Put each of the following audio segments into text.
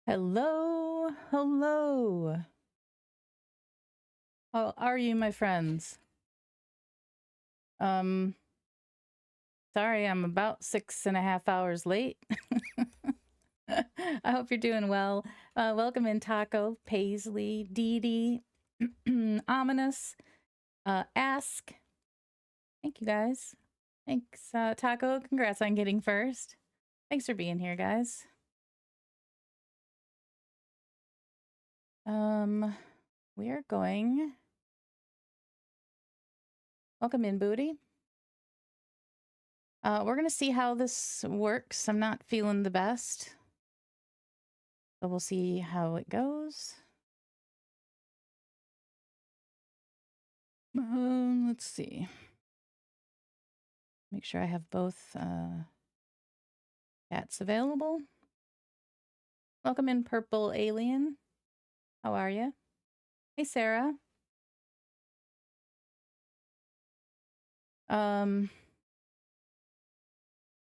Hello, hello. How are you, my friends? Um, Sorry, I'm about 6.5 hours late. I hope you're doing well. Welcome in, Taco, Paisley, Dee Dee, Ominous, Ask. Thank you, guys. Thanks, Taco. Congrats on getting first. Thanks for being here, guys. We are going. Welcome in, Booty. We're gonna see how this works. I'm not feeling the best. So we'll see how it goes. Let's see. Make sure I have both cats available. Welcome in, Purple Alien. How are you? Hey, Sarah.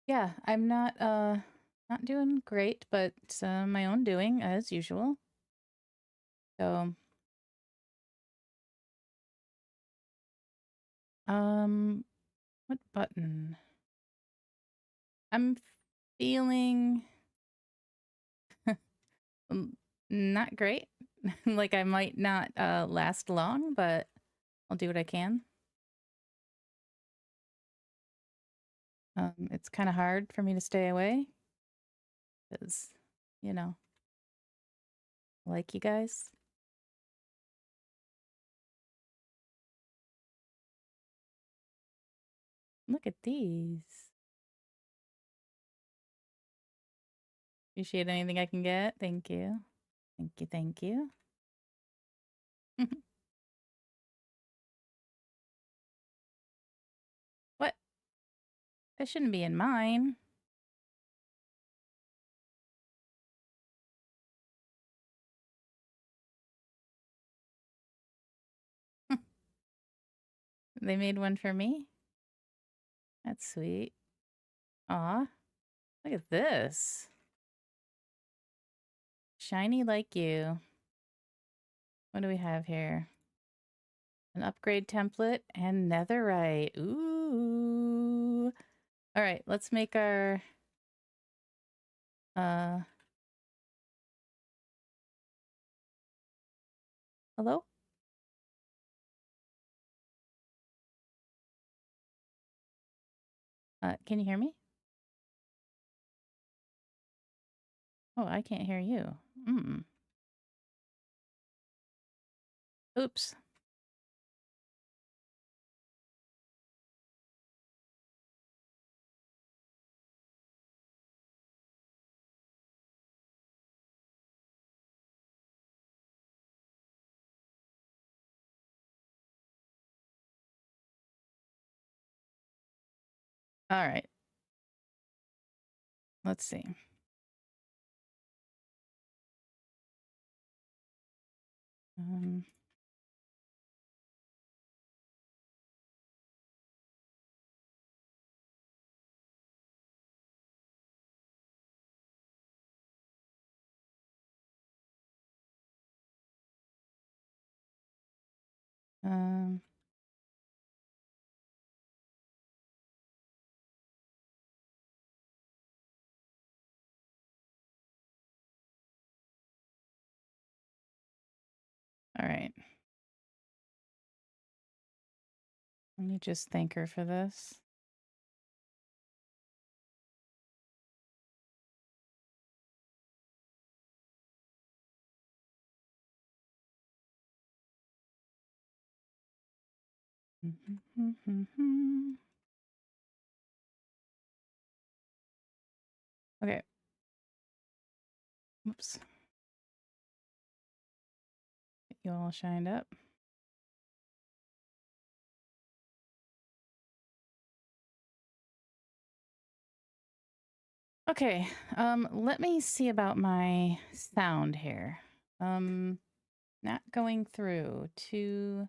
Yeah, I'm not doing great, but my own doing as usual. So, what button? I'm feeling not great. Like I might not last long, but I'll do what I can. It's kind of hard for me to stay away because, you know, I like you guys. Look at these. Appreciate anything I can get. Thank you. Thank you. Thank you. What? That shouldn't be in mine. They made one for me. That's sweet. Aw. Look at this. Shiny like you. What do we have here? An upgrade template and netherite. Ooh. All right, let's make our hello? Can you hear me? Oh, I can't hear you. Oops. All right. Let's see. All right. Let me just thank her for this. Okay. Oops. Get you all shined up. Okay. Let me see about my sound here. Not going through to...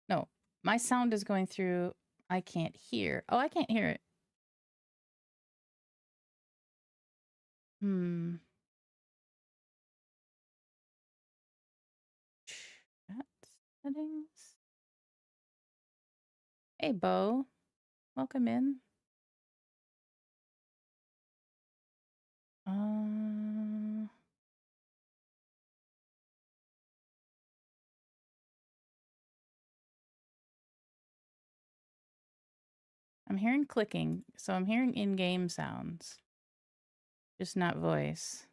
No, my sound is going through. I can't hear. Oh, I can't hear it. Settings. Hey, Bo. Welcome in. I'm hearing clicking, so I'm hearing in-game sounds, just not voice.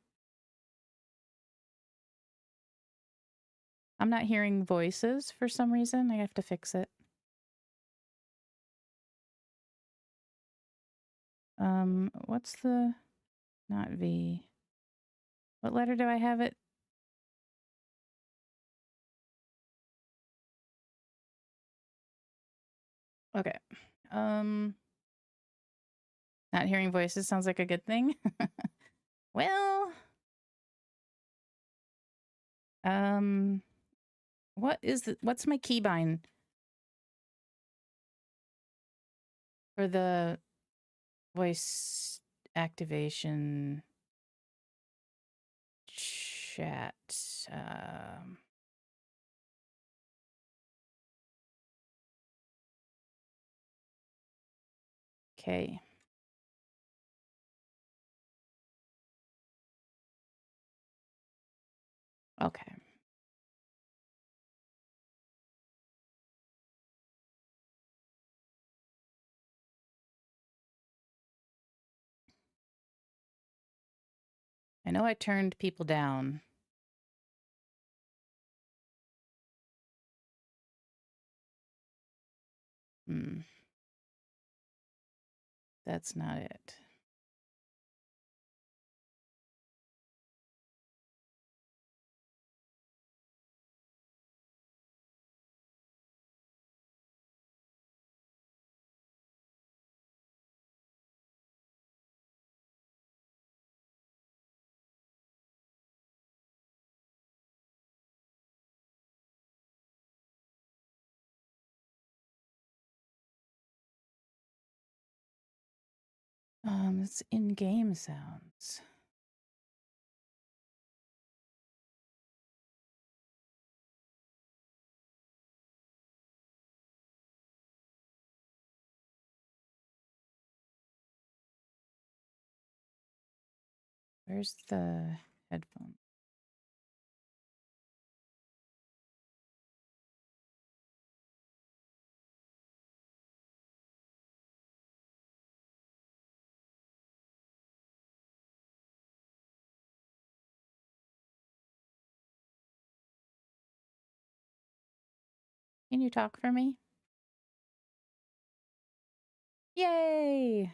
I'm not hearing voices for some reason. I have to fix it. What's the... not V. What letter do I have it? Okay. Not hearing voices sounds like a good thing. Well, what's my keybind for the voice activation chat? Okay. Okay. I know I turned people down. That's not it. It's in-game sounds. Where's the headphone? Can you talk for me? Yay!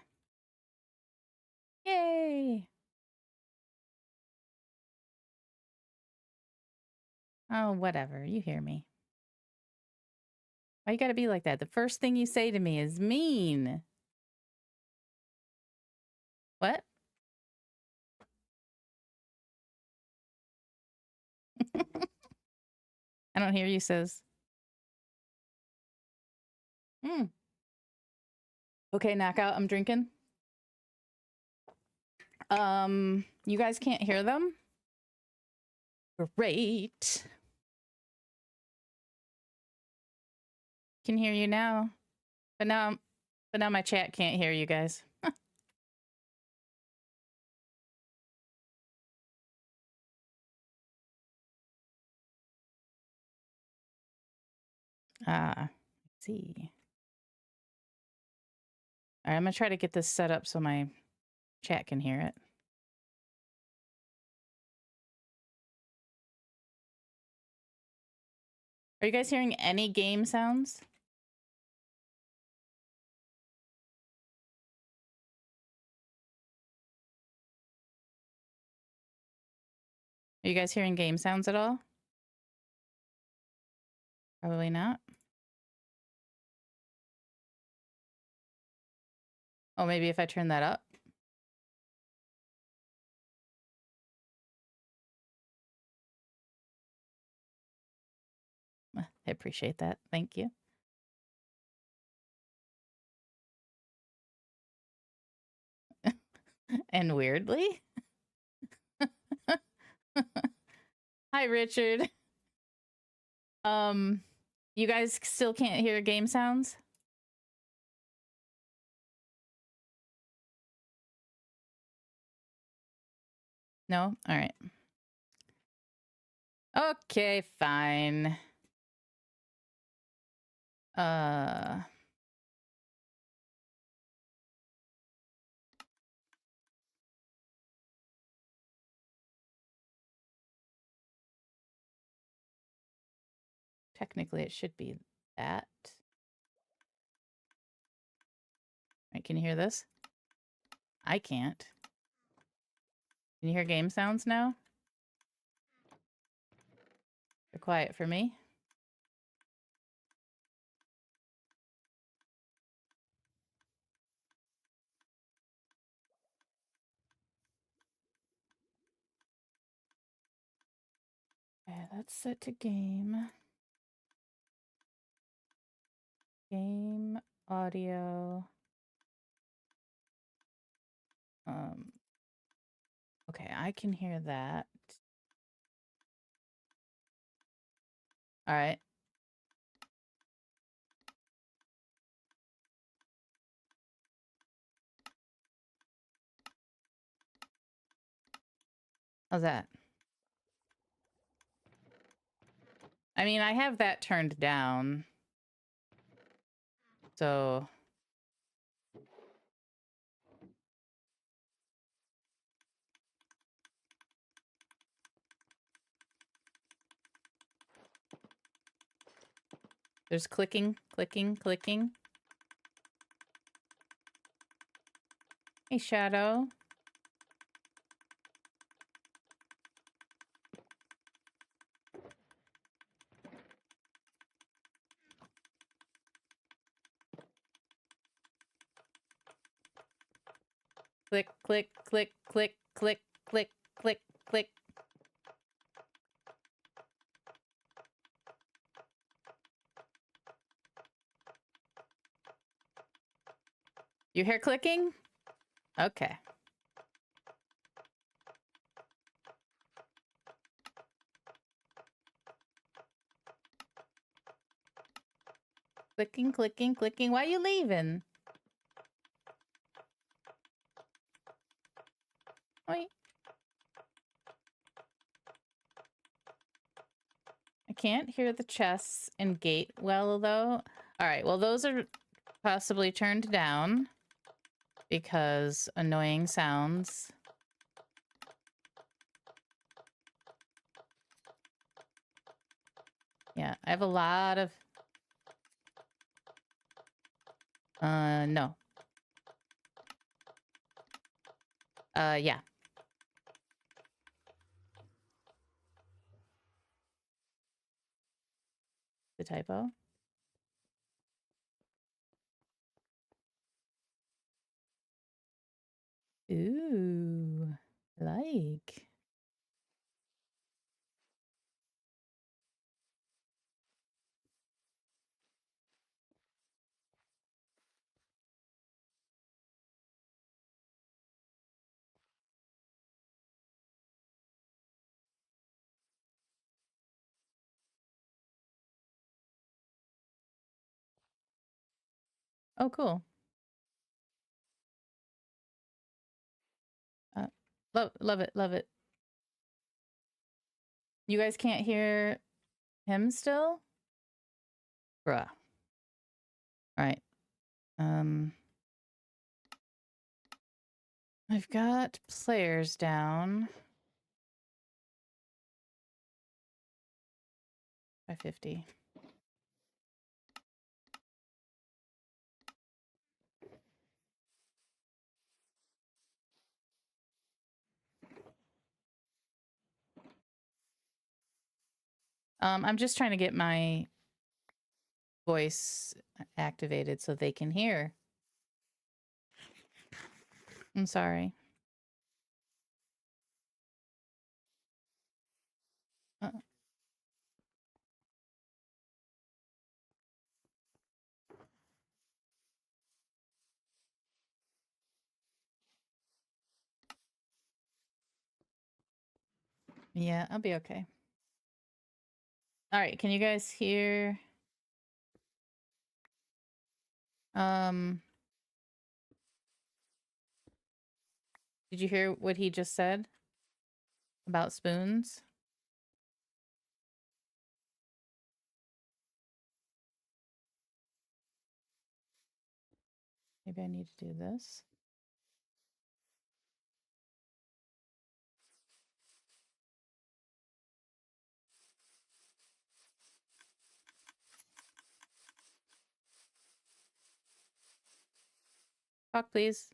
Yay! Oh, whatever. You hear me. Why you gotta be like that? The first thing you say to me is mean. What? I don't hear you, sis. Okay, knockout. I'm drinking. You guys can't hear them? Great. Can hear you now. But now my chat can't hear you guys. Let's see. All right, I'm gonna try to get this set up so my chat can hear it. Are you guys hearing any game sounds? Are you guys hearing game sounds at all? Probably not. Oh, maybe if I turn that up. I appreciate that. Thank you. And weirdly. Hi, Richard. You guys still can't hear game sounds? No? All right. Okay, fine. Technically it should be that. All right, can you hear this? I can't. Can you hear game sounds now? They're quiet for me. Okay, that's set to game. Game audio. Okay, I can hear that. All right. How's that? I mean, I have that turned down. So there's clicking, clicking, clicking. Hey, Shadow. Click, click, click, click, click, click, click, click. You hear clicking? Okay. Clicking, clicking, clicking. Why are you leaving? Wait. I can't hear the chess and gate well, though. All right, well, those are possibly turned down because annoying sounds. Yeah, I have a lot of... no. Yeah. The typo. Ooh, like. Oh, cool. Love it, love it. You guys can't hear him still? Bruh. All right. I've got players down. 550. I'm just trying to get my voice activated so they can hear. I'm sorry. Yeah, I'll be okay. All right, can you guys hear? Did you hear what he just said about spoons? Maybe I need to do this. Talk, please.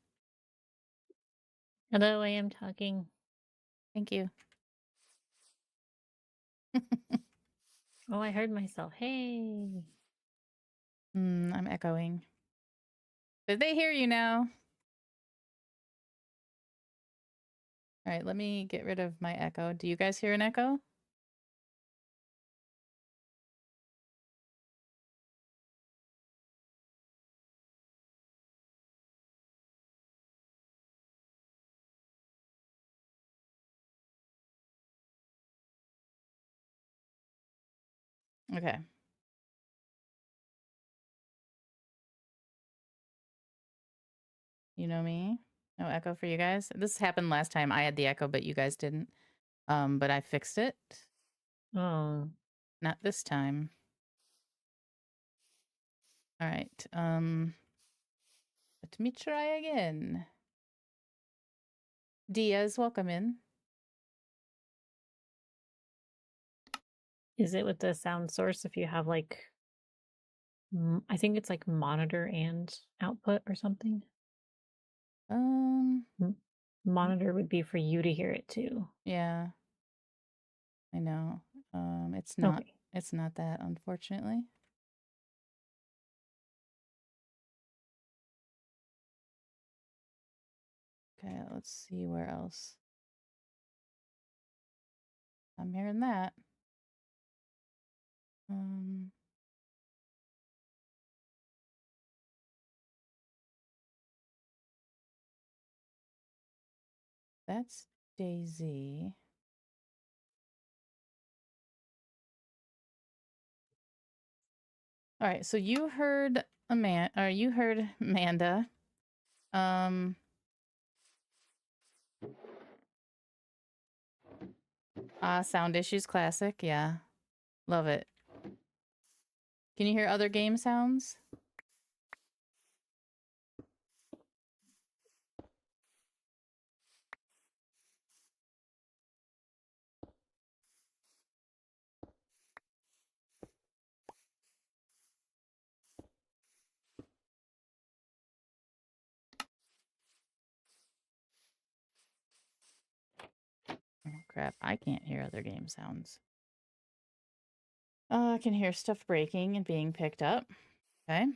Hello, I am talking. Thank you. Oh, I heard myself. Hey. I'm echoing. Did they hear you now? All right, let me get rid of my echo. Do you guys hear an echo? Okay. You know me. No echo for you guys. This happened last time. I had the echo, but you guys didn't. But I fixed it. Oh. Not this time. All right. Let me try again. Diaz, welcome in. Is it with the sound source if you have like, I think it's like monitor and output or something? Monitor would be for you to hear it too. Yeah. I know. It's not. Okay. It's not that, unfortunately. Okay, let's see where else. I'm hearing that. That's Daisy. All right, so you heard you heard Amanda. Sound issues classic. Yeah. Love it. Can you hear other game sounds? Oh, crap. I can't hear other game sounds. I can hear stuff breaking and being picked up. Okay.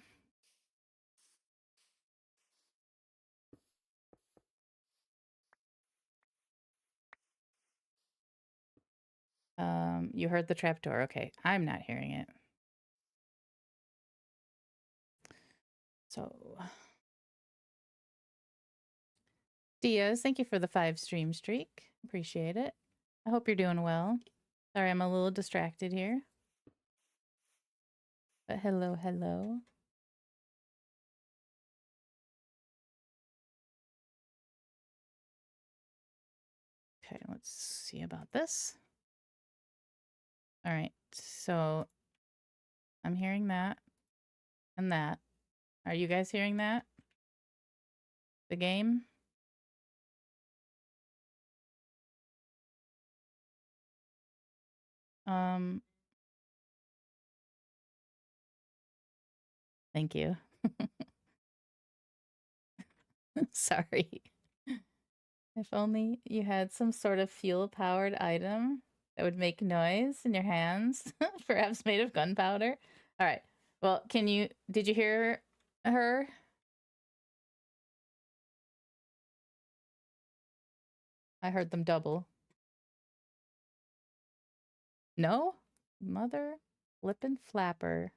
You heard the trapdoor. Okay. I'm not hearing it. So, Diaz, thank you for the 5 stream streak. Appreciate it. I hope you're doing well. Sorry, I'm a little distracted here. But hello, hello. Okay, let's see about this. All right, so I'm hearing that and that. Are you guys hearing that? The game? Thank you. Sorry. If only you had some sort of fuel-powered item that would make noise in your hands, perhaps made of gunpowder. All right. Well, did you hear her? I heard them double. No? Mother flippin' flapper.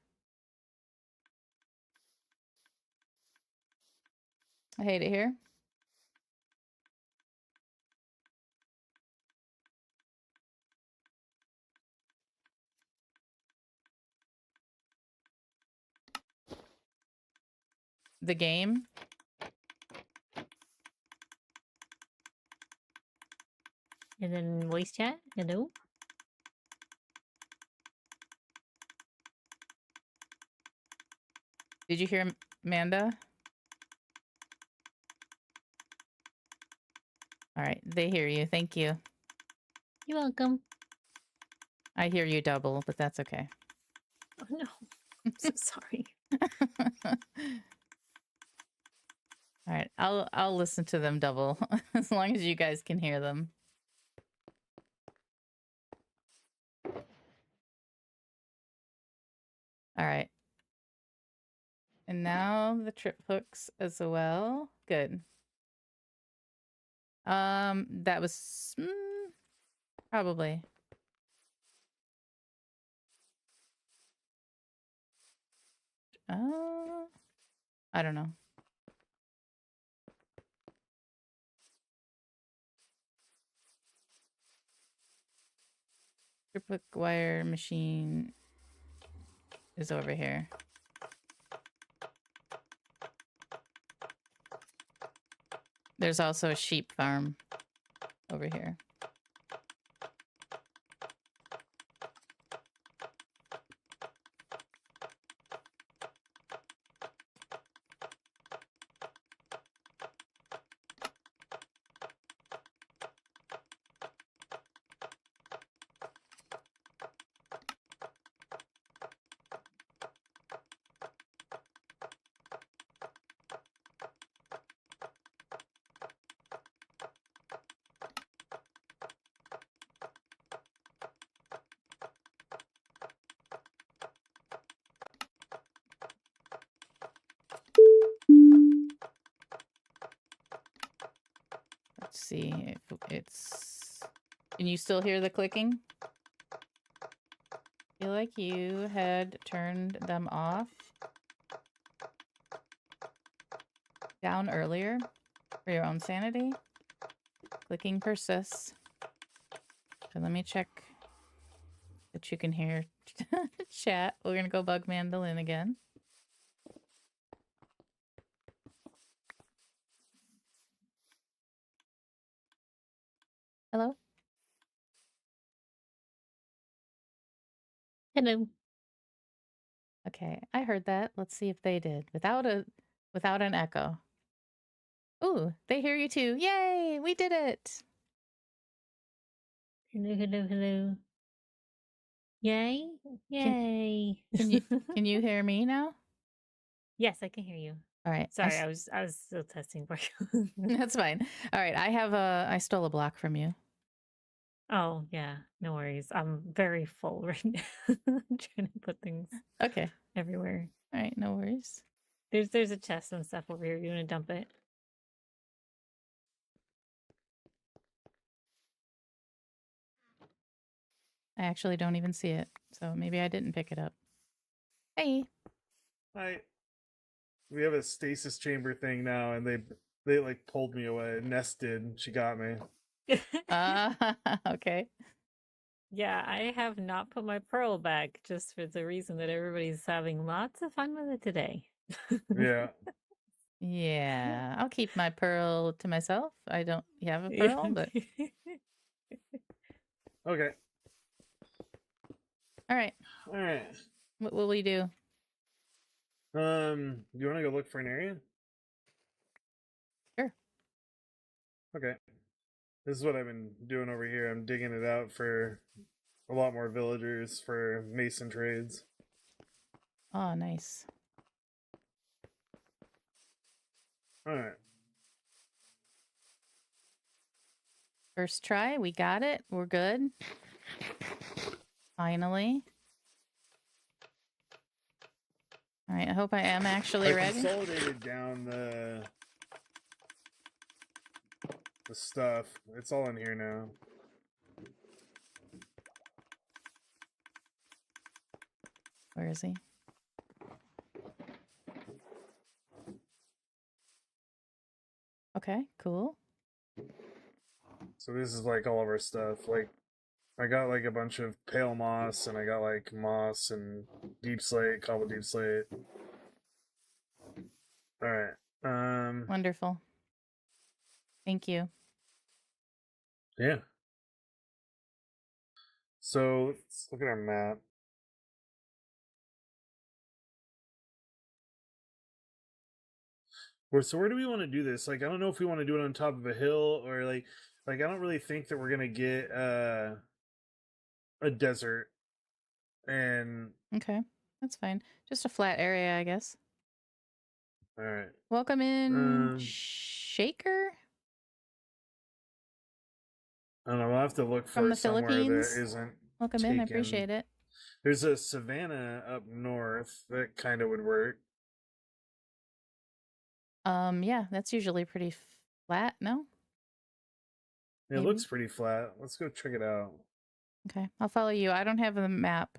I hate it here. the game. And then voice chat. Hello. Did you hear Amanda? All right, they hear you. Thank you. You're welcome. I hear you double, but that's okay. Oh no, I'm so sorry. All right, I'll listen to them double as long as you guys can hear them. All right. And now the trip hooks as well. Good. That was probably. I don't know. Trip hook wire machine is over here. There's also a sheep farm over here. Let's see if it's... Can you still hear the clicking? I feel like you had turned them off down earlier for your own sanity. Clicking persists. So let me check that you can hear chat. We're gonna go bug mandolin again. Hello? Hello. Okay, I heard that. Let's see if they did without an echo. Ooh, they hear you too. Yay, we did it. Hello, hello, hello. Yay. Yay. Can you hear me now? Yes, I can hear you. All right. Sorry, I was still testing for you. That's fine. All right, I stole a block from you. Oh, yeah, no worries. I'm very full right now. I'm trying to put things Okay. everywhere. All right, no worries. There's a chest and stuff over here. You want to dump it? I actually don't even see it, so maybe I didn't pick it up. Hey. Hi. We have a stasis chamber thing now, and they like pulled me away. Ness did. She got me. Okay. Yeah, I have not put my pearl back just for the reason that everybody's having lots of fun with it today. Yeah. Yeah, I'll keep my pearl to myself. I don't have a pearl, but Okay. all right. All right. What will we do? You want to go look for an area? Sure. Okay. This is what I've been doing over here. I'm digging it out for a lot more villagers for mason trades. Oh, nice. All right. First try, we got it. We're good. Finally. All right, I hope I am actually I ready. consolidated down the stuff. It's all in here now. Where is he? Okay, cool. So this is like all of our stuff. Like I got like a bunch of pale moss, and I got like moss and deep slate, cobble deep slate. All right. Wonderful. Thank you. Yeah. So let's look at our map. So where do we want to do this? Like, I don't know if we want to do it on top of a hill or I don't really think that we're gonna get a desert. And Okay, that's fine. Just a flat area, I guess. all right. Welcome in, Shaker I don't know. We'll have to look from for the somewhere Philippines. that isn't Welcome in. I appreciate it. There's a savanna up north that kind of would work. Yeah, that's usually pretty flat, no? It Maybe. looks pretty flat. Let's go check it out. Okay, I'll follow you. I don't have the map.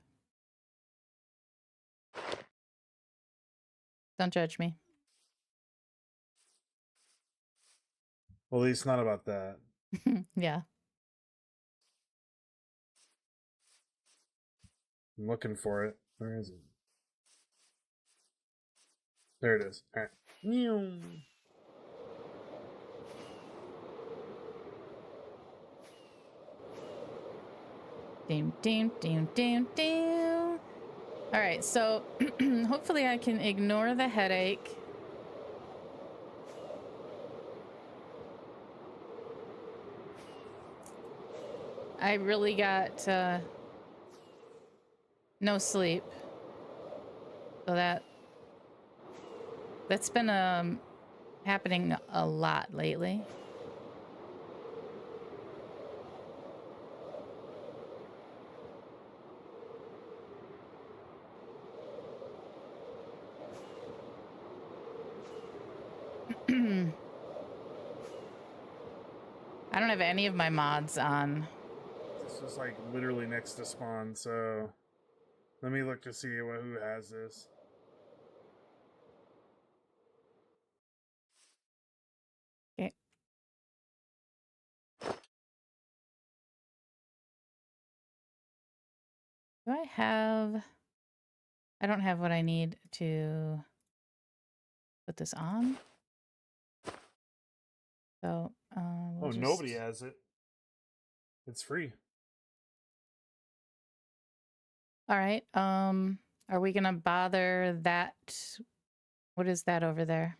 Don't judge me. Well, at least not about that. Yeah. I'm looking for it. Where is it? There it is. All right. Doom, doom, doom, doom, doom. All right, so hopefully I can ignore the headache. I really got no sleep. So that's been happening a lot lately. I don't have any of my mods on. This is like literally next to spawn, so let me look to see who has this. Okay. Do I have... I don't have what I need to put this on. So, we'll just... Nobody has it. It's free. All right. Are we gonna bother that? What is that over there?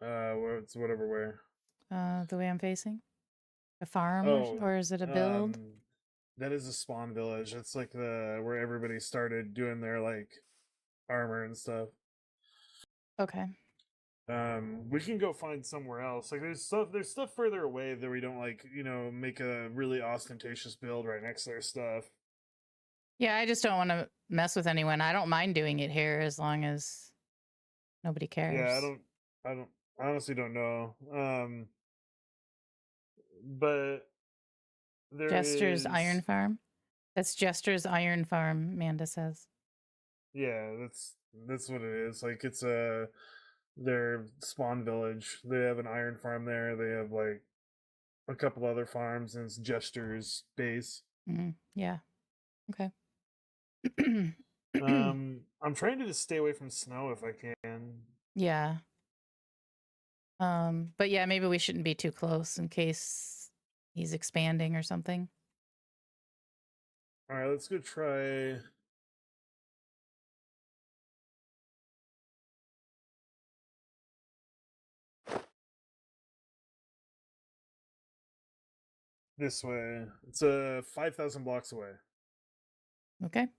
It's whatever where. The way I'm facing? A farm Oh, or is it a build? That is a spawn village. It's like where everybody started doing their like armor and stuff. Okay. We can go find somewhere else. Like there's stuff further away that we don't like, make a really ostentatious build right next to their stuff. Yeah, I just don't want to mess with anyone. I don't mind doing it here as long as nobody cares. Yeah, I honestly don't know. But there Jester's is Iron Farm. That's Jester's Iron Farm, Amanda says. Yeah, that's what it is. Like it's their spawn village. They have an iron farm there. They have like a couple other farms, and it's Jester's base. Yeah. Okay. I'm trying to just stay away from snow if I can. Yeah. But yeah, maybe we shouldn't be too close in case he's expanding or something. All right, let's go try. This way. It's 5,000 blocks away. Okay.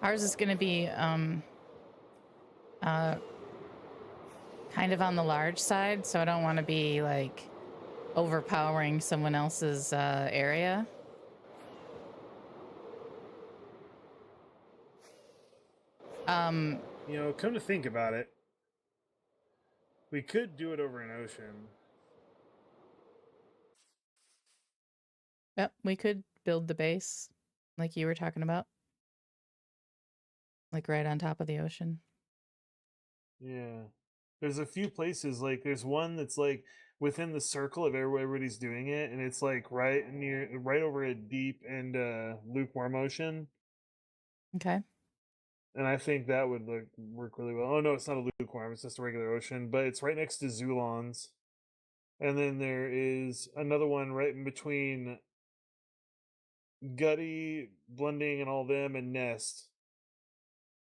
Ours is going to be kind of on the large side, so I don't want to be like overpowering someone else's area. Come to think about it, we could do it over an ocean. Yep, we could build the base like you were talking about. Like right on top of the ocean. Yeah. There's a few places, like there's one that's like within the circle of everybody's doing it, and it's like right over a deep and lukewarm ocean. Okay. And I think that would work really well. Oh no, it's not a lukewarm; it's just a regular ocean, but it's right next to Zulon's. And then there is another one right in between Gutty, Blending, and all them, and Nest.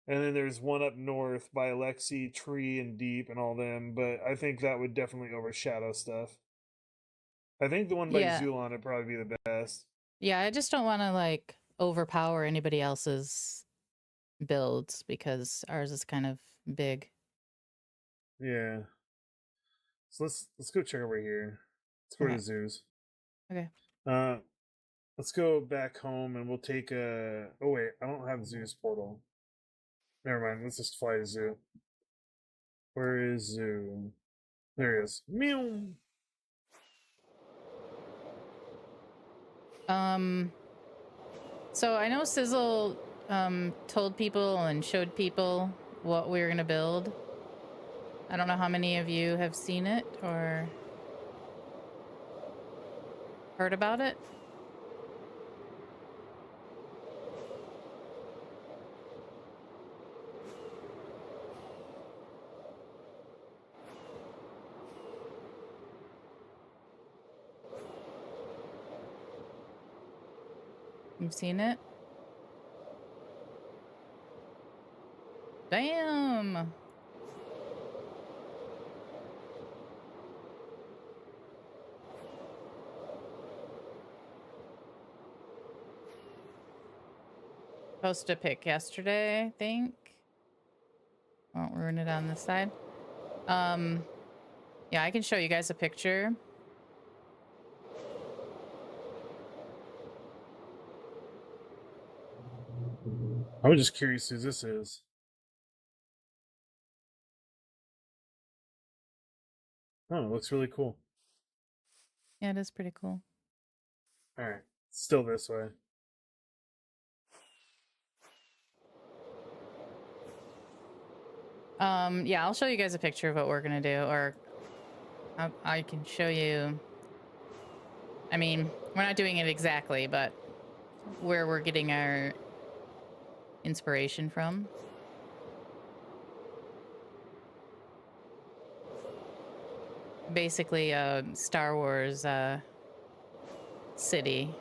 And then there's one up north by Alexi, Tree, and Deep, and all them. But I think that would definitely overshadow stuff. I think the one by Yeah. Zulon would probably be the best. Yeah, I just don't want to like overpower anybody else's builds because ours is kind of big. Yeah. So let's go check over here. Let's go Okay. to zoos. Okay. Let's go back home and we'll take a. Oh wait, I don't have Zoo's portal. Never mind. Let's just fly to Zoo. Where is Zoo? There he is. Meow. So I know Sizzle told people and showed people what we were gonna build. I don't know how many of you have seen it or heard about it. You've seen it? Damn! Posted a pic yesterday, I think. Won't ruin it on this side. Yeah, I can show you guys a picture. I was just curious who this is. Oh, it looks really cool. Yeah, it is pretty cool. All right, still this way. Yeah, I'll show you guys a picture of what we're gonna do, or I can show you. I mean, we're not doing it exactly, but where we're getting our inspiration from. Basically, a Star Wars city.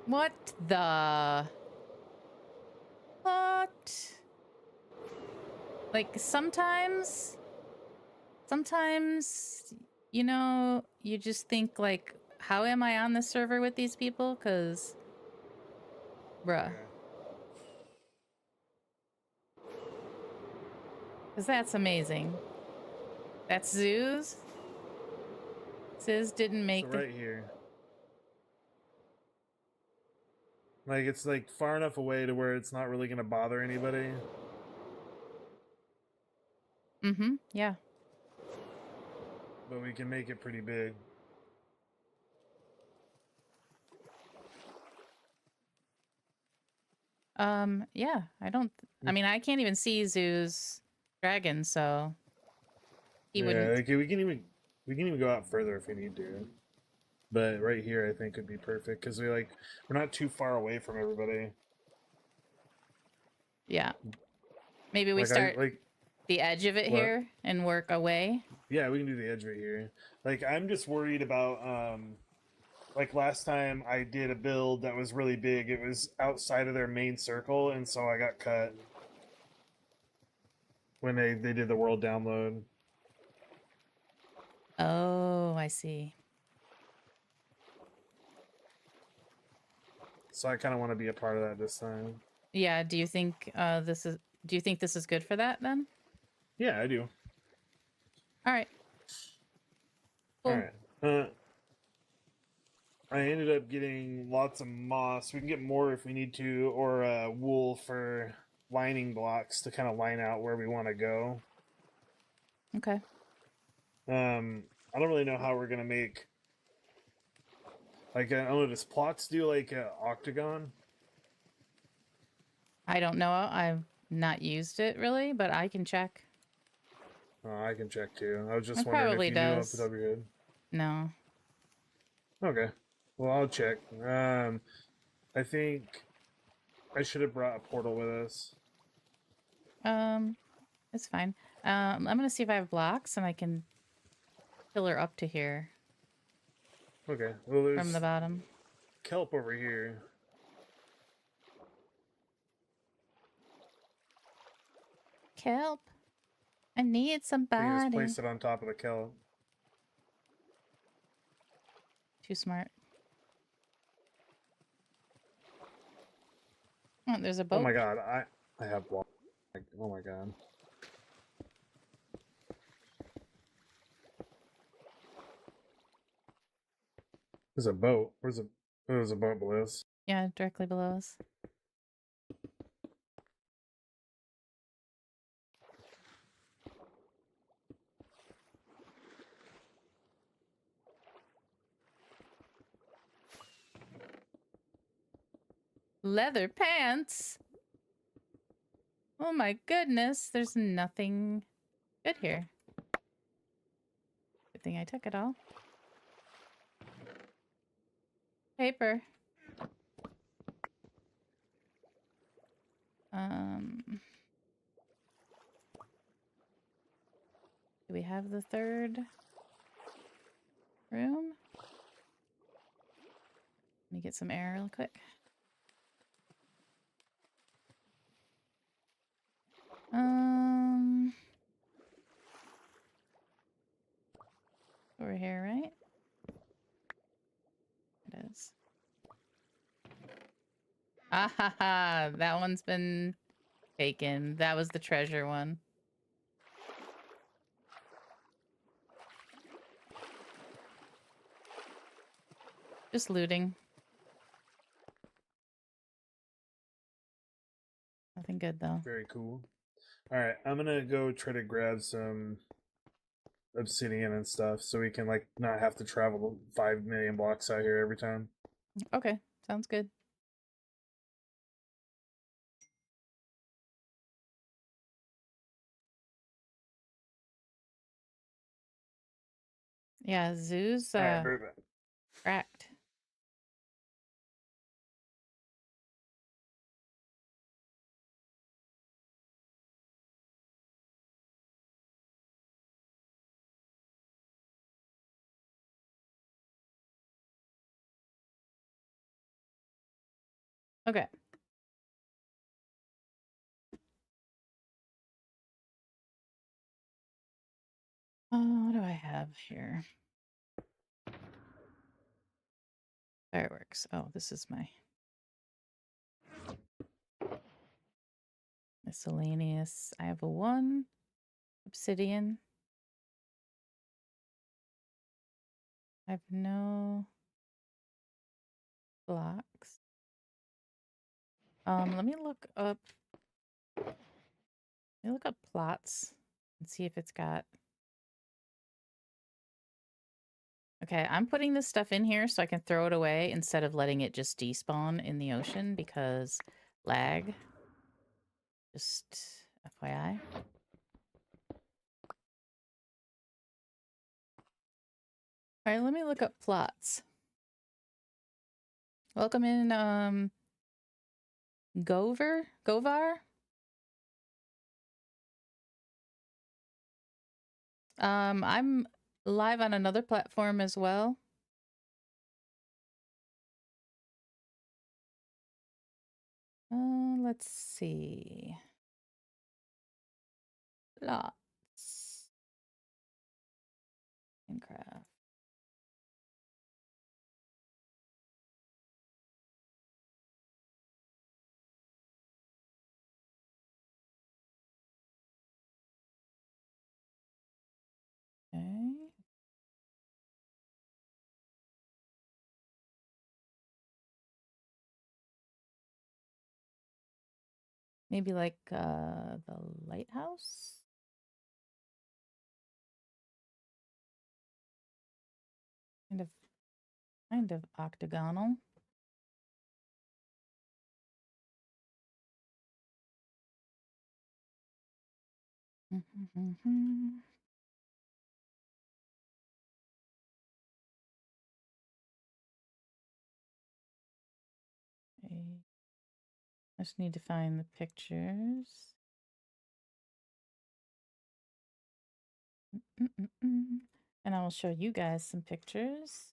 What the? What? Like sometimes, you know, you just think like, how am I on the server with these people? Because, bruh. Okay. Because that's amazing. That's Zoos. Ziz didn't make So right here. Like it's like far enough away to where it's not really gonna bother anybody. Mm-hmm. Yeah. But we can make it pretty big. Yeah. I mean, I can't even see Zoo's dragon, so he wouldn't. Like we can even go out further if we need to. But right here, I think would be perfect because we're not too far away from everybody. Yeah. Maybe we start the edge of it what? here and work away. Yeah, we can do the edge right here. Like I'm just worried about like last time I did a build that was really big. It was outside of their main circle, and so I got cut when they did the world download. Oh, I see. So I kind of want to be a part of that this time. Yeah. Do you think this is good for that then? Yeah, I do. All right. Cool. All right. I ended up getting lots of moss. We can get more if we need to, or wool for lining blocks to kind of line out where we want to go. Okay. I don't really know how we're gonna make. Like, I don't know, does plots do like an octagon? I don't know. I've not used it really, but I can check. Oh, I can check too. I was just It wondering if probably you knew off the does. top of your head. No. Okay. Well, I'll check. I think I should have brought a portal with us. It's fine. I'm gonna see if I have blocks and I can pillar up to here Okay. Well, from the there's bottom. kelp over here. Kelp. I need I think somebody. just place it on top of the kelp. Too smart. Oh, there's a boat. Oh my god, I have water. Oh my god. There's a boat. There's a boat below us. Yeah, directly below us. Leather pants. Oh my goodness, there's nothing good here. Good thing I took it all. Paper. Do we have the third room? Let me get some air real quick. Over here, right? It is. Ah ha ha! That one's been taken. That was the treasure one. Just looting. Nothing good though. Very cool. Alright, I'm gonna go try to grab some obsidian and stuff so we can like not have to travel 5 million blocks out here every time. Okay, sounds good. Yeah, Zoo's Alright, very good. cracked. Okay. What do I have here? Fireworks. Oh, this is my miscellaneous. I have a 1 obsidian. I have no blocks. Let me look up plots and see if it's got. Okay, I'm putting this stuff in here so I can throw it away instead of letting it just despawn in the ocean because lag. Just FYI. All right, let me look up plots. Welcome in, Govar. I'm live on another platform as well. Let's see. Lots. Minecraft. Okay. Maybe like the lighthouse? Kind of octagonal. I just need to find the pictures. And I will show you guys some pictures.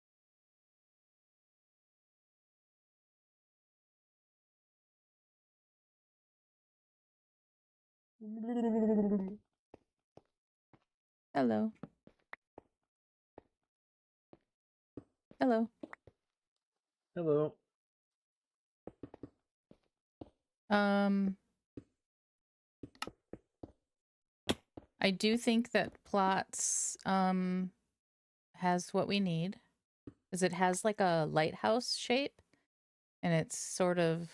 Hello. Hello. Hello. I do think that plots has what we need, because it has like a lighthouse shape and it's sort of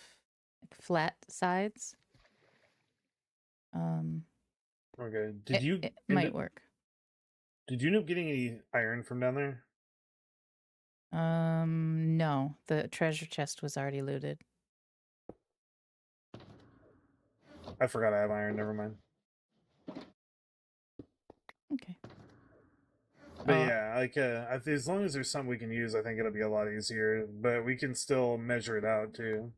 like flat sides. Okay. Did you it end might up, work. Did you end up getting any iron from down there? No, the treasure chest was already looted. I forgot I have iron. Never mind. Okay. But yeah, like as long as there's something we can use, I think it'll be a lot easier. But we can still measure it out too.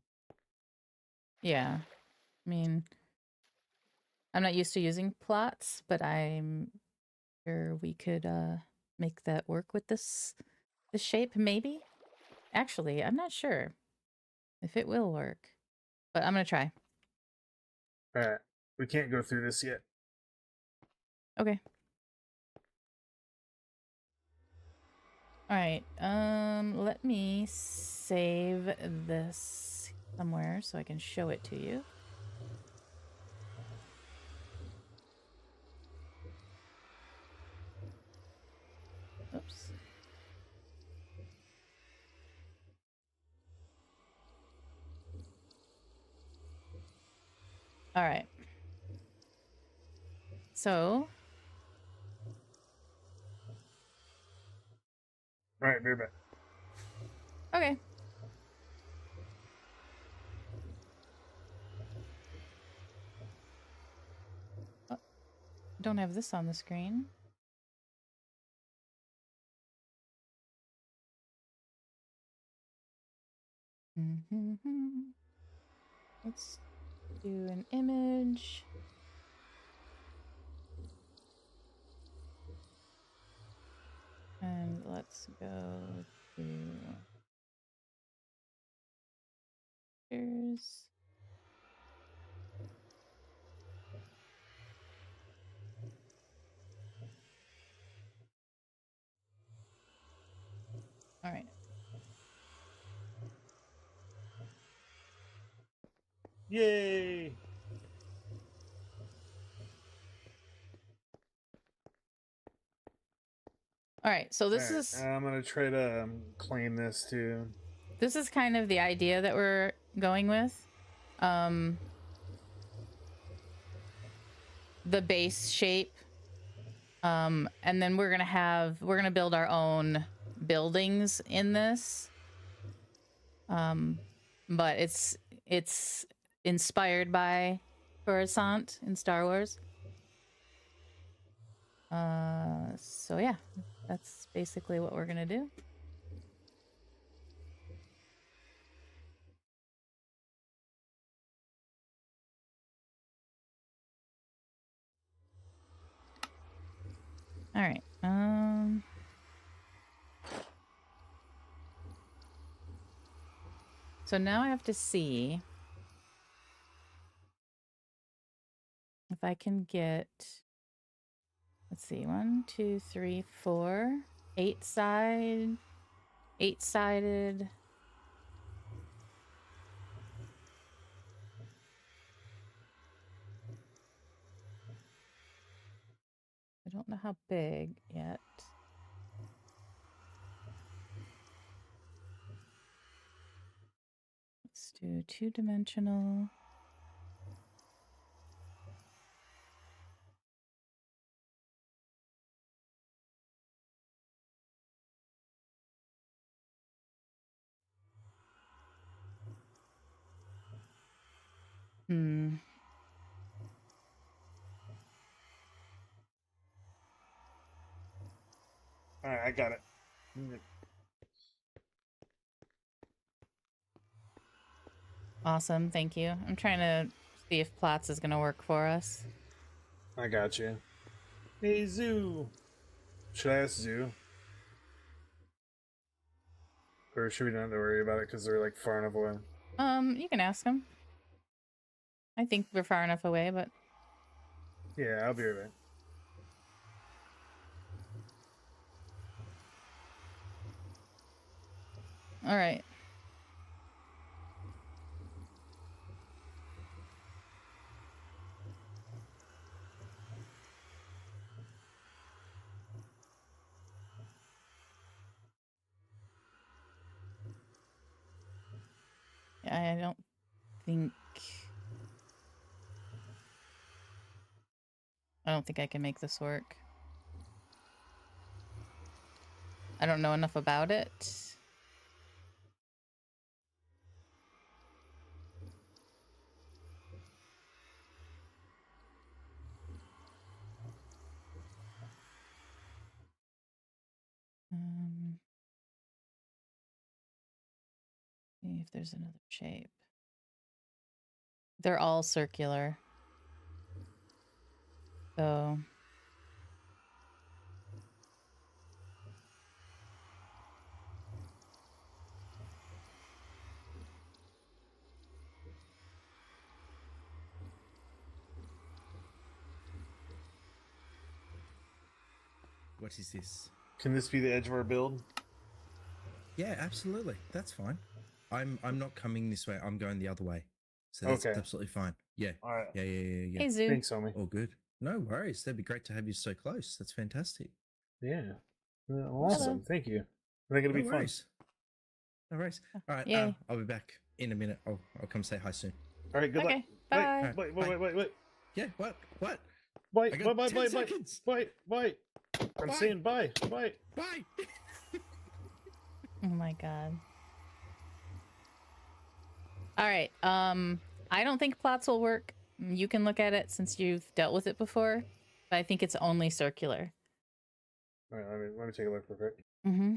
Yeah. I mean, I'm not used to using plots, but I'm sure we could make that work with this shape, maybe. Actually, I'm not sure if it will work, but I'm gonna try. All right, we can't go through this yet. Okay. All right. Let me save this somewhere so I can show it to you. Oops. All right. So, All right, be right back. okay. Oh, don't have this on the screen. Let's do an image. And let's go to pictures. All right. Yay! All right. So this All right, is I'm gonna try to claim this too. this is kind of the idea that we're going with. The base shape. And then we're gonna build our own buildings in this. But it's inspired by Coruscant in Star Wars. So yeah, that's basically what we're gonna do. All right. So now I have to see if I can get, let's see, 1, 2, 3, 4, 8-sided. I don't know how big yet. Let's do 2-dimensional. All right, I got it. Awesome, thank you. I'm trying to see if Platts is gonna work for us. I got you. Hey, Zoo. Should I ask Zoo? Or should we not worry about it because they're like far enough away? You can ask him. I think we're far enough away, but Yeah, I'll be right back. all right. Yeah, I don't think I can make this work. I don't know enough about it. See if there's another shape. They're all circular. So What is this? Can this be the edge of our build? Yeah, absolutely. That's fine. I'm not coming this way. I'm going the other way. So that's Okay. absolutely fine. Yeah. All right. Yeah. hey, Zoo. Thanks, homie. All good. No worries. That'd be great to have you so close. That's fantastic. Yeah. Awesome. Thank you. I think it'll No be fun. worries. No worries. All right. Yay. I'll be back in a minute. I'll come say hi soon. All right. Good luck. Okay, bye. Wait. Bye. Wait. Yeah. What? Wait. I got 10 Bye. seconds. Wait. I'm Bye. saying bye. Bye. Bye. Oh my god. All right. I don't think plots will work. You can look at it since you've dealt with it before, but I think it's only circular. All right. Let me take a look real quick. Mm-hmm.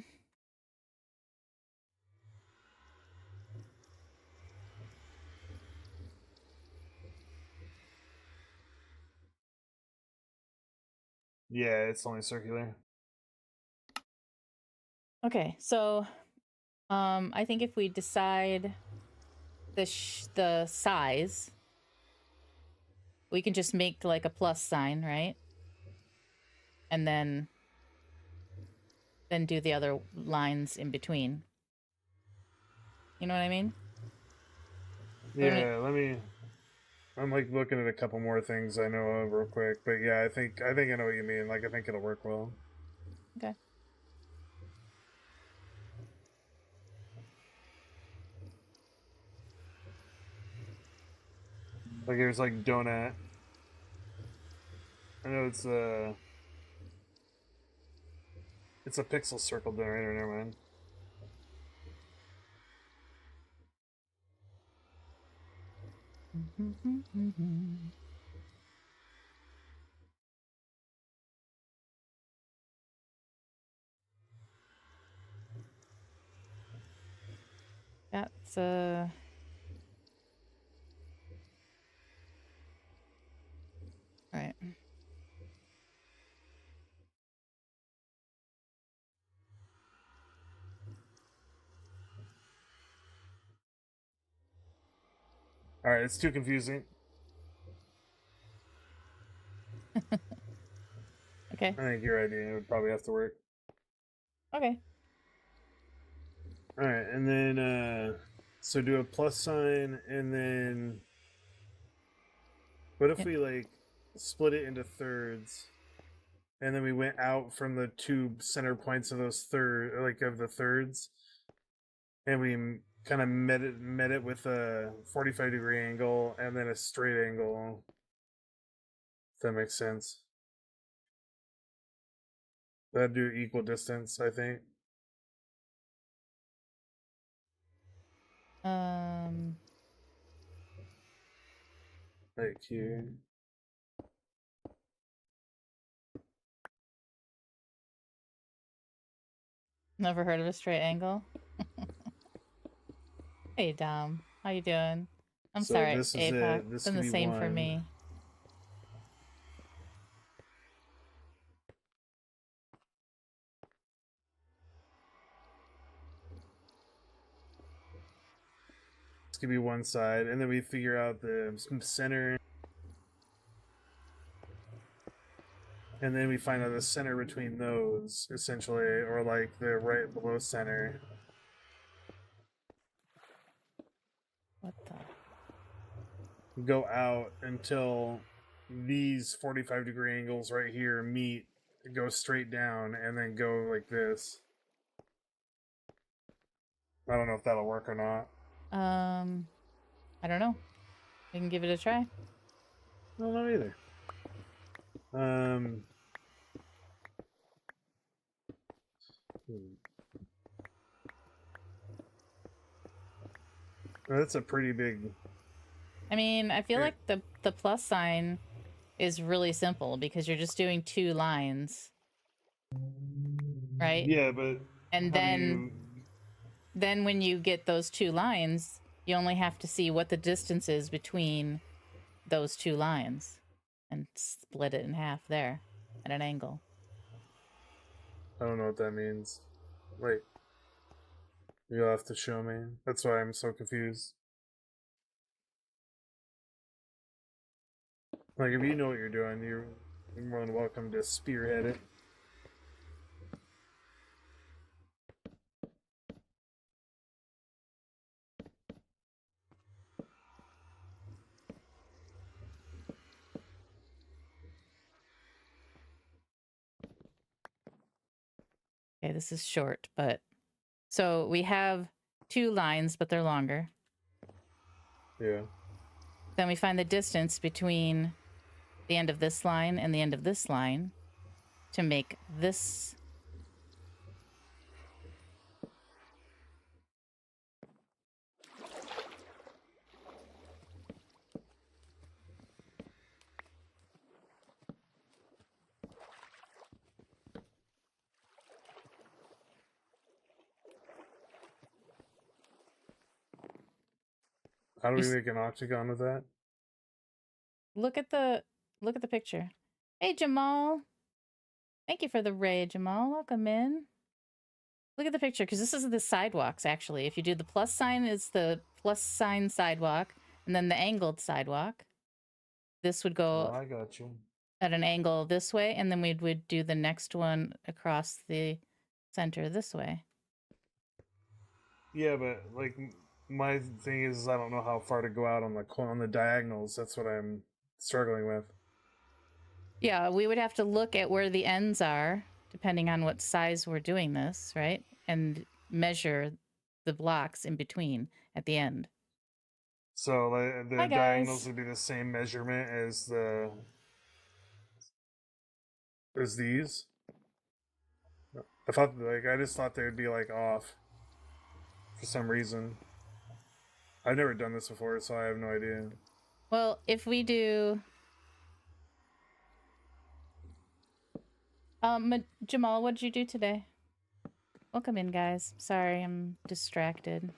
Yeah, it's only circular. Okay, so I think if we decide the size, we can just make like a plus sign, right? And then do the other lines in between. You know what I mean? Yeah. I'm like looking at a couple more things I know of real quick, but yeah, I think I know what you mean. Like, I think it'll work well. Okay. Like, there's like donut. I know it's a pixel circle generator. Never mind. That's all right. All right, it's too confusing. Okay. I think your idea would probably have to work. Okay. All right, and then so do a plus sign, and then what if we like split it into thirds, and then we went out from the two center points of those of the thirds, and we kind of met it with a 45-degree angle and then a straight angle. If that makes sense. That'd do equal distance, I think. Like here. Never heard of a straight angle. Hey, Dom. How you doing? I'm So sorry, this is Apoc. it. This It's been could the be same for one. me. This could be one side, and then we figure out the center, and then we find out the center between those, essentially, or like the right below center. What the? Go out until these 45-degree angles right here meet, go straight down, and then go like this. I don't know if that'll work or not. I don't know. We can give it a try. I don't know either. That's a pretty big. I mean, I feel Yeah. like the plus sign is really simple because you're just doing 2 lines, right? Yeah, but And how do then when you get those 2 lines, you only have to see what the distance is between those 2 lines and split it in half there at an angle. I don't know what that means. Wait. You'll have to show me. That's why I'm so confused. Like, if you know what you're doing, you're more than welcome to spearhead it. Okay, this is short, but so we have 2 lines, but they're longer. Yeah. Then we find the distance between the end of this line and the end of this line to make this. How do You we s- make an octagon with that? Look at the picture. Hey, Jamal. Thank you for the raid, Jamal. Welcome in. Look at the picture, because this is the sidewalks, actually. If you do the plus sign, it's the plus sign sidewalk, and then the angled sidewalk. This would Oh, go I got you. at an angle this way, and then we would do the next one across the center this way. Yeah, but like my thing is I don't know how far to go out on the diagonals. That's what I'm struggling with. Yeah, we would have to look at where the ends are, depending on what size we're doing this, right? And measure the blocks in between at the end. So like, the Hi, diagonals guys. would be the same measurement as these. I just thought they would be like off for some reason. I've never done this before, so I have no idea. Well, if we do... Jamal, what did you do today? Welcome in, guys. Sorry, I'm distracted.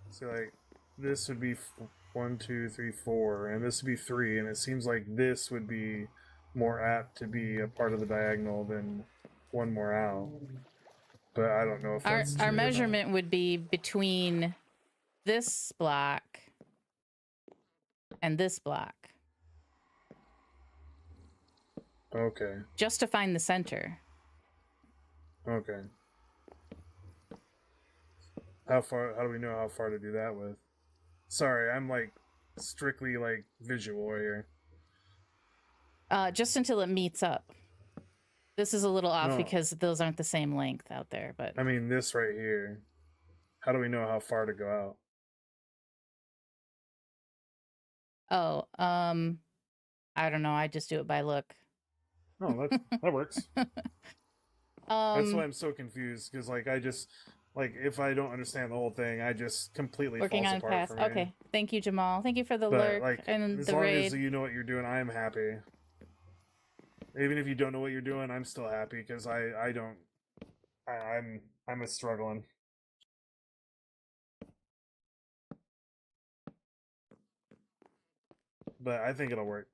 So like this would be 1, 2, 3, 4, and this would be 3, and it seems like this would be more apt to be a part of the diagonal than one more out. But I don't know if Our that's true or not. measurement would be between this block and this block, Okay. just to find the center. Okay. How do we know how far to do that with? Sorry, I'm like strictly like visual here. Just until it meets up. This is a little off No. because those aren't the same length out there, but I mean this right here. How do we know how far to go out? I don't know. I just do it by look. No, that works. That's why Um, I'm so confused because like I just like if I don't understand the whole thing, I just completely working falls on apart past. for me. Okay, thank you, Jamal. Thank you for the But lurk like and as the long raid. as you know what you're doing, I'm happy. Even if you don't know what you're doing, I'm still happy because I'm a struggling. but I think it'll work.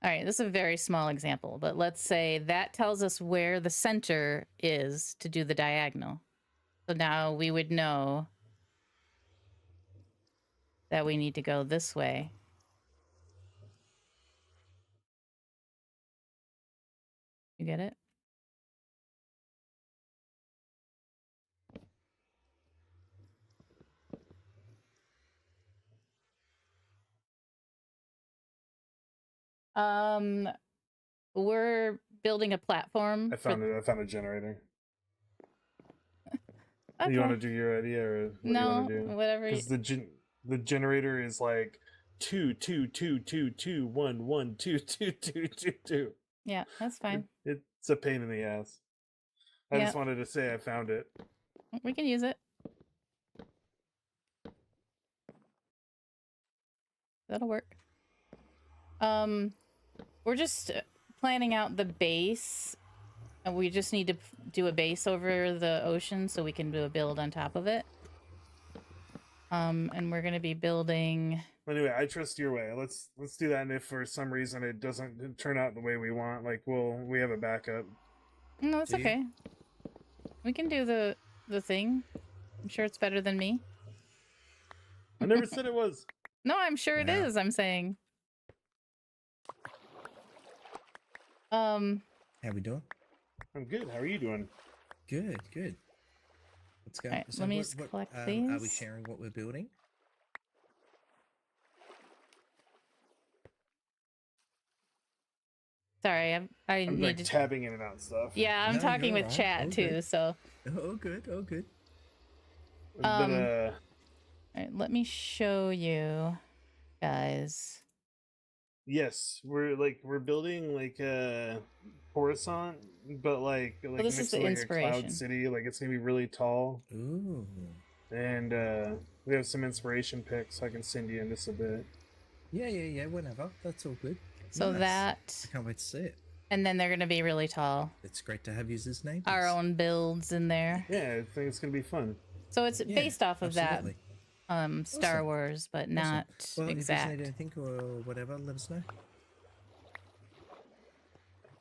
All right, this is a very small example, but let's say that tells us where the center is to do the diagonal. So now we would know that we need to go this way. You get it? We're building a platform. I found it. I found a generator. Okay. You want to do your idea, or what do you No, want to do? whatever. Because the generator is like 2 2 2 2 2 1 1 2 2 2 2 2. Yeah, that's fine. It's a pain in the ass. I Yeah. just wanted to say I found it. We can use it. That'll work. We're just planning out the base, and we just need to do a base over the ocean so we can do a build on top of it. And we're gonna be building. Anyway, I trust your way. Let's do that. And if for some reason it doesn't turn out the way we want, like we have a backup. No, it's Do you? okay. We can do the thing. I'm sure it's better than me. I never said it was. No, I'm sure it Yeah. is. I'm saying. How we doing? I'm good. How are you doing? Good, good. Let's go. Alright, let me just collect Are we these. sharing what we're building? Sorry, I I'm need like to. tabbing in and out stuff. Yeah, I'm No, talking you're with right. chat All too. good. So, Oh, good, oh, good. But all right, let me show you guys. yes, we're building like a Coruscant, but like this is next the to like a inspiration. cloud city. Like it's gonna be really tall, Ooh. and we have some inspiration pics I can send you in just a bit. Yeah, whenever. That's all good. So Nice. that, I can't wait to see it. and then they're gonna be really tall. It's great to have users' names. Our own builds in there. Yeah, I think it's gonna be fun. So it's Yeah, based off of absolutely. that Star Awesome. Wars, but Awesome. not Well, exact. if you need anything or whatever, let us know.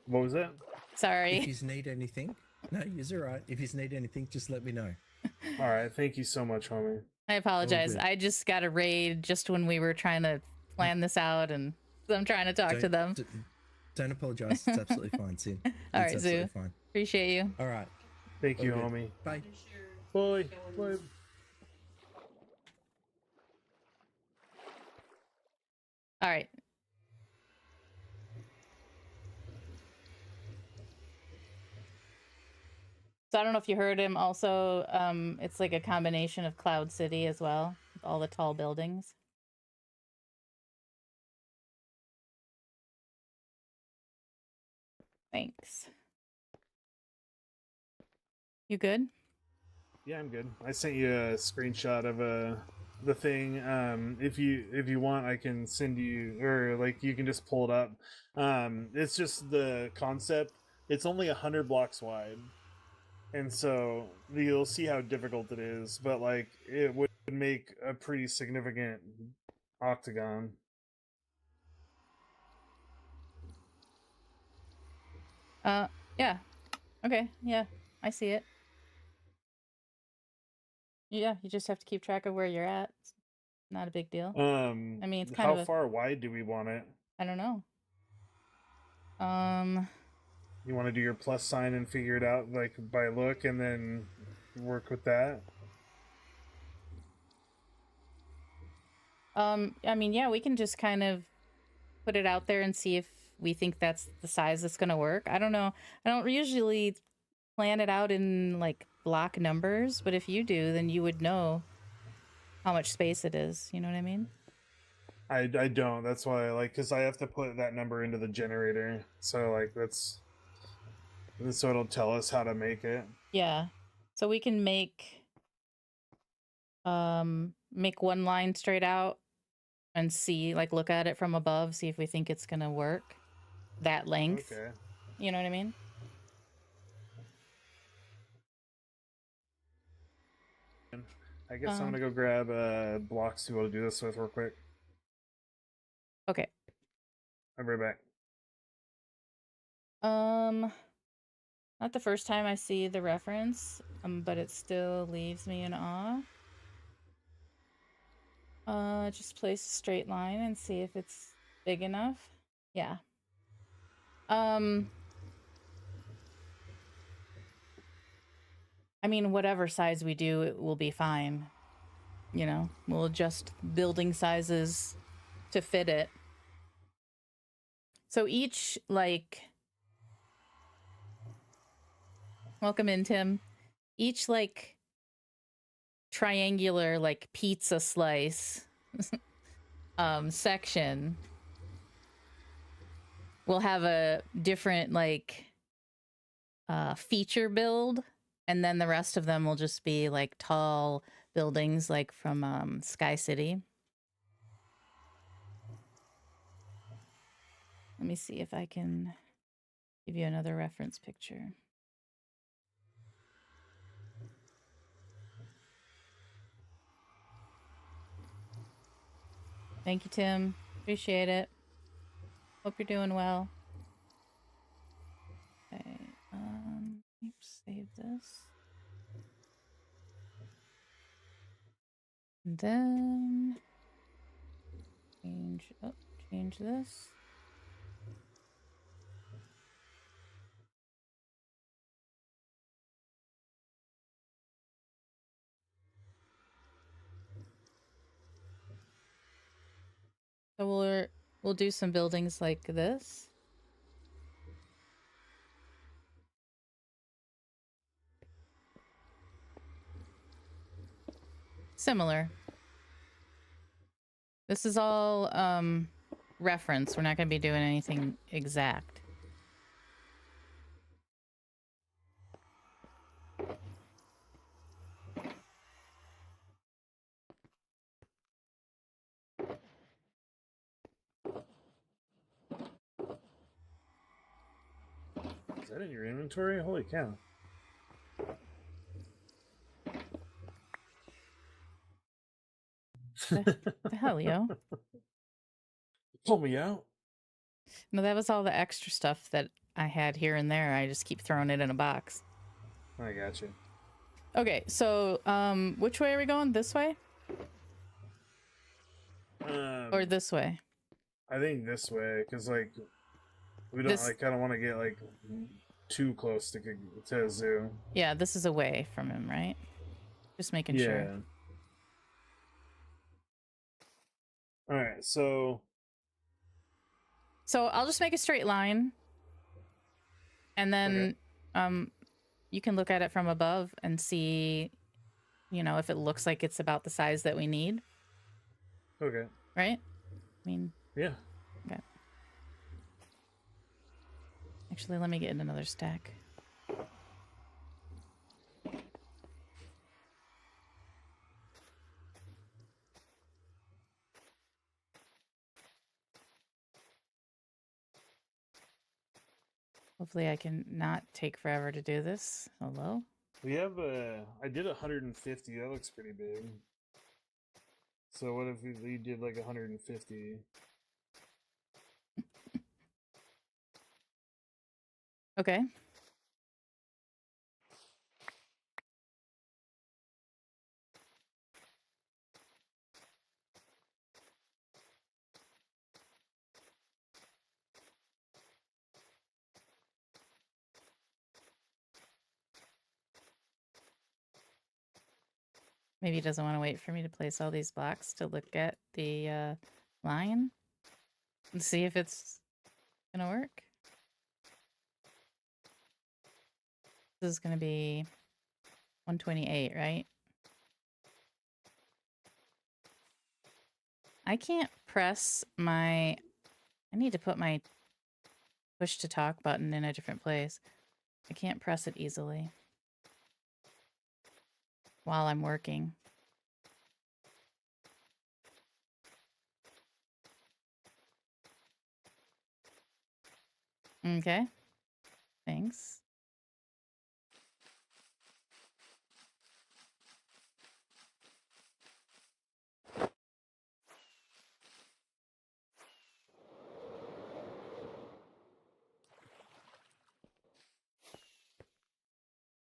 What was that? Sorry. If you need anything, no, you're right. If you need anything, just let me know. All right, thank you so much, homie. I apologize. good. I just got a raid just when we were trying to plan this out, and I'm trying to talk to them. Don't apologize. It's absolutely fine, Sin. All It's right, absolutely Zoo. fine. Appreciate you. All right. Thank you, Okay. homie. Bye. Bye. Bye. All right. So I don't know if you heard him. Also, it's like a combination of Cloud City as well, with all the tall buildings. Thanks. You good? Yeah, I'm good. I sent you a screenshot of the thing. If you want, I can send you, or like you can just pull it up. It's just the concept. It's only 100 blocks wide, and so you'll see how difficult it is. But like, it would make a pretty significant octagon. Yeah. Okay, yeah. I see it. Yeah, you just have to keep track of where you're at. It's not a big deal. I mean, it's kind How of a, far wide do we want it? I don't know. You want to do your plus sign and figure it out like by look, and then work with that. I mean, yeah, we can just kind of put it out there and see if we think that's the size that's going to work. I don't know. I don't usually plan it out in like block numbers, but if you do, then you would know how much space it is. You know what I mean? I don't. That's why, like, because I have to put that number into the generator. So like that's so it'll tell us how to make it. Yeah. So we can make one line straight out and see, like, look at it from above, see if we think it's gonna work that length. Okay. You know what I mean? I guess I'm gonna go grab blocks to be able to do this with real quick. Okay. I'll be right back. Not the first time I see the reference, but it still leaves me in awe. Just place a straight line and see if it's big enough. Yeah. I mean, whatever size we do, it will be fine. You know, we'll adjust building sizes to fit it. So each, like... Welcome in, Tim. Each, like, triangular, like, pizza slice section will have a different, like, feature build, and then the rest of them will just be, like, tall buildings, like from Sky City. Let me see if I can give you another reference picture. Thank you, Tim. Appreciate it. Hope you're doing well. Okay, oops, save this. And then change this. So we'll do some buildings like this. Similar. This is all reference. We're not going to be doing anything exact. Is that in your inventory? Holy cow. The hell, yo? Pull me out. No, that was all the extra stuff that I had here and there. I just keep throwing it in a box. I got you. Okay, so which way are we going? This way? Or this way? I think this way, because like we don't This- like. I don't want to get like too close to a zoo. Yeah, this is away from him, right? Just making sure. All right, so So I'll just make a straight line. And then you can look at it from above and see, you know, if it looks like it's about the size that we need. Okay. Right? I mean, Yeah. okay. Actually, let me get in another stack. Hopefully I can not take forever to do this. Hello? We have I did 150. That looks pretty big. So what if we did like 150? Okay. Maybe he doesn't want to wait for me to place all these blocks to look at the line and see if it's gonna work. This is gonna be 128, right? I can't press my... I need to put my push to talk button in a different place. I can't press it easily while I'm working. Okay. Thanks.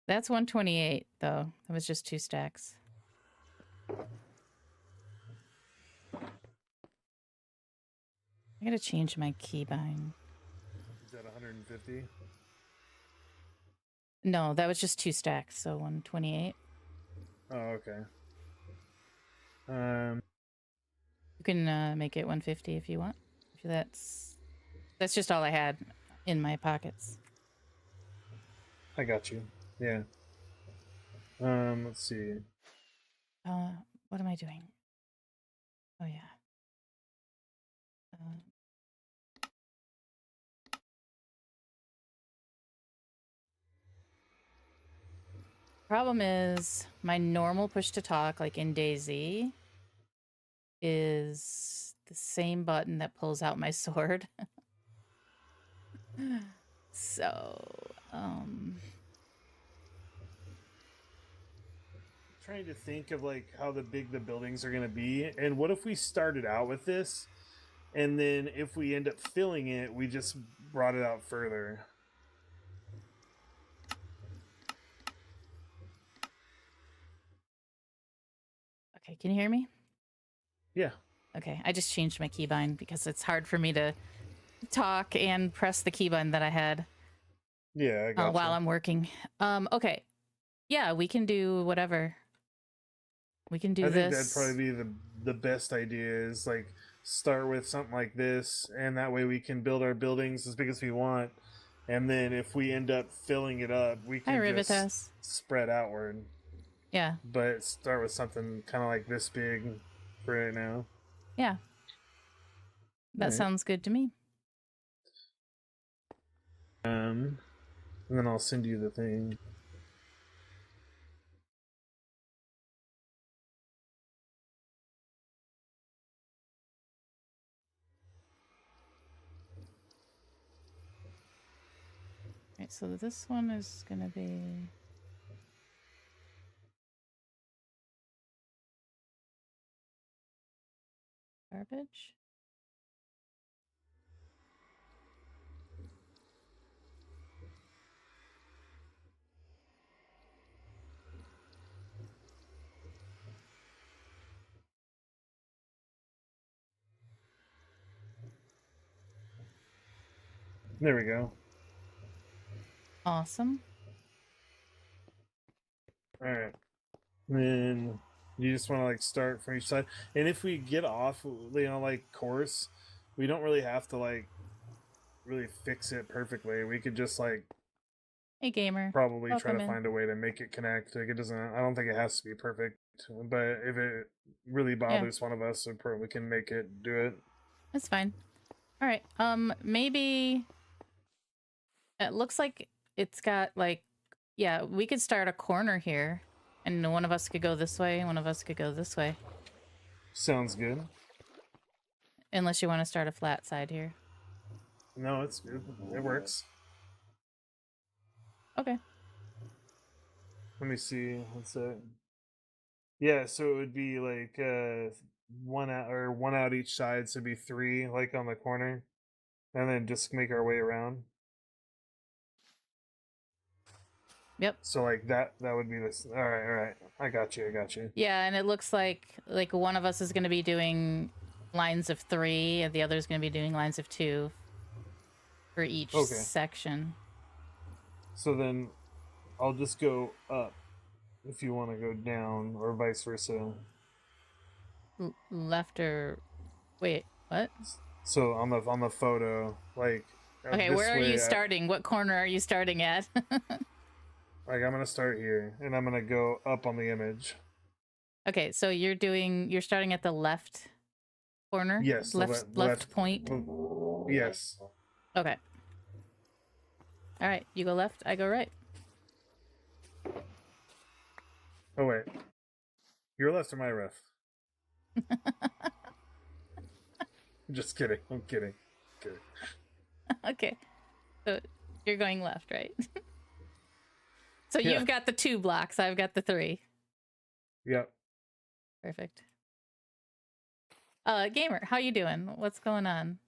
That's 128 though. That was just 2 stacks. I gotta change my keybind. Is that 150? No, that was just 2 stacks, so 128. Oh, okay. You can make it 150 if you want. If that's just all I had in my pockets. I got you. Yeah. Let's see. What am I doing? Oh yeah. Problem is my normal push to talk, like in DayZ, is the same button that pulls out my sword. So, Trying to think of like how big the buildings are gonna be, and what if we started out with this, and then if we end up filling it, we just brought it out further. okay, can you hear me? Yeah. Okay, I just changed my keybind because it's hard for me to talk and press the keybind that I had Yeah, I got while I'm working. Okay, yeah, we can do whatever. We can do I this. think that'd probably be the best idea is like start with something like this, and that way we can build our buildings as big as we want, and then if we end up filling it up, we Hi, can just Rivitas. spread outward. Yeah, But start with something kind of like this big for right now. yeah. That Alright. sounds good to me. And then I'll send you the thing. Right, so this one is gonna be garbage. There we go. Awesome. All right. Then you just want to like start from each side, and if we get off, like course, we don't really have to like really fix it perfectly. We could just like Hey, gamer. probably try Welcome to in. find a way to make it connect. Like it doesn't. I don't think it has to be perfect, but if it really bothers one of us, we can make it do it. That's fine. All right. Maybe it looks like it's got like, yeah, we could start a corner here, and one of us could go this way, one of us could go this way. Sounds good. Unless you want to start a flat side here. No, it's good. It works. Okay. Let me see. What's that? Yeah, so it would be like one out each side, so it'd be 3 like on the corner, and then just make our way around. Yep. So like that would be this. All right. I got you. Yeah, and it looks like one of us is going to be doing lines of 3, and the other is going to be doing lines of 2 for each section. So then I'll just go up if you want to go down, or vice versa. Left or wait, what? So on the photo, like okay, where are you starting? What corner are you starting at? Like I'm gonna start here, and I'm gonna go up on the image. Okay, so you're starting at the left corner. Yes, left point. Yes. Okay. All right, you go left. I go right. Oh wait, your left or my left? Just kidding. I'm kidding. Okay, so you're going left, right? So Yeah. you've got the 2 blocks. I've got the 3. Yep. Perfect. Gamer, how you doing? What's going on?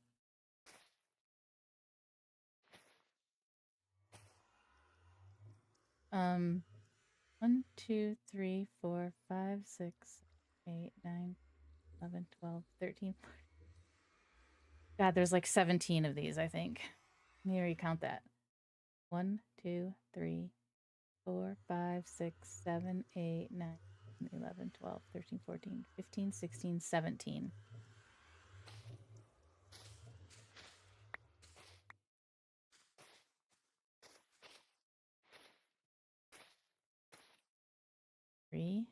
1, 2, 3, 4, 5, 6, 8, 9, 11, 12, 13. God, there's like 17 of these, I think. Let me recount that. 1, 2, 3, 4, 5, 6, 7, 8, 9, 11, 12, 13, 14, 15, 16, 17. Three,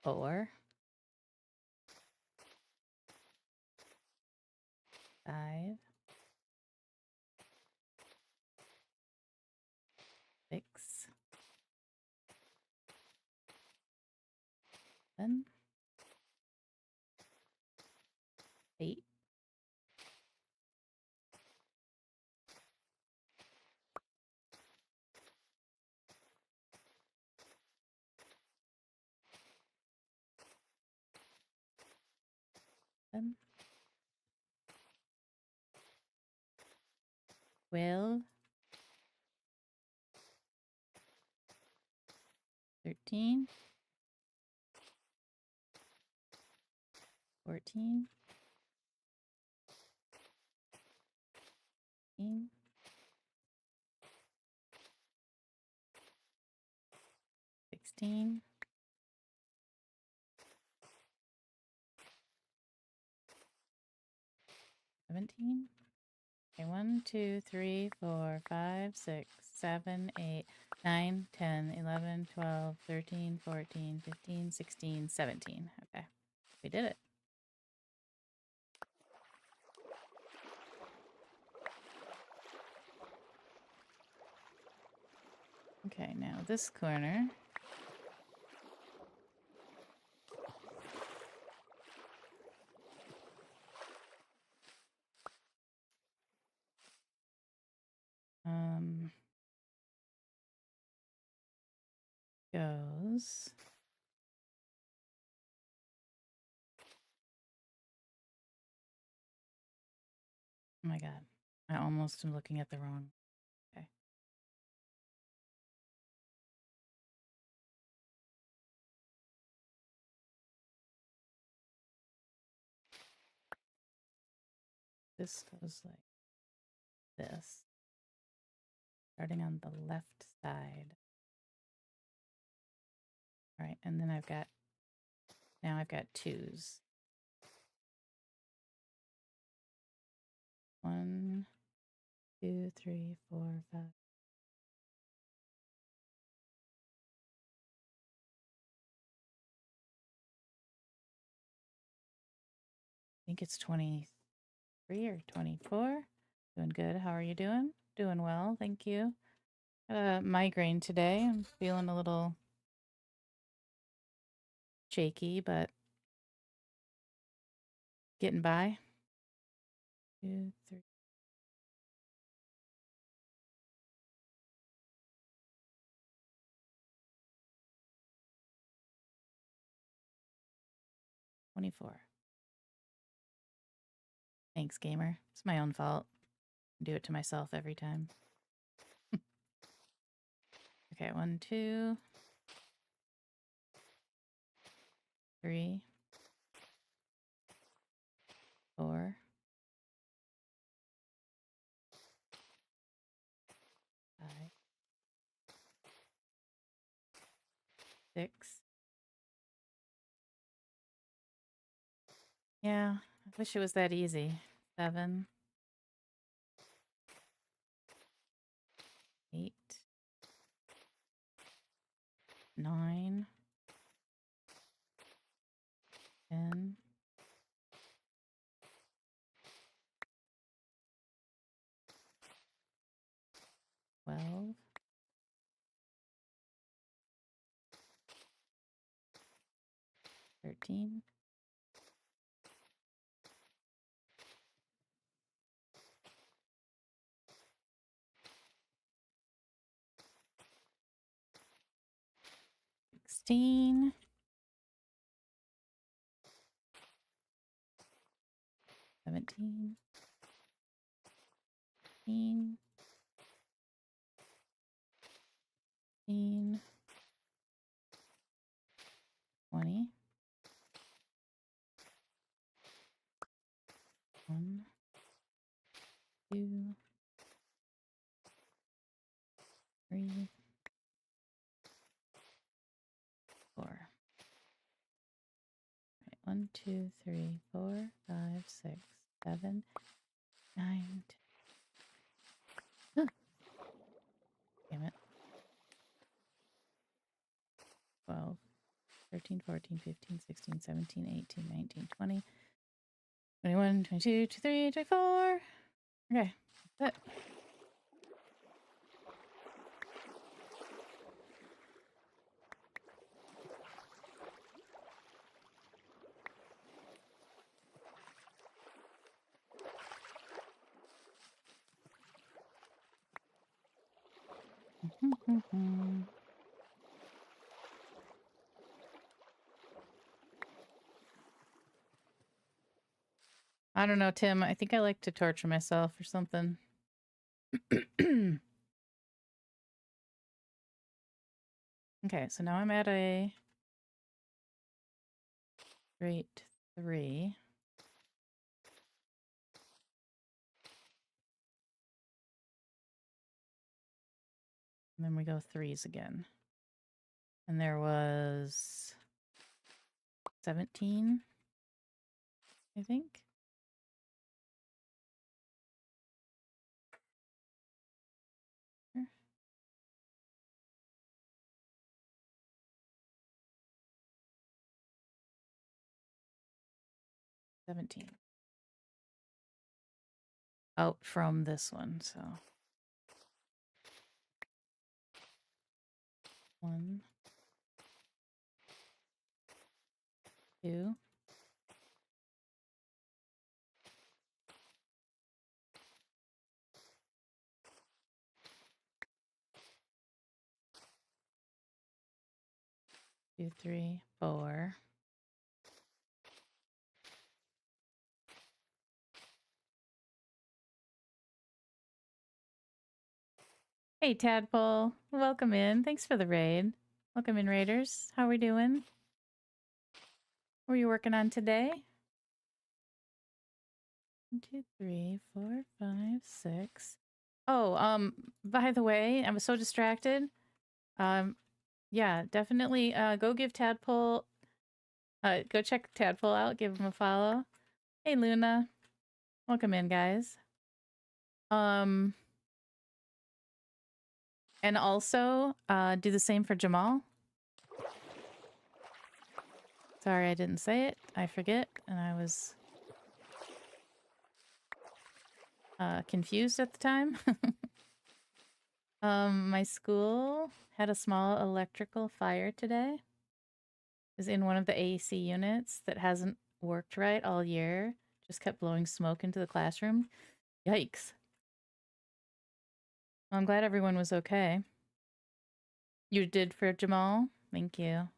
four, 5, 6, 7, 8, 7, 12, 13, 14, 15, 16, 17. Okay, 1, 2, 3, 4, 5, 6, 7, 8, 9, 10, 11, 12, 13, 14, 15, 16, 17. Okay, we did it. Okay, now this corner. Goes. Oh my God, I almost am looking at the wrong. Okay. This goes like this, starting on the left side. All right, and then I've got 2s. 1, 2, 3, 4, 5. I think it's 23 or 24. Doing good. How are you doing? Doing well, thank you. Migraine today. I'm feeling a little shaky, but getting by. 2, 3. 24. Thanks, gamer. It's my own fault. I do it to myself every time. Okay, 1, 2, 3, 4, 5, 6. Yeah, I wish it was that easy. 7, 8, 9, 10, 12, 13, 16, 17, 18, 19, 20. 1, 2, 3, 4. Right, 1, 2, 3, 4, 5, 6, 7, 9, 10. Damn it. 12, 13, 14, 15, 16, 17, 18, 19, 20, 21, 22, 23, 24. Okay, that's it. I don't know, Tim. I think I like to torture myself or something. Okay, so now I'm at a straight 3. And then we go 3s again. And there was 17, I think. Here. 17. Out from this one, so 1, 2, 2, 3, 4. Hey, Tadpole. Welcome in. Thanks for the raid. Welcome in, Raiders. How we doing? What are you working on today? 1, 2, 3, 4, 5, 6. Oh, by the way, I was so distracted. Yeah, definitely go give Tadpole go check Tadpole out, give him a follow. Hey Luna. Welcome in, guys. And also do the same for Jamal. Sorry I didn't say it. I forget and I was confused at the time. My school had a small electrical fire today. It was in one of the AC units that hasn't worked right all year. Just kept blowing smoke into the classroom. Yikes. Well, I'm glad everyone was okay. You did for Jamal? Thank you.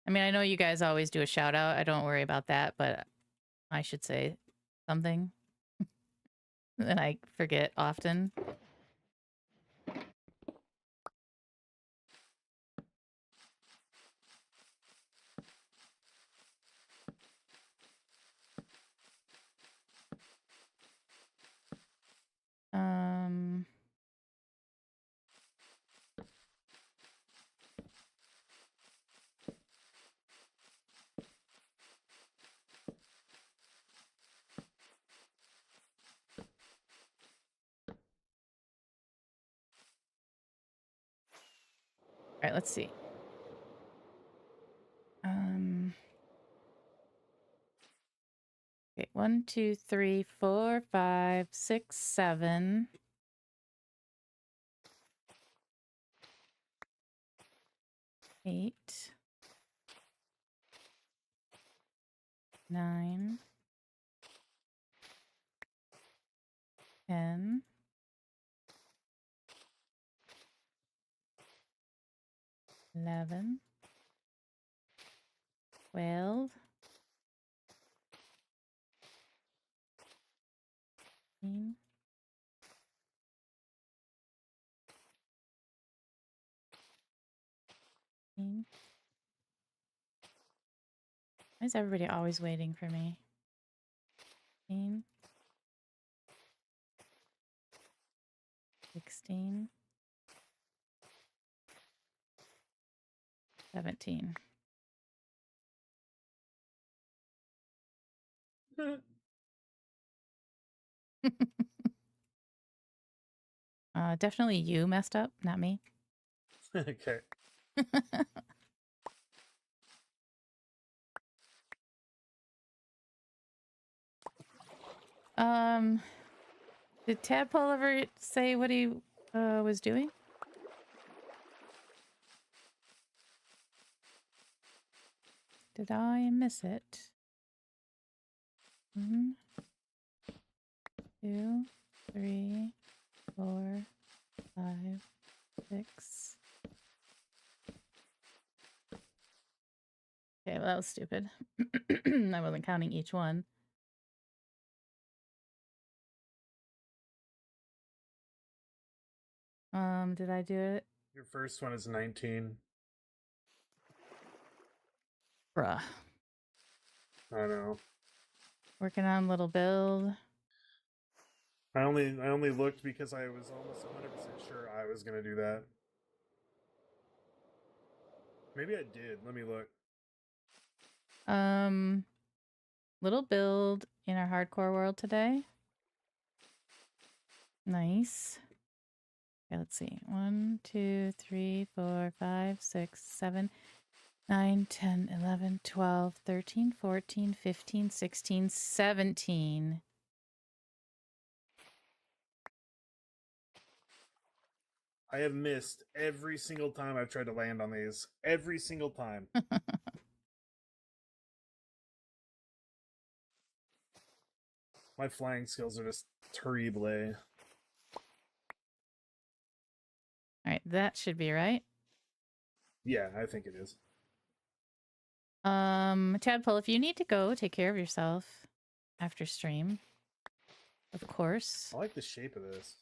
I mean, I know you guys always do a shout out. I don't worry about that, but I should say something. And I forget often. Um, all right, let's see. Okay, 1, 2, 3, 4, 5, 6, 7. 8, 9, 10, 11, 12, 15. Why is everybody always waiting for me? 15. 16. 17. Definitely you messed up, not me. Okay. Did Tadpole ever say what he was doing? Did I miss it? 1, 2, 3, 4, 5, 6. Okay, well, that was stupid. I wasn't counting each one. Did I do it? Your first one is 19. Bruh. I know. Working on little build. I only looked because I was almost 100% sure I was gonna do that. Maybe I did. Let me look. Little build in our hardcore world today. Nice. Okay, let's see. 1, 2, 3, 4, 5, 6, 7, 9, 10, 11, 12, 13, 14, 15, 16, 17. I have missed every single time I've tried to land on these. Every single time. My flying skills are just terrible. All right, that should be right. Yeah, I think it is. Tadpole, if you need to go, take care of yourself after stream. Of course. I like the shape of this.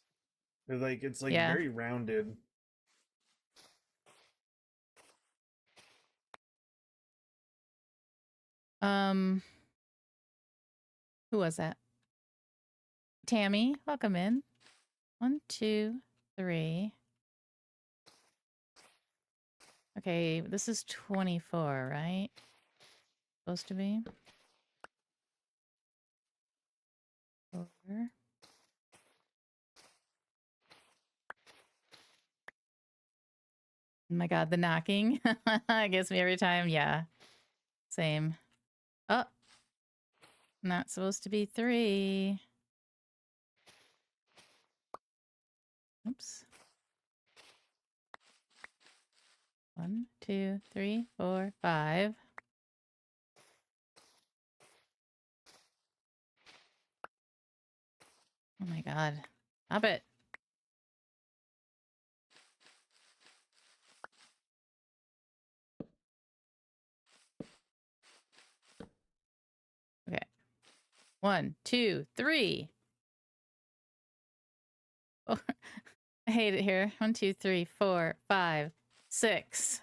It's like Yeah. very rounded. Who was that? Tammy, welcome in. 1, 2, 3. Okay, this is 24, right? Supposed to be. 4. Oh my god, the knocking gets me every time. Yeah, same. Oh, not supposed to be 3. Oops. 1, 2, 3, 4, 5. Oh my god. Stop it. Okay. 1, 2, 3. Oh, I hate it here. 1, 2, 3, 4, 5, 6.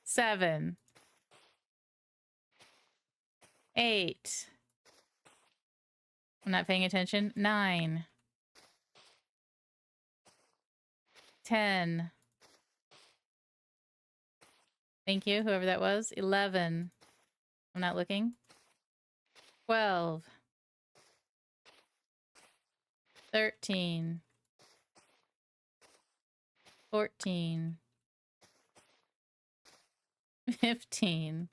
7. 8. I'm not paying attention. 9. 10. Thank you, whoever that was. 11. I'm not looking. 12. 13. 14. 15.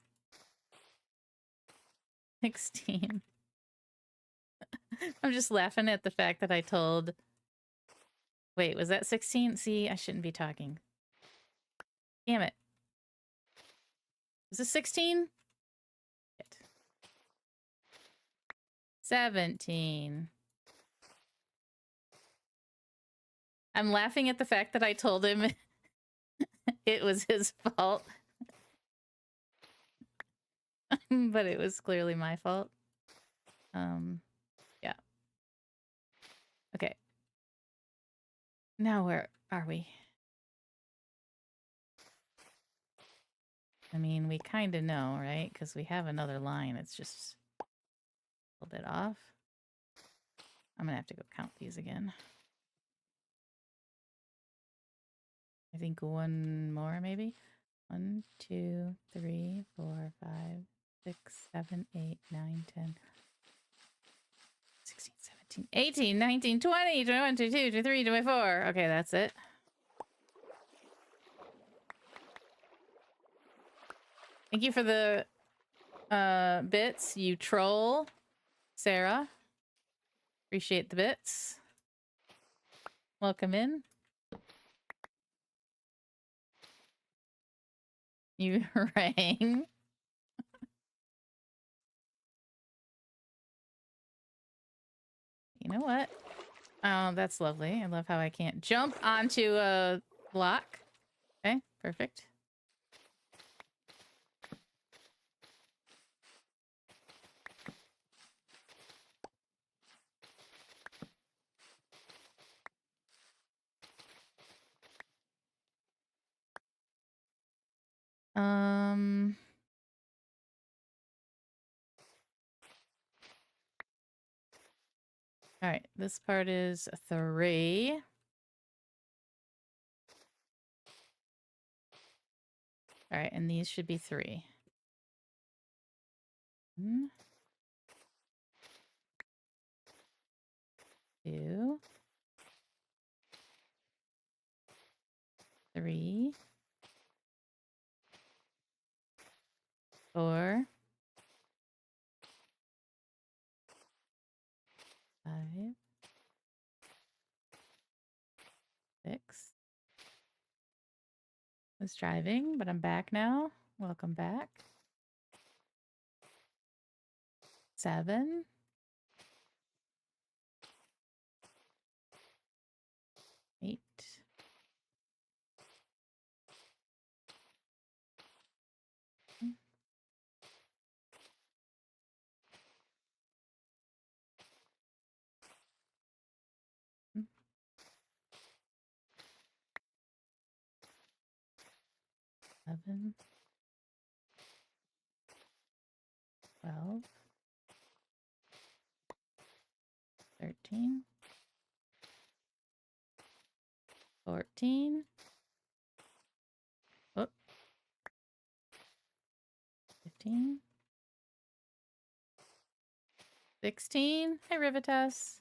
16. I'm just laughing at the fact that I told... Wait, was that 16? See, I shouldn't be talking. Damn it. Is this 16? 17. I'm laughing at the fact that I told him it was his fault. but it was clearly my fault. Yeah. Okay. Now where are we? I mean, we kind of know, right? Because we have another line. It's just a little bit off. I'm going to have to go count these again. I think one more, maybe. 1, 2, 3, 4, 5, 6, 7, 8, 9, 10, 16, 17, 18, 19, 20, 21, 22, 23, 24. Okay, that's it. Thank you for the bits, you troll, Sarah. Appreciate the bits. Welcome in. You rang. You know what? Oh, that's lovely. I love how I can't jump onto a block. Okay, perfect. All right, this part is 3. All right, and these should be 3. 1, 2, 3, 4, 5, 6. I was driving, but I'm back now. Welcome back. 7. 8. 11, 12, 13, 14, oh, 15, 16. Hey, Rivitas.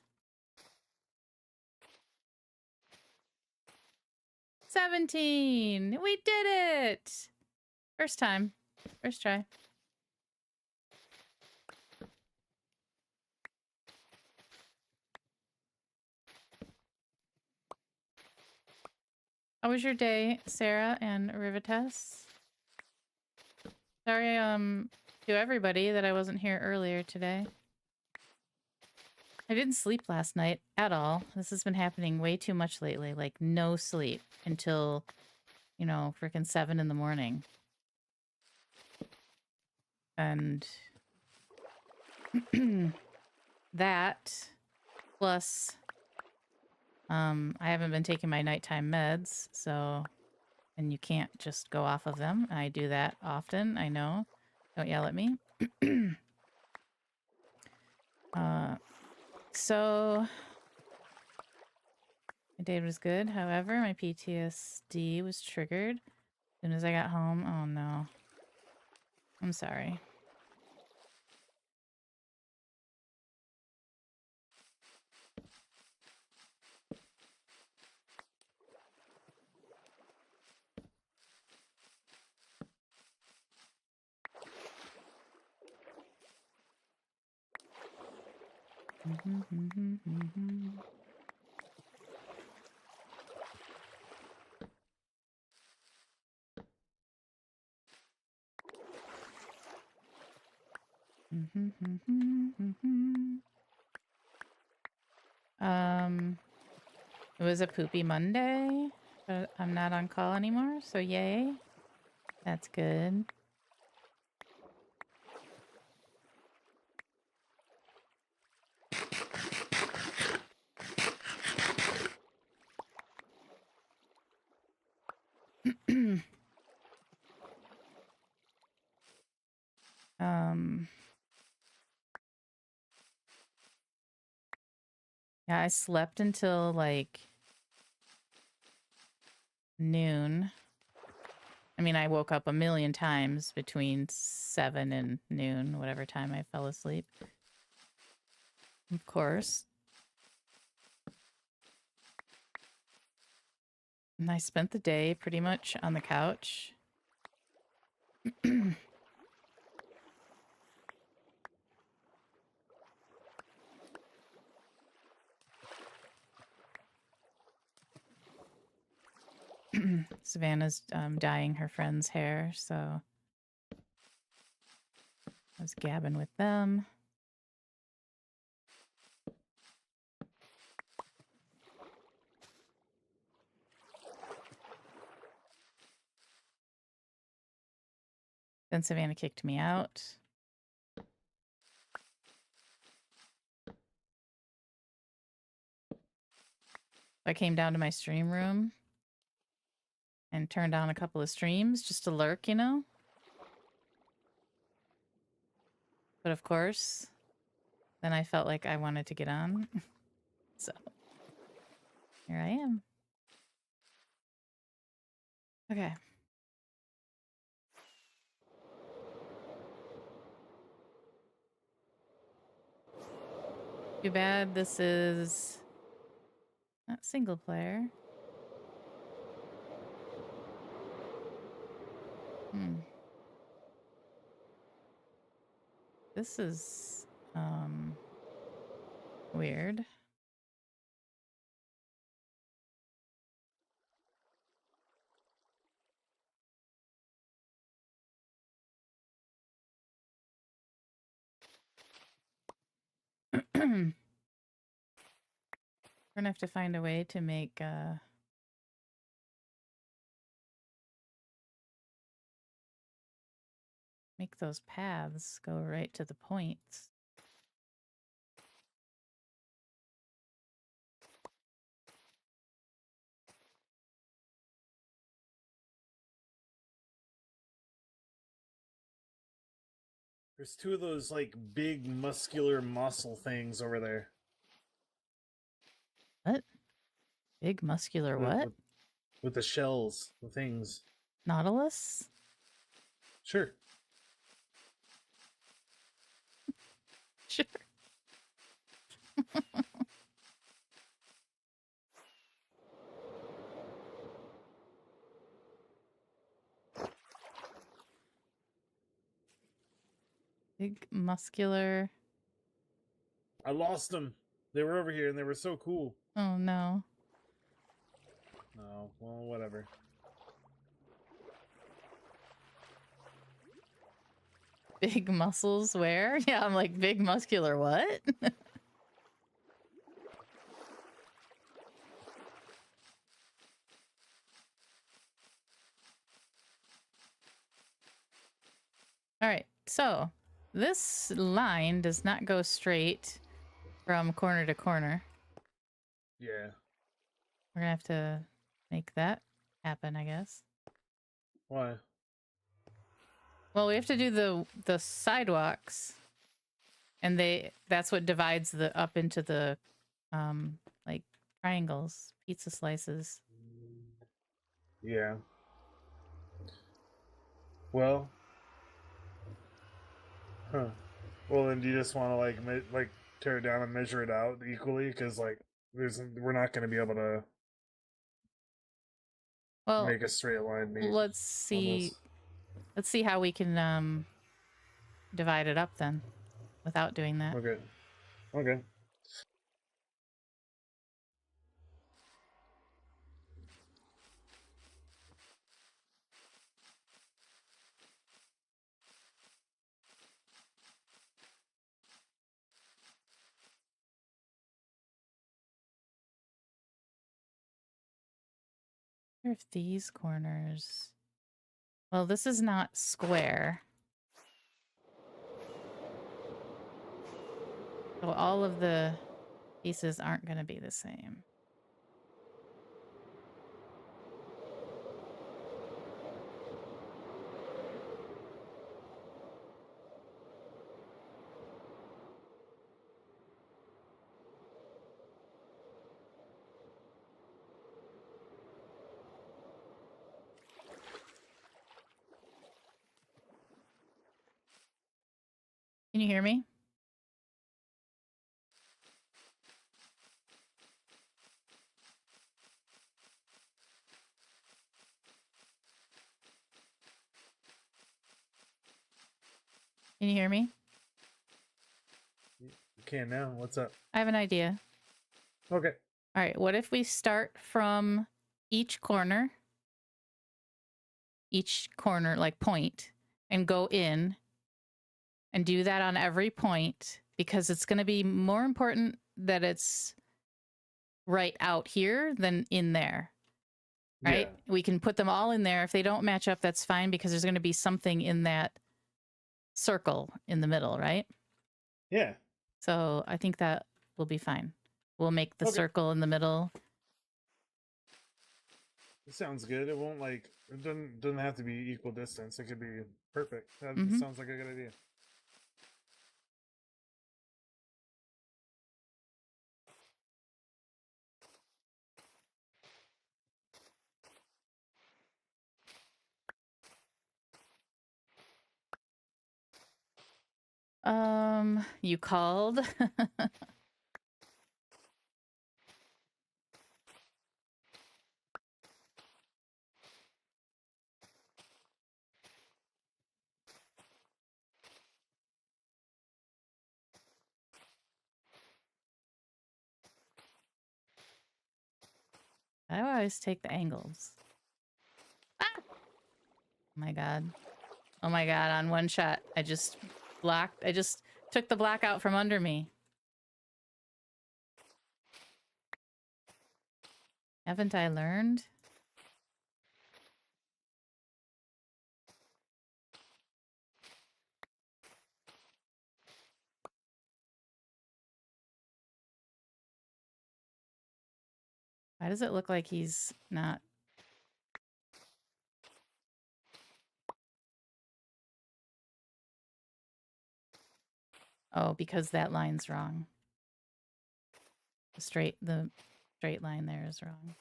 17. We did it. First time. First try. How was your day, Sarah and Rivitas? Sorry, to everybody that I wasn't here earlier today. I didn't sleep last night at all. This has been happening way too much lately. Like, no sleep until, you know, freaking 7 in the morning. And that, plus, I haven't been taking my nighttime meds, so, and you can't just go off of them. I do that often, I know. Don't yell at me. So, my day was good. However, my PTSD was triggered as soon as I got home. Oh no. I'm sorry. It was a poopy Monday, but I'm not on call anymore, so yay. That's good. Yeah, I slept until like noon. I mean, I woke up a million times between 7 and noon, whatever time I fell asleep. Of course. And I spent the day pretty much on the couch. Savannah's dyeing her friend's hair, so I was gabbing with them. Then Savannah kicked me out. I came down to my stream room and turned on a couple of streams just to lurk, you know? But of course, then I felt like I wanted to get on. So here I am. Okay. Too bad this is not single player. This is weird. We're gonna have to find a way to make those paths go right to the points. There's two of those like big muscular muscle things over there. What? Big muscular what? With the shells, the things. Nautilus? Sure. Sure. Big muscular. I lost them. They were over here and they were so cool. Oh no. Oh, well, whatever. Big muscles where? Yeah, I'm like, big muscular what? All right, so this line does not go straight from corner to corner. Yeah. We're gonna have to make that happen, I guess. Why? Well, we have to do the sidewalks, and that's what divides the up into the like triangles, pizza slices. Yeah. Well. Huh. Well, then do you just want to like tear it down and measure it out equally? Because like we're not going to be able to Well, make a straight line. let's see how we can divide it up then without doing that. Okay. Okay. I wonder if these corners. Well, this is not square. So all of the pieces aren't going to be the same. Can you hear me? Can you hear me? You can now. What's up? I have an idea. Okay. All right, what if we start from each corner, like point, and go in and do that on every point, because it's going to be more important that it's right out here than in there. Right? Yeah. We can put them all in there. If they don't match up, that's fine, because there's going to be something in that circle in the middle, right? Yeah. So I think that will be fine. We'll make the Okay. circle in the middle. It sounds good. It won't like it doesn't have to be equal distance. It could be perfect. That Mhm. sounds like a good idea. You called. I always take the angles. Ah! Oh my god. Oh my god, on one shot, I just took the block out from under me. Haven't I learned? Why does it look like he's not? Oh, because that line's wrong. The straight line there is wrong.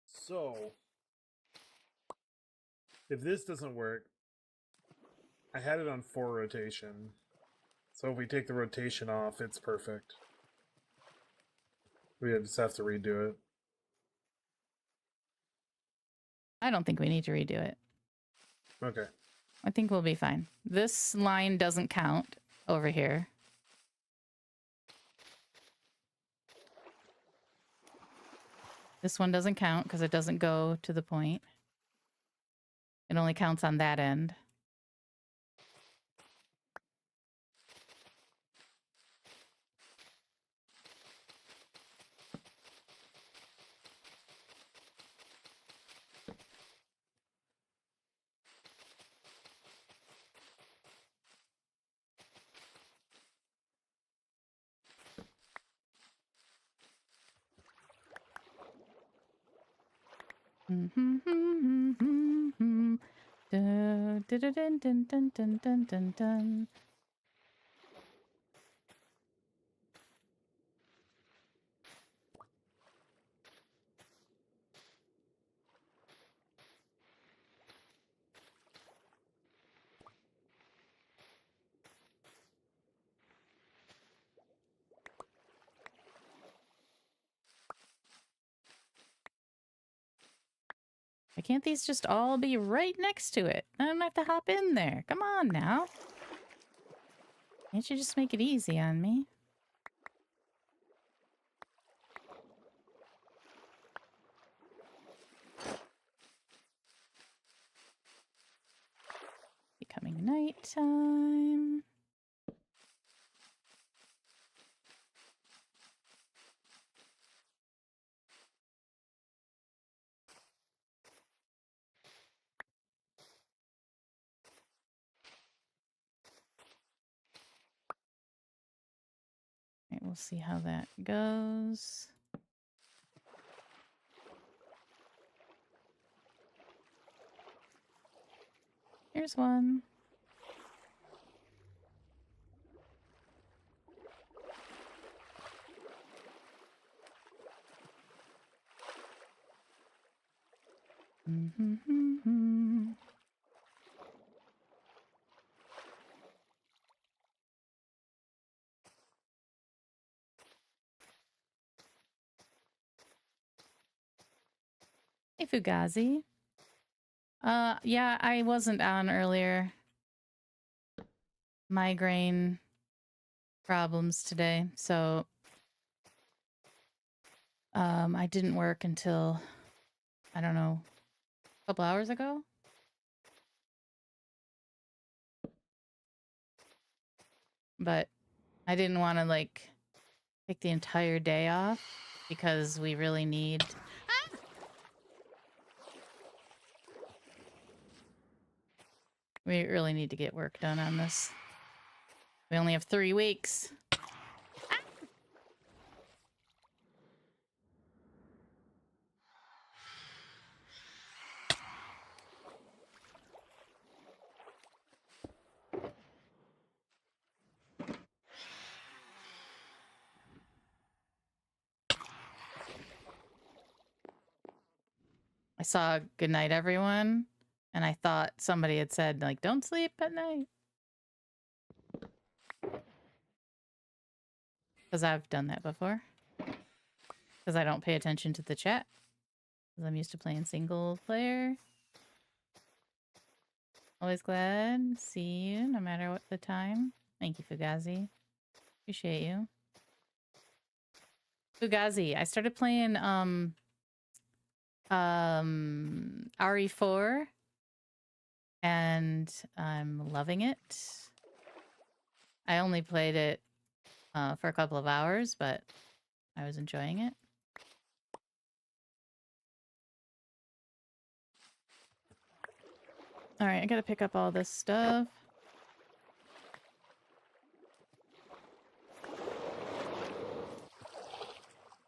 So, if this doesn't work, I had it on 4 rotation. So if we take the rotation off, it's perfect. We just have to redo it. I don't think we need to redo it. Okay. I think we'll be fine. This line doesn't count over here. This one doesn't count because it doesn't go to the point. It only counts on that end. Dun, dun, dun, dun, dun, dun, dun, dun, dun. Why can't these just all be right next to it? I don't have to hop in there. Come on now. Can't you just make it easy on me? Becoming nighttime. Right, we'll see how that goes. Here's one. Hey, Fugazi. Yeah, I wasn't on earlier. Migraine problems today, so I didn't work until, I don't know, a couple hours ago. But I didn't want to, like, take the entire day off because we really need... We really need to get work done on this. We only have 3 weeks. I saw "Good night, everyone," and I thought somebody had said, like, don't sleep at night. Because I've done that before. Because I don't pay attention to the chat. Because I'm used to playing single player. Always glad to see you, no matter what the time. Thank you, Fugazi. Appreciate you. Fugazi, I started playing RE4, and I'm loving it. I only played it for a couple of hours, but I was enjoying it. All right, I gotta pick up all this stuff.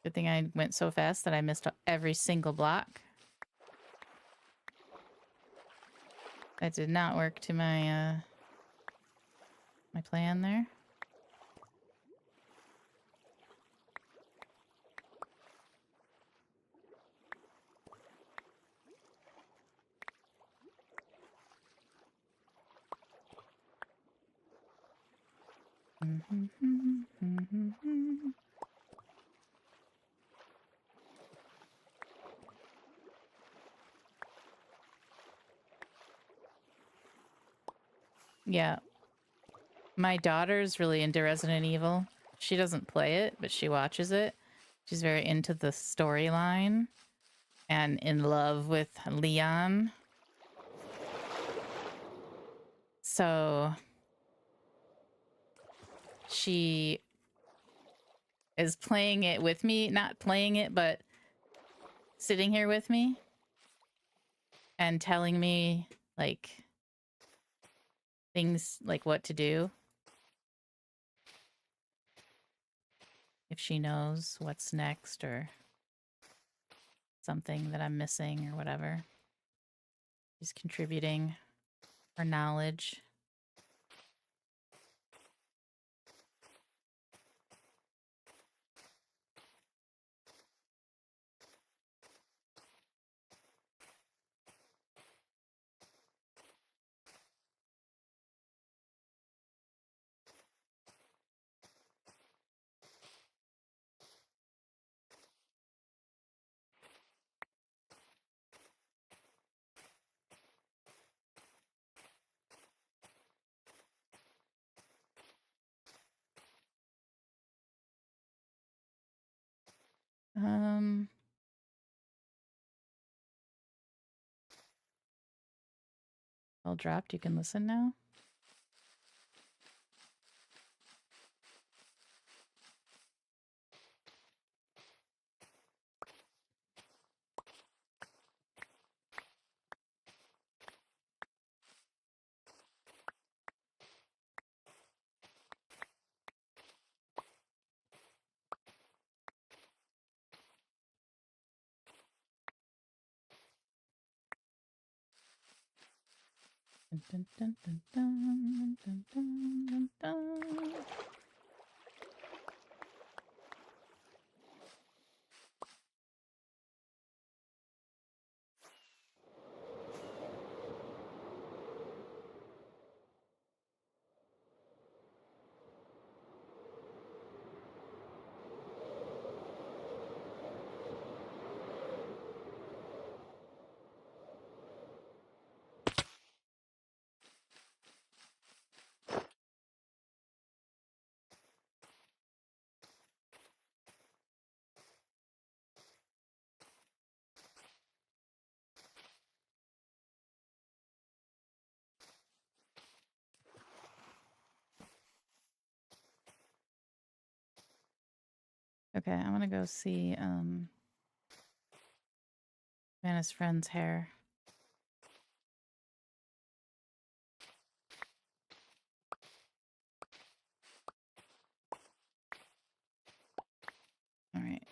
Good thing I went so fast that I missed every single block. That did not work to my my plan there. Yeah. My daughter's really into Resident Evil. She doesn't play it, but she watches it. She's very into the storyline and in love with Leon. So she is playing it with me, not playing it, but sitting here with me and telling me, like, things like what to do. If she knows what's next or something that I'm missing or whatever. She's contributing her knowledge. All dropped. You can listen now. Dun, dun, dun, dun, dun, dun, dun, dun. Okay, I'm gonna go see Vanna's friend's hair. All right.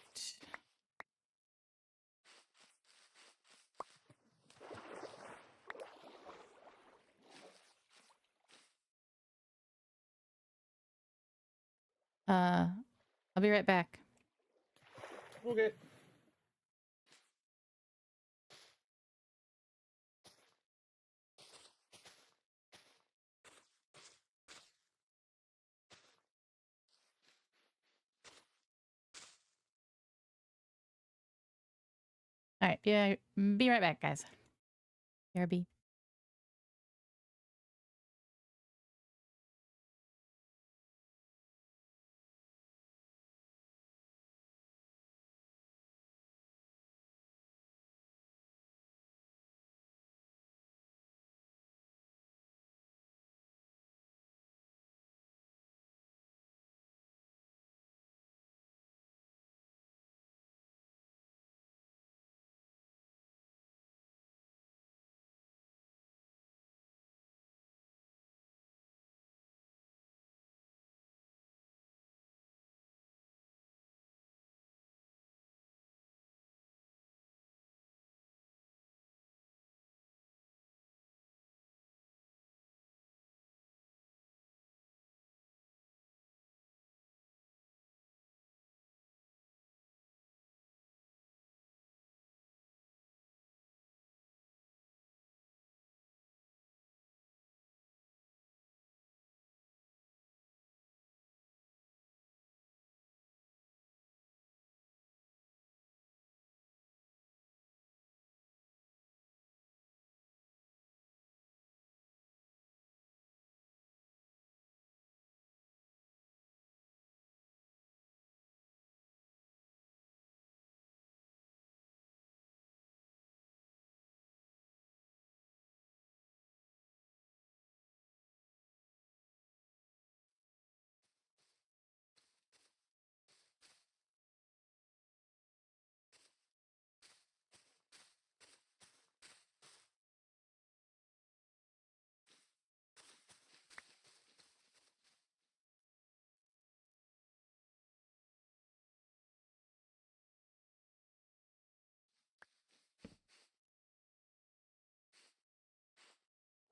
I'll be right back. Okay. All right, be right back, guys. BRB.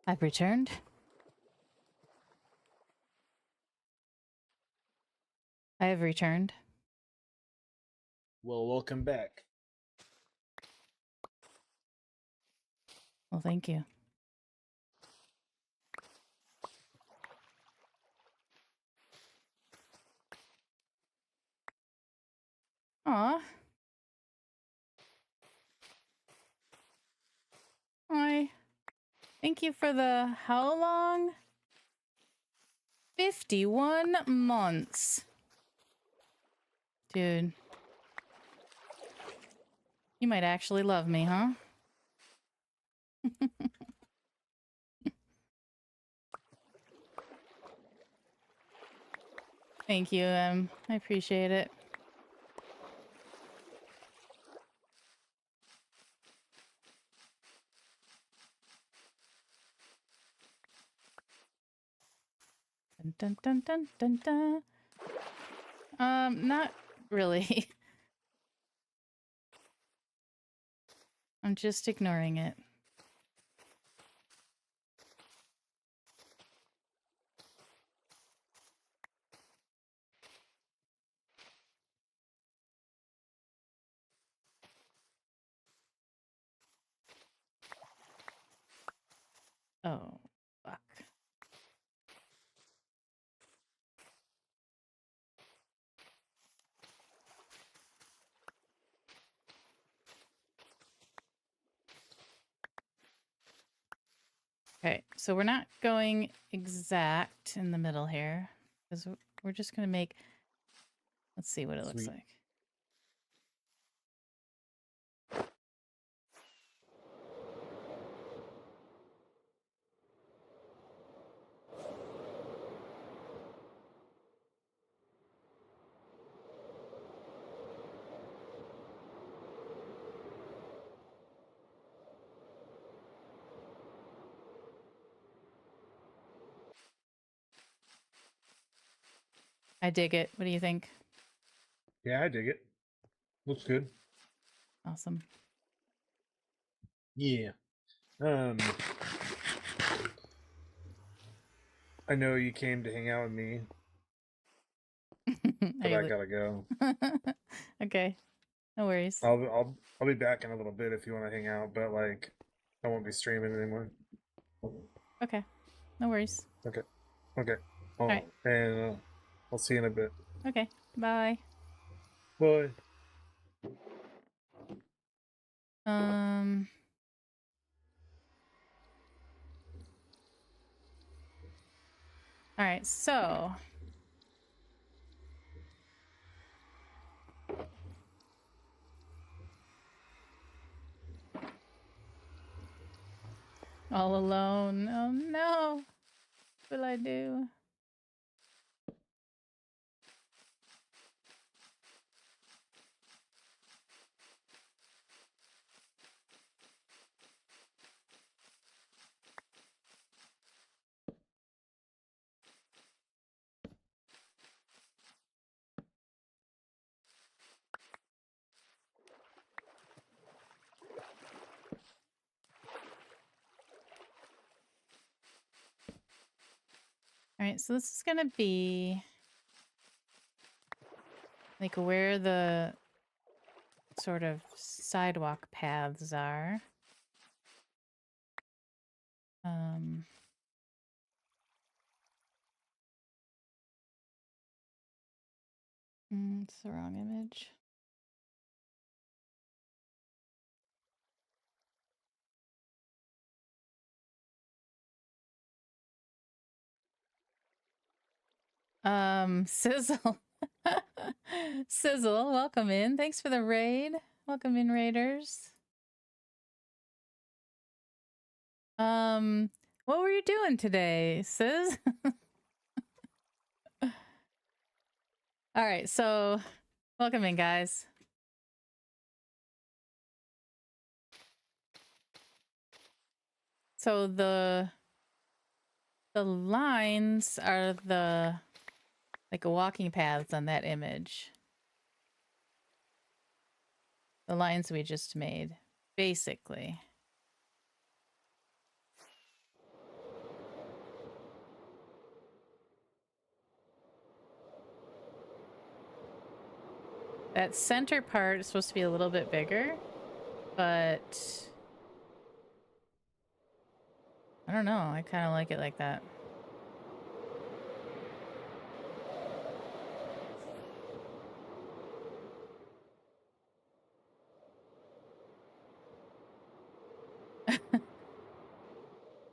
I've returned. I have returned. Well, welcome back. Well, thank you. Aw. Why? Thank you for the how long? 51 months. Dude. You might actually love me, huh? Thank you, I appreciate it. Dun dun dun dun dun dun. Not really. I'm just ignoring it. Oh, fuck. Okay, so we're not going exact in the middle here, because we're just going to make, let's see what it looks Sweet. like. I dig it. What do you think? Yeah, I dig it. Looks good. Awesome. Yeah. I know you came to hang out with me, but I gotta go. Okay. No worries. I'll be back in a little bit if you want to hang out, but like I won't be streaming anymore. Okay. No worries. Okay. Okay. Oh, right. and I'll see you in a bit. Okay. Bye. Bye. All right, so all alone. Oh no. What will I do? All right, so this is gonna be like where the sort of sidewalk paths are. It's the wrong image. Sizzle. Sizzle, welcome in. Thanks for the raid. Welcome in, raiders. What were you doing today, Sizz? All right, so welcome in, guys. So the lines are the like walking paths on that image. The lines we just made, basically. That center part is supposed to be a little bit bigger, but I don't know. I kind of like it like that.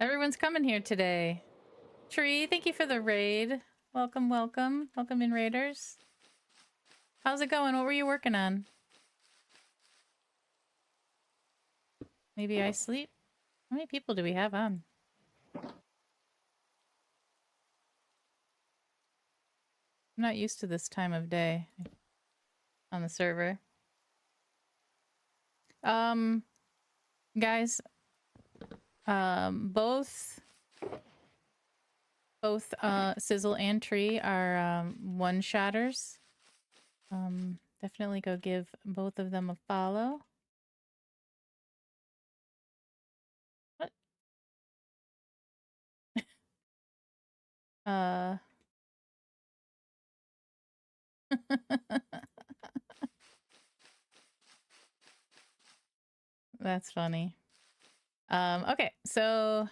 Everyone's coming here today. Tree, thank you for the raid. Welcome, welcome. Welcome in, raiders. How's it going? What were you working on? Maybe I sleep? How many people do we have on? I'm not used to this time of day on the server. Guys, both Sizzle and Tree are one-shotters. Definitely go give both of them a follow. What? That's funny. Okay, so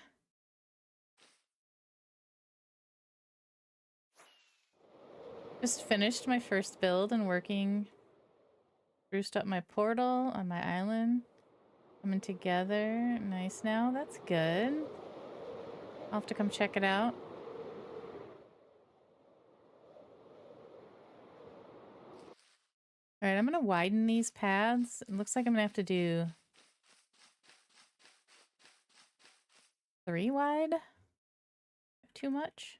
just finished my first build and working, spruced up my portal on my island. Coming together. Nice now. That's good. I'll have to come check it out. All right, I'm going to widen these paths. It looks like I'm going to have to do 3 wide. Too much?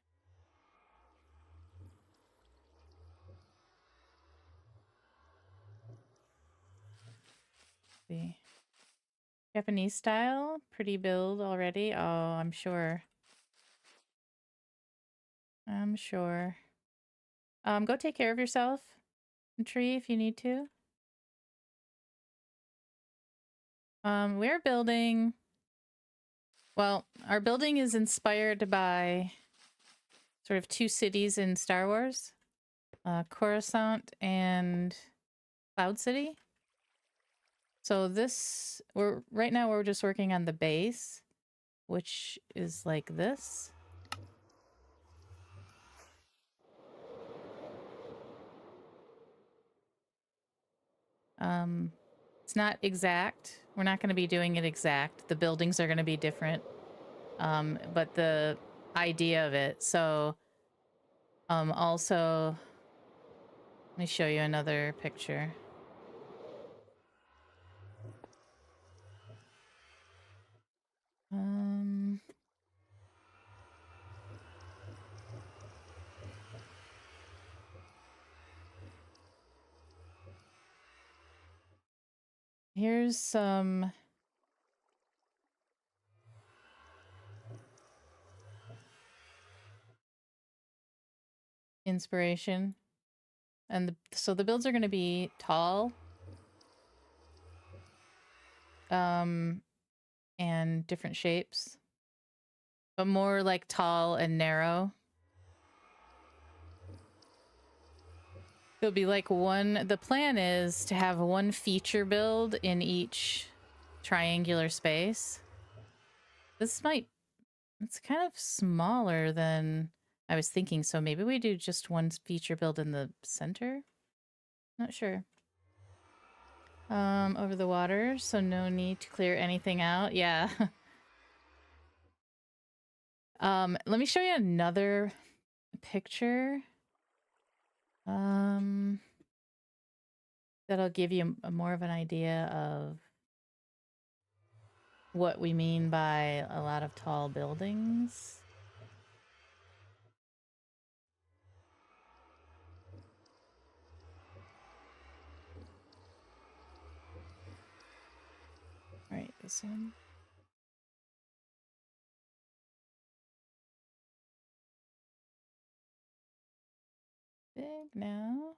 Let's see. Japanese style. Pretty build already. Oh, I'm sure. I'm sure. Go take care of yourself, Tree, if you need to. We're building. Well, our building is inspired by sort of two cities in Star Wars, Coruscant and Cloud City. So right now we're just working on the base, which is like this. It's not exact. We're not going to be doing it exact. The buildings are going to be different. But the idea of it. So, also, let me show you another picture. Here's some inspiration. And so the builds are going to be tall. And different shapes. But more like tall and narrow. There'll be like the plan is to have one feature build in each triangular space. It's kind of smaller than I was thinking, so maybe we do just one feature build in the center? Not sure. Over the water, so no need to clear anything out. Yeah. Let me show you another picture. That'll give you more of an idea of what we mean by a lot of tall buildings. All right, this one. Big now.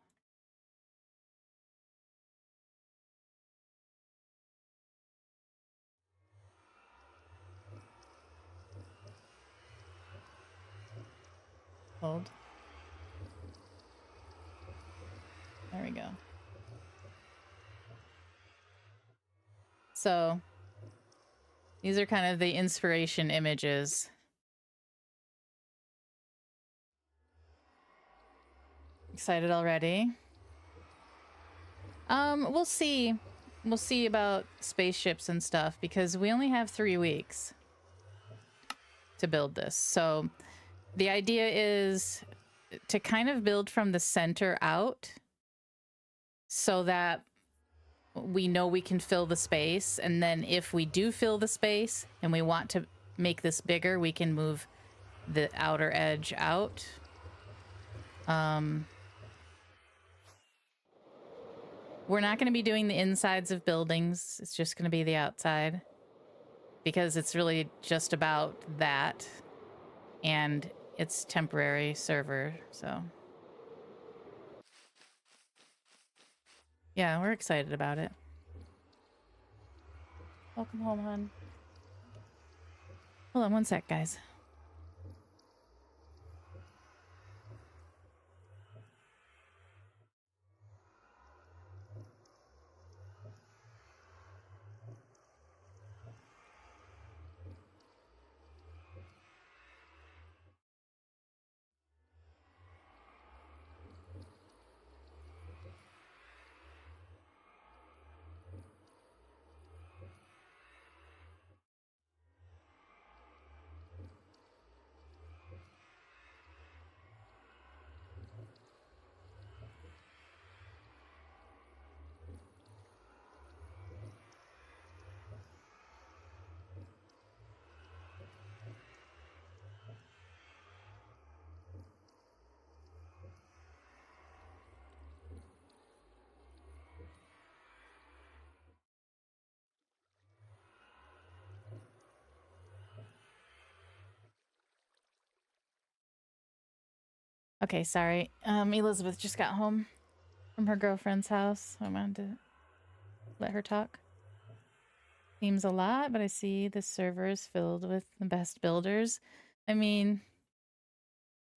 Hold. There we go. So these are kind of the inspiration images. Excited already? We'll see. We'll see about spaceships and stuff because we only have 3 weeks to build this. So the idea is to kind of build from the center out so that we know we can fill the space. And then if we do fill the space and we want to make this bigger, we can move the outer edge out. We're not going to be doing the insides of buildings. It's just going to be the outside because it's really just about that. And it's temporary server, so. Yeah, we're excited about it. Welcome home, hon. Hold on one sec, guys. Okay, sorry. Elizabeth just got home from her girlfriend's house. I wanted to let her talk. Seems a lot, but I see the server is filled with the best builders. I mean,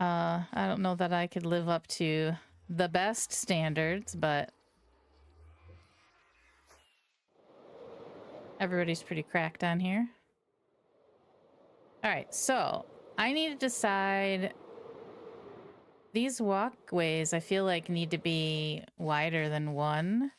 I don't know that I could live up to the best standards, but everybody's pretty cracked on here. All right, so I need to decide. These walkways, I feel like, need to be wider than 1.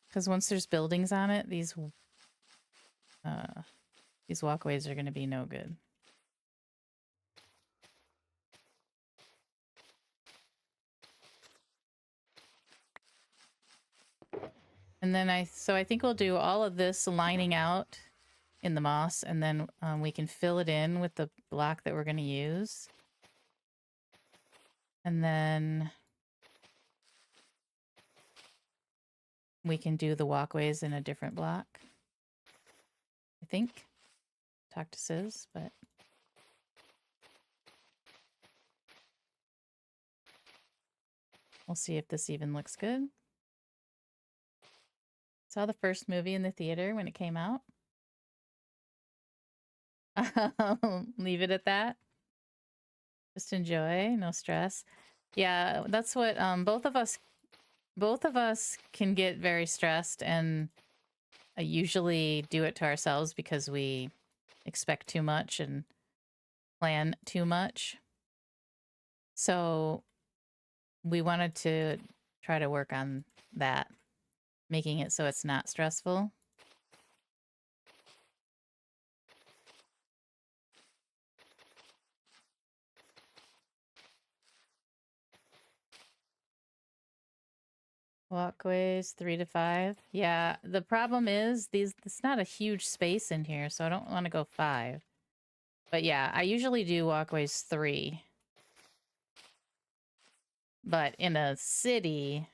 Because once there's buildings on it, these walkways are going to be no good. And then I think we'll do all of this lining out in the moss, and then we can fill it in with the block that we're going to use. And then we can do the walkways in a different block. I think. Talk to Sis, but we'll see if this even looks good. Saw the first movie in the theater when it came out. Leave it at that. Just enjoy, no stress. Yeah, that's what both of us can get very stressed, and I usually do it to ourselves because we expect too much and plan too much. So we wanted to try to work on that, making it so it's not stressful. Walkways 3 to 5. Yeah, the problem is it's not a huge space in here, so I don't want to go 5. But yeah, I usually do walkways 3. But in a city,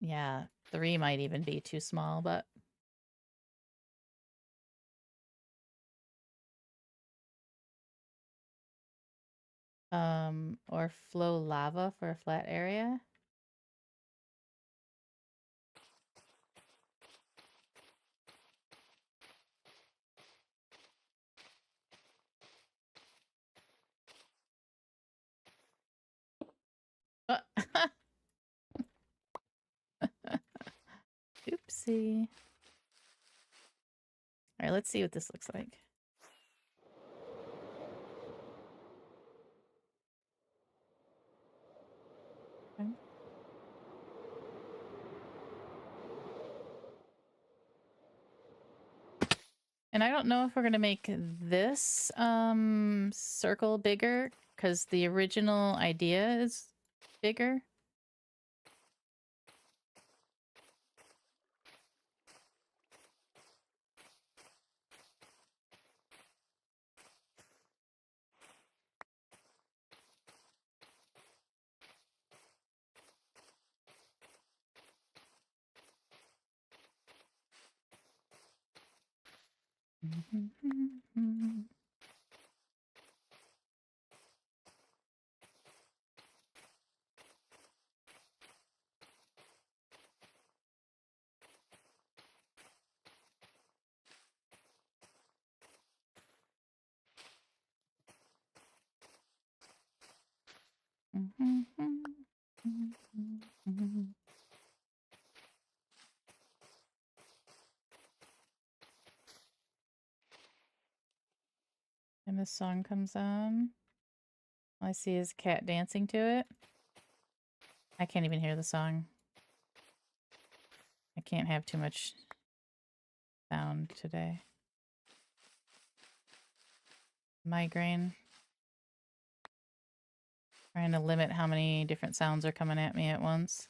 yeah, 3 might even be too small, but or flow lava for a flat area. Oopsie. All right, let's see what this looks like. Okay. And I don't know if we're going to make this circle bigger, because the original idea is bigger. And the song comes on. All I see is cat dancing to it. I can't even hear the song. I can't have too much sound today. Migraine. Trying to limit how many different sounds are coming at me at once.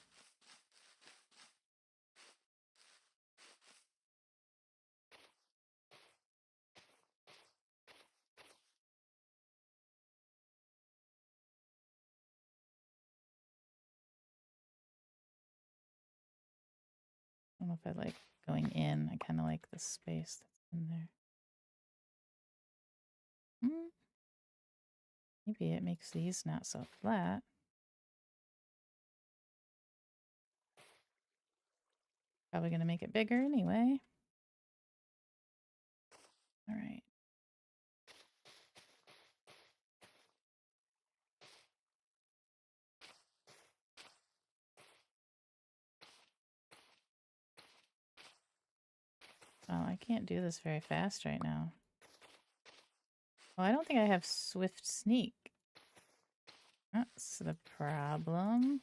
don't know if I like going in. I kind of like the space that's in there. Maybe it makes these not so flat. Probably going to make it bigger anyway. All right. Oh, I can't do this very fast right now. Well, I don't think I have Swift Sneak. That's the problem.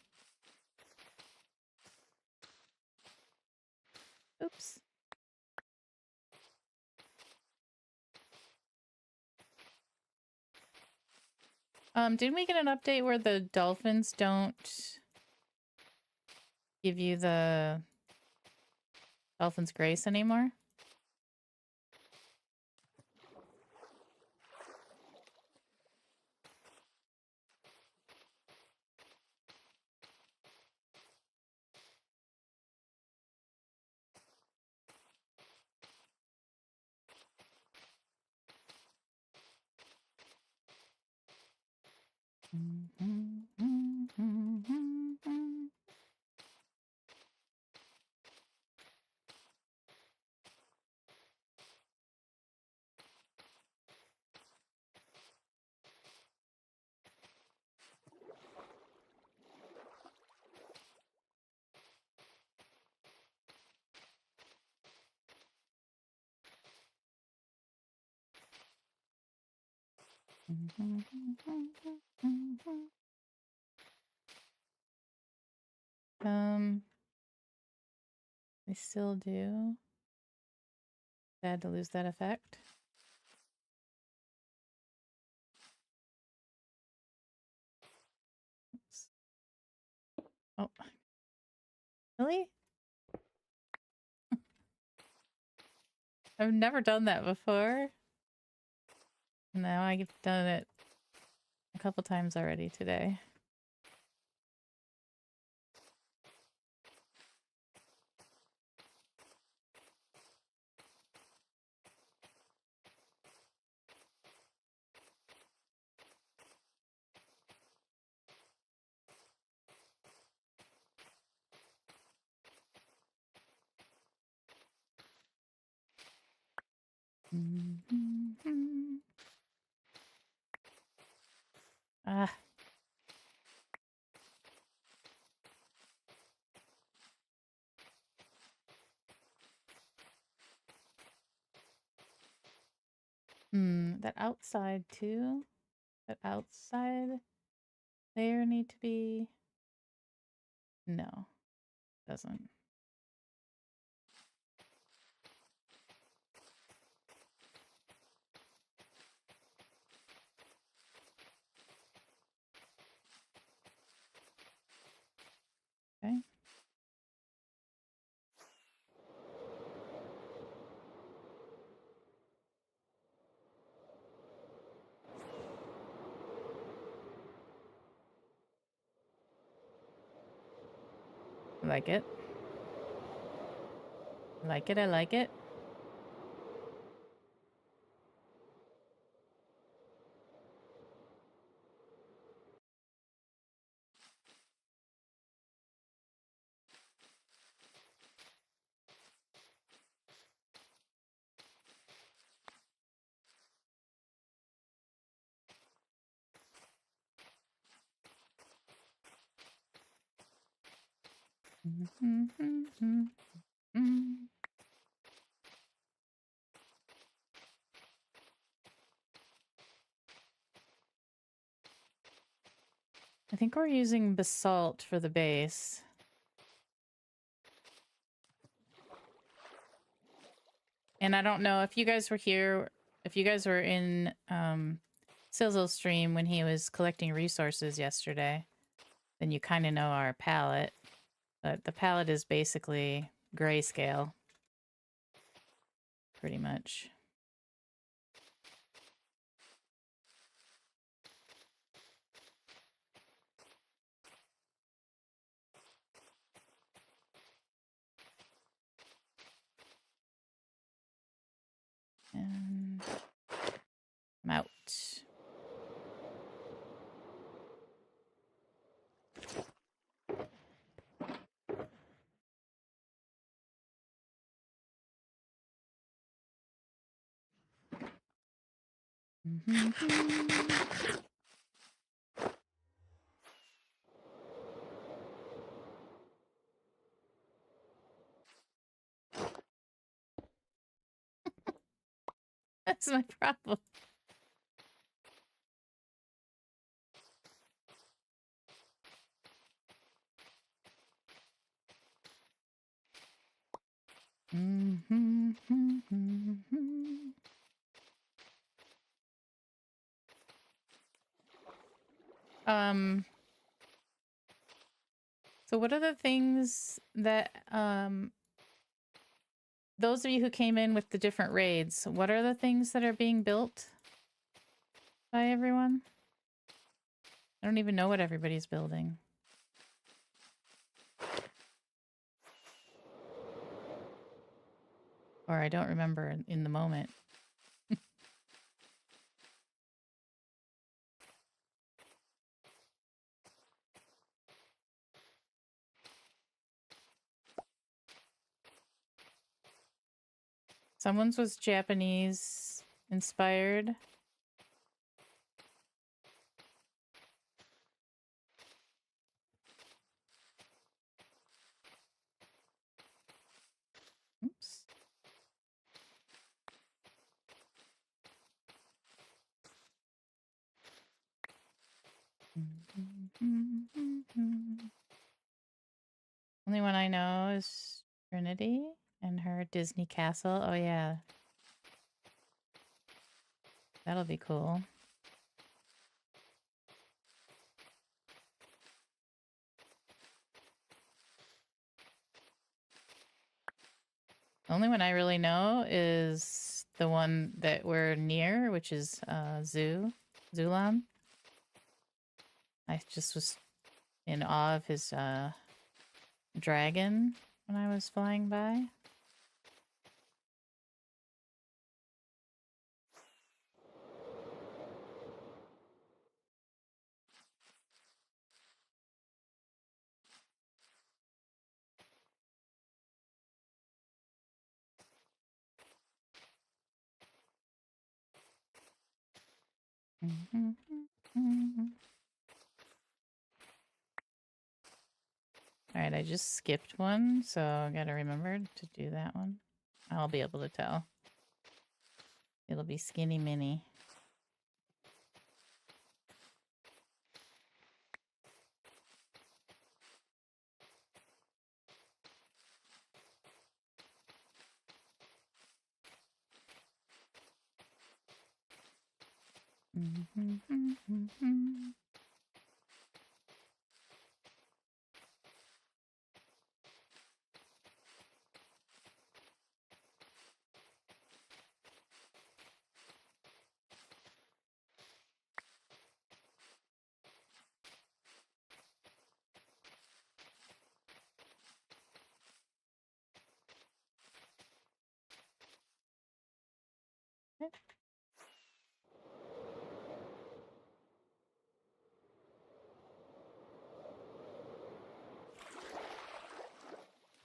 Oops. Didn't we get an update where the dolphins don't give you the Dolphin's Grace anymore? I still do. Sad to lose that effect. Oops. Oh, really? I've never done that before. Now I've done it a couple times already today. Ah. That outside too. That outside layer need to be... No, doesn't. Okay. I like it. I like it, I like it. I think we're using basalt for the base. And I don't know if you guys were here, if you guys were in Sizzle's stream when he was collecting resources yesterday, then you kind of know our palette. But the palette is basically grayscale. Pretty much. And I'm out. That's my problem. So what are the things that those of you who came in with the different raids, what are the things that are being built by everyone? I don't even know what everybody's building. Or I don't remember in the moment. Someone's was Japanese inspired. Oops. Only one I know is Trinity and her Disney castle. Oh yeah. That'll be cool. The only one I really know is the one that we're near, which is Zulan. I just was in awe of his dragon when I was flying by. All right, I just skipped one, so I gotta remember to do that one. I'll be able to tell. It'll be skinny mini.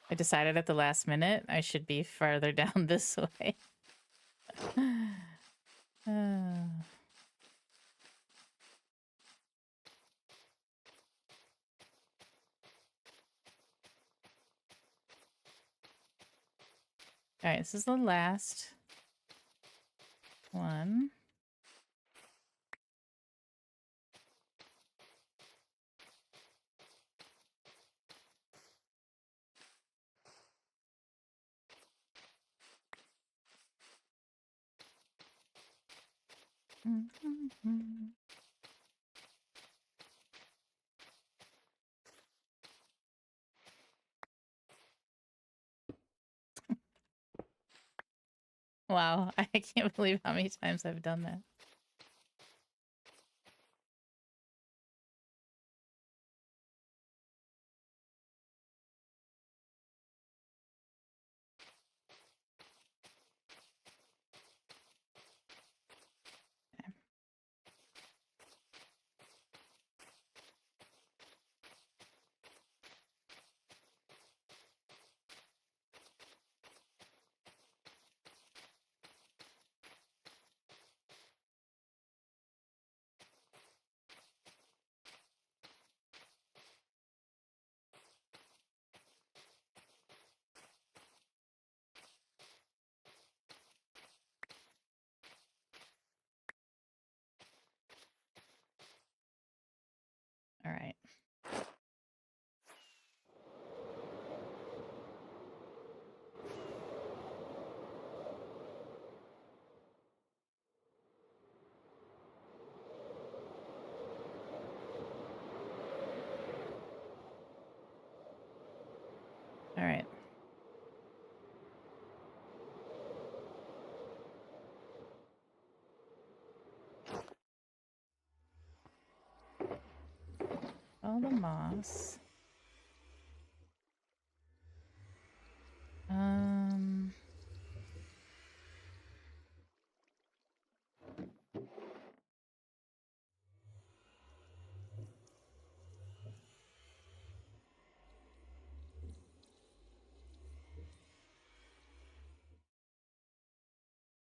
I decided at the last minute I should be farther down this way. All right, this is the last one. Wow, I can't believe how many times I've done that. all the moss.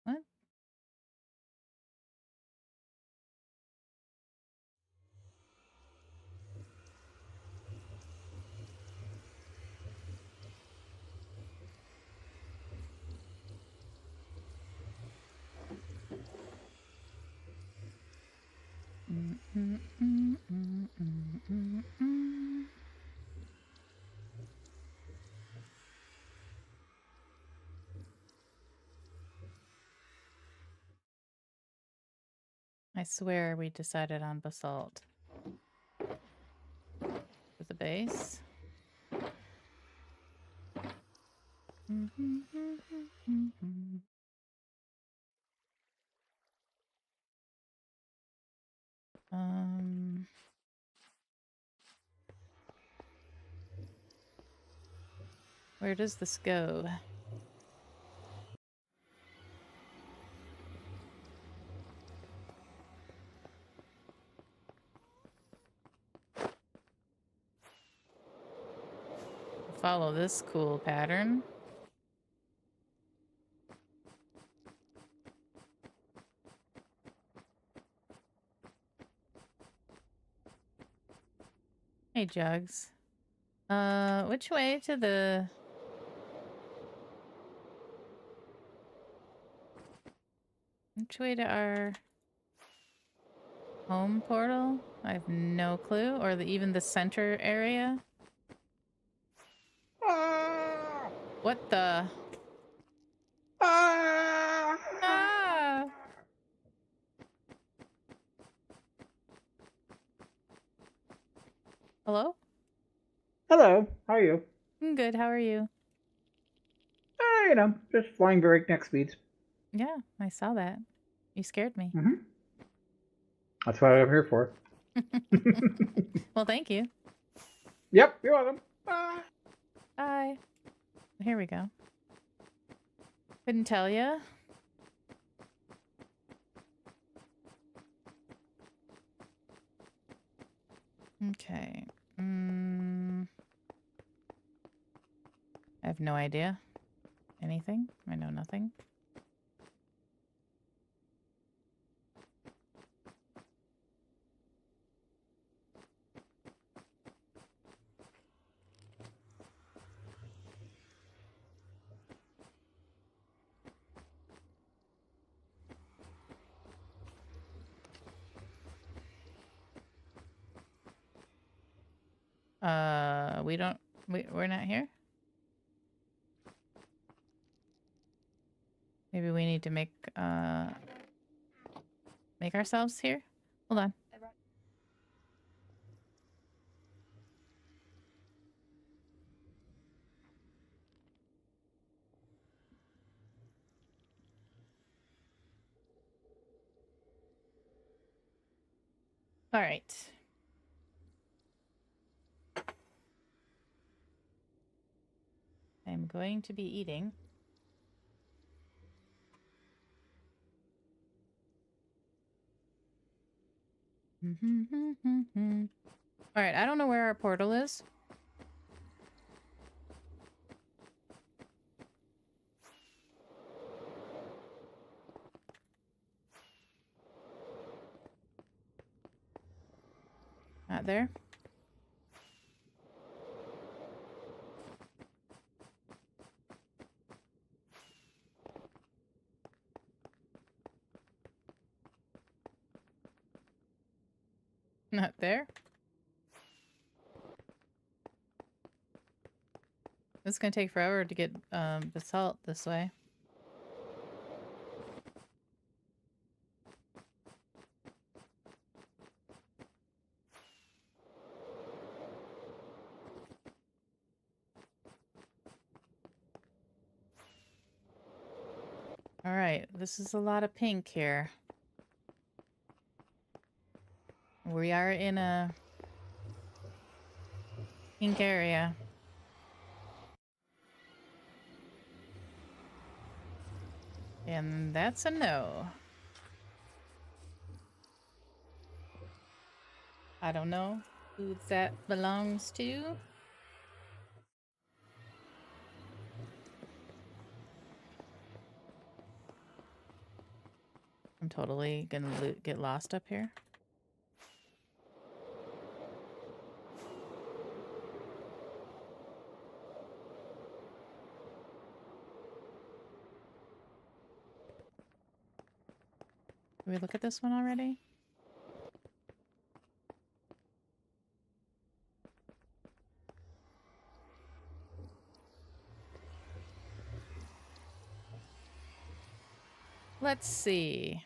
What? I swear we decided on basalt for the base. Where does this go? Follow this cool pattern. Hey, Jugs. Which way to the... Which way to our home portal? I have no clue. Or even the center area? What the? Ah! Hello? Hello, how are you? I'm good. How are you? Just flying breakneck speeds. Yeah, I saw that. You scared me. Mm-hmm. That's what I'm here for. Well, thank you. Yep, you're welcome. Bye. Bye. Here we go. Couldn't tell ya. Okay. I have no idea. Anything? I know nothing. We're not here? Maybe we need to make ourselves here? Hold on. All right. I'm going to be eating. All right, I don't know where our portal is. Not there. Not there. It's gonna take forever to get basalt this way. All right, this is a lot of pink here. We are in a Pink area. And that's a no. I don't know who that belongs to. I'm totally gonna get lost up here. Did we look at this one already? Let's see.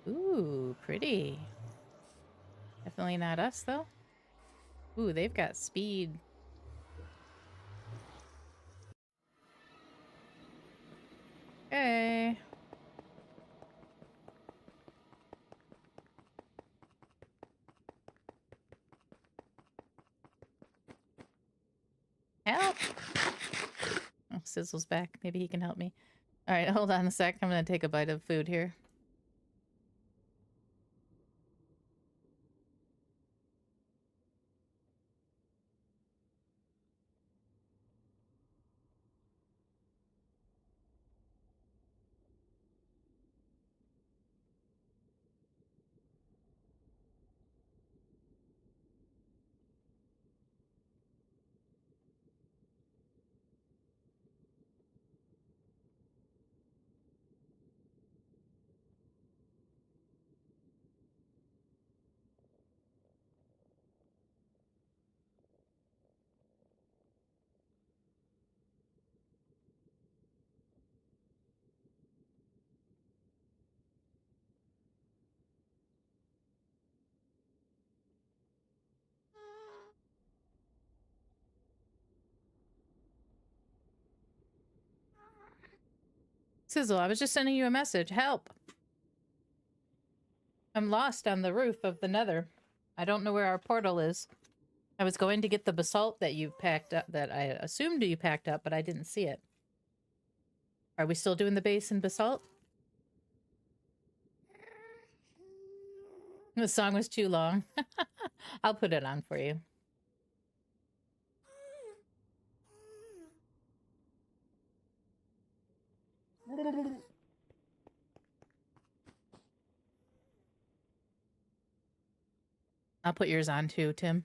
Ooh, pretty. Definitely not us, though. Ooh, they've got speed. Okay. Help! Oh, Sizzle's back. Maybe he can help me. All right, hold on a sec. I'm going to take a bite of food here. Sizzle, I was just sending you a message. Help! I'm lost on the roof of the Nether. I don't know where our portal is. I was going to get the basalt that you packed up, that I assumed you packed up, but I didn't see it. Are we still doing the base and basalt? The song was too long. I'll put it on for you. I'll put yours on too, Tim.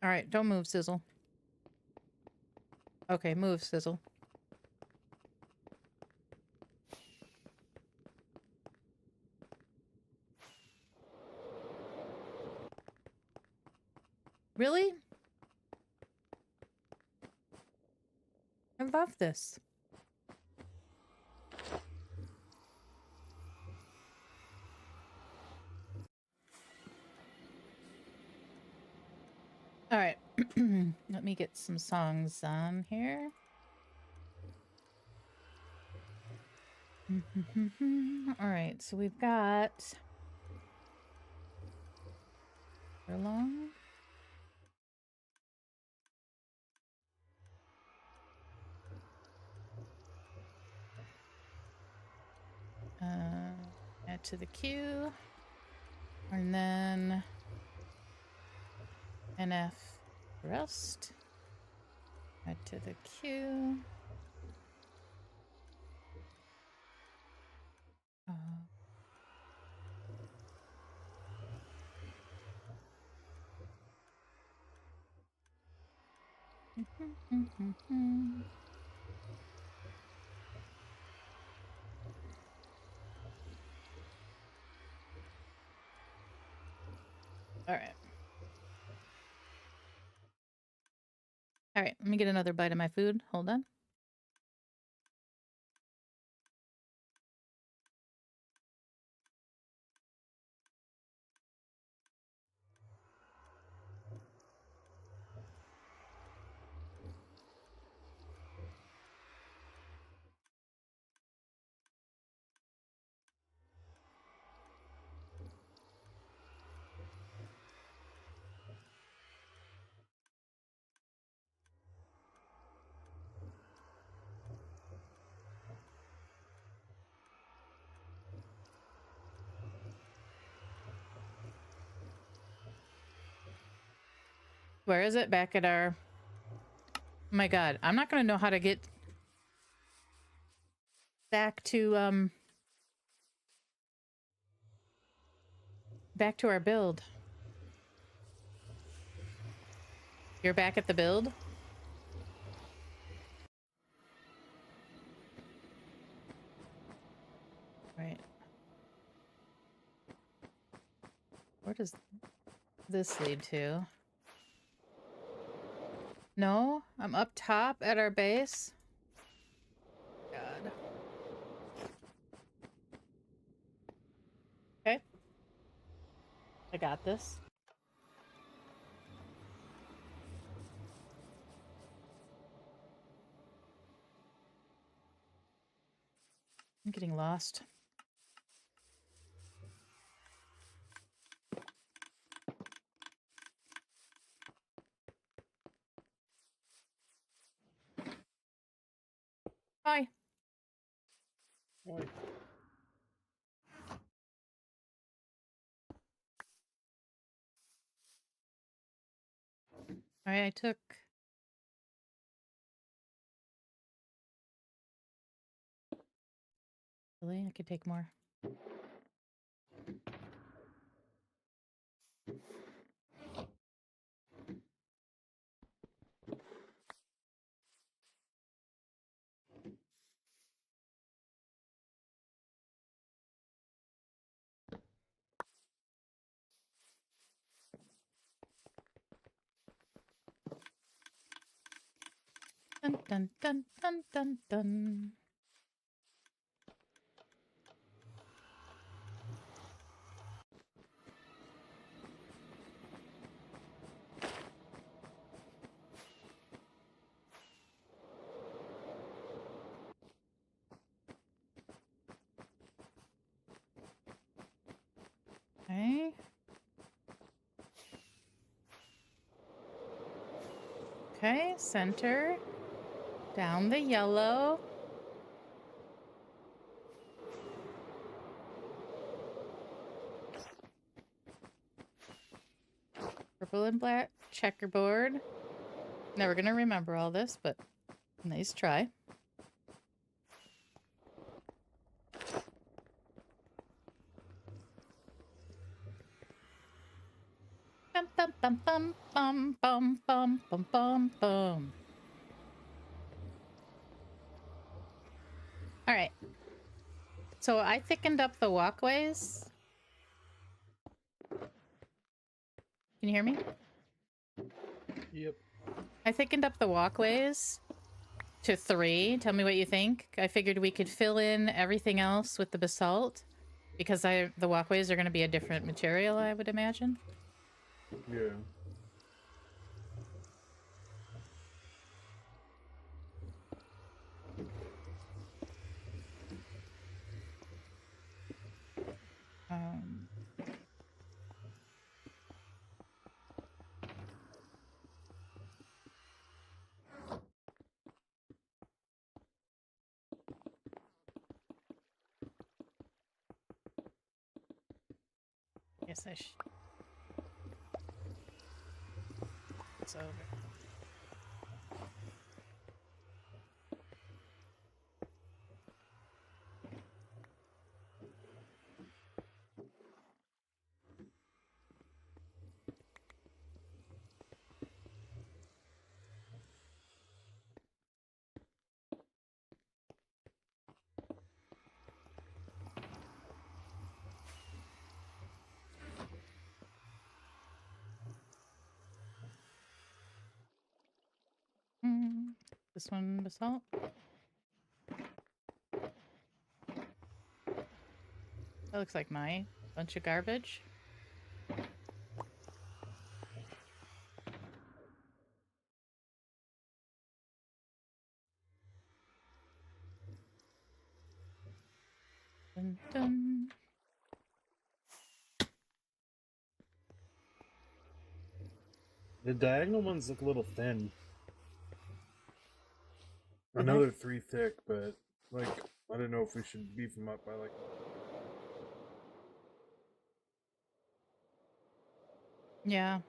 All right, don't move, Sizzle. Okay, move, Sizzle. Really? I love this. All right. Let me get some songs on here. All right, so we've got Furlong. Add to the queue. And then NF Rust. Add to the queue. All right. All right, let me get another bite of my food. Hold on. Where is it? Back at our... Oh my god, I'm not gonna know how to get back to our build. You're back at the build? Right. Where does this lead to? No, I'm up top at our base. God. Okay. I got this. I'm getting lost. Hi. Oi. All right, I took... Really? I could take more. Dun dun dun dun dun dun. Okay. Okay, center. Down the yellow. Purple and black checkerboard. Never gonna remember all this, but nice try. Bum bum bum bum bum bum bum bum bum bum. All right. So I thickened up the walkways. Can you hear me? Yep. I thickened up the walkways to 3. Tell me what you think. I figured we could fill in everything else with the basalt because the walkways are going to be a different material, I would imagine. Yeah. Um, Guess I should. It's over. This one basalt. That looks like my bunch of garbage. Dun, dun. The diagonal ones look a little thin. I Do know they? they're 3 thick, but like I don't know if we should beef them up by like. Yeah.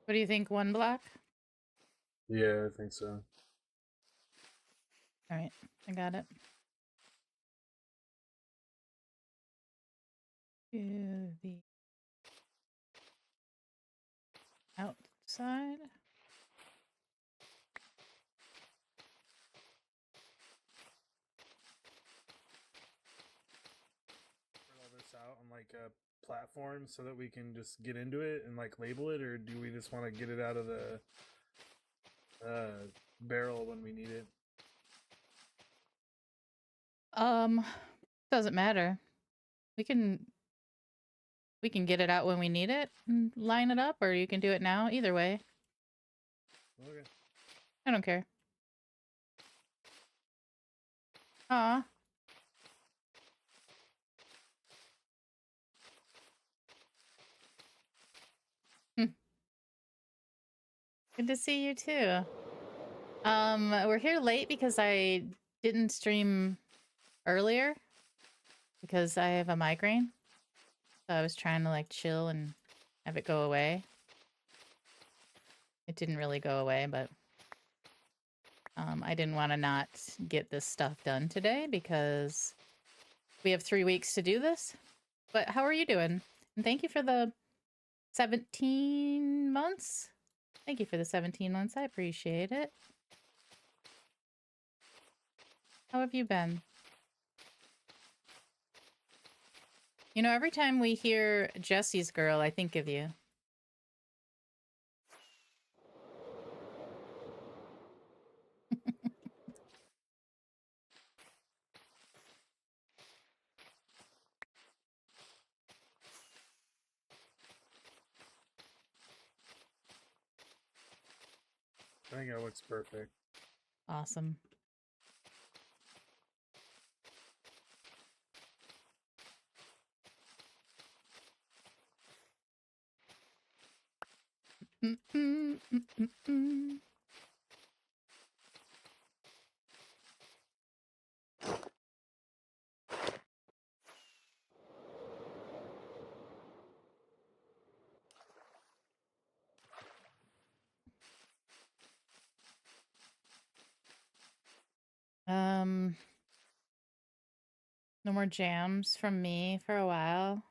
What do you think? 1 block? Yeah, I think so. All right, I got it. To the outside. Put all this out on like a platform so that we can just get into it and like label it, or do we just want to get it out of the barrel when we need it? Doesn't matter. We can get it out when we need it and line it up, or you can do it now. Either way, Okay. I don't care. Aw. Good to see you too. We're here late because I didn't stream earlier because I have a migraine. So I was trying to like chill and have it go away. It didn't really go away, but I didn't want to not get this stuff done today because we have 3 weeks to do this. But how are you doing? And thank you for the 17 months. Thank you for the 17 months. I appreciate it. How have you been? You know, every time we hear Jesse's Girl, I think of you. I think that looks perfect. Awesome. No more jams from me for a while.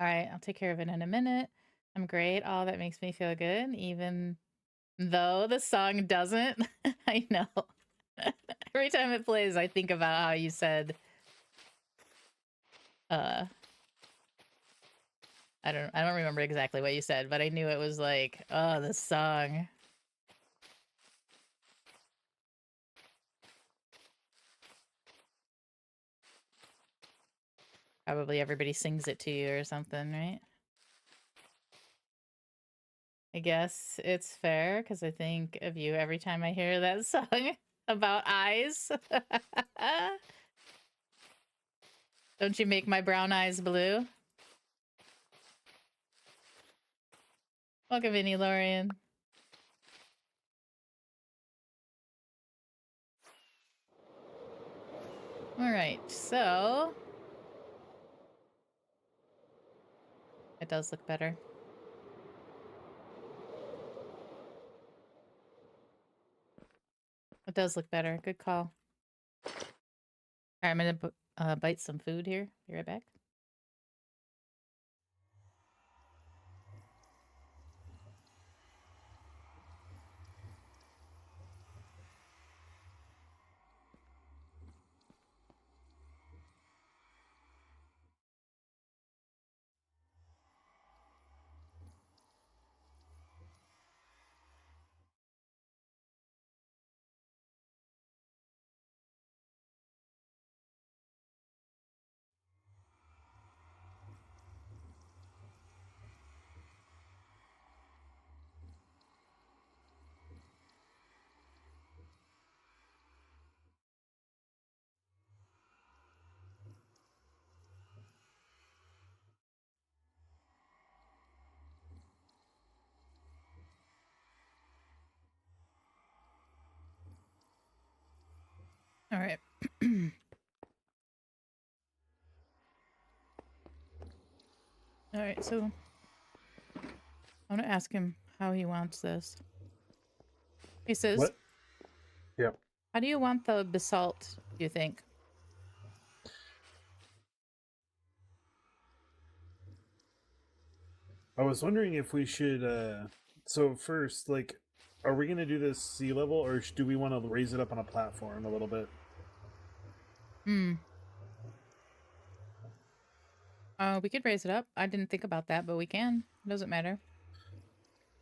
All right, I'll take care of it in a minute. I'm great. Oh, that makes me feel good, even though the song doesn't. I know. Every time it plays, I think about how you said, I don't remember exactly what you said, but I knew it was like, oh, this song. Probably everybody sings it to you or something, right? I guess it's fair because I think of you every time I hear that song about eyes. Don't you make my brown eyes blue? Welcome, Vinny Lorian. All right, so it does look better. It does look better. Good call. All right, I'm gonna bite some food here. Be right back. All right. All right, so I want to ask him how he wants this. He says, What? Yep. how do you want the basalt, do you think? I was wondering if we should. So first, like, are we gonna do this sea level, or do we want to raise it up on a platform a little bit? We could raise it up. I didn't think about that, but we can. It doesn't matter.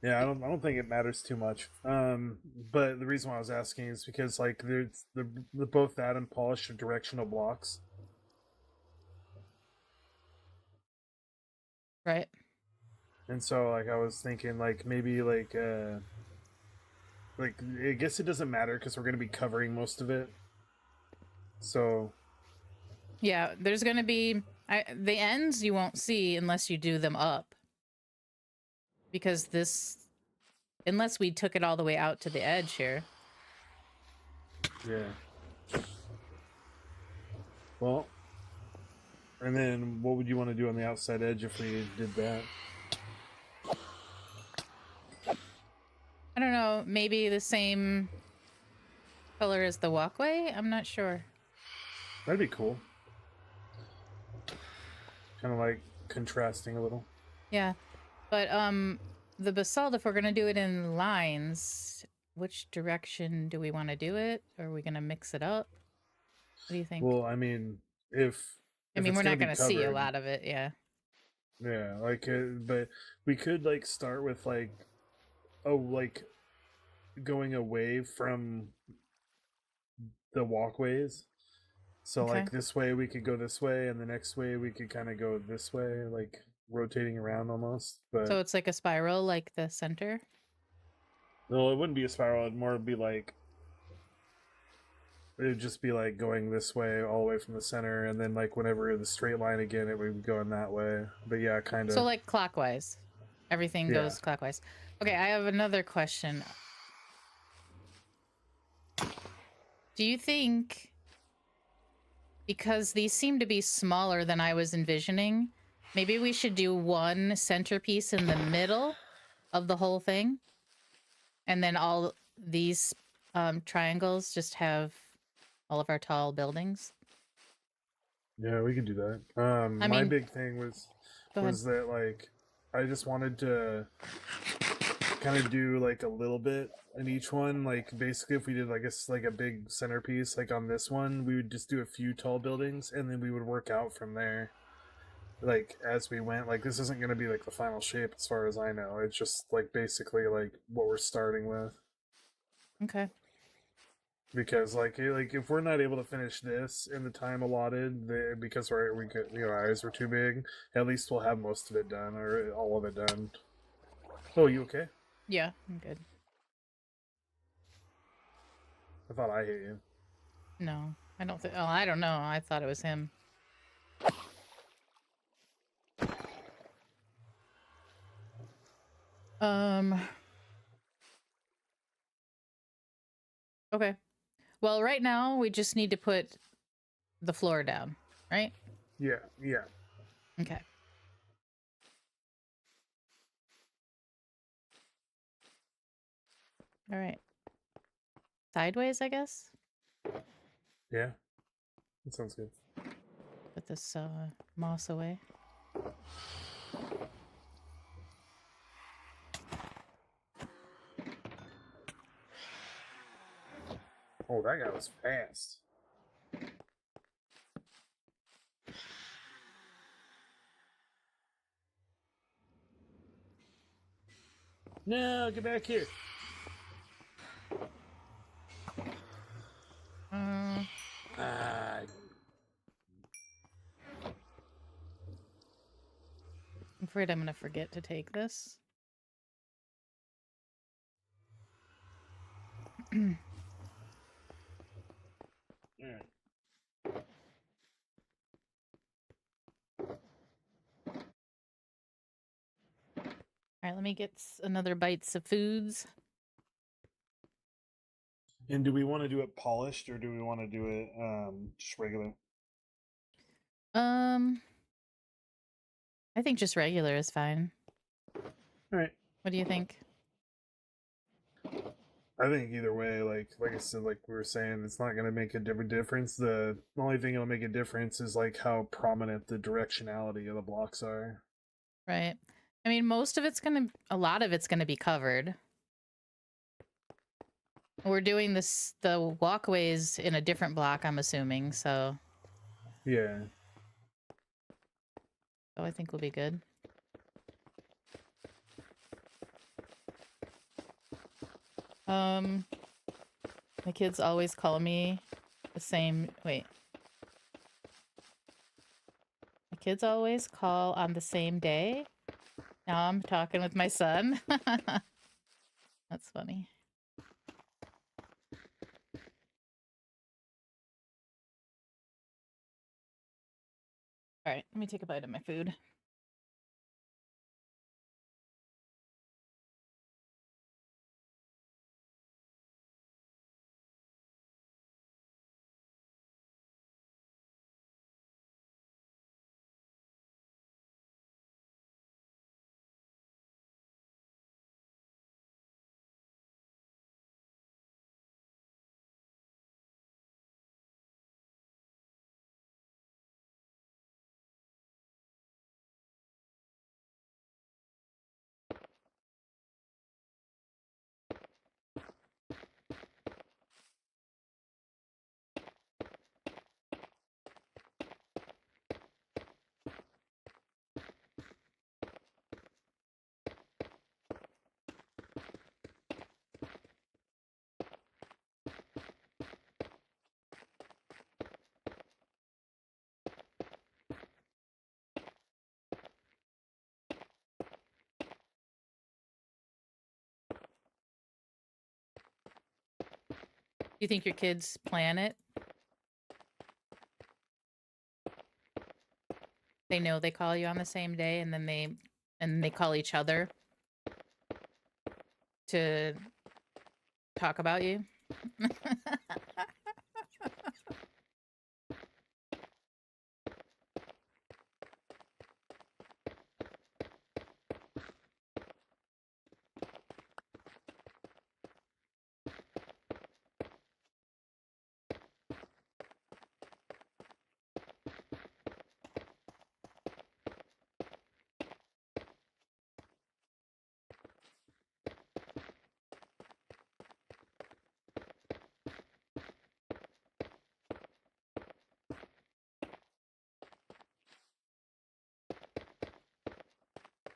Yeah, I don't think it matters too much. But the reason why I was asking is because like there's the both that and polish are directional blocks. Right. And so like I was thinking like maybe like I guess it doesn't matter because we're gonna be covering most of it. So Yeah, there's going to be... the ends you won't see unless you do them up. Because this... Unless we took it all the way out to the edge here. yeah. Well, and then what would you want to do on the outside edge if we did that? I don't know, maybe the same color as the walkway? I'm not sure. That'd be cool. Kind of like contrasting a little. Yeah. But the basalt, if we're going to do it in lines, which direction do we want to do it? Or are we going to mix it up? What do you think? Well, I mean, if I mean, it's we're not be going to see a covered, lot of it, yeah. Yeah, like, but we could like start with like, like going away from the walkways. So Okay. like this way we could go this way, and the next way we could kind of go this way, like rotating around almost. But So it's like a spiral, like the center? no, it wouldn't be a spiral. It'd more be like it'd just be like going this way all the way from the center, and then like whenever the straight line again, it would be going that way. But yeah, kind of. So like clockwise. Everything Yeah. goes clockwise. Okay, I have another question. Do you think, because these seem to be smaller than I was envisioning, maybe we should do one centerpiece in the middle of the whole thing? And then all these triangles just have all of our tall buildings? Yeah, we could do that. I My mean- big thing was Go ahead. that like I just wanted to kind of do like a little bit in each one. Like basically, if we did like a big centerpiece, like on this one, we would just do a few tall buildings, and then we would work out from there. Like as we went, like this isn't going to be like the final shape as far as I know. It's just like basically like what we're starting with. Okay. Because like if we're not able to finish this in the time allotted, because our eyes were too big, at least we'll have most of it done or all of it done. Oh, you okay? Yeah, I'm good. I thought I hit you. No, I don't think... Oh, I don't know. I thought it was him. Okay. Well, right now we just need to put the floor down, right? Yeah. Okay. All right. Sideways, I guess. Yeah. That sounds good. Put this moss away. Oh, that guy was fast. No, get back here. Uh, Ah, I'm afraid I'm gonna forget to take this. alright. All right, let me get another bites of foods. And do we want to do it polished or do we want to do it just regular? I think just regular is fine. All right. What do you think? I think either way, like I said, like we were saying, it's not gonna make a difference. The only thing that'll make a difference is like how prominent the directionality of the blocks are. Right. I mean, a lot of it's gonna be covered. We're doing the walkways in a different block, I'm assuming, so Yeah. I think we'll be good. My kids always call me the same. Wait. My kids always call on the same day. Now I'm talking with my son. That's funny. All right, let me take a bite of my food. Do you think your kids plan it? They know they call you on the same day, and then they call each other to talk about you.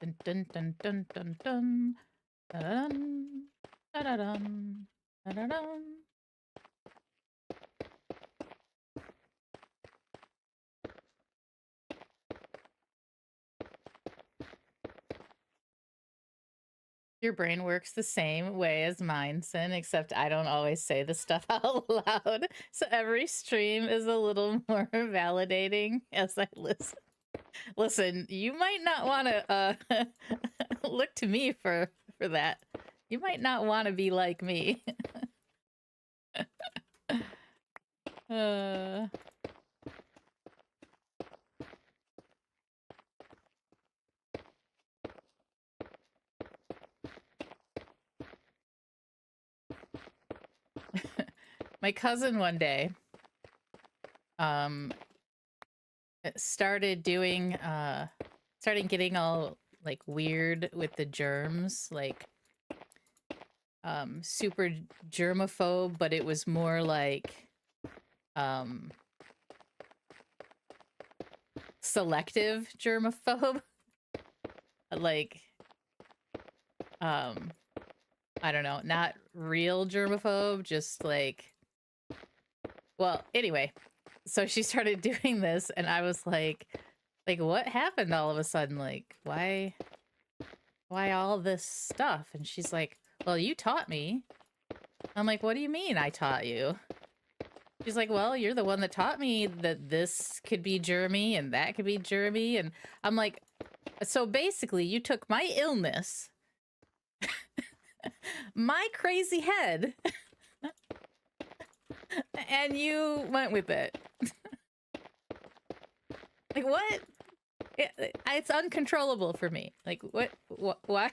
Dun dun dun dun dun dun. Da-dun, da-da-dun, da-da-dun. Your brain works the same way as mine, Sin, except I don't always say the stuff out loud. So every stream is a little more validating as I listen. Listen, you might not want to look to me for that. You might not want to be like me. uh My cousin one day started getting all like weird with the germs, like super germaphobe, but it was more like selective germaphobe. Like I don't know, not real germaphobe, just like, well, anyway, so she started doing this and I was like what happened all of a sudden? Like, why all this stuff? And she's like, well, you taught me. I'm like, what do you mean I taught you? She's like, well, you're the one that taught me that this could be germy and that could be germy. And I'm like, so basically you took my illness, my crazy head, and you went with it. Like, what? It's uncontrollable for me. Like, what? Why?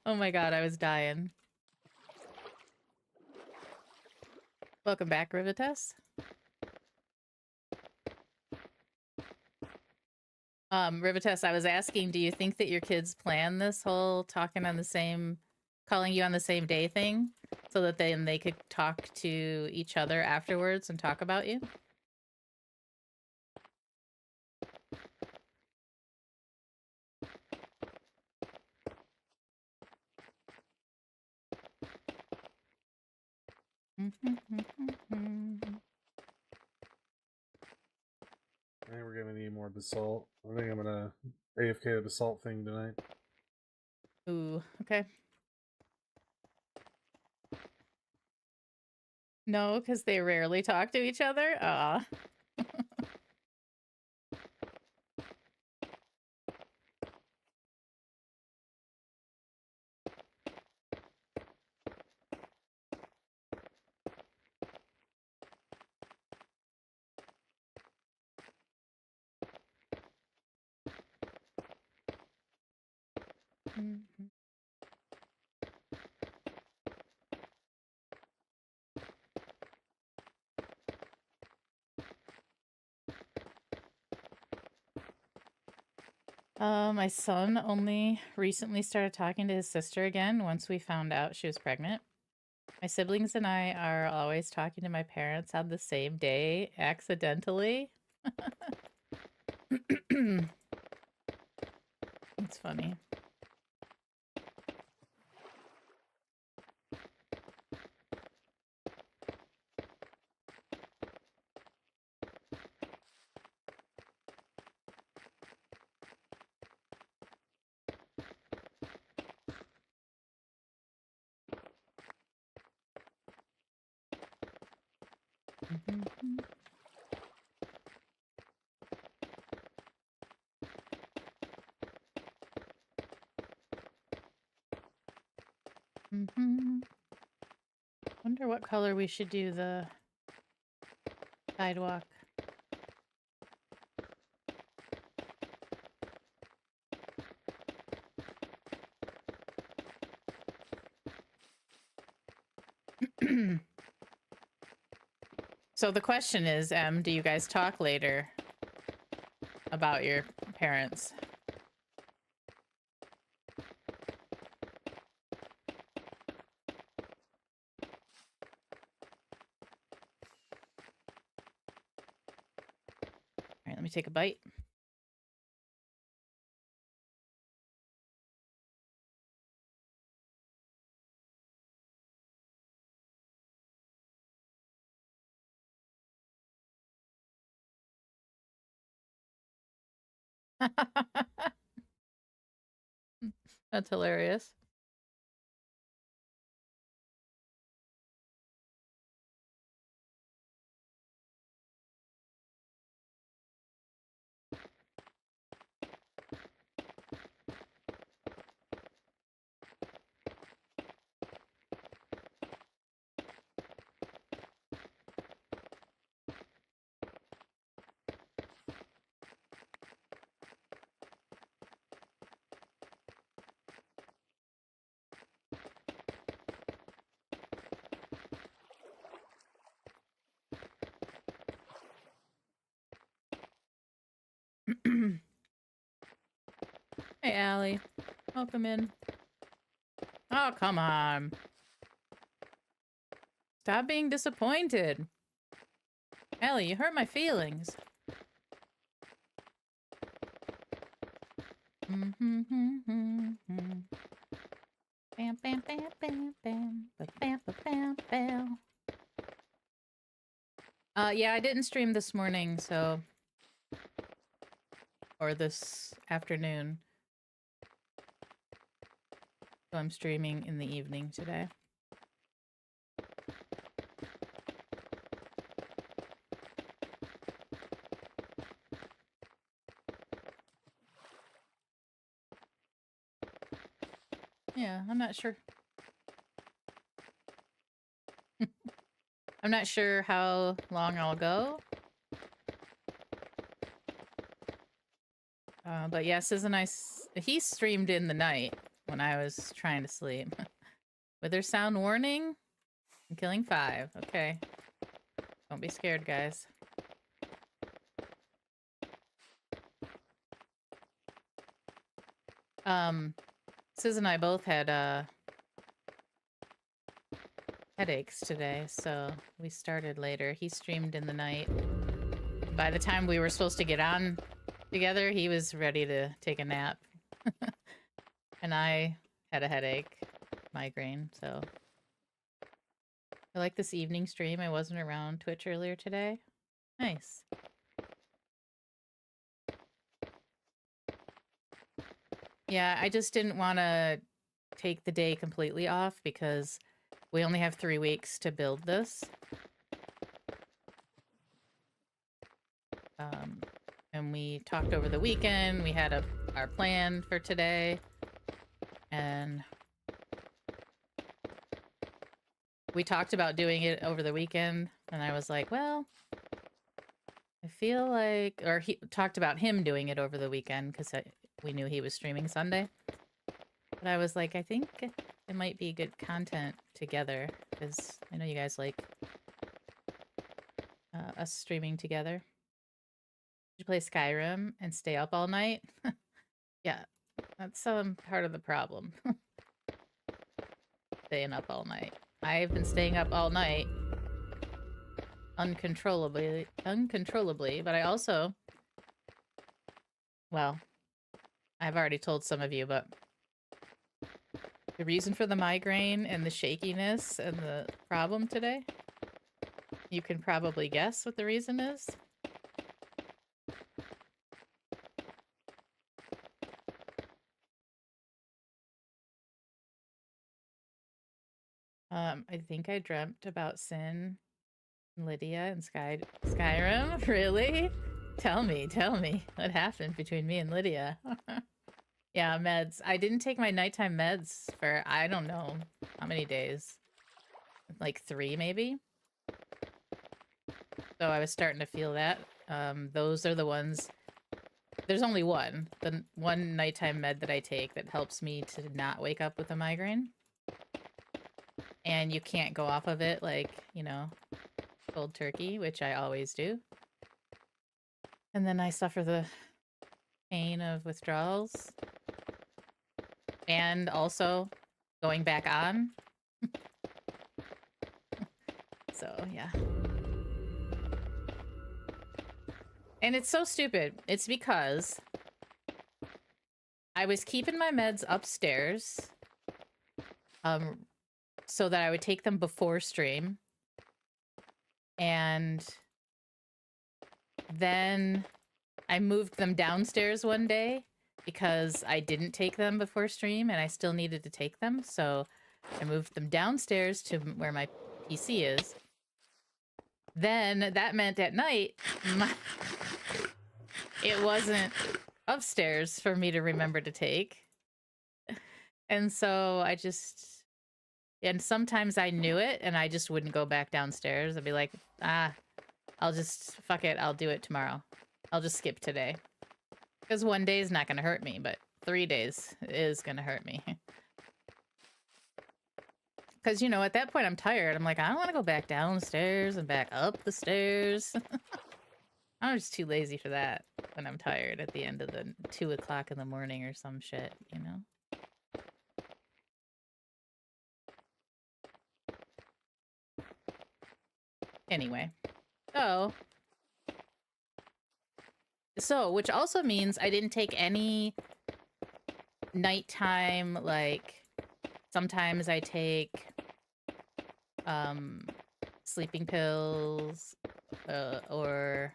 Oh my god, I was dying. Welcome back, Rivitas. Rivitas, I was asking, do you think that your kids plan this whole calling you on the same day thing so that then they could talk to each other afterwards and talk about you? I think we're gonna need more basalt. I think I'm gonna AFK the basalt thing tonight. Ooh, okay. No, because they rarely talk to each other? Aw. Mhm. My son only recently started talking to his sister again once we found out she was pregnant. My siblings and I are always talking to my parents on the same day, accidentally. It's funny. Wonder what color we should do the sidewalk. So the question is, do you guys talk later about your parents? All right, let me take a bite. That's hilarious. Hey, Allie. Welcome in. Oh, come on. Stop being disappointed. Allie, you hurt my feelings. Bam, bam, bam, bam, bam, bam, bam, bam. Yeah, I didn't stream this morning, so... Or this afternoon. So I'm streaming in the evening today. Yeah, I'm not sure. I'm not sure how long I'll go. But yeah, Sis and I, he streamed in the night, when I was trying to sleep. Wither sound warning? I'm killing 5. Okay. Don't be scared, guys. Sis and I both had headaches today, so we started later. He streamed in the night. By the time we were supposed to get on together, he was ready to take a nap. And I had a headache, migraine, so. I like this evening stream. I wasn't around Twitch earlier today. Nice. Yeah, I just didn't want to take the day completely off because we only have 3 weeks to build this. And we talked over the weekend. We had our plan for today. And we talked about doing it over the weekend. And I was like, well, I feel like... Or he talked about him doing it over the weekend because we knew he was streaming Sunday. But I was like, I think it might be good content together because I know you guys like us streaming together. Did you play Skyrim and stay up all night? Yeah, that's part of the problem. Staying up all night. I've been staying up all night uncontrollably, but I also... Well, I've already told some of you, but the reason for the migraine and the shakiness and the problem today, you can probably guess what the reason is. I think I dreamt about Sin, Lydia, and Skyrim. Really? Tell me. What happened between me and Lydia? Yeah, meds. I didn't take my nighttime meds for, I don't know how many days. Like 3, maybe? So I was starting to feel that. Those are the ones... There's only one. The one nighttime med that I take that helps me to not wake up with a migraine. And you can't go off of it like, you know, cold turkey, which I always do. And then I suffer the pain of withdrawals. And also going back on. So, yeah. And it's so stupid. It's because I was keeping my meds upstairs. So that I would take them before stream. And then I moved them downstairs one day because I didn't take them before stream and I still needed to take them. So I moved them downstairs to where my PC is. Then that meant at night, it wasn't upstairs for me to remember to take. And so I just... And sometimes I knew it, and I just wouldn't go back downstairs. I'd be like, I'll just, fuck it, I'll do it tomorrow. I'll just skip today. Because 1 day is not going to hurt me, but 3 days is going to hurt me. Because, you know, at that point I'm tired. I'm like, I don't want to go back downstairs and back up the stairs. I'm just too lazy for that when I'm tired at the end of the 2 o'clock in the morning or some shit, you know? Anyway, so, which also means I didn't take any nighttime, like, sometimes I take, sleeping pills, or,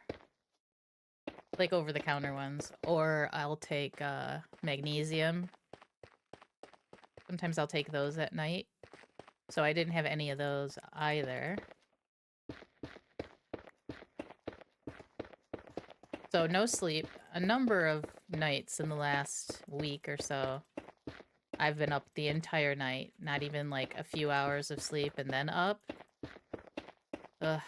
like, over-the-counter ones, or I'll take, magnesium. Sometimes I'll take those at night, so I didn't have any of those either. So no sleep. A number of nights in the last week or so. I've been up the entire night. Not even like a few hours of sleep and then up. Ugh.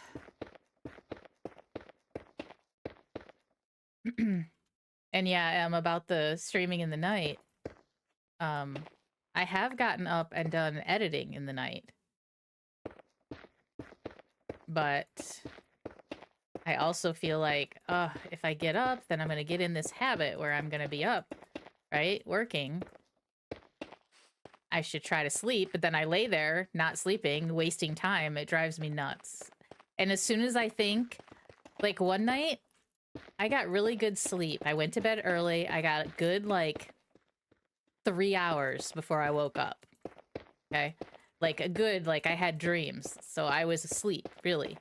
And yeah, about the streaming in the night. I have gotten up and done editing in the night. But I also feel like, if I get up, then I'm going to get in this habit where I'm going to be up, right? Working. I should try to sleep, but then I lay there, not sleeping, wasting time. It drives me nuts. And as soon as I think, like one night, I got really good sleep. I went to bed early. I got good, like, 3 hours before I woke up. Okay? Like, a good, like, I had dreams. So I was asleep, really.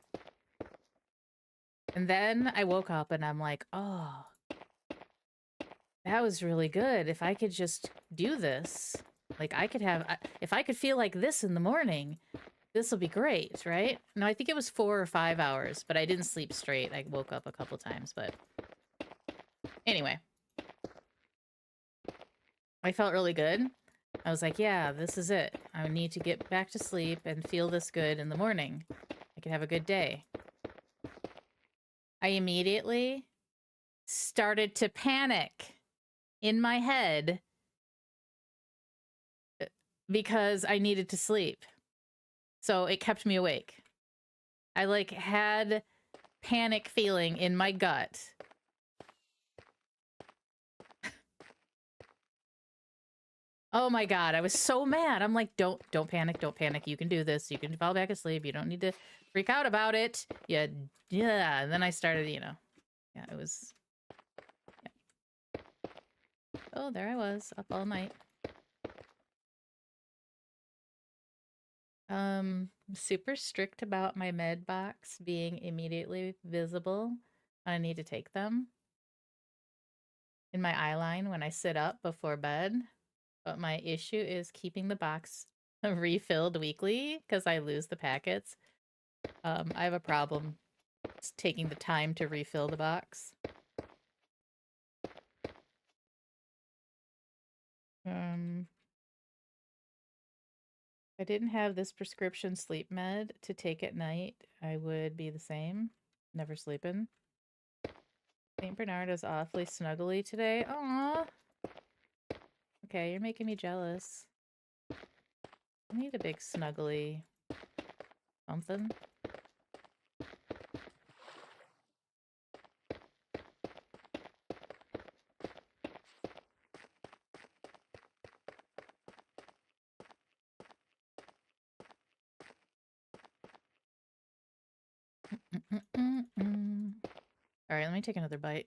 And then I woke up and I'm like, oh, that was really good. If I could just do this, like, I could have, if I could feel like this in the morning, this will be great, right? No, I think it was 4 or 5 hours, but I didn't sleep straight. I woke up a couple times, but anyway. I felt really good. I was like, yeah, this is it. I need to get back to sleep and feel this good in the morning. I could have a good day. I immediately started to panic in my head because I needed to sleep. So it kept me awake. I like had panic feeling in my gut. Oh my God, I was so mad. I'm like, don't panic, don't panic. You can do this. You can fall back asleep. You don't need to freak out about it. Yeah. And then I started, yeah, it was, yeah. Oh, there I was, up all night. Super strict about my med box being immediately visible when I need to take them in my eye line when I sit up before bed. But my issue is keeping the box refilled weekly because I lose the packets. I have a problem taking the time to refill the box. If I didn't have this prescription sleep med to take at night, I would be the same. Never sleeping. St. Bernard is awfully snuggly today. Aww. Okay, you're making me jealous. I need a big snuggly something. All right, let me take another bite.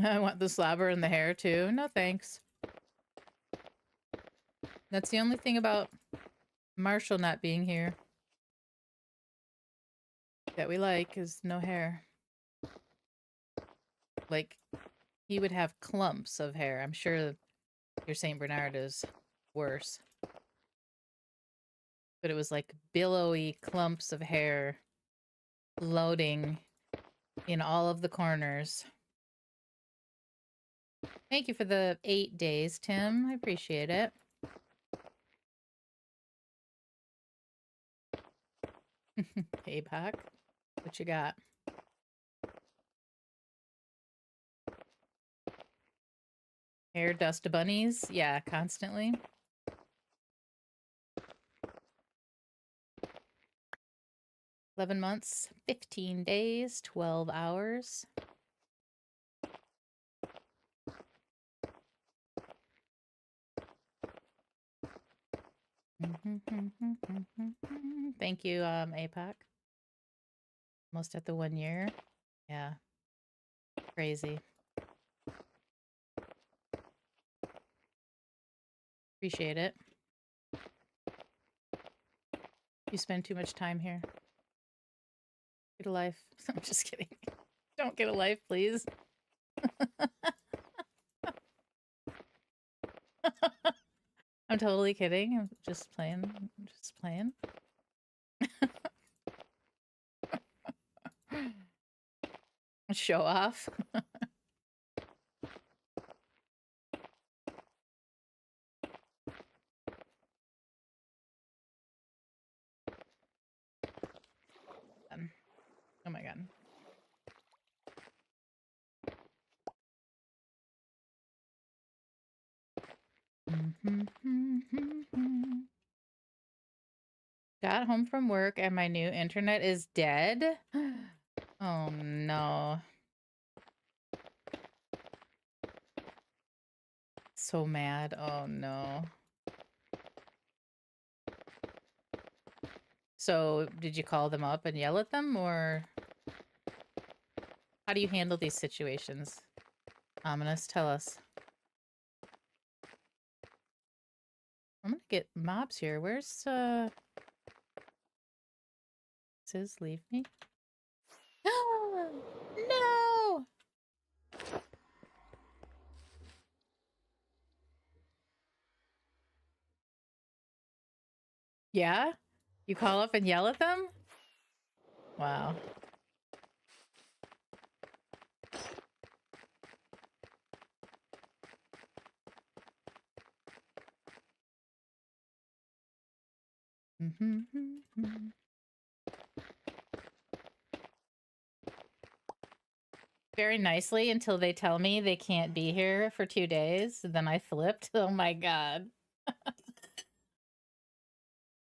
I want the slobber in the hair too. No thanks. That's the only thing about Marshall not being here that we like is no hair. Like, he would have clumps of hair. I'm sure your St. Bernard is worse. But it was like billowy clumps of hair floating in all of the corners. Thank you for the 8 days, Tim. I appreciate it. APAC, what you got? Hair dust bunnies? Yeah, constantly. $11 months, 15 days, 12 hours. Thank you, APAC. Almost at the 1 year. Yeah. Crazy. Appreciate it. You spend too much time here. Get a life. I'm just kidding. Don't get a life, please. I'm totally kidding. I'm just playing. I'm just playing. Show off. Oh my god. Got home from work and my new internet is dead. Oh no. So mad. Oh no. So, did you call them up and yell at them, or how do you handle these situations? Ominous, tell us. I'm gonna get mobs here. Where's, Says leave me? No! Yeah? You call up and yell at them? Wow. Very nicely until they tell me they can't be here for 2 days. Then I flipped. Oh my god.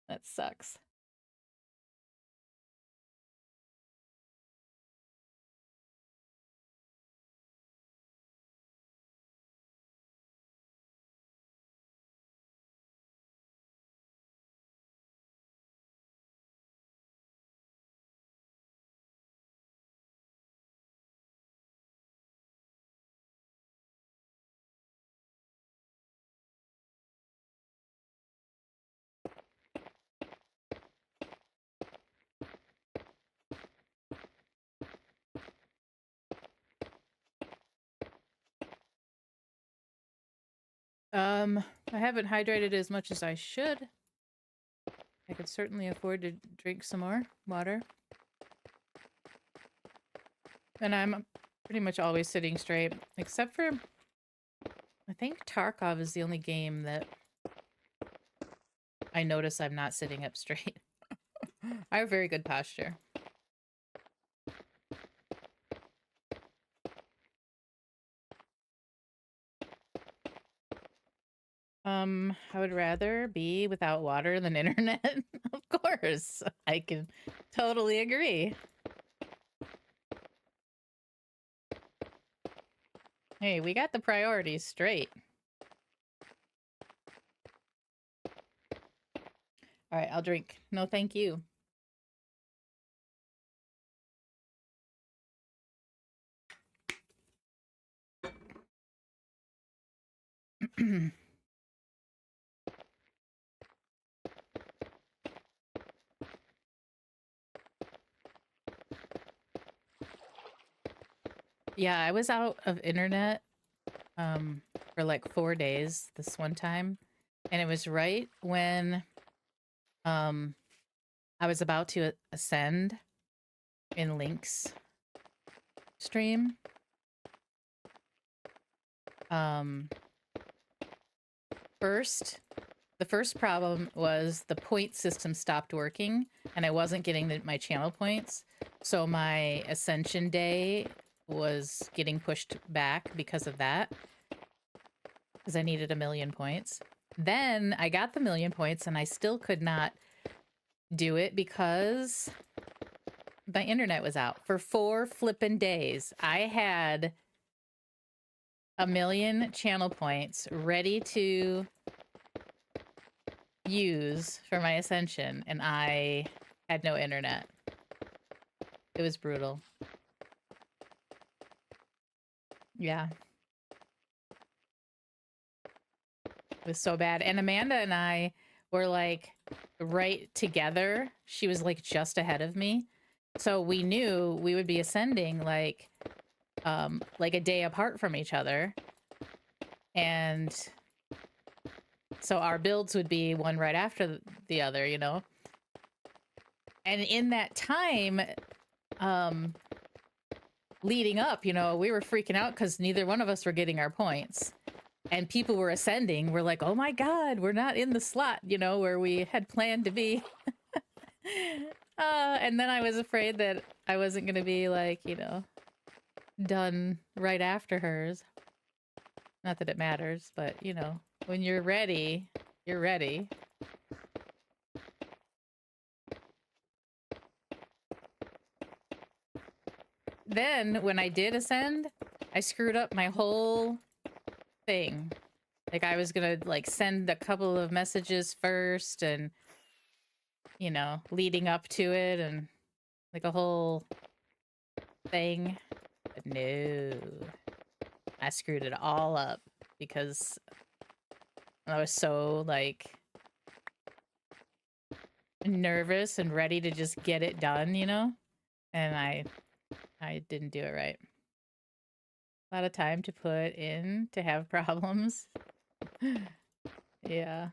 That sucks. I haven't hydrated as much as I should. I could certainly afford to drink some more water. And I'm pretty much always sitting straight, except for, I think Tarkov is the only game that I notice I'm not sitting up straight. I have very good posture. I would rather be without water than internet. Of course, I can totally agree. Hey, we got the priorities straight. All right, I'll drink. No, thank you. Yeah, I was out of internet for like 4 days this one time, and it was right when I was about to ascend in Link's stream. The first problem was the point system stopped working and I wasn't getting my channel points. So my ascension day was getting pushed back because of that. Because I needed 1,000,000 points. Then I got the 1,000,000 points and I still could not do it because my internet was out for 4 flippin' days. I had 1,000,000 channel points ready to use for my ascension, and I had no internet. It was brutal. Yeah. It was so bad. And Amanda and I were like right together. She was like just ahead of me. So we knew we would be ascending like a day apart from each other. And so our builds would be one right after the other, you know? And in that time, leading up, you know, we were freaking out because neither one of us were getting our points. And people were ascending. We're like, oh my God, we're not in the slot, you know, where we had planned to be. And then I was afraid that I wasn't going to be like, you know, done right after hers. Not that it matters, but, you know, when you're ready, you're ready. Then when I did ascend, I screwed up my whole thing. Like I was gonna like send a couple of messages first and, you know, leading up to it and like a whole thing. But no, I screwed it all up because I was so like nervous and ready to just get it done, you know? And I didn't do it right. A lot of time to put in to have problems. Yeah.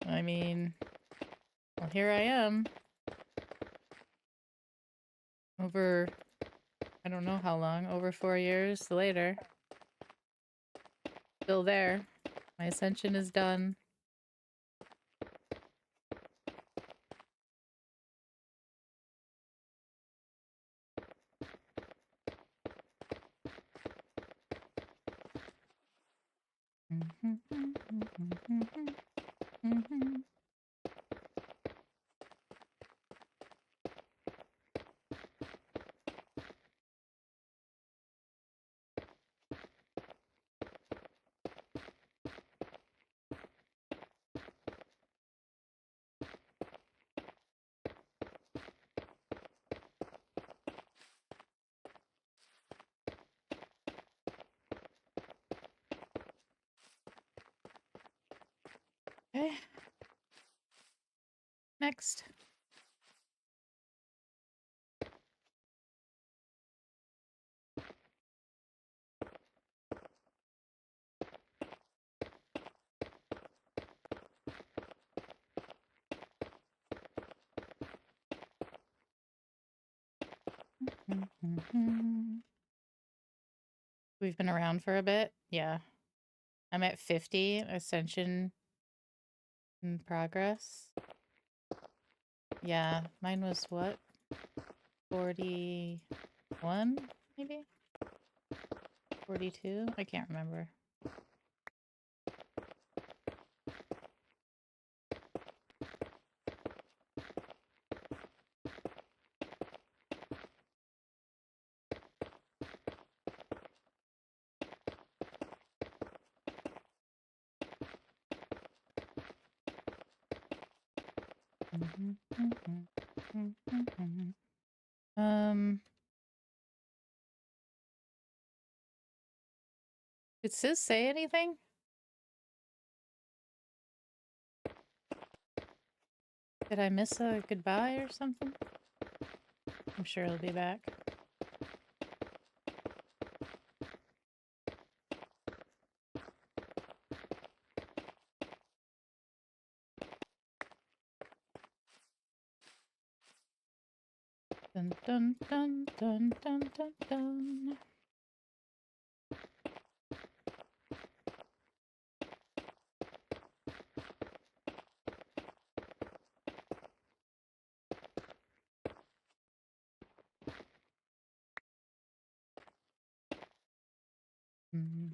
I mean, well, here I am. Over, I don't know how long, over 4 years later. Still there. My ascension is done. Okay. Next. We've been around for a bit. Yeah. I'm at 50 ascension in progress. Yeah, mine was what? 41, maybe? 42? I can't remember. Did Sis say anything? Did I miss a goodbye or something? I'm sure he'll be back. Dun dun dun dun dun dun dun. Mhm.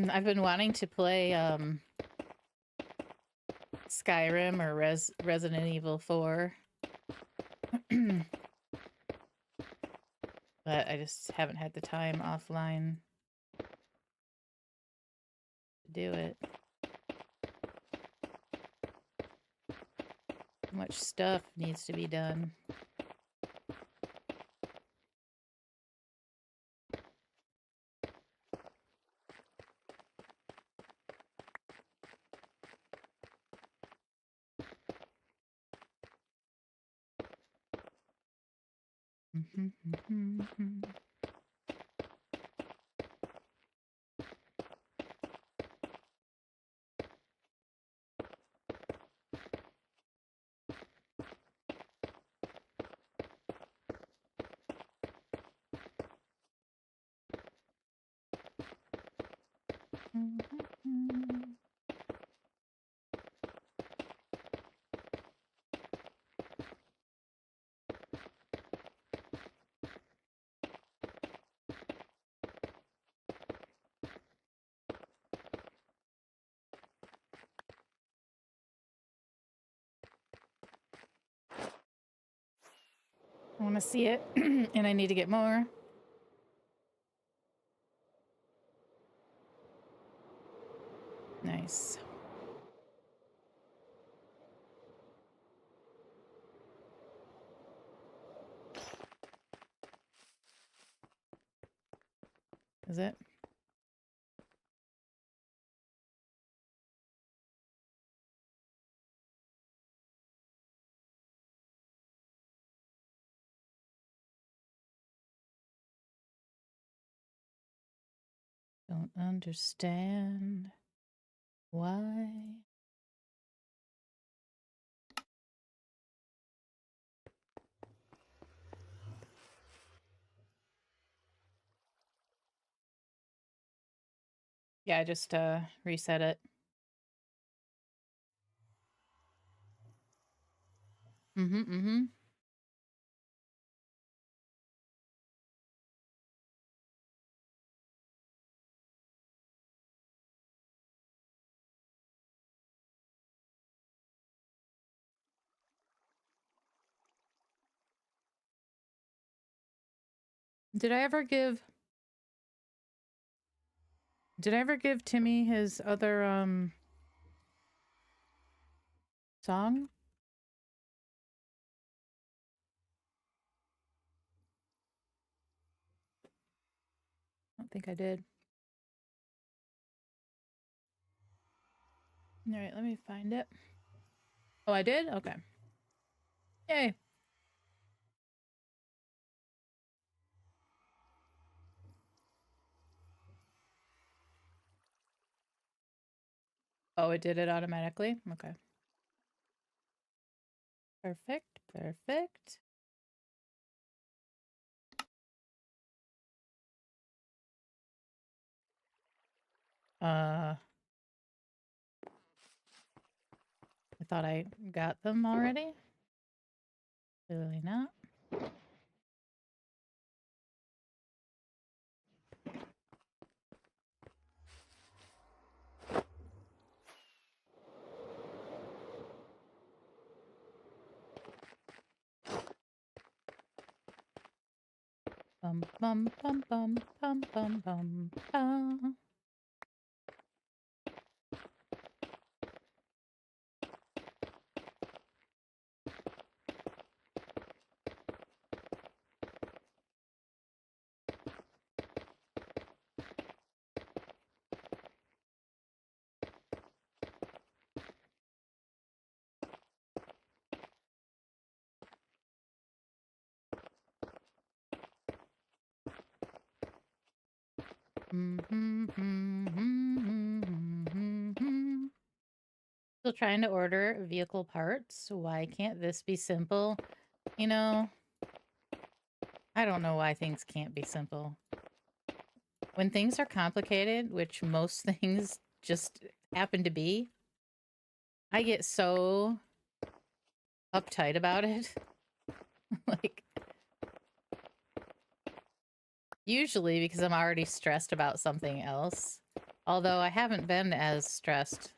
I've been wanting to play Skyrim or Resident Evil 4. But I just haven't had the time offline to do it. Too much stuff needs to be done. I want to see it, and I need to get more. Nice. Is it? Don't understand why. Yeah, I just reset it. Mm-hmm. Did I ever give Timmy his other song? I don't think I did. All right, let me find it. Oh, I did? Okay. Yay. Oh, it did it automatically? Okay. Perfect. Perfect. I thought I got them already. Clearly not. Bum bum bum bum bum bum bum bum. Still trying to order vehicle parts. Why can't this be simple? You know, I don't know why things can't be simple. When things are complicated, which most things just happen to be, I get so uptight about it. Like, usually because I'm already stressed about something else. Although I haven't been as stressed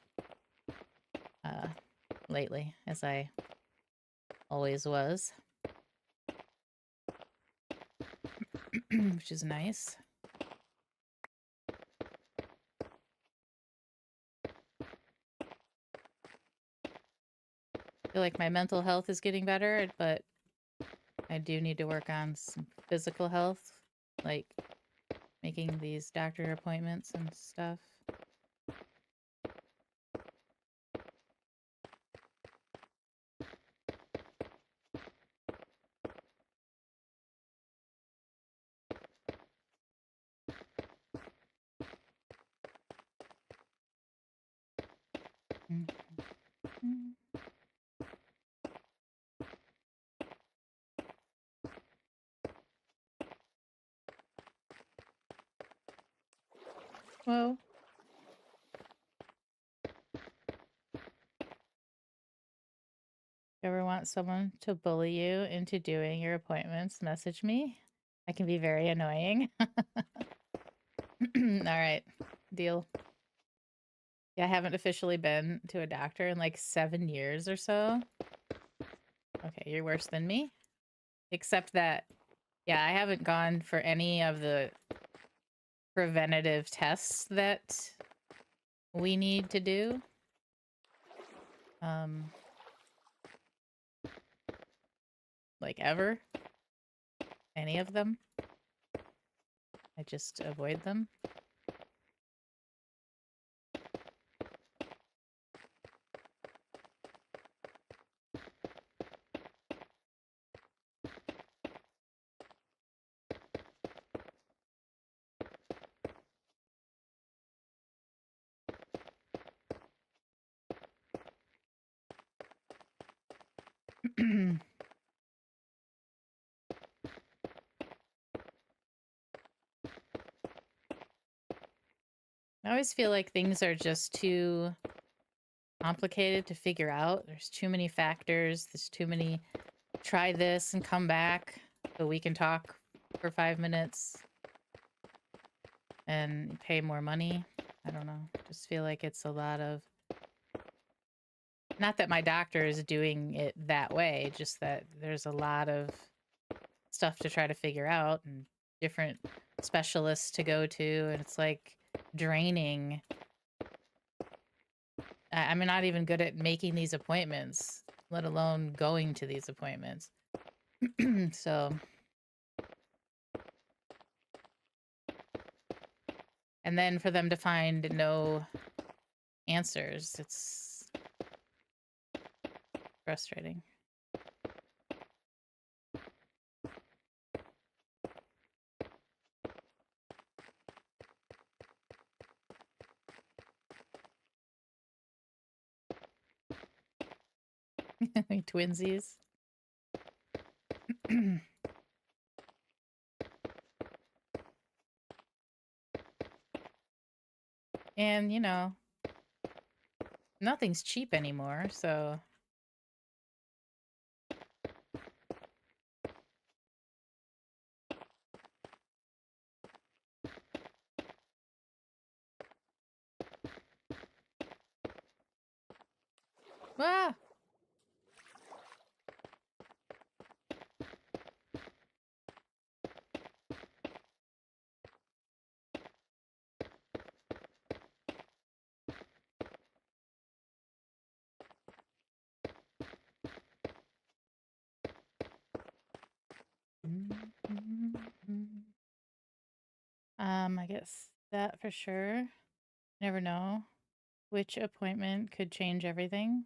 lately as I always was, which is nice. I feel like my mental health is getting better, but I do need to work on some physical health, like making these doctor appointments and stuff. Mhm. Whoa. Ever want someone to bully you into doing your appointments, message me. I can be very annoying. All right, deal. Yeah, I haven't officially been to a doctor in like 7 years or so. Okay, you're worse than me. Except that, yeah, I haven't gone for any of the preventative tests that we need to do. Like ever. Any of them. I just avoid them. I always feel like things are just too complicated to figure out. There's too many factors. There's too many try this and come back so we can talk for 5 minutes and pay more money. I don't know. Just feel like it's a lot of... Not that my doctor is doing it that way, just that there's a lot of stuff to try to figure out and different specialists to go to, and it's like draining. I'm not even good at making these appointments, let alone going to these appointments. So, and then for them to find no answers, it's frustrating. Twinsies. And, you know, nothing's cheap anymore, so... Ah! I guess that for sure. Never know. Which appointment could change everything?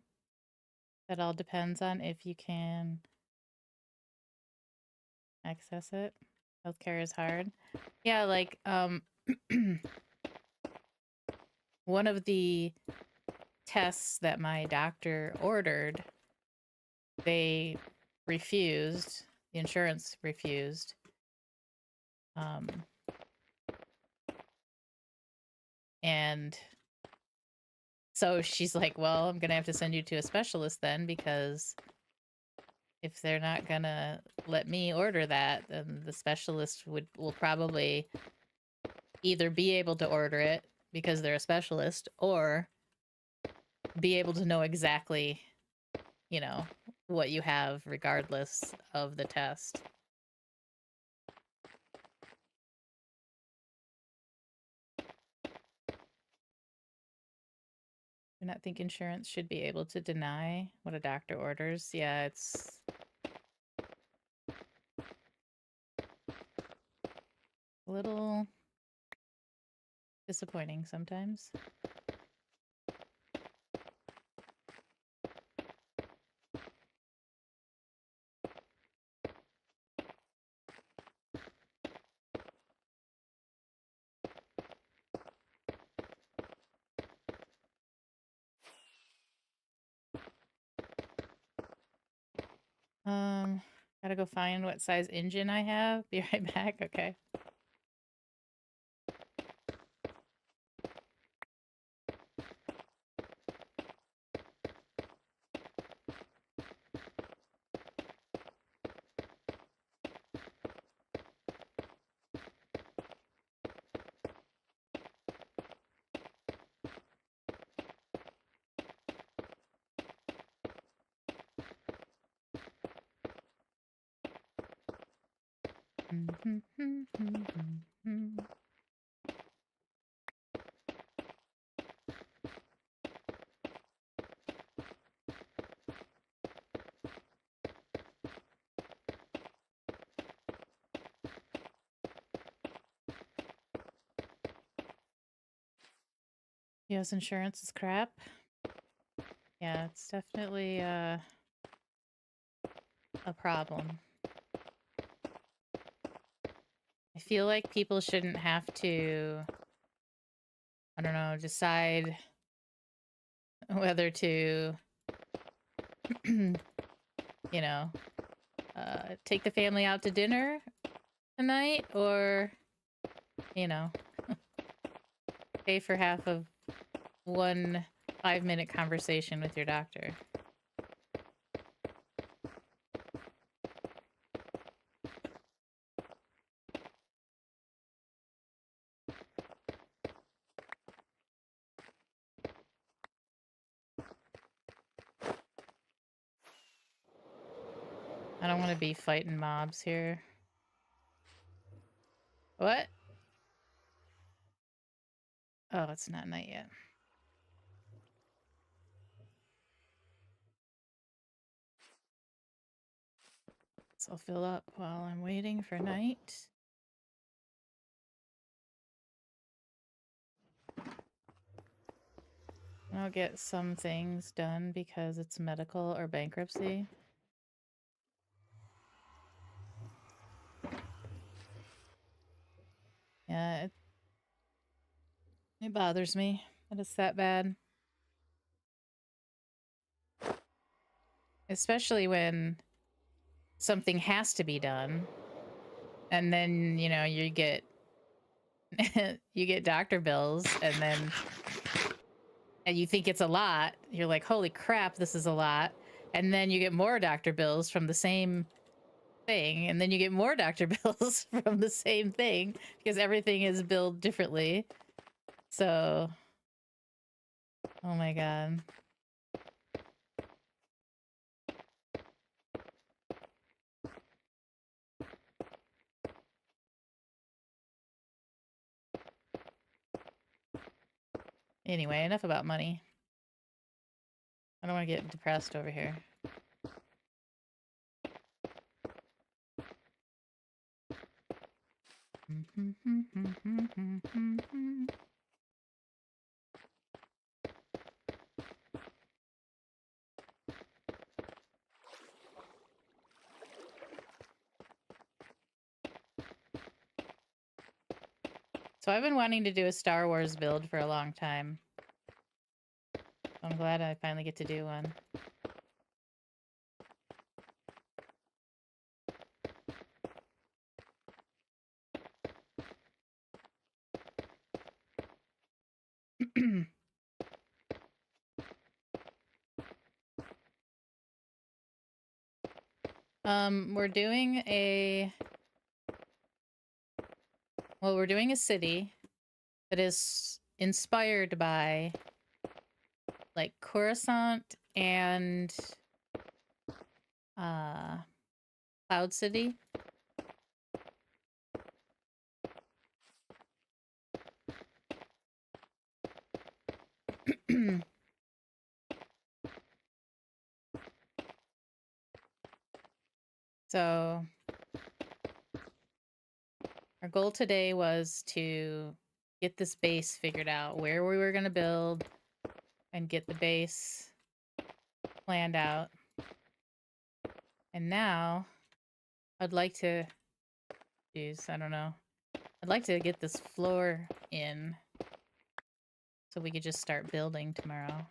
That all depends on if you can access it. Healthcare is hard. Yeah, like, one of the tests that my doctor ordered, they refused. The insurance refused. And so she's like, well, I'm gonna have to send you to a specialist then, because if they're not gonna let me order that, then the specialist will probably either be able to order it because they're a specialist, or be able to know exactly, you know, what you have regardless of the test. Do not think insurance should be able to deny what a doctor orders. Yeah, it's a little disappointing sometimes. Gotta go find what size engine I have. Be right back. Okay. Yes, insurance is crap. Yeah, it's definitely a problem. I feel like people shouldn't have to, I don't know, decide whether to, you know, take the family out to dinner tonight, or, you know, pay for half of one 5-minute conversation with your doctor. I don't want to be fighting mobs here. What? Oh, it's not night yet. So I'll fill up while I'm waiting for night. I'll get some things done because it's medical or bankruptcy. Yeah, it bothers me that it's that bad. Especially when something has to be done. And then, you know, you get you get doctor bills, and you think it's a lot. You're like, holy crap, this is a lot. And then you get more doctor bills from the same thing, and then you get more doctor bills from the same thing because everything is billed differently. So, oh my god. Anyway, enough about money. I don't want to get depressed over here. So I've been wanting to do a Star Wars build for a long time. I'm glad I finally get to do one. We're doing we're doing a city that is inspired by like Coruscant and Cloud City. So our goal today was to get this base figured out, where we were going to build, and get the base planned out. And now I'd like to use, I don't know, I'd like to get this floor in so we could just start building tomorrow.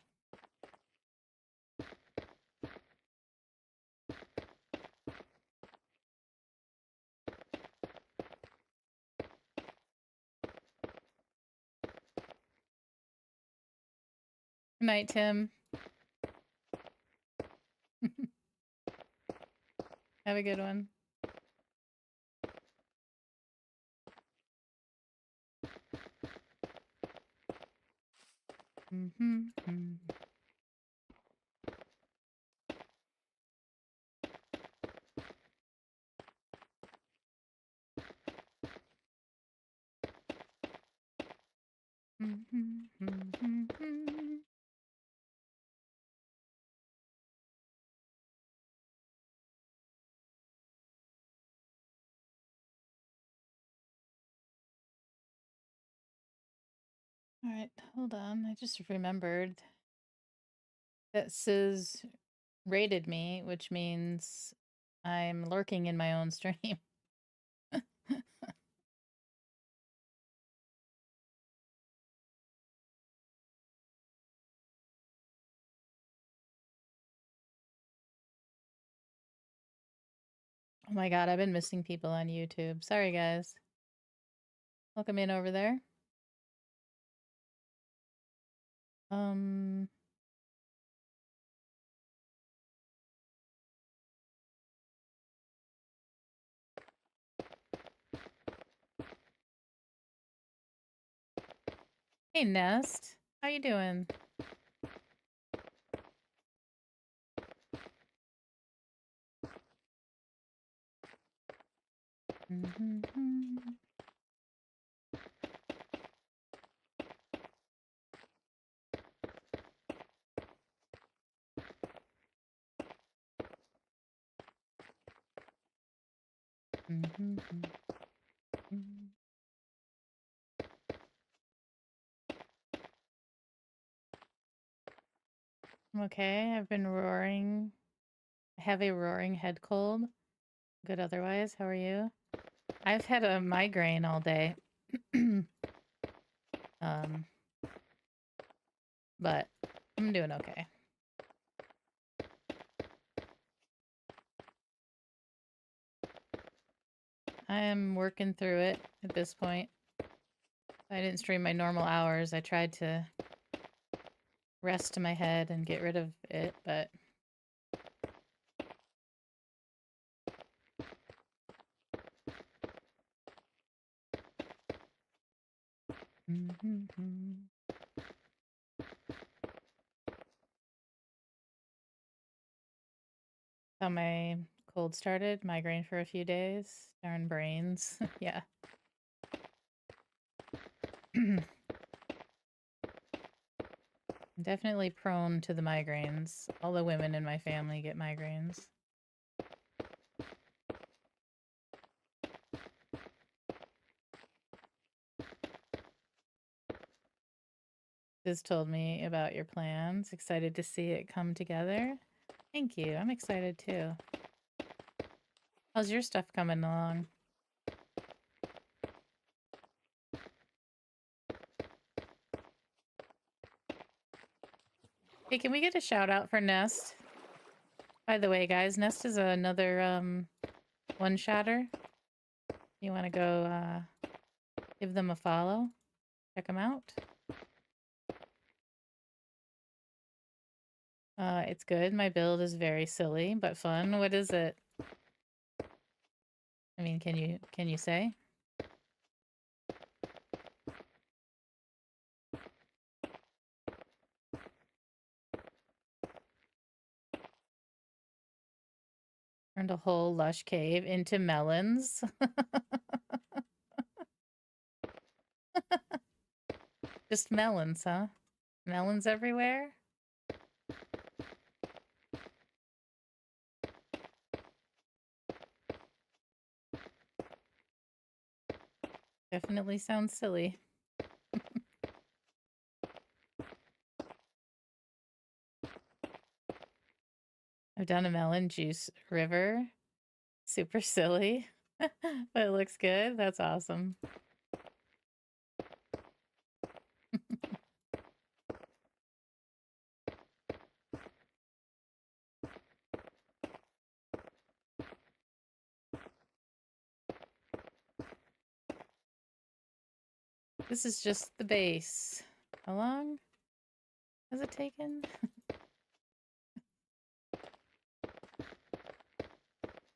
Good night, Tim. Have a good one. All right, hold on. I just remembered that Sis rated me, which means I'm lurking in my own stream. Oh my god, I've been missing people on YouTube. Sorry, guys. Welcome in over there. Hey, Nest. How you doing? Okay, I've been roaring. I have a roaring head cold. Good otherwise. How are you? I've had a migraine all day. But I'm doing okay. I am working through it at this point. I didn't stream my normal hours. I tried to rest my head and get rid of it, but how my cold started, migraine for a few days. Darn brains. Yeah. I'm definitely prone to the migraines. All the women in my family get migraines. Liz told me about your plans. Excited to see it come together. Thank you. I'm excited too. How's your stuff coming along? Hey, can we get a shout out for Nest? By the way, guys, Nest is another one-shotter. You want to go give them a follow? Check them out. It's good. My build is very silly but fun. What is it? I mean, can you say? Turned a whole lush cave into melons. Just melons, huh? Melons everywhere? Definitely sounds silly. I've done a melon juice river. Super silly. But it looks good. That's awesome. This is just the base. How long has it taken?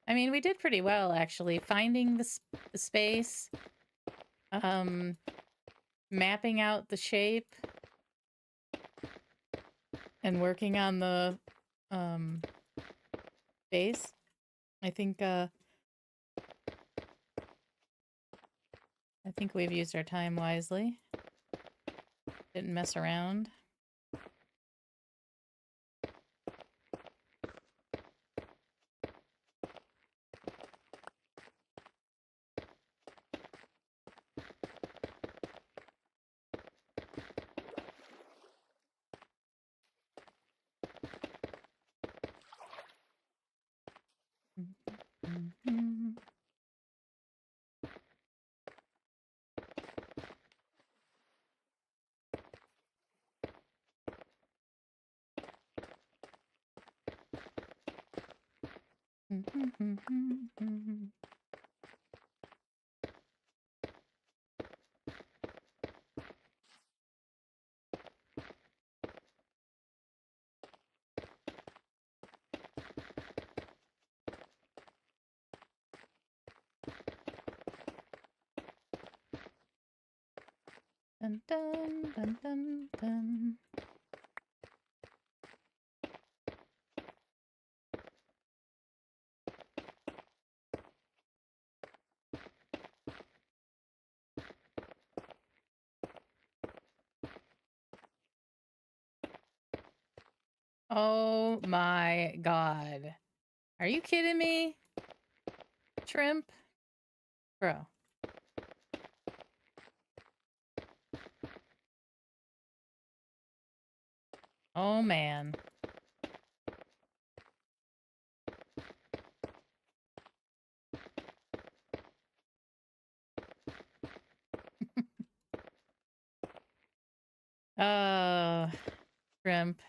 I mean, we did pretty well, actually. Finding the space, mapping out the shape, and working on the base. I think we've used our time wisely. Didn't mess around. Mhm. Dun, dun, dun, dun, dun. Oh my god. Are you kidding me? Shrimp? Bro. Oh man. Oh, shrimp.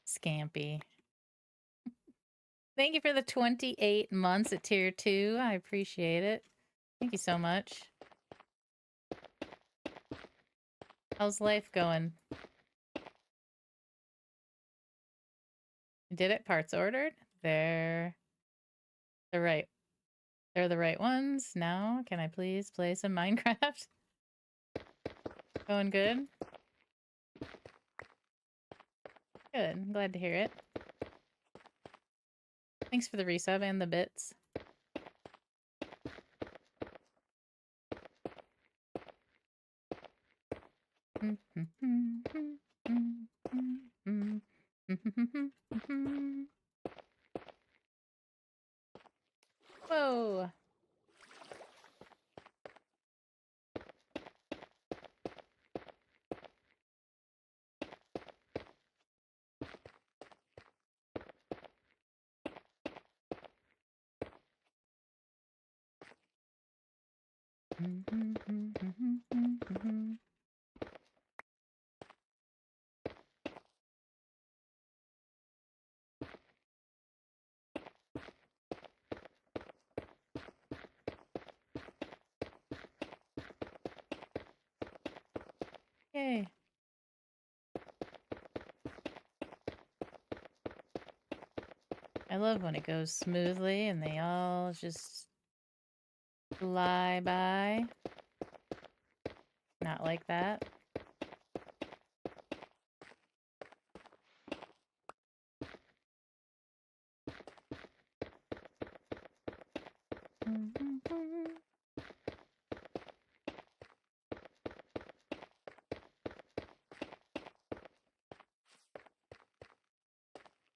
Scampy. Thank you for the 28 months at tier 2. I appreciate it. Thank you so much. How's life going? Did it? Parts ordered? They're the right. They're the right ones. Now, can I please play some Minecraft? Going good? Good. I'm glad to hear it. Thanks for the resub and the bits. Whoa. Yay. I love when it goes smoothly and they all just fly by. Not like that. All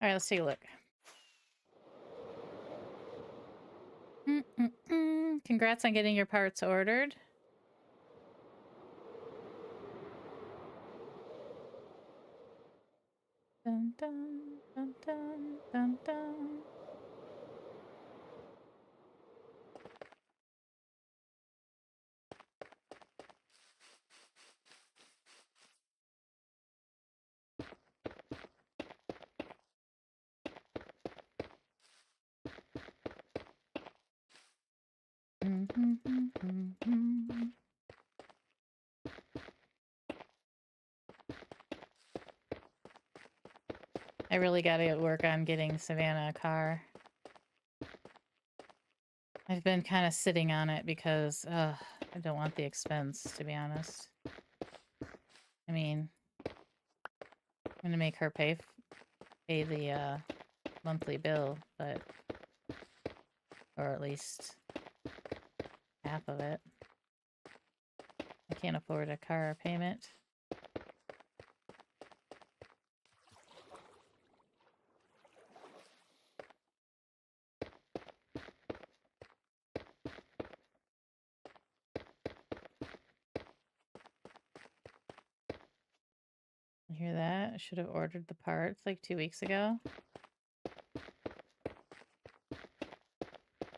right, let's take a look. Congrats on getting your parts ordered. Dun, dun, dun, dun, dun, dun. I really got to work on getting Savannah a car. I've been kind of sitting on it because I don't want the expense, to be honest. I mean, I'm gonna make her pay the monthly bill, but or at least half of it. I can't afford a car payment. You hear that? I should have ordered the parts like 2 weeks ago.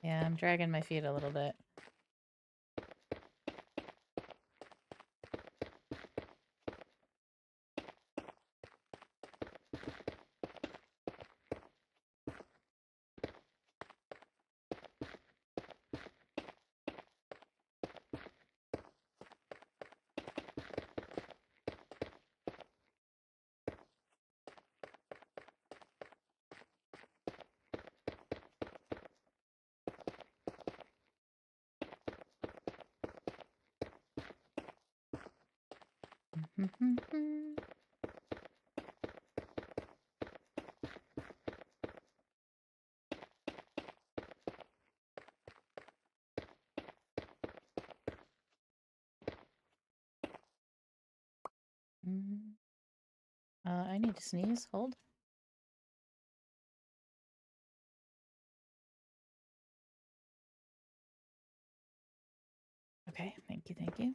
Yeah, I'm dragging my feet a little bit. I need to sneeze. Hold. Okay, thank you, thank you.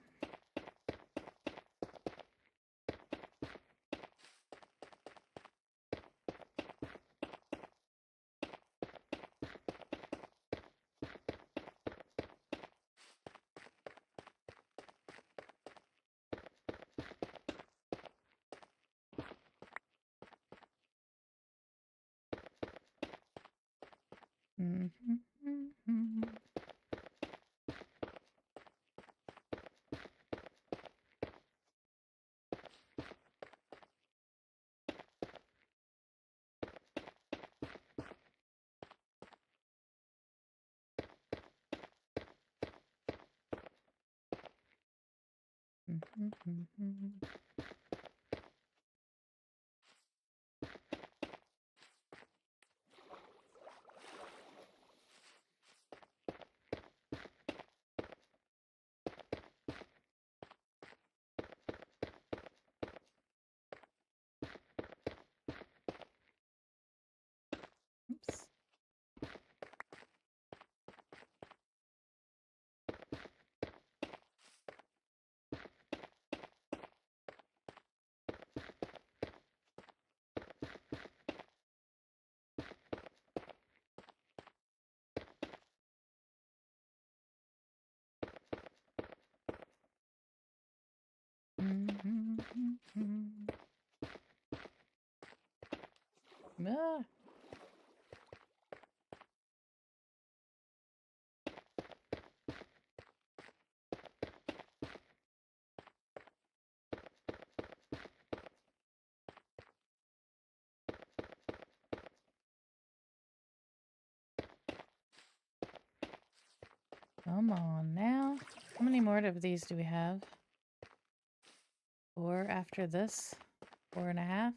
Oops. Ah. Come on now. How many more of these do we have? 4 after this? 4.5?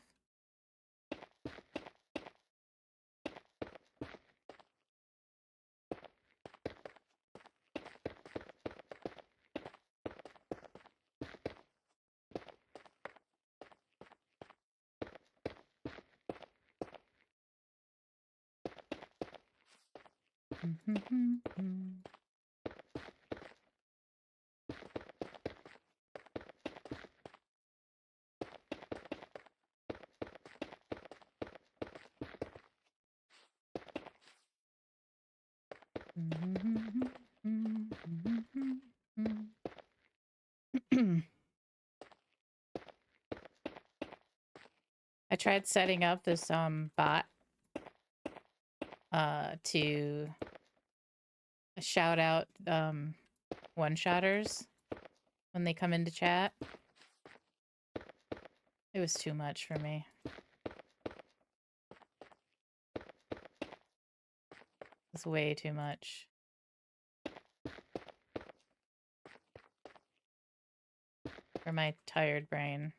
I tried setting up this bot to shout out one-shotters when they come into chat. It was too much for me. It's way too much. For my tired brain.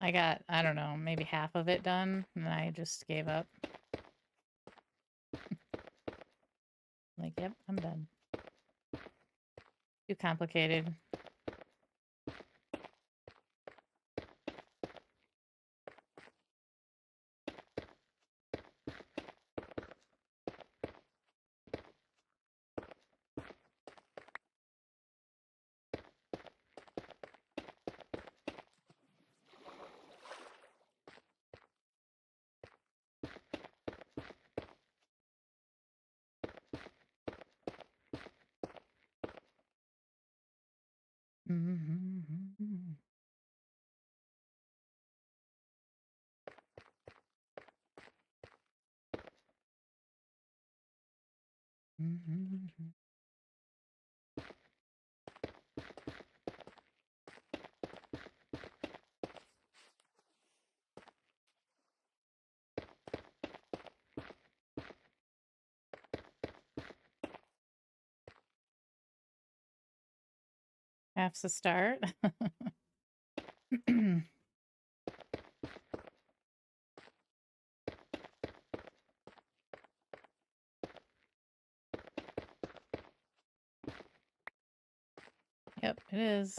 I got, I don't know, maybe half of it done, and I just gave up. Like, yep, I'm done. Too complicated. Half's a start. Yep, it is.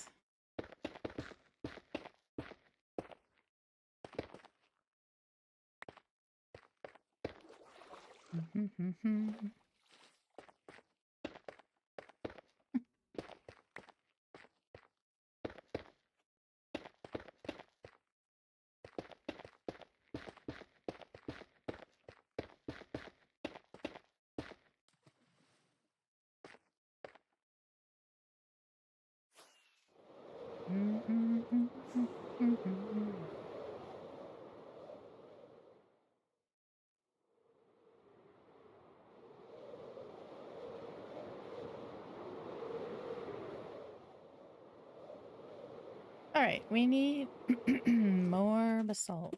All right, we need more basalt.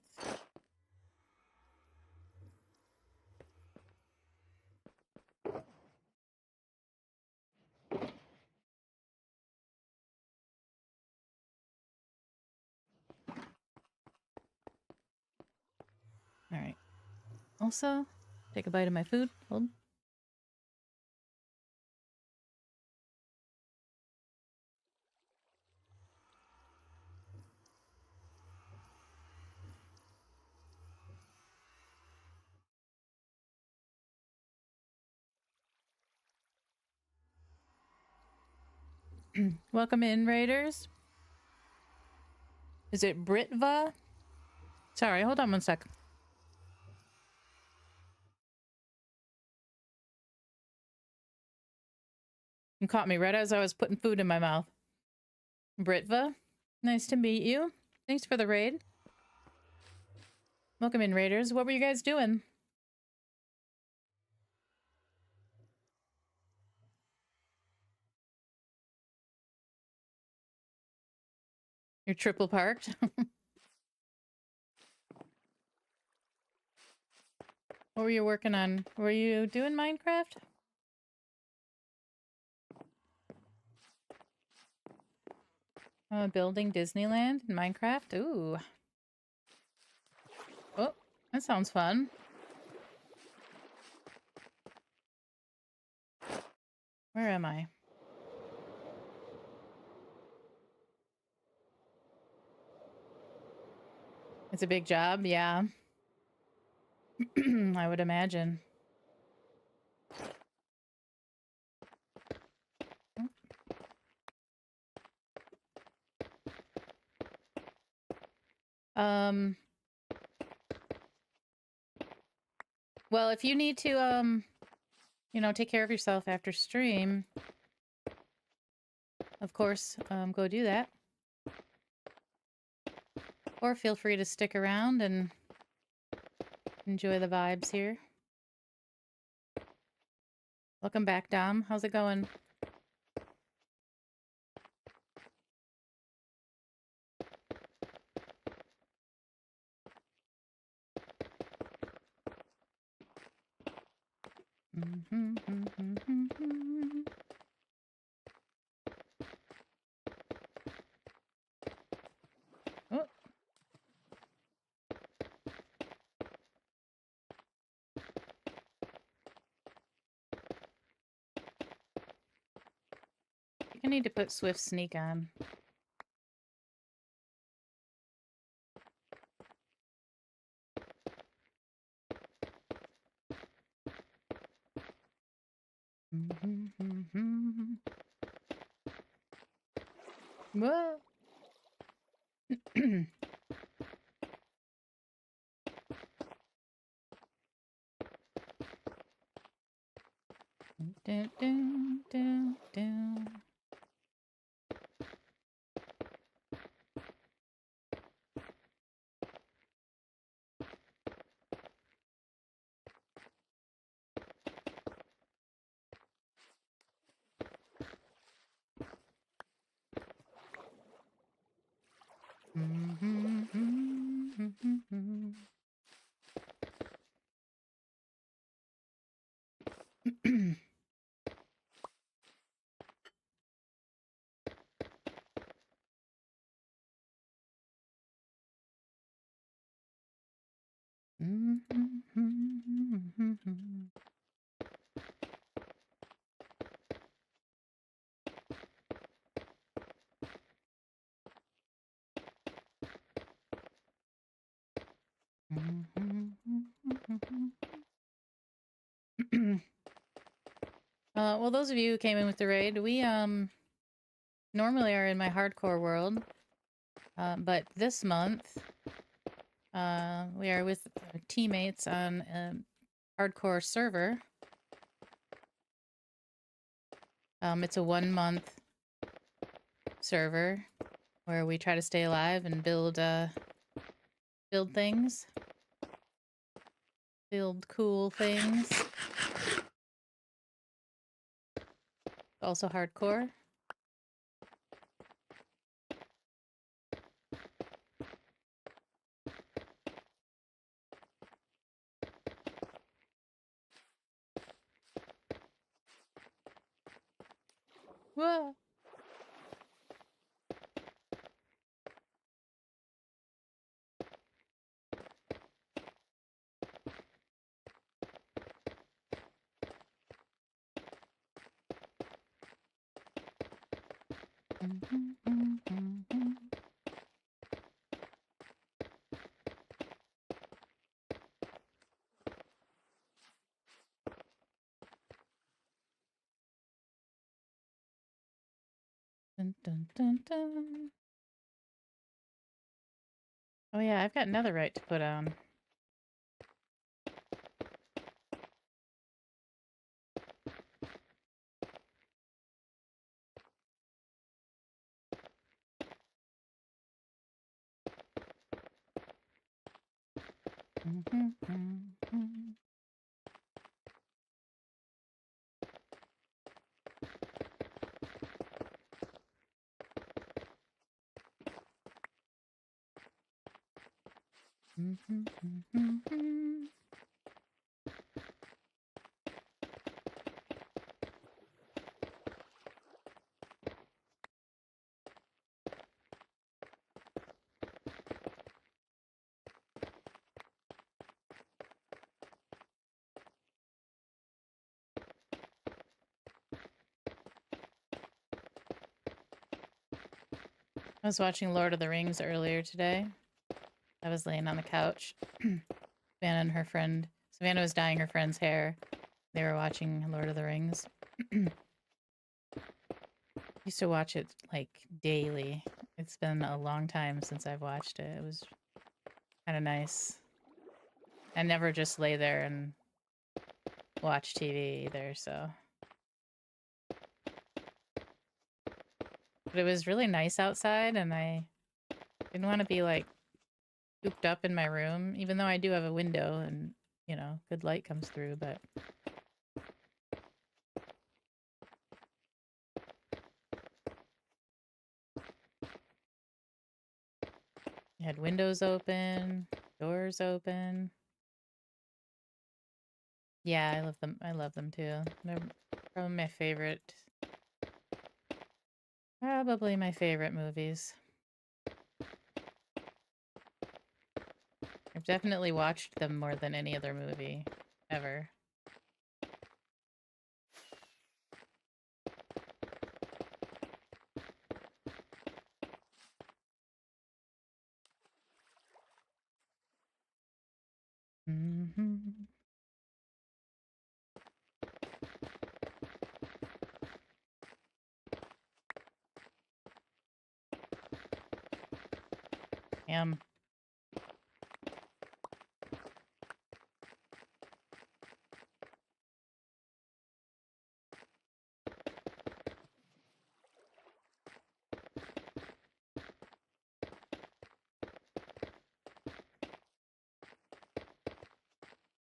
All right. Also, take a bite of my food. Hold. Welcome in, Raiders. Is it Britva? Sorry, hold on one sec. You caught me right as I was putting food in my mouth. Britva, nice to meet you. Thanks for the raid. Welcome in, Raiders. What were you guys doing? You're triple parked. What were you working on? Were you doing Minecraft? Building Disneyland in Minecraft? Ooh. Oh, that sounds fun. Where am I? It's a big job, yeah. I would imagine. Well, if you need to, take care of yourself after stream, of course, go do that. Or feel free to stick around and enjoy the vibes here. Welcome back, Dom. How's it going? Oh. I need to put Swift Sneak on. Whoa. Dun, dun, dun, dun. Well, those of you who came in with the raid, we normally are in my hardcore world, but this month we are with teammates on a hardcore server. It's a 1-month server where we try to stay alive and build things, build cool things. Also hardcore. Whoa. Dun, dun, dun, dun. Oh yeah, I've got another right to put on. I was watching Lord of the Rings earlier today. I was laying on the couch. Savannah and her friend. Savannah was dyeing her friend's hair. They were watching Lord of the Rings. Used to watch it like daily. It's been a long time since I've watched it. It was kind of nice. I never just lay there and watch TV either, so. But it was really nice outside, and I didn't want to be like cooped up in my room, even though I do have a window and, you know, good light comes through, but. I had windows open, doors open. Yeah, I love them. I love them too. They're probably my favorite. Probably my favorite movies. I've definitely watched them more than any other movie ever. Mm-hmm.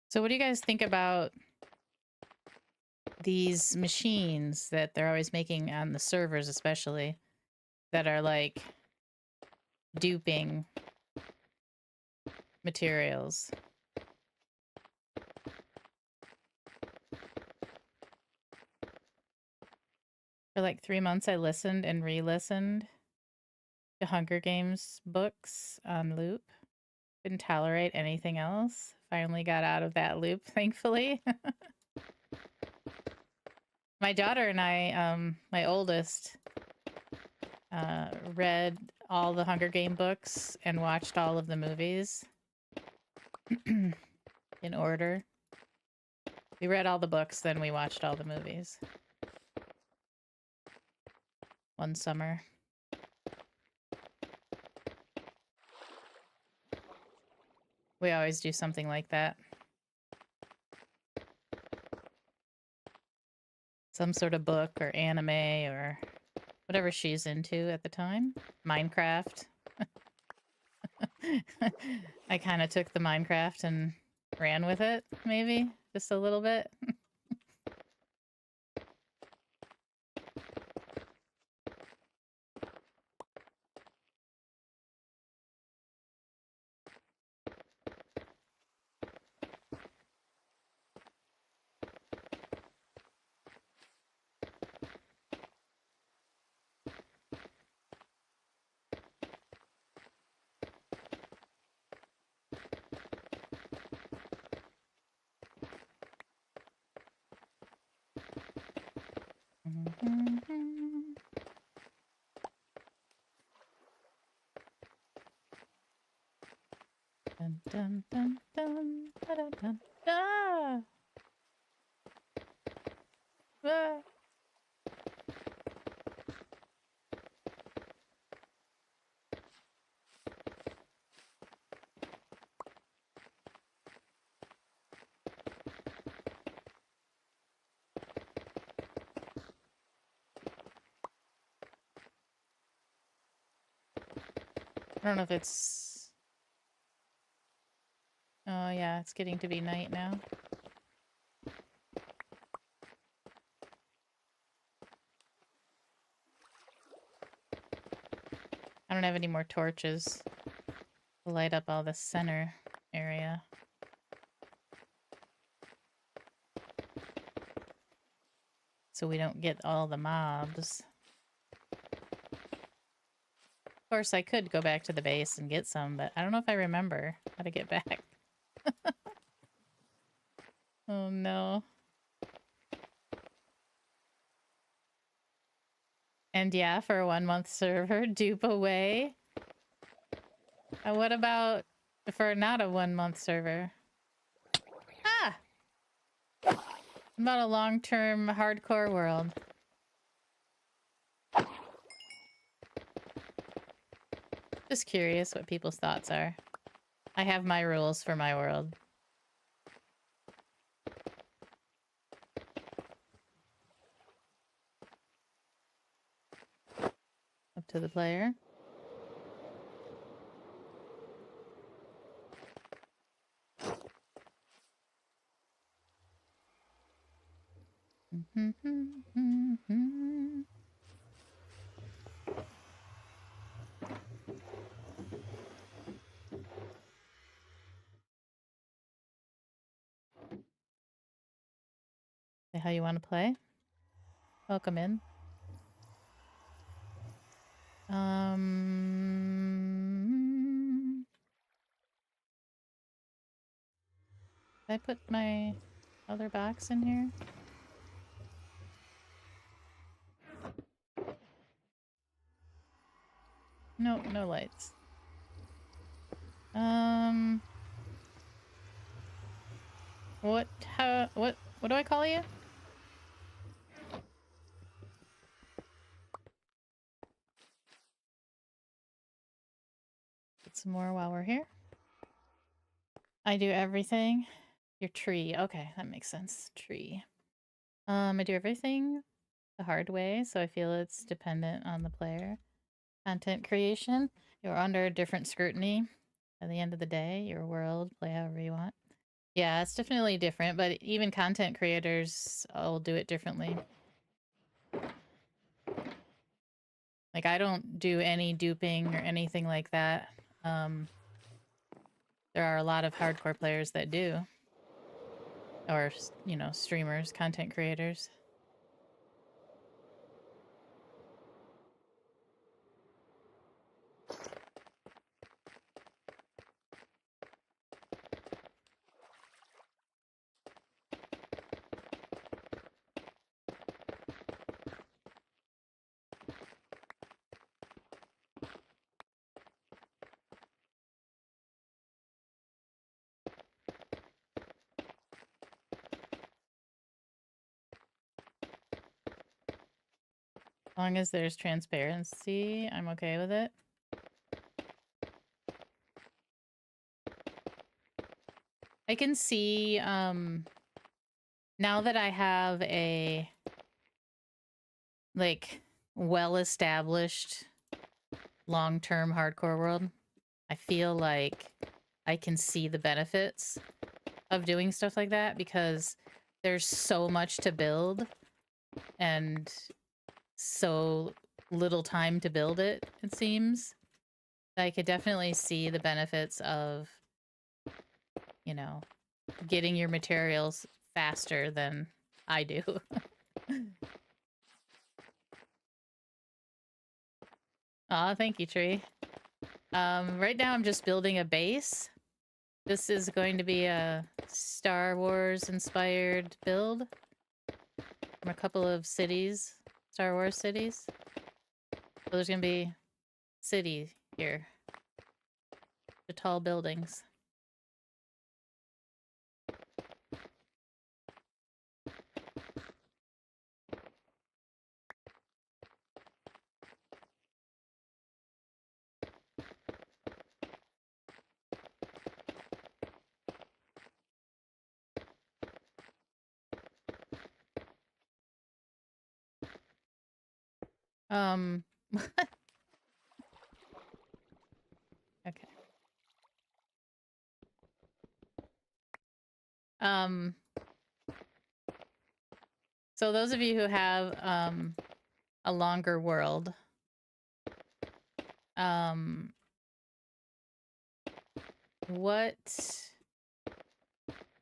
So what do you guys think about these machines that they're always making on the servers, especially, that are like duping materials? For like 3 months, I listened and re-listened to Hunger Games books on loop. Couldn't tolerate anything else. Finally got out of that loop, thankfully. My daughter and I, my oldest, read all the Hunger Game books and watched all of the movies in order. We read all the books, then we watched all the movies. One summer. We always do something like that. Some sort of book or anime or whatever she's into at the time. Minecraft. I kind of took the Minecraft and ran with it, maybe, just a little bit. Dun, dun, dun, dun, da, da, dun, da. Ah. I don't know if it's... Oh yeah, it's getting to be night now. I don't have any more torches to light up all the center area. So we don't get all the mobs. Of course, I could go back to the base and get some, but I don't know if I remember how to get back. Oh no. And yeah, for a 1 month server, dupe away. What about For not a 1-month server. Ah! What about a long-term hardcore world? Just curious what people's thoughts are. I have my rules for my world. Up to the player. Say how you want to play. Welcome in. Did I put my other box in here? No, no lights. What do I call you? Get some more while we're here. I do everything. Your tree. Okay, that makes sense. Tree. I do everything the hard way, so I feel it's dependent on the player. Content creation. You're under different scrutiny. At the end of the day, your world, play however you want. Yeah, it's definitely different, but even content creators all do it differently. Like, I don't do any duping or anything like that. There are a lot of hardcore players that do. Or, you know, streamers, content creators. As long as there's transparency, I'm okay with it. I can see, now that I have a, like, well-established long-term hardcore world, I feel like I can see the benefits of doing stuff like that because there's so much to build and so little time to build it, it seems. I could definitely see the benefits of, you know, getting your materials faster than I do. Aw, thank you, Tree. Right now I'm just building a base. This is going to be a Star Wars inspired build from a couple of cities, Star Wars cities. So there's gonna be city here. The tall buildings. Okay. So those of you who have a longer world, what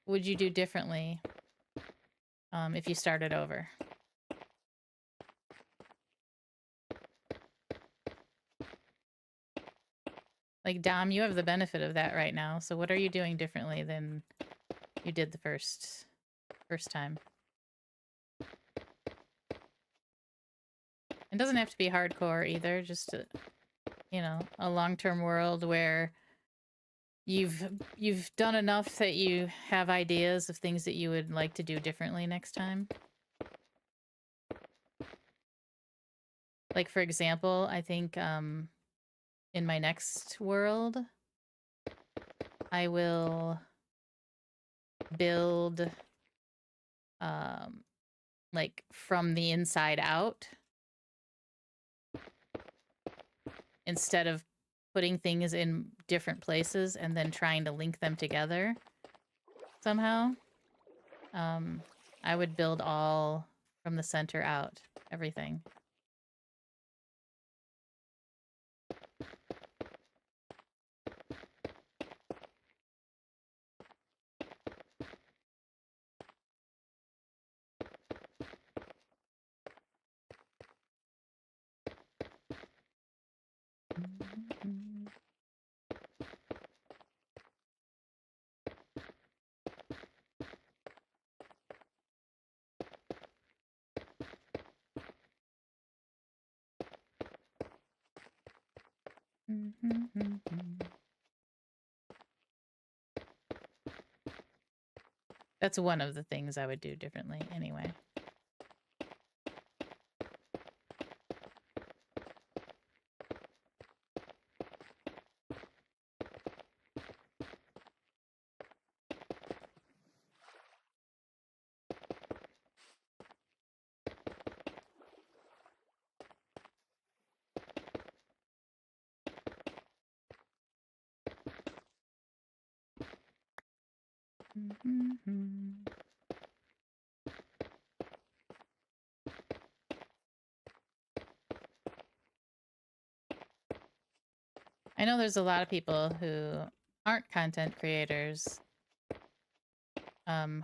would you do differently if you started over? Like, Dom, you have the benefit of that right now. So what are you doing differently than you did the first time? It doesn't have to be hardcore either, just, you know, a long-term world where you've done enough that you have ideas of things that you would like to do differently next time? Like, for example, I think in my next world, I will build like from the inside out instead of putting things in different places and then trying to link them together somehow. I would build all from the center out, everything. That's one of the things I would do differently anyway. I know there's a lot of people who aren't content creators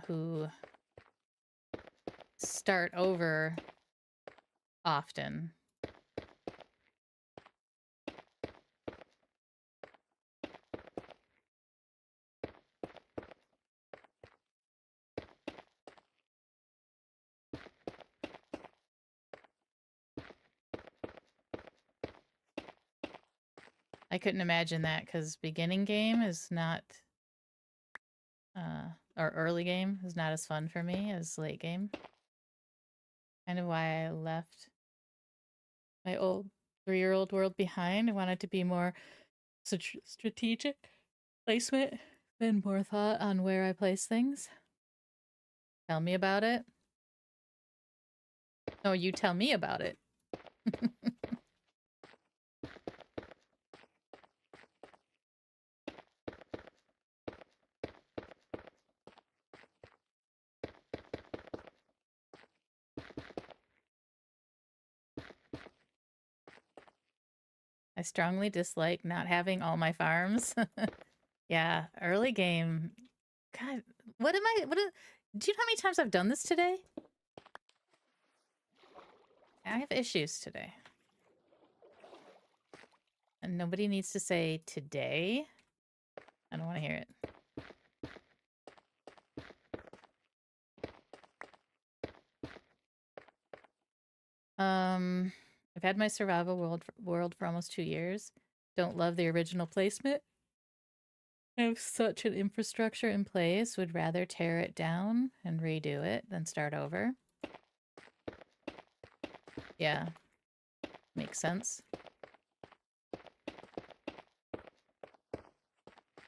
who start over often. I couldn't imagine that because beginning game is not, or early game is not as fun for me as late game. Kind of why I left my old 3-year-old world behind. I wanted to be more strategic placement and more thought on where I place things. Tell me about it. No, you tell me about it. I strongly dislike not having all my farms. Yeah, early game. God, do you know how many times I've done this today? I have issues today. And nobody needs to say today. I don't want to hear it. I've had my survival world for almost 2 years. Don't love the original placement. I have such an infrastructure in place. Would rather tear it down and redo it than start over. Yeah. Makes sense.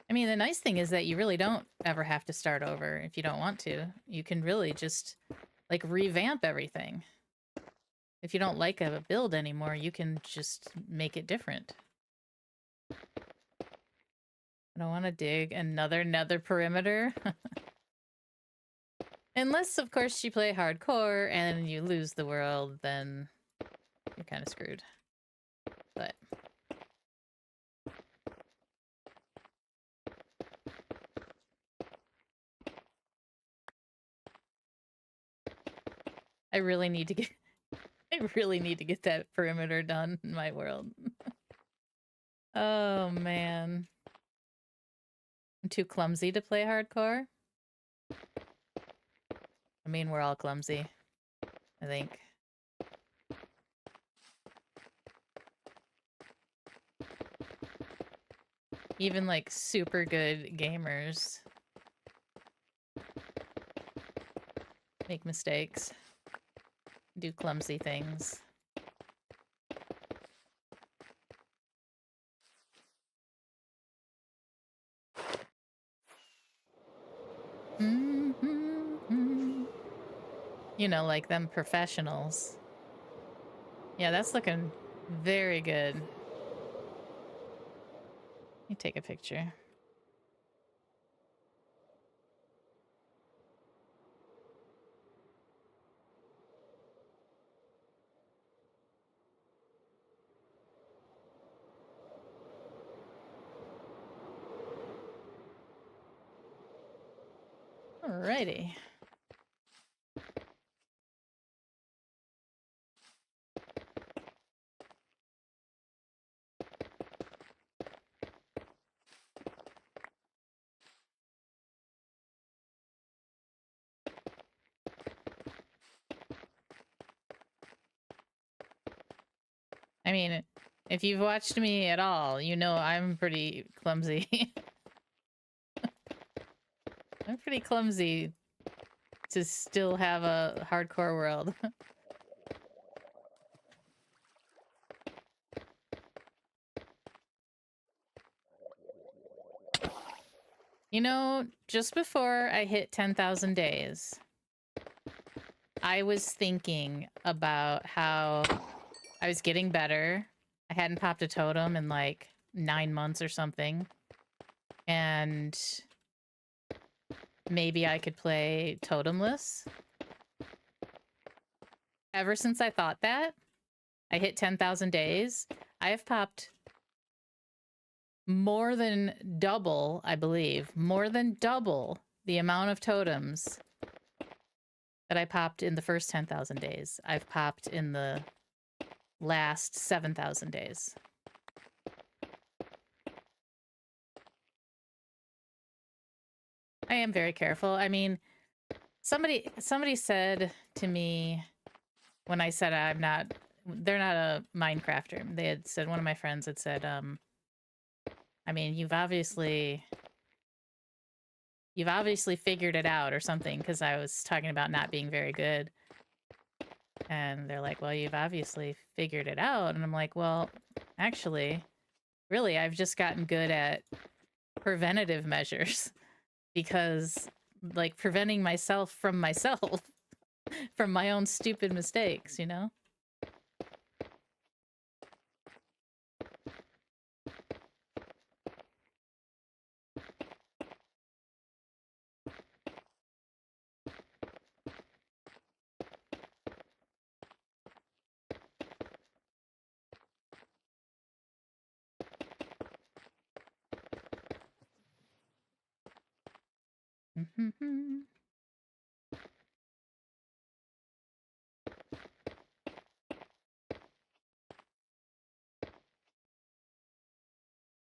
I mean, the nice thing is that you really don't ever have to start over if you don't want to. You can really just, like, revamp everything. If you don't like a build anymore, you can just make it different. I don't want to dig another nether perimeter. Unless, of course, you play hardcore and you lose the world, then you're kind of screwed. But I really need to get that perimeter done in my world. Oh man. I'm too clumsy to play hardcore. I mean, we're all clumsy, I think. Even like super good gamers make mistakes, do clumsy things. You know, like them professionals. Yeah, that's looking very good. Let me take a picture. Alrighty. I mean, if you've watched me at all, you know I'm pretty clumsy. I'm pretty clumsy to still have a hardcore world. You know, just before I hit 10,000 days, I was thinking about how I was getting better. I hadn't popped a totem in like 9 months or something. And maybe I could play totemless. Ever since I thought that, I hit 10,000 days. I have popped more than double, I believe, more than double the amount of totems that I popped in the first 10,000 days. I've popped in the last 7,000 days. I am very careful. I mean, somebody said to me when I said they're not a Minecrafter. They had said, one of my friends had said, I mean, you've obviously figured it out or something, because I was talking about not being very good. And they're like, well, you've obviously figured it out. And I'm like, well, actually, really, I've just gotten good at preventative measures, because like preventing myself, from my own stupid mistakes, you know?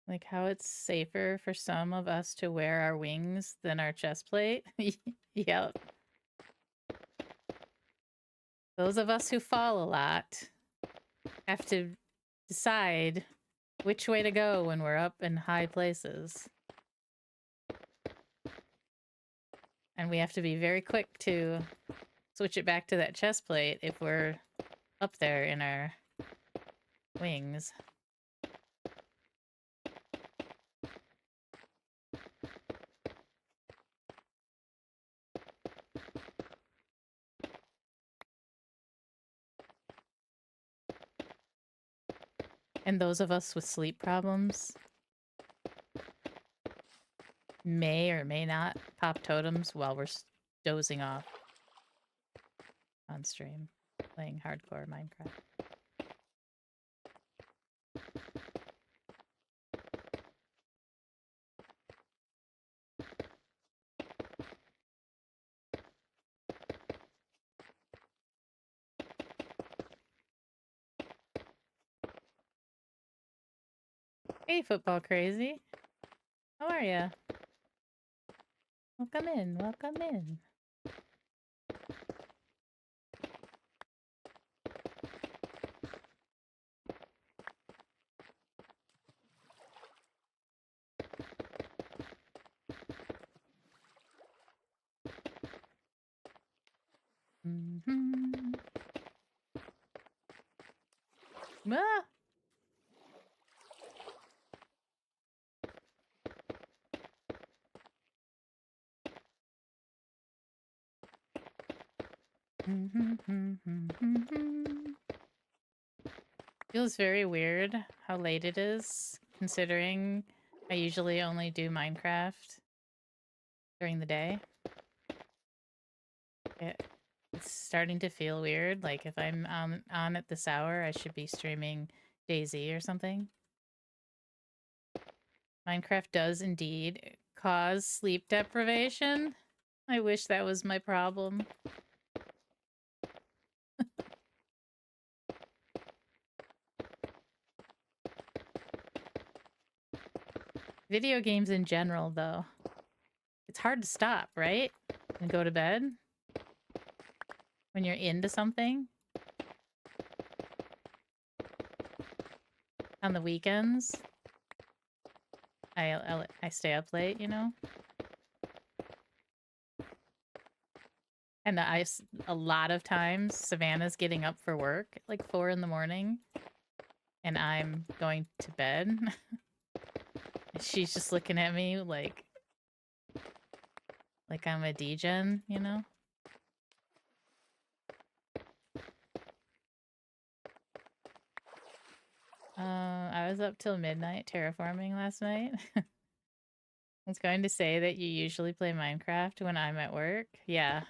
Like how it's safer for some of us to wear our wings than our chest plate. Yep. Those of us who fall a lot have to decide which way to go when we're up in high places. And we have to be very quick to switch it back to that chest plate if we're up there in our wings. And those of us with sleep problems may or may not pop totems while we're dozing off on stream, playing hardcore Minecraft. Hey, football crazy. How are ya? Welcome in, welcome in. Mhm. Ah! Feels very weird how late it is, considering I usually only do Minecraft during the day. It's starting to feel weird. Like if I'm on at this hour, I should be streaming Daisy or something. Minecraft does indeed cause sleep deprivation. I wish that was my problem. Video games in general, though. It's hard to stop, right? And go to bed when you're into something. On the weekends, I stay up late, you know? And a lot of times, Savannah's getting up for work at like 4 in the morning, and I'm going to bed. She's just looking at me like I'm a degen, you know? I was up till midnight terraforming last night. I was going to say that you usually play Minecraft when I'm at work. Yeah.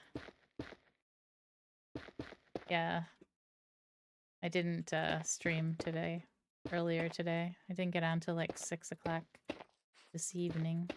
Yeah. I didn't stream earlier today. I didn't get on till like 6 o'clock this evening.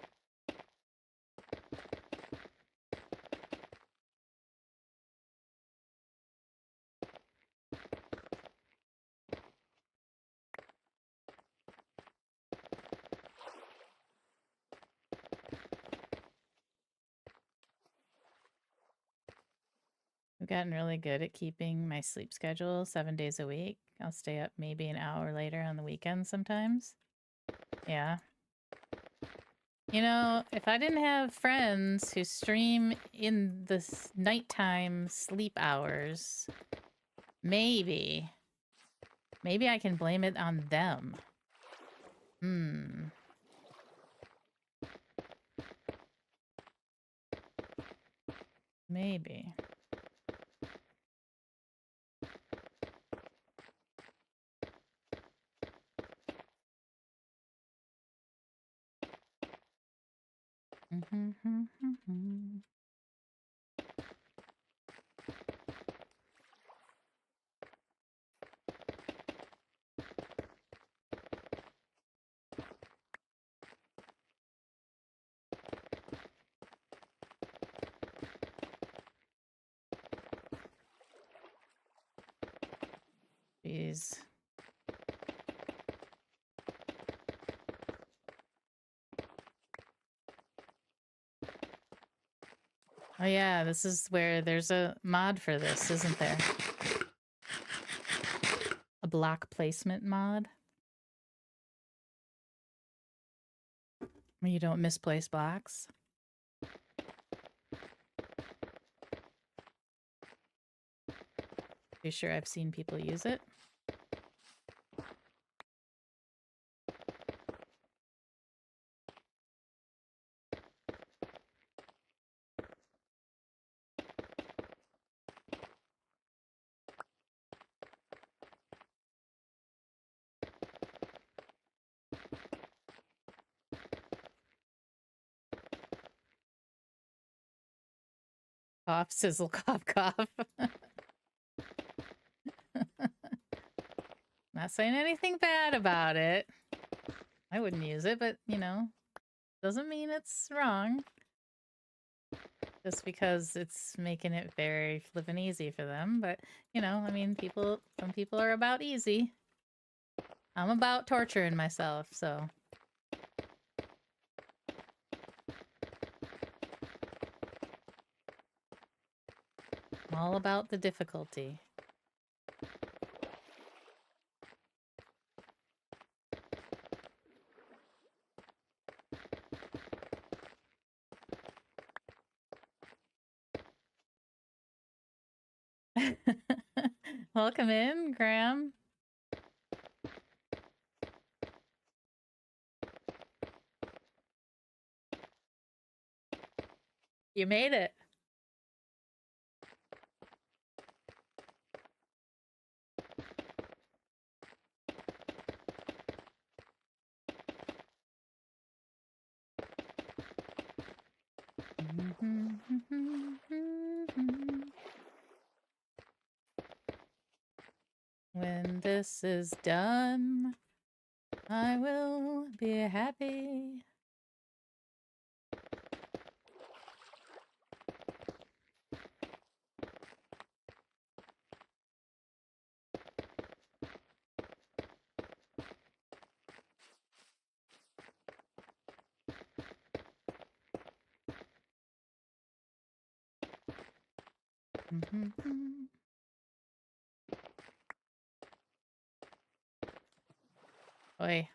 I've gotten really good at keeping my sleep schedule 7 days a week. I'll stay up maybe an hour later on the weekends sometimes. Yeah. You know, if I didn't have friends who stream in the nighttime sleep hours, maybe I can blame it on them. Maybe. Jeez. Oh yeah, this is where there's a mod for this, isn't there? A block placement mod. Where you don't misplace blocks. Pretty sure I've seen people use it. Cough, sizzle, cough, cough. Not saying anything bad about it. I wouldn't use it, but, you know, doesn't mean it's wrong. Just because it's making it very flippin' easy for them. But, you know, I mean, some people are about easy. I'm about torturing myself, so. I'm all about the difficulty. Welcome in, Graham. You made it. When this is done, I will be happy. Oi.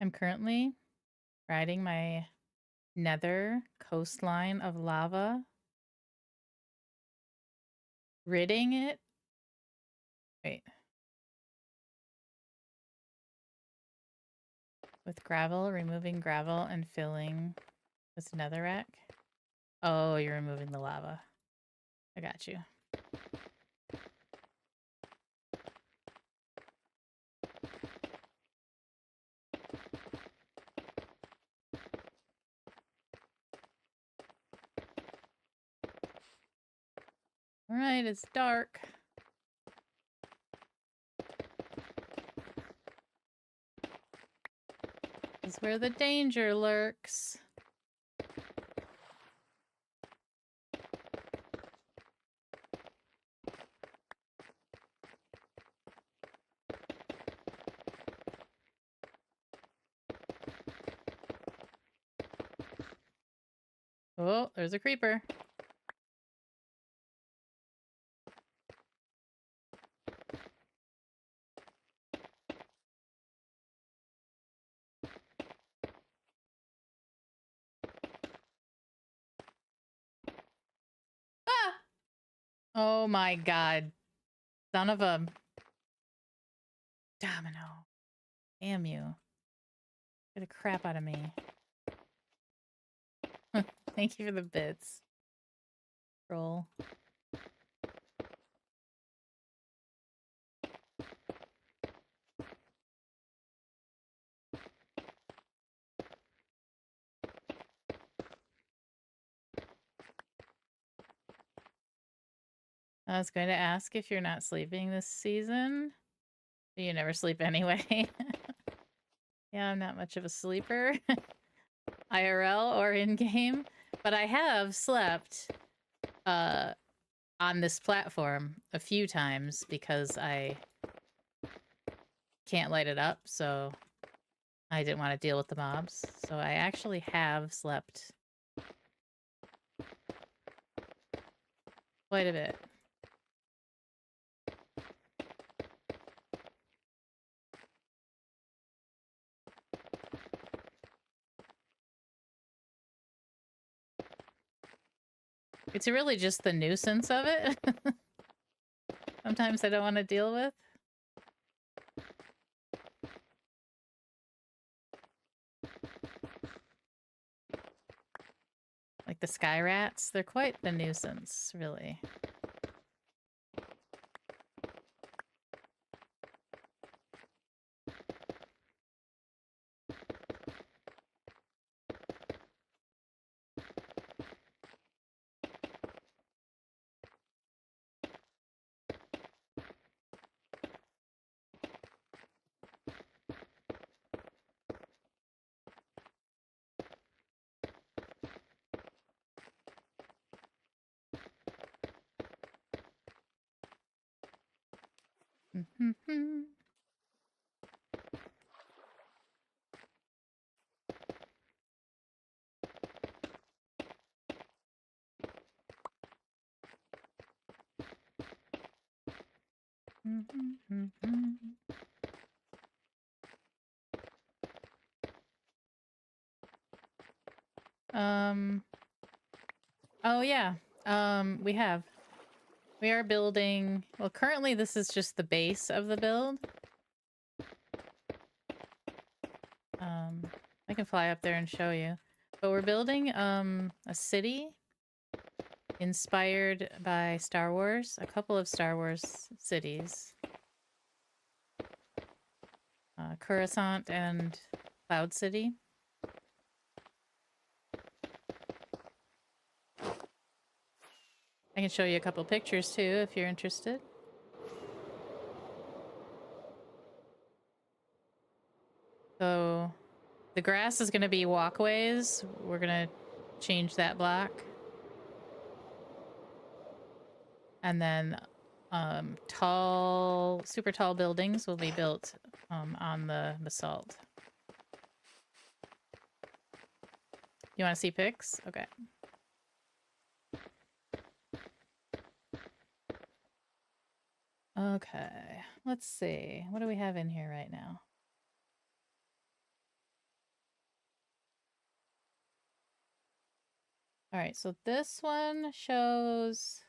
I'm currently riding my nether coastline of lava, ridding it. Wait. With gravel, removing gravel and filling with netherrack. Oh, you're removing the lava. I got you. All right, it's dark. This is where the danger lurks. Oh, there's a creeper. Ah! Oh my god. Son of a domino. Damn you. Get the crap out of me. Thank you for the bits. Roll. I was going to ask if you're not sleeping this season. But you never sleep anyway. Yeah, I'm not much of a sleeper. IRL or in-game. But I have slept on this platform a few times because I can't light it up, so I didn't want to deal with the mobs. So I actually have slept quite a bit. It's really just the nuisance of it. Sometimes I don't want to deal with. Like the sky rats, they're quite the nuisance, really. Oh yeah. We are building. Well, currently this is just the base of the build. I can fly up there and show you. But we're building a city inspired by Star Wars, a couple of Star Wars cities. Coruscant and Cloud City. I can show you a couple pictures too if you're interested. So the grass is going to be walkways. We're going to change that block. And then super tall buildings will be built on the basalt. You want to see pics? Okay. Okay, let's see. What do we have in here right now? All right, so this one shows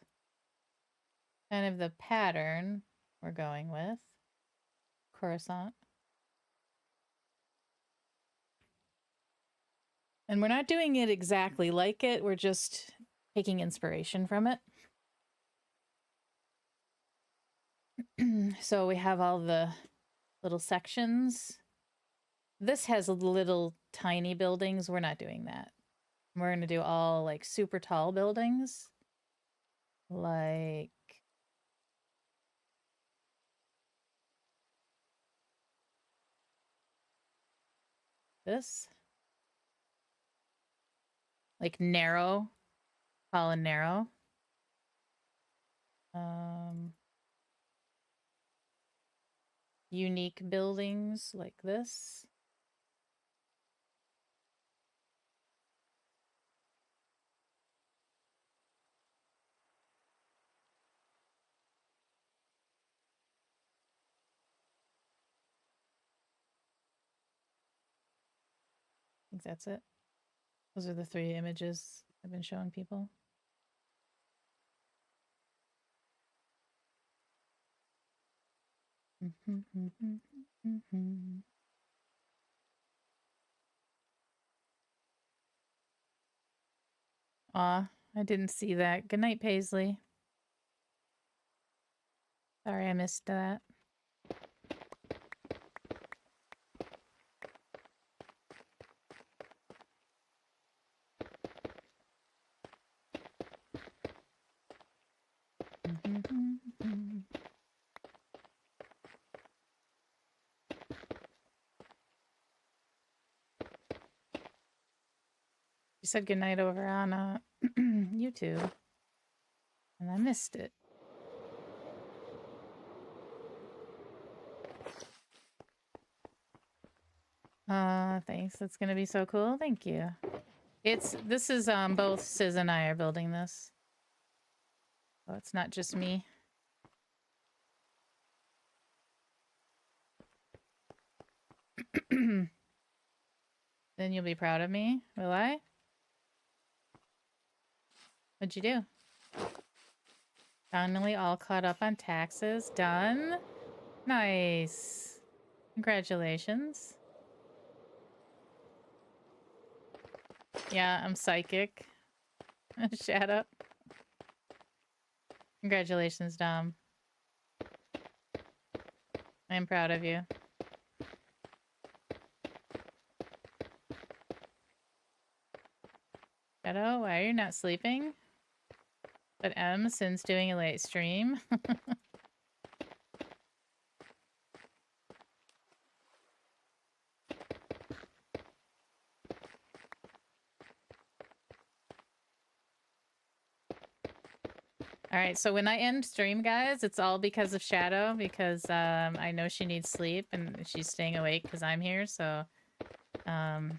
kind of the pattern we're going with. Coruscant. And we're not doing it exactly like it. We're just taking inspiration from it. So we have all the little sections. This has little tiny buildings. We're not doing that. We're going to do all like super tall buildings. Like this. Like narrow. Tall and narrow. Unique buildings like this. I think that's it. Those are the 3 images I've been showing people. Aw, I didn't see that. Good night, Paisley. Sorry I missed that. You said goodnight over on YouTube, and I missed it. Thanks. That's gonna be so cool. Thank you. This is both Sis and I are building this. So it's not just me. Then you'll be proud of me, will I? What'd you do? Finally all caught up on taxes. Done? Nice. Congratulations. Yeah, I'm psychic. Shut up. Congratulations, Dom. I'm proud of you. Shadow, why are you not sleeping? But since doing a late stream. All right, so when I end stream, guys, it's all because of Shadow, because I know she needs sleep and she's staying awake because I'm here. So, MJ,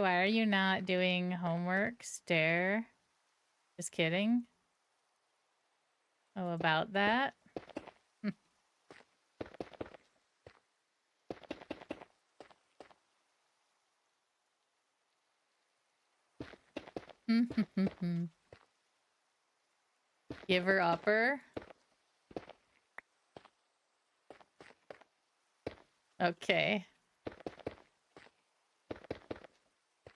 why are you not doing homework? Stare. Just kidding. Oh, about that. Give her upper. Okay.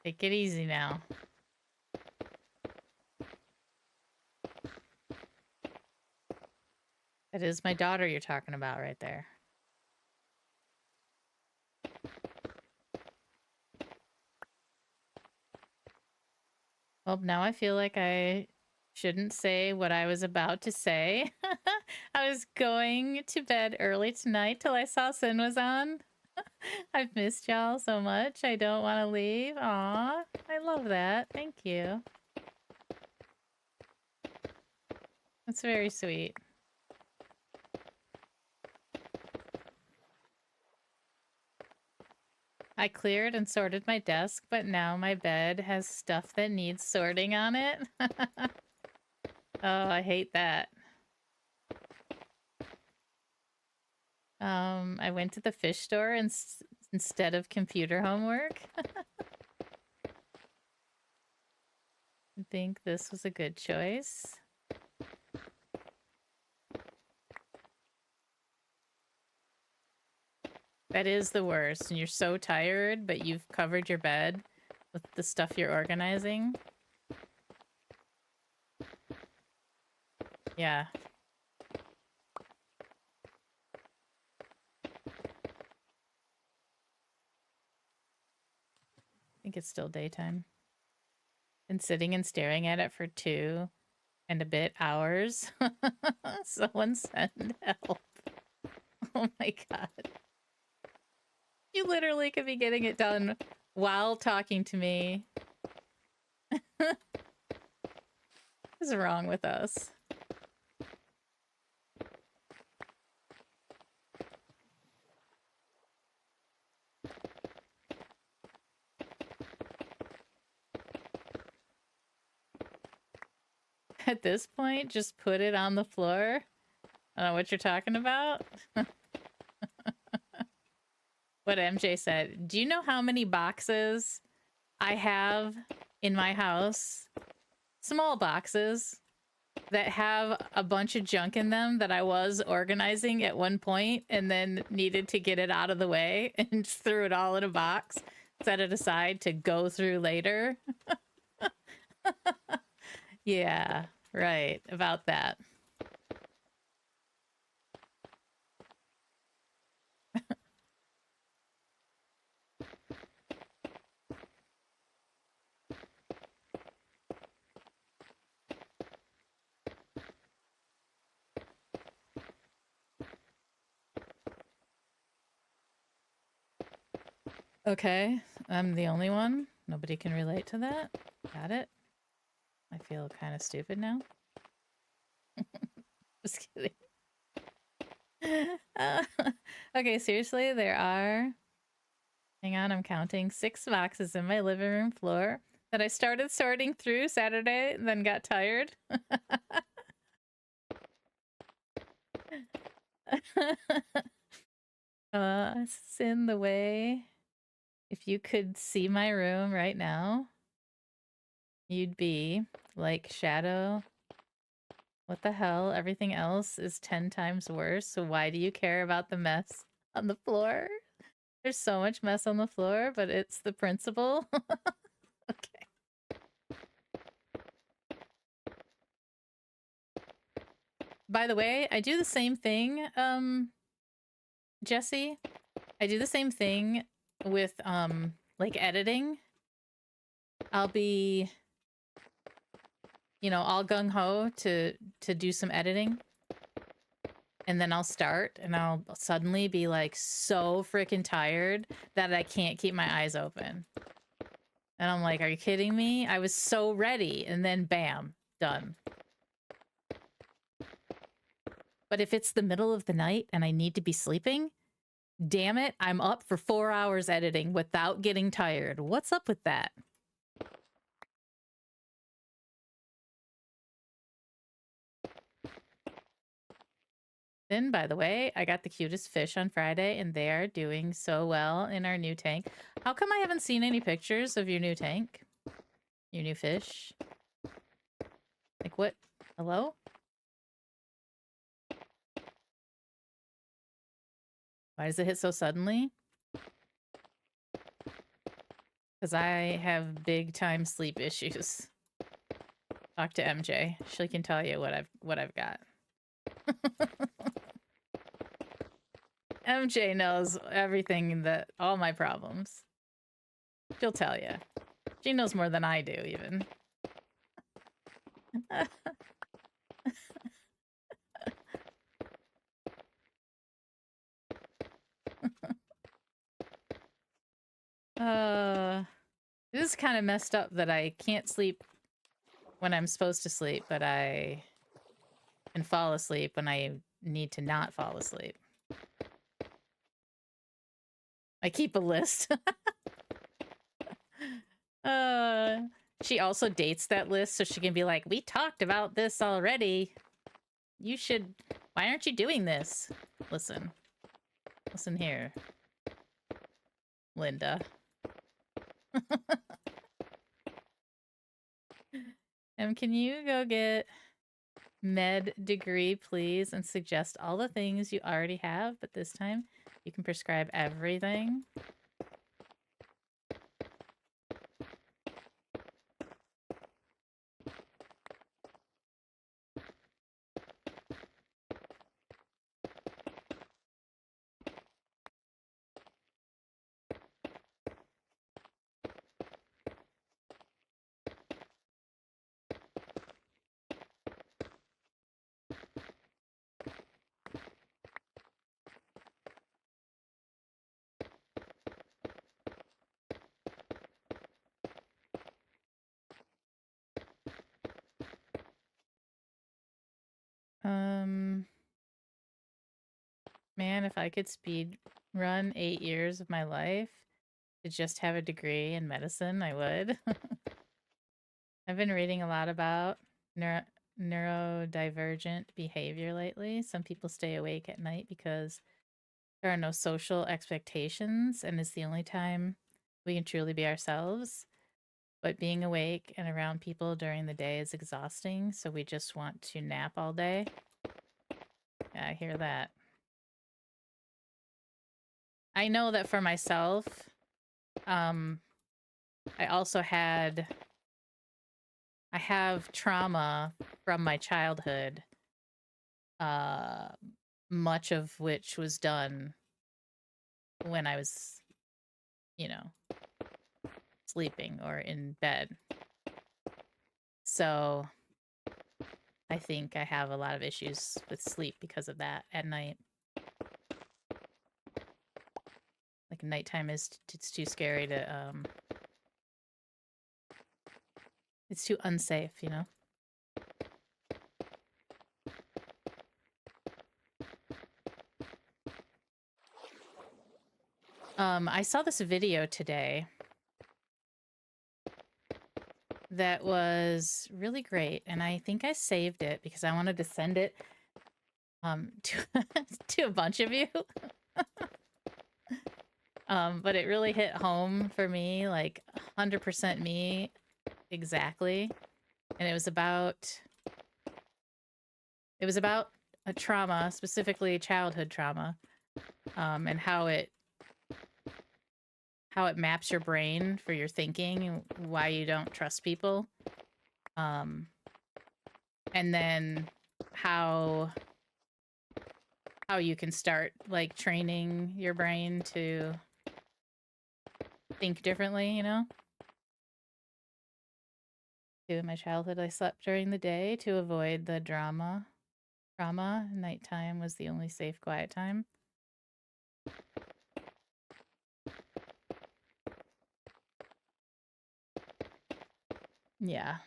Take it easy now. That is my daughter you're talking about right there. Well, now I feel like I shouldn't say what I was about to say. I was going to bed early tonight till I saw Sin was on. I've missed y'all so much. I don't want to leave. Aw, I love that. Thank you. That's very sweet. I cleared and sorted my desk, but now my bed has stuff that needs sorting on it. Oh, I hate that. I went to the fish store instead of computer homework. I think this was a good choice. That is the worst. And you're so tired, but you've covered your bed with the stuff you're organizing. Yeah. I think it's still daytime. Been sitting and staring at it for 2 and a bit hours. Someone send help. Oh my god. You literally could be getting it done while talking to me. What is wrong with us? At this point, just put it on the floor. I don't know what you're talking about. What MJ said. Do you know how many boxes I have in my house? Small boxes that have a bunch of junk in them that I was organizing at one point and then needed to get it out of the way and just threw it all in a box, set it aside to go through later. Yeah, right. About that. Okay, I'm the only one. Nobody can relate to that. Got it. I feel kind of stupid now. Just kidding. Okay, seriously, there are... Hang on, I'm counting 6 boxes in my living room floor that I started sorting through Saturday, then got tired. It's in the way. If you could see my room right now, you'd be like, Shadow, what the hell? Everything else is 10 times worse, so why do you care about the mess on the floor? There's so much mess on the floor, but it's the principle. Okay. By the way, I do the same thing, Jesse. I do the same thing with, like, editing. I'll be, you know, all gung-ho to do some editing. And then I'll start, and I'll suddenly be, like, so freaking tired that I can't keep my eyes open. And I'm like, are you kidding me? I was so ready, and then bam, done. But if it's the middle of the night and I need to be sleeping, damn it, I'm up for 4 hours editing without getting tired. What's up with that? Then, by the way, I got the cutest fish on Friday, and they are doing so well in our new tank. How come I haven't seen any pictures of your new tank? Your new fish? Like, what? Hello? Why does it hit so suddenly? Because I have big time sleep issues. Talk to MJ. She can tell you what I've got. MJ knows everything, all my problems. She'll tell you. She knows more than I do, even. This is kind of messed up that I can't sleep when I'm supposed to sleep, but I can fall asleep when I need to not fall asleep. I keep a list. She also dates that list so she can be like, we talked about this already. You should... Why aren't you doing this? Listen. Listen here, Linda. Can you go get med degree, please, and suggest all the things you already have, but this time you can prescribe everything? Man, if I could speed run 8 years of my life to just have a degree in medicine, I would. I've been reading a lot about neurodivergent behavior lately. Some people stay awake at night because there are no social expectations, and it's the only time we can truly be ourselves. But being awake and around people during the day is exhausting, so we just want to nap all day. Yeah, I hear that. I know that for myself, I have trauma from my childhood, much of which was done when I was, sleeping or in bed. So I think I have a lot of issues with sleep because of that at night. Like nighttime it's too scary to, it's too unsafe, I saw this video today that was really great, and I think I saved it because I wanted to send it to a bunch of you. But it really hit home for me, like 100% me exactly. And it was about a trauma, specifically childhood trauma, and how it maps your brain for your thinking and why you don't trust people. And then how you can start like training your brain to think differently, In my childhood, I slept during the day to avoid the trauma. Nighttime was the only safe, quiet time. Yeah.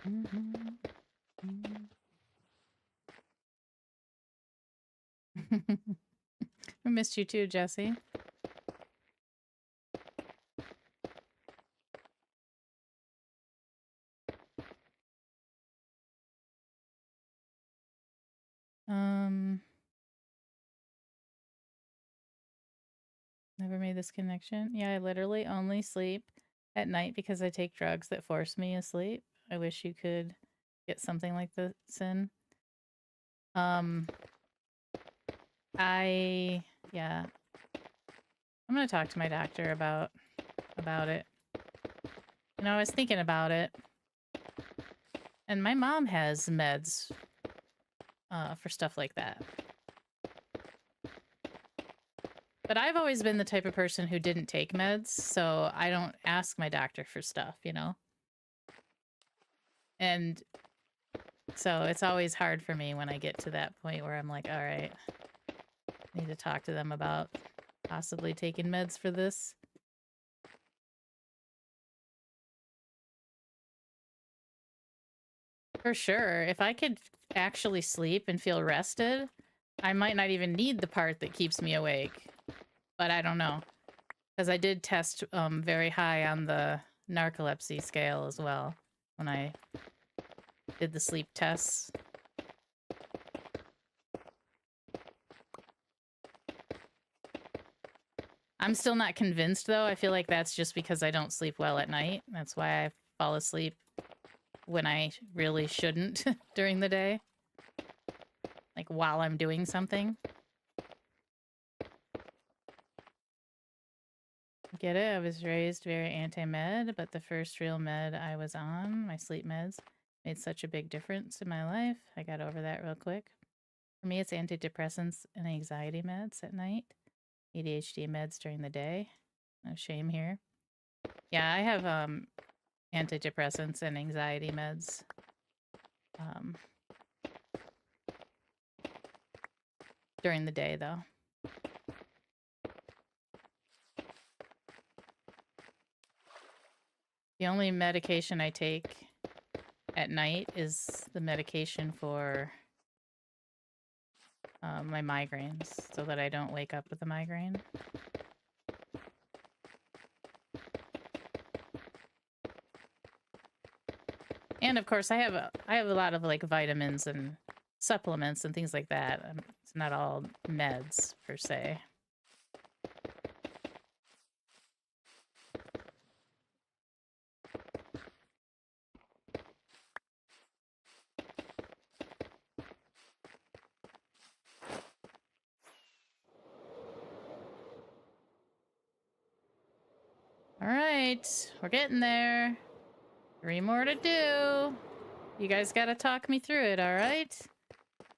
I missed you too, Jesse. Never made this connection. Yeah, I literally only sleep at night because I take drugs that force me asleep. I wish you could get something like this in. Yeah. I'm gonna talk to my doctor about it. You know, I was thinking about it. And my mom has meds for stuff like that. But I've always been the type of person who didn't take meds, so I don't ask my doctor for stuff, you know? And so it's always hard for me when I get to that point where I'm like, all right, I need to talk to them about possibly taking meds for this. For sure. If I could actually sleep and feel rested, I might not even need the part that keeps me awake. But I don't know. Because I did test very high on the narcolepsy scale as well when I did the sleep tests. I'm still not convinced, though. I feel like that's just because I don't sleep well at night. That's why I fall asleep when I really shouldn't during the day. Like, while I'm doing something. Get it? I was raised very anti-med, but the first real med I was on, my sleep meds, made such a big difference in my life. I got over that real quick. For me, it's antidepressants and anxiety meds at night. ADHD meds during the day. No shame here. Yeah, I have antidepressants and anxiety meds. During the day, though. The only medication I take at night is the medication for my migraines, so that I don't wake up with a migraine. And of course, I have a lot of like vitamins and supplements and things like that. It's not all meds per se. All right, we're getting there. 3 more to do. You guys gotta talk me through it, all right?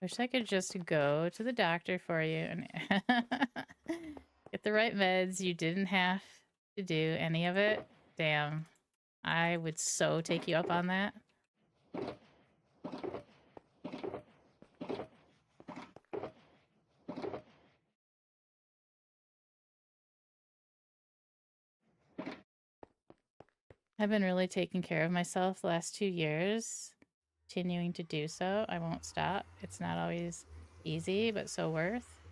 Wish I could just go to the doctor for you and get the right meds. You didn't have to do any of it. Damn. I would so take you up on that. I've been really taking care of myself the last 2 years. Continuing to do so. I won't stop. It's not always easy, but so worth.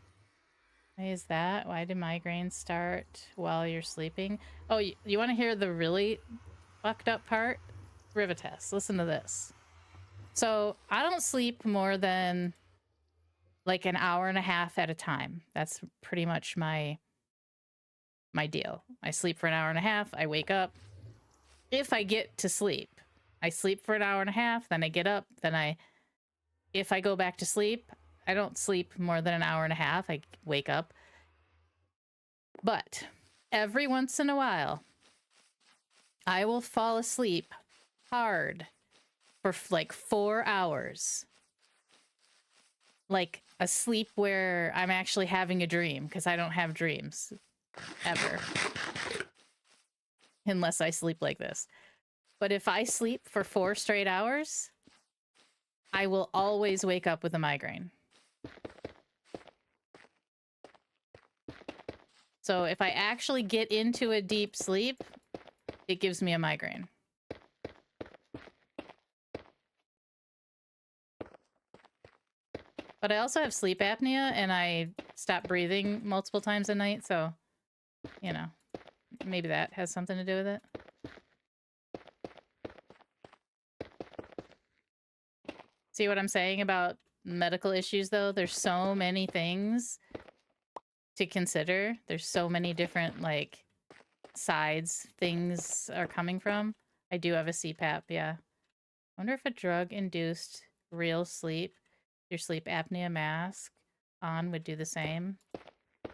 Why is that? Why do migraines start while you're sleeping? Oh, you want to hear the really fucked up part? Rivitas. Listen to this. So I don't sleep more than like an hour and a half at a time. That's pretty much my deal. I sleep for an hour and a half. I wake up. If I get to sleep, I sleep for an hour and a half. Then I get up. If I go back to sleep, I don't sleep more than an hour and a half. I wake up. But every once in a while, I will fall asleep hard for like 4 hours. Like a sleep where I'm actually having a dream, because I don't have dreams ever. Unless I sleep like this. But if I sleep for 4 straight hours, I will always wake up with a migraine. So if I actually get into a deep sleep, it gives me a migraine. But I also have sleep apnea, and I stop breathing multiple times a night, so, you know, maybe that has something to do with it. See what I'm saying about medical issues, though? There's so many things to consider. There's so many different, like, sides things are coming from. I do have a CPAP, yeah. Wonder if a drug-induced real sleep, your sleep apnea mask on would do the same.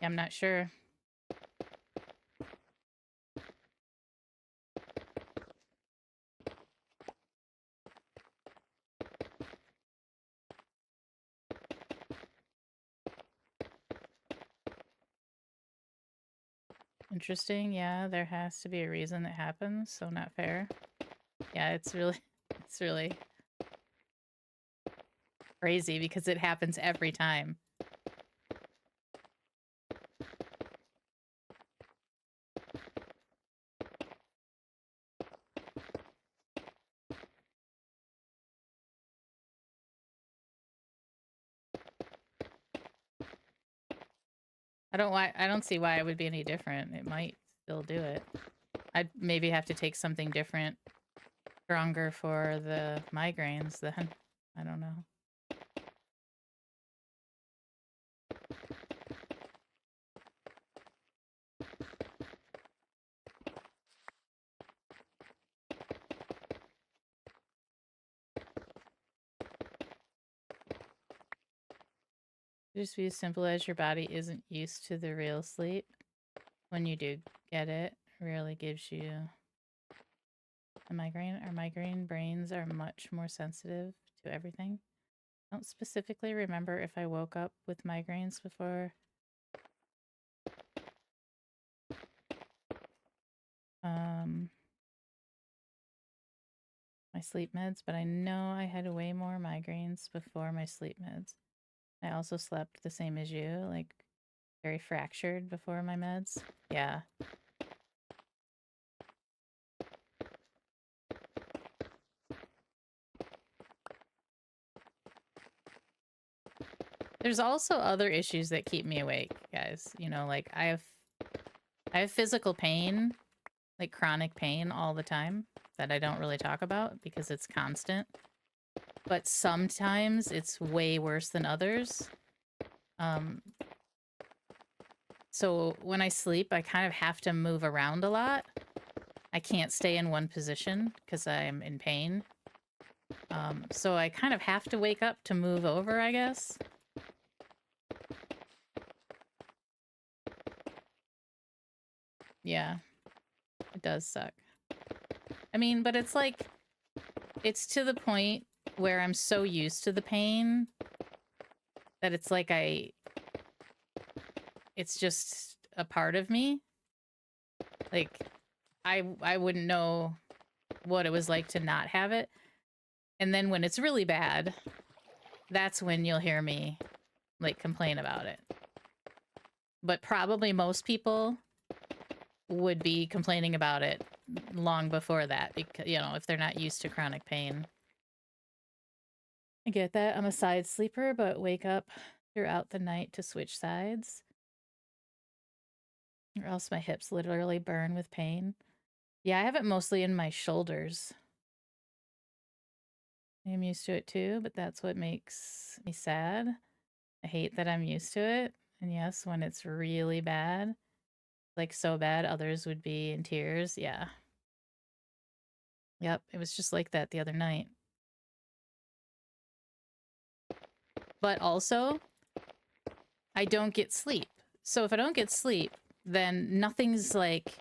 Yeah, I'm not sure. Interesting. Yeah, there has to be a reason that happens, so not fair. Yeah, it's really crazy because it happens every time. I don't see why it would be any different. It might still do it. I'd maybe have to take something different, stronger for the migraines then. I don't know. Just be as simple as your body isn't used to the real sleep. When you do get it, really gives you a migraine. Our migraine brains are much more sensitive to everything. I don't specifically remember if I woke up with migraines before. My sleep meds, but I know I had way more migraines before my sleep meds. I also slept the same as you, like very fractured before my meds. Yeah. There's also other issues that keep me awake, guys. You know, like I have physical pain, like chronic pain all the time that I don't really talk about because it's constant. But sometimes it's way worse than others. So when I sleep, I kind of have to move around a lot. I can't stay in one position because I'm in pain. So I kind of have to wake up to move over, I guess. Yeah, it does suck. I mean, but it's like, it's to the point where I'm so used to the pain that it's like it's just a part of me. Like, I wouldn't know what it was like to not have it. And then when it's really bad, that's when you'll hear me, like, complain about it. But probably most people would be complaining about it long before that, because, you know, if they're not used to chronic pain. I get that. I'm a side sleeper, but wake up throughout the night to switch sides. Or else my hips literally burn with pain. Yeah, I have it mostly in my shoulders. I'm used to it too, but that's what makes me sad. I hate that I'm used to it. And yes, when it's really bad, like so bad, others would be in tears. Yeah. Yep, it was just like that the other night. But also, I don't get sleep. So if I don't get sleep, then nothing's like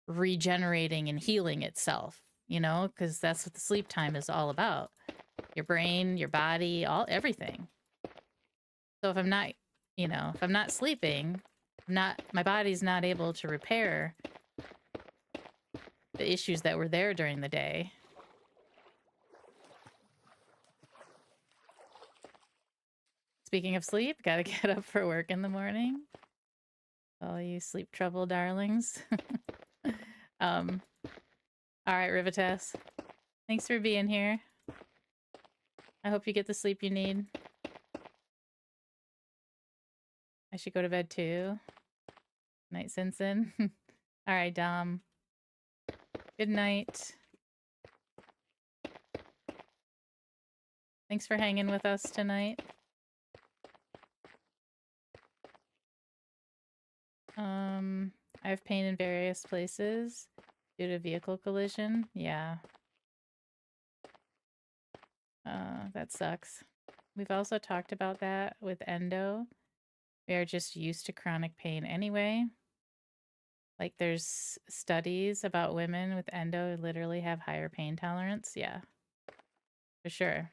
regenerating and healing itself, you know, because that's what the sleep time is all about. Your brain, your body, everything. So if I'm not, you know, if I'm not sleeping, my body's not able to repair the issues that were there during the day. Speaking of sleep, gotta get up for work in the morning. All you sleep trouble darlings. All right, Rivitas. Thanks for being here. I hope you get the sleep you need. I should go to bed too. Night, Simpson. All right, Dom. Good night. Thanks for hanging with us tonight. I have pain in various places due to vehicle collision. Yeah. That sucks. We've also talked about that with endo. We are just used to chronic pain anyway. Like there's studies about women with endo who literally have higher pain tolerance. Yeah, for sure.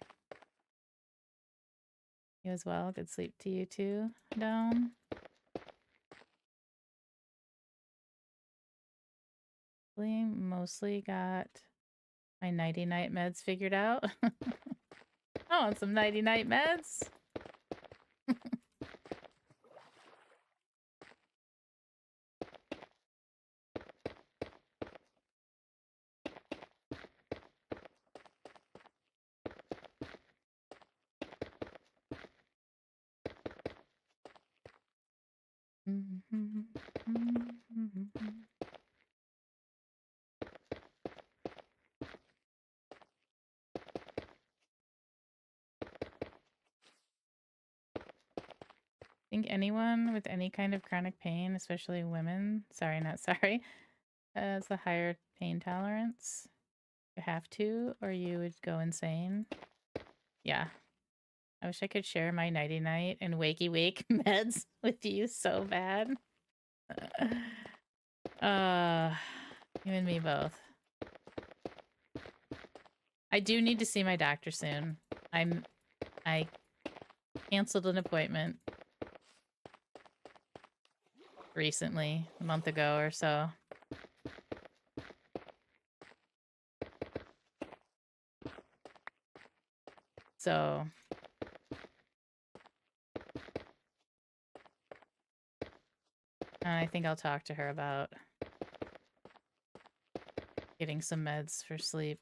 You as well. Good sleep to you too, Dom. Mostly got my nighty-night meds figured out. I want some nighty-night meds. I think anyone with any kind of chronic pain, especially women, has a higher pain tolerance. You have to, or you would go insane. Yeah. I wish I could share my nighty-night and wakey-wake meds with you so bad. You and me both. I do need to see my doctor soon. I canceled an appointment recently, a month ago or so. So I think I'll talk to her about getting some meds for sleep.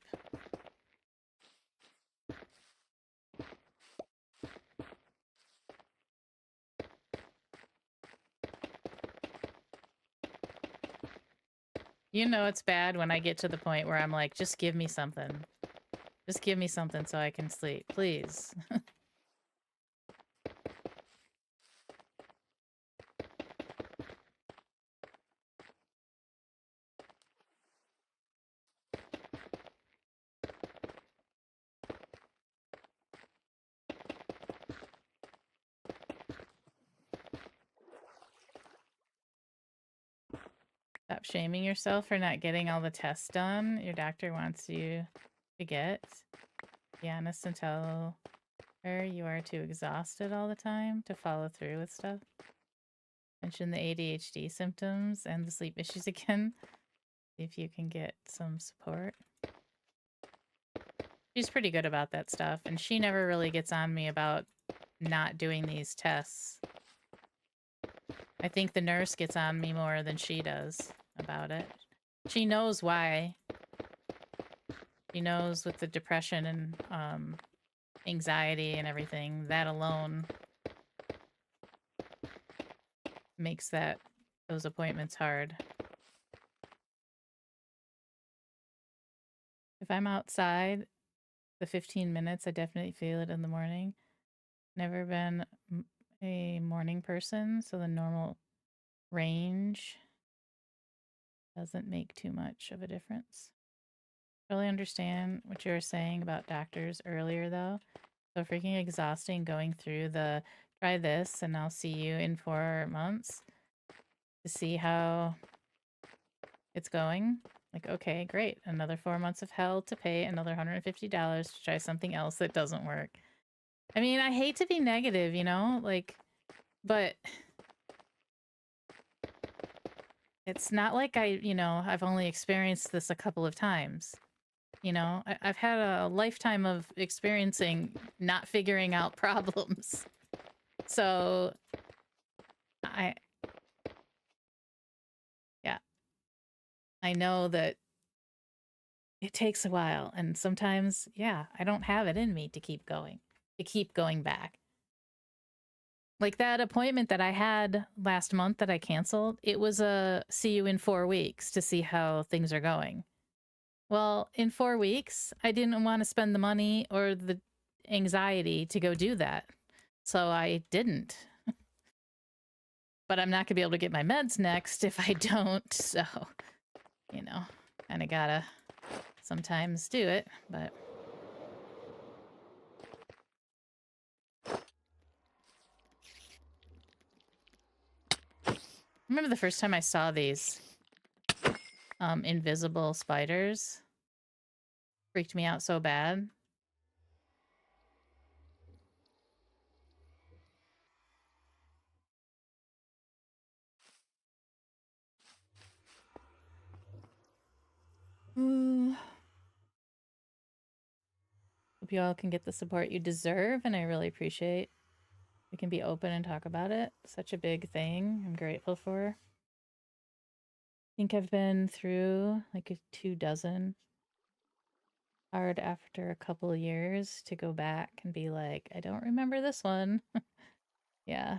You know it's bad when I get to the point where I'm like, just give me something. Just give me something so I can sleep, please. Stop shaming yourself for not getting all the tests done your doctor wants you to get. Be honest and tell her you are too exhausted all the time to follow through with stuff. Mention the ADHD symptoms and the sleep issues again. See if you can get some support. She's pretty good about that stuff, and she never really gets on me about not doing these tests. I think the nurse gets on me more than she does about it. She knows why. She knows with the depression and anxiety and everything, that alone makes those appointments hard. If I'm outside the 15 minutes, I definitely feel it in the morning. Never been a morning person, so the normal range doesn't make too much of a difference. Really understand what you were saying about doctors earlier, though. So freaking exhausting going through the try this and I'll see you in 4 months to see how it's going. Like, okay, great. Another 4 months of hell to pay another $150 to try something else that doesn't work. I mean, I hate to be negative, you know, like, but it's not like I've only experienced this a couple of times. You know, I've had a lifetime of experiencing not figuring out problems. So I know that it takes a while, and sometimes, I don't have it in me to keep going back. Like that appointment that I had last month that I canceled, it was a see you in 4 weeks to see how things are going. Well, in 4 weeks, I didn't want to spend the money or the anxiety to go do that. So I didn't. But I'm not going to be able to get my meds next if I don't. So, you know, kind of gotta sometimes do it. But I remember the first time I saw these invisible spiders. Freaked me out so bad. Hope you all can get the support you deserve, and I really appreciate we can be open and talk about it. Such a big thing I'm grateful for. I think I've been through like 24 hard after a couple of years to go back and be like, I don't remember this one. Yeah.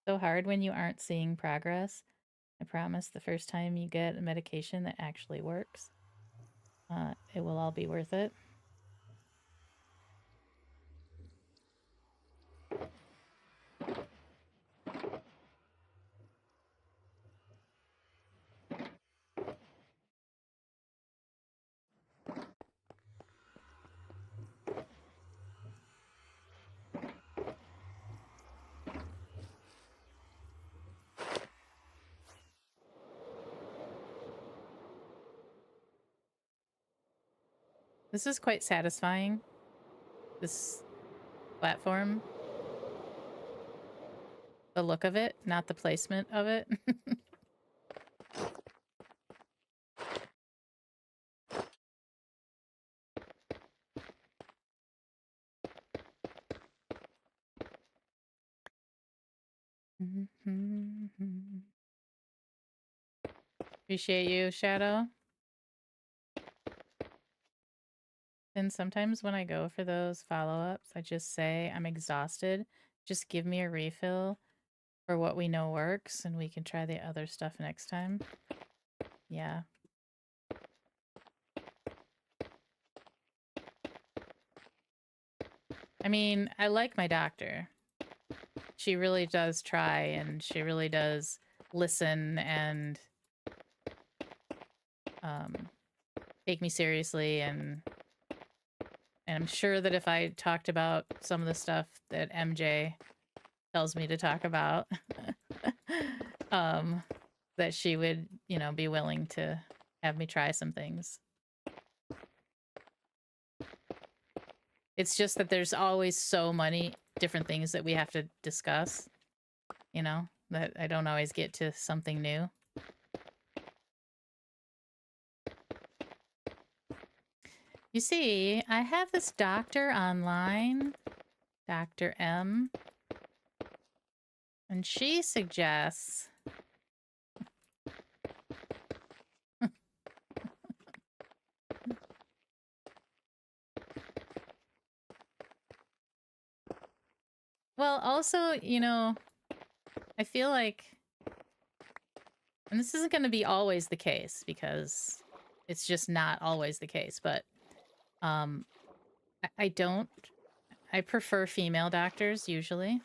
So hard when you aren't seeing progress. I promise the first time you get a medication that actually works, it will all be worth it. This is quite satisfying, this platform. The look of it, not the placement of it. Appreciate you, Shadow. And sometimes when I go for those follow-ups, I just say, I'm exhausted. Just give me a refill for what we know works, and we can try the other stuff next time. Yeah. I mean, I like my doctor. She really does try, and she really does listen and take me seriously, and I'm sure that if I talked about some of the stuff that MJ tells me to talk about, that she would, you know, be willing to have me try some things. It's just that there's always so many different things that we have to discuss, you know, that I don't always get to something new. You see, I have this doctor online, Dr. M, and she suggests well, also, you know, I feel like, and this isn't going to be always the case because it's just not always the case, but I prefer female doctors usually.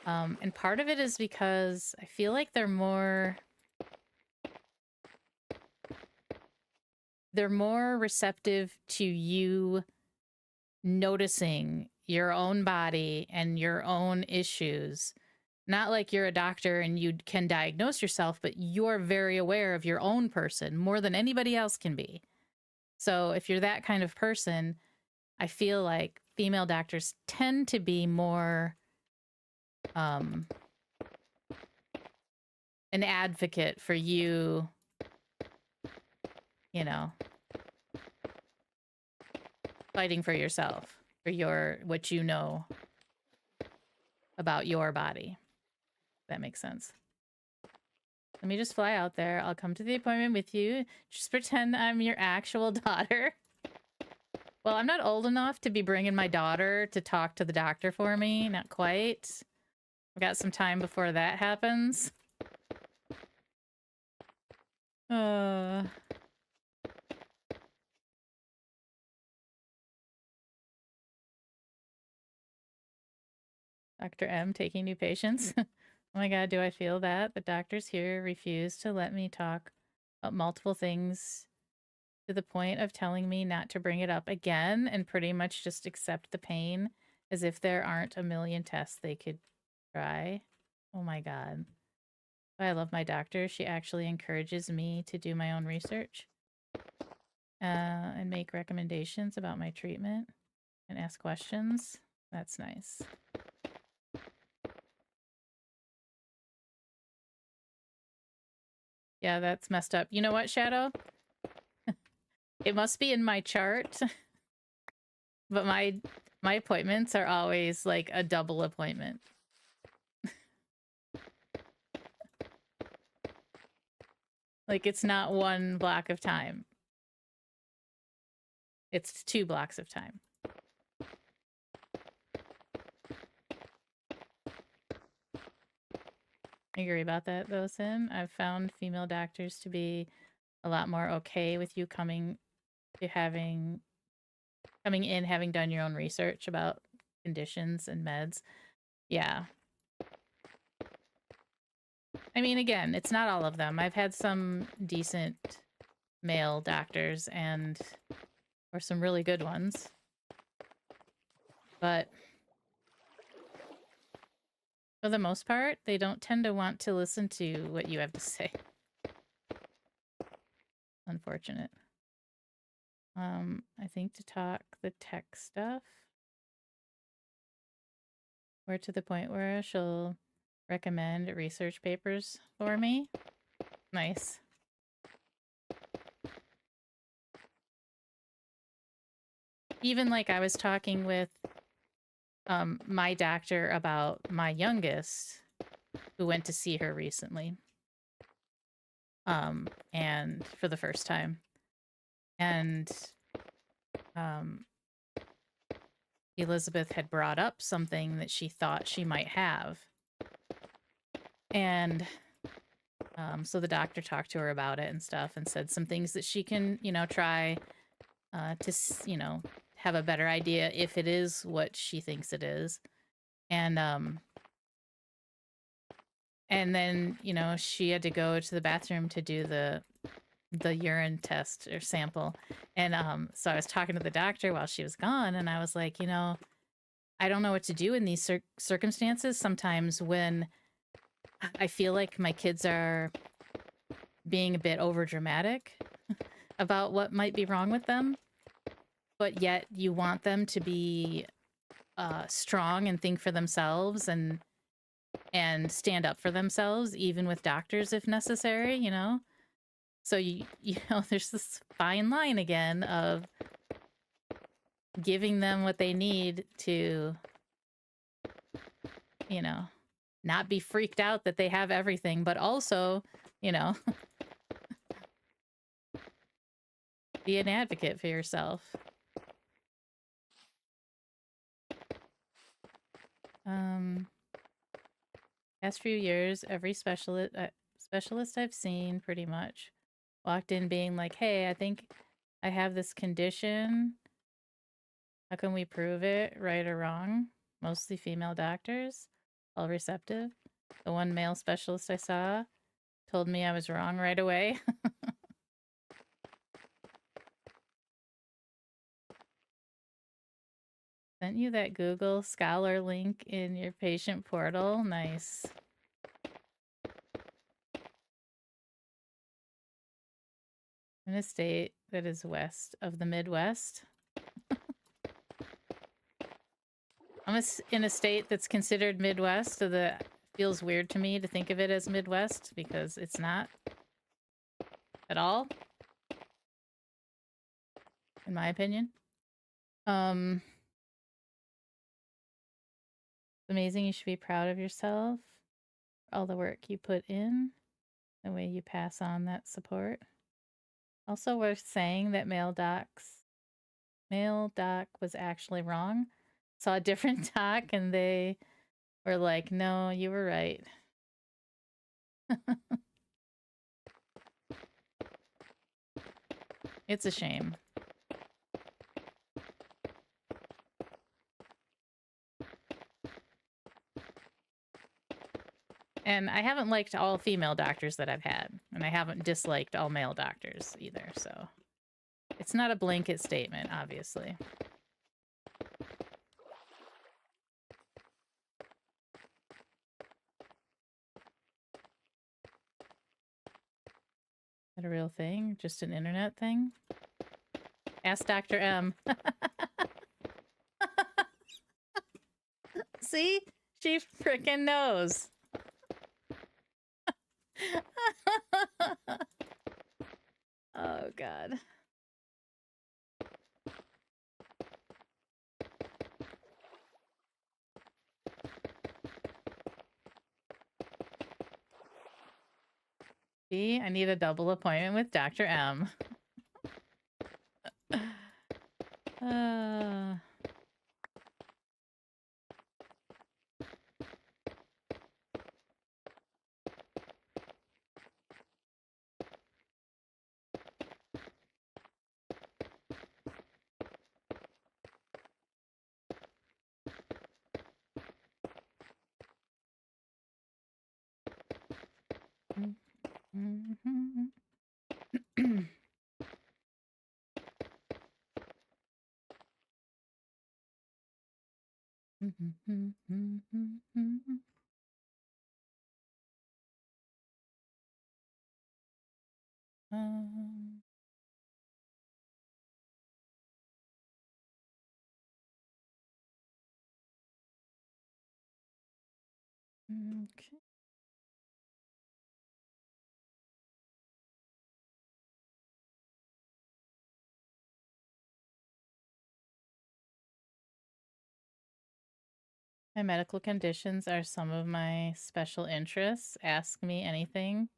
And part of it is because I feel like they're more receptive to you noticing your own body and your own issues. Not like you're a doctor and you can diagnose yourself, but you're very aware of your own person more than anybody else can be. So if you're that kind of person, I feel like female doctors tend to be more an advocate for you, you know, fighting for yourself, for your, what you know about your body. If that makes sense. Let me just fly out there. I'll come to the appointment with you. Just pretend I'm your actual daughter. Well, I'm not old enough to be bringing my daughter to talk to the doctor for me. Not quite. I've got some time before that happens. Uh, Dr. M taking new patients. Oh my God, do I feel that? The doctors here refuse to let me talk about multiple things to the point of telling me not to bring it up again and pretty much just accept the pain as if there aren't a million tests they could try. Oh my God. I love my doctor. She actually encourages me to do my own research and make recommendations about my treatment and ask questions. That's nice. Yeah, that's messed up. You know what, Shadow? It must be in my chart, but my appointments are always like a double appointment. Like it's not one block of time. It's 2 blocks of time. I agree about that though, Sim. I've found female doctors to be a lot more okay with you coming in, having done your own research about conditions and meds. Yeah. I mean, again, it's not all of them. I've had some decent male doctors or some really good ones. But for the most part, they don't tend to want to listen to what you have to say. Unfortunate. I think to talk the tech stuff. We're to the point where she'll recommend research papers for me. Nice. Even like I was talking with my doctor about my youngest who went to see her recently. And for the first time. And Elizabeth had brought up something that she thought she might have. And so the doctor talked to her about it and stuff and said some things that she can, try to, have a better idea if it is what she thinks it is. And then, she had to go to the bathroom to do the urine test or sample. And so I was talking to the doctor while she was gone, and I was like, I don't know what to do in these circumstances. Sometimes when I feel like my kids are being a bit over dramatic about what might be wrong with them, but yet you want them to be strong and think for themselves and stand up for themselves, even with doctors if necessary, So there's this fine line again of giving them what they need to, not be freaked out that they have everything, but also, be an advocate for yourself. Past few years, every specialist I've seen pretty much walked in being like, hey, I think I have this condition. How can we prove it, right or wrong? Mostly female doctors, all receptive. The one male specialist I saw told me I was wrong right away. Sent you that Google Scholar link in your patient portal. Nice. In a state that is west of the Midwest. I'm in a state that's considered Midwest, so that feels weird to me to think of it as Midwest because it's not at all, in my opinion. It's amazing. You should be proud of yourself for all the work you put in, the way you pass on that support. Also worth saying that male male doc was actually wrong. Saw a different doc and they were like, no, you were right. It's a shame. And I haven't liked all female doctors that I've had, and I haven't disliked all male doctors either, so it's not a blanket statement, obviously. Is that a real thing? Just an internet thing? Ask Dr. M. See? She frickin' knows. Oh, God. See? I need a double appointment with Dr. M. uh... Mhm. Um, okay. My medical conditions are some of my special interests. Ask me anything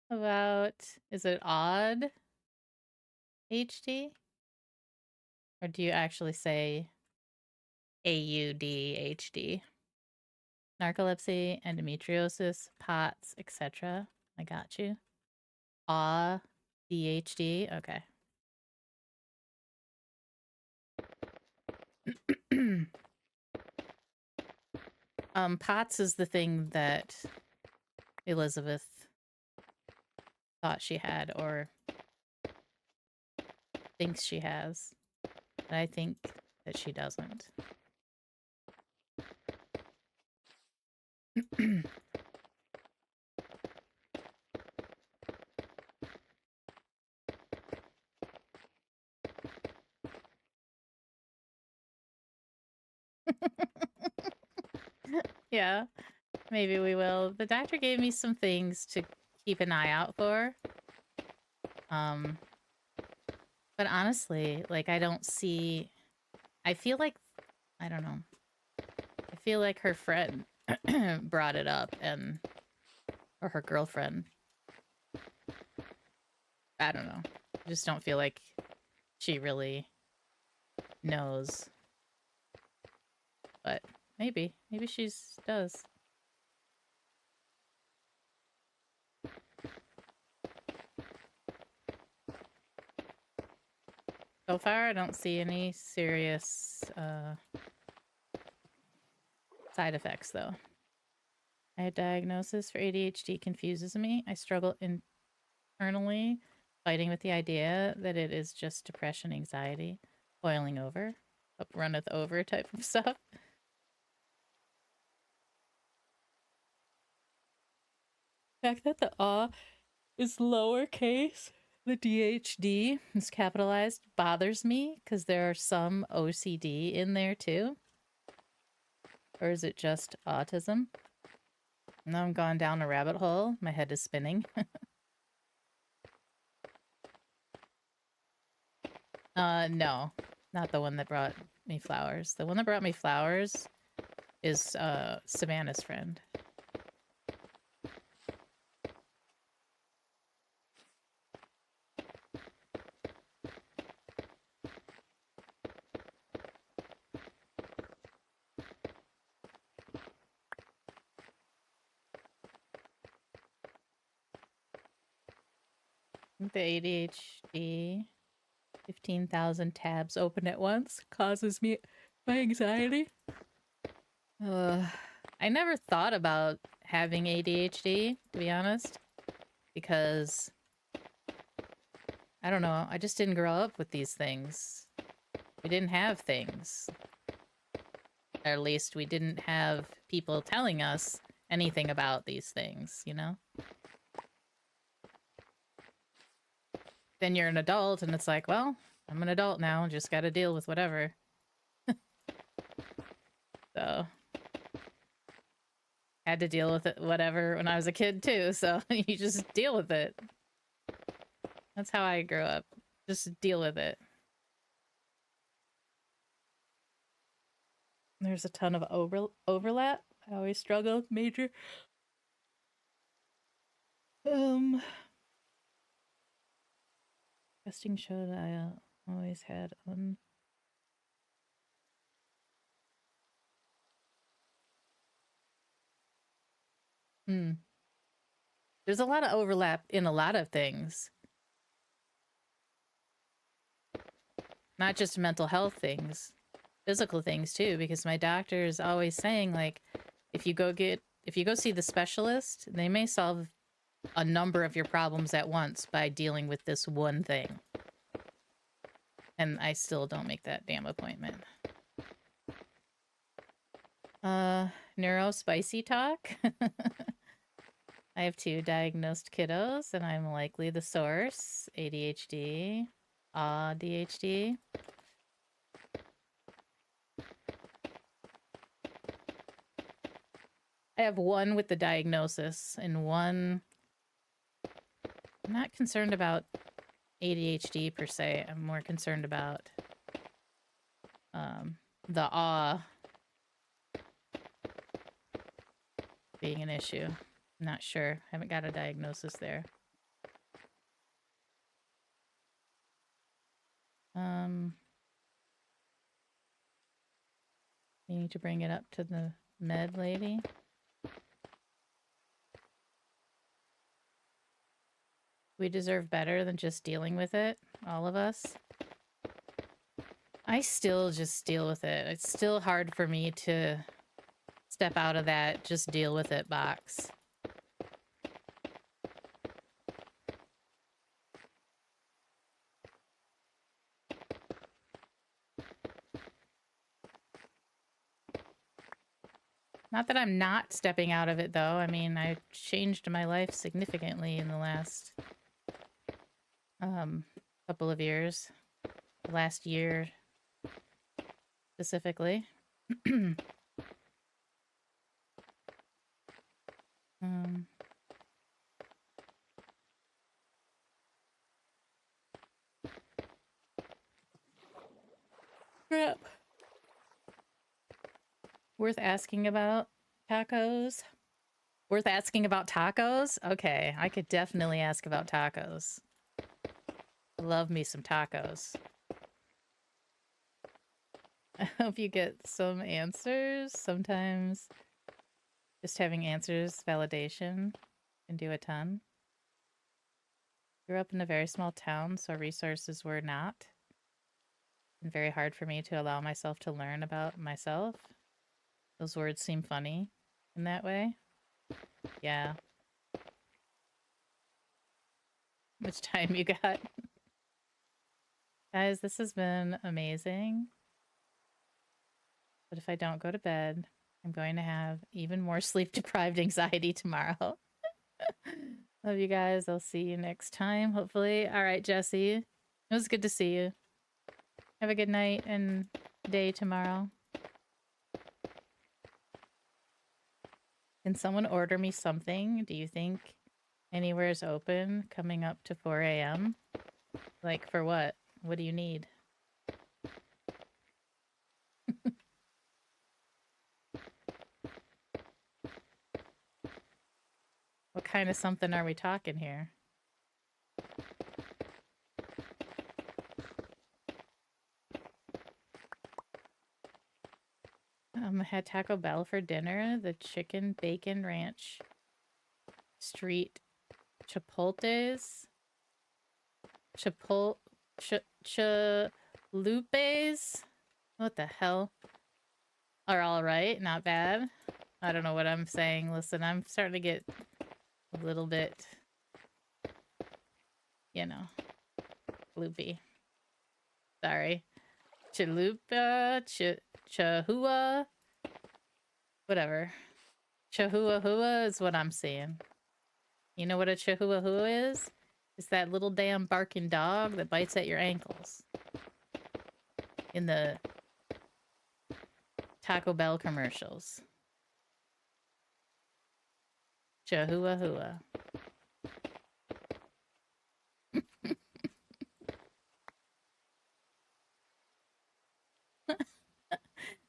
about, is it odd HD? Or do you actually say AUDHD? Narcolepsy, endometriosis, POTS, etc. I got you. DHD. Okay. POTS is the thing that Elizabeth thought she had or thinks she has. But I think that she doesn't. Yeah, maybe we will. The doctor gave me some things to keep an eye out for. But honestly, like I don't see, I feel like, I don't know. I feel like her friend brought it up or her girlfriend. I don't know. I just don't feel like she really knows. But maybe she does. So far, I don't see any serious side effects, though. I had diagnosis for ADHD confuses me. I struggle internally fighting with the idea that it is just depression, anxiety, boiling over, up runneth over type of stuff. The fact that the is lowercase, the DHD is capitalized, bothers me because there are some OCD in there too. Or is it just autism? Now I'm gone down a rabbit hole. My head is spinning. No, not the one that brought me flowers. The one that brought me flowers is Savannah's friend. The ADHD, 15,000 tabs open at once causes me my anxiety. I never thought about having ADHD, to be honest, because I don't know, I just didn't grow up with these things. We didn't have things. Or at least we didn't have people telling us anything about these things, you know? Then you're an adult and it's like, well, I'm an adult now, just gotta deal with whatever. So had to deal with it whatever when I was a kid too, so you just deal with it. That's how I grew up. Just deal with it. There's a ton of overlap. I always struggle with major. Testing showed I always had There's a lot of overlap in a lot of things. Not just mental health things, physical things too, because my doctor is always saying, like, if you go see the specialist, they may solve a number of your problems at once by dealing with this one thing. And I still don't make that damn appointment. Neuro spicy talk. I have 2 diagnosed kiddos, and I'm likely the source. ADHD, ADHD. I have 1 with the diagnosis, and 1... I'm not concerned about ADHD per se. I'm more concerned about the awe being an issue. I'm not sure. Haven't got a diagnosis there. You need to bring it up to the med lady. We deserve better than just dealing with it, all of us. I still just deal with it. It's still hard for me to step out of that just deal with it box. Not that I'm not stepping out of it, though. I mean, I changed my life significantly in the last couple of years. Last year, specifically. Crap. Worth asking about tacos? Worth asking about tacos? Okay, I could definitely ask about tacos. Love me some tacos. I hope you get some answers. Sometimes just having answers, validation, can do a ton. Grew up in a very small town, so resources were not. And very hard for me to allow myself to learn about myself. Those words seem funny in that way. Yeah. How much time you got? Guys, this has been amazing. But if I don't go to bed, I'm going to have even more sleep-deprived anxiety tomorrow. Love you guys. I'll see you next time, hopefully. All right, Jesse. It was good to see you. Have a good night and day tomorrow. Can someone order me something? Do you think anywhere is open coming up to 4 a.m.? Like, for what? What do you need? What kind of something are we talking here? I had Taco Bell for dinner. The chicken bacon ranch street chipotles. Chapul Chalupes. What the hell? Are all right, not bad. I don't know what I'm saying. Listen, I'm starting to get a little bit, you know, loopy. Sorry. Chalupa, Chahua, whatever. Chahuahua is what I'm seeing. You know what a Chahuahua is? It's that little damn barking dog that bites at your ankles. In the Taco Bell commercials. Chahuahua.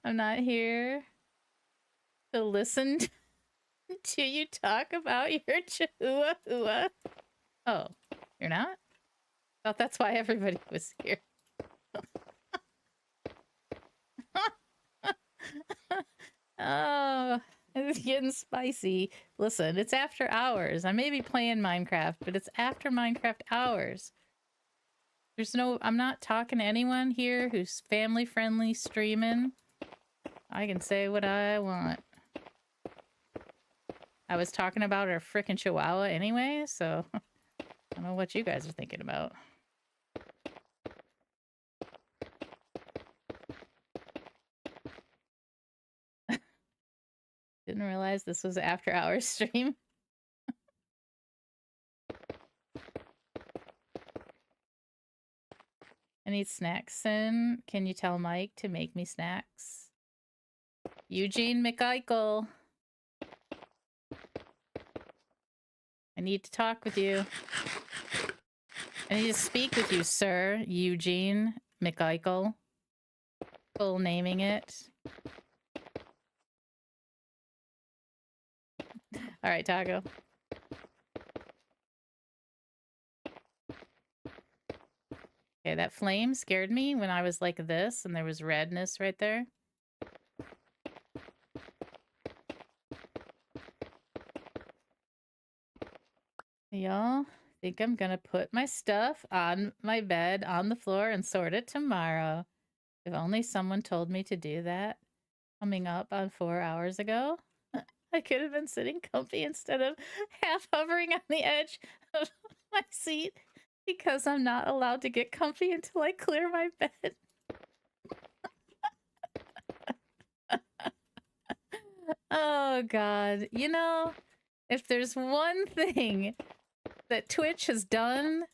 I'm not here to listen to you talk about your Chihuahua. Oh, you're not? Thought that's why everybody was here. Oh, it's getting spicy. Listen, it's after hours. I may be playing Minecraft, but it's after Minecraft hours. I'm not talking to anyone here who's family friendly streaming. I can say what I want. I was talking about our frickin' Chihuahua anyway, so I don't know what you guys are thinking about. Didn't realize this was after hours stream. I need snacks soon. Can you tell Mike to make me snacks? Eugene McEichel. I need to talk with you. I need to speak with you, sir. Eugene McEichel. Full naming it. All right, Taco. Okay, that flame scared me when I was like this and there was redness right there. Y'all, think I'm gonna put my stuff on my bed on the floor and sort it tomorrow. If only someone told me to do that coming up on 4 hours ago. I could have been sitting comfy instead of half hovering on the edge of my seat because I'm not allowed to get comfy until I clear my bed. Oh, God. You know, if there's one thing that Twitch has done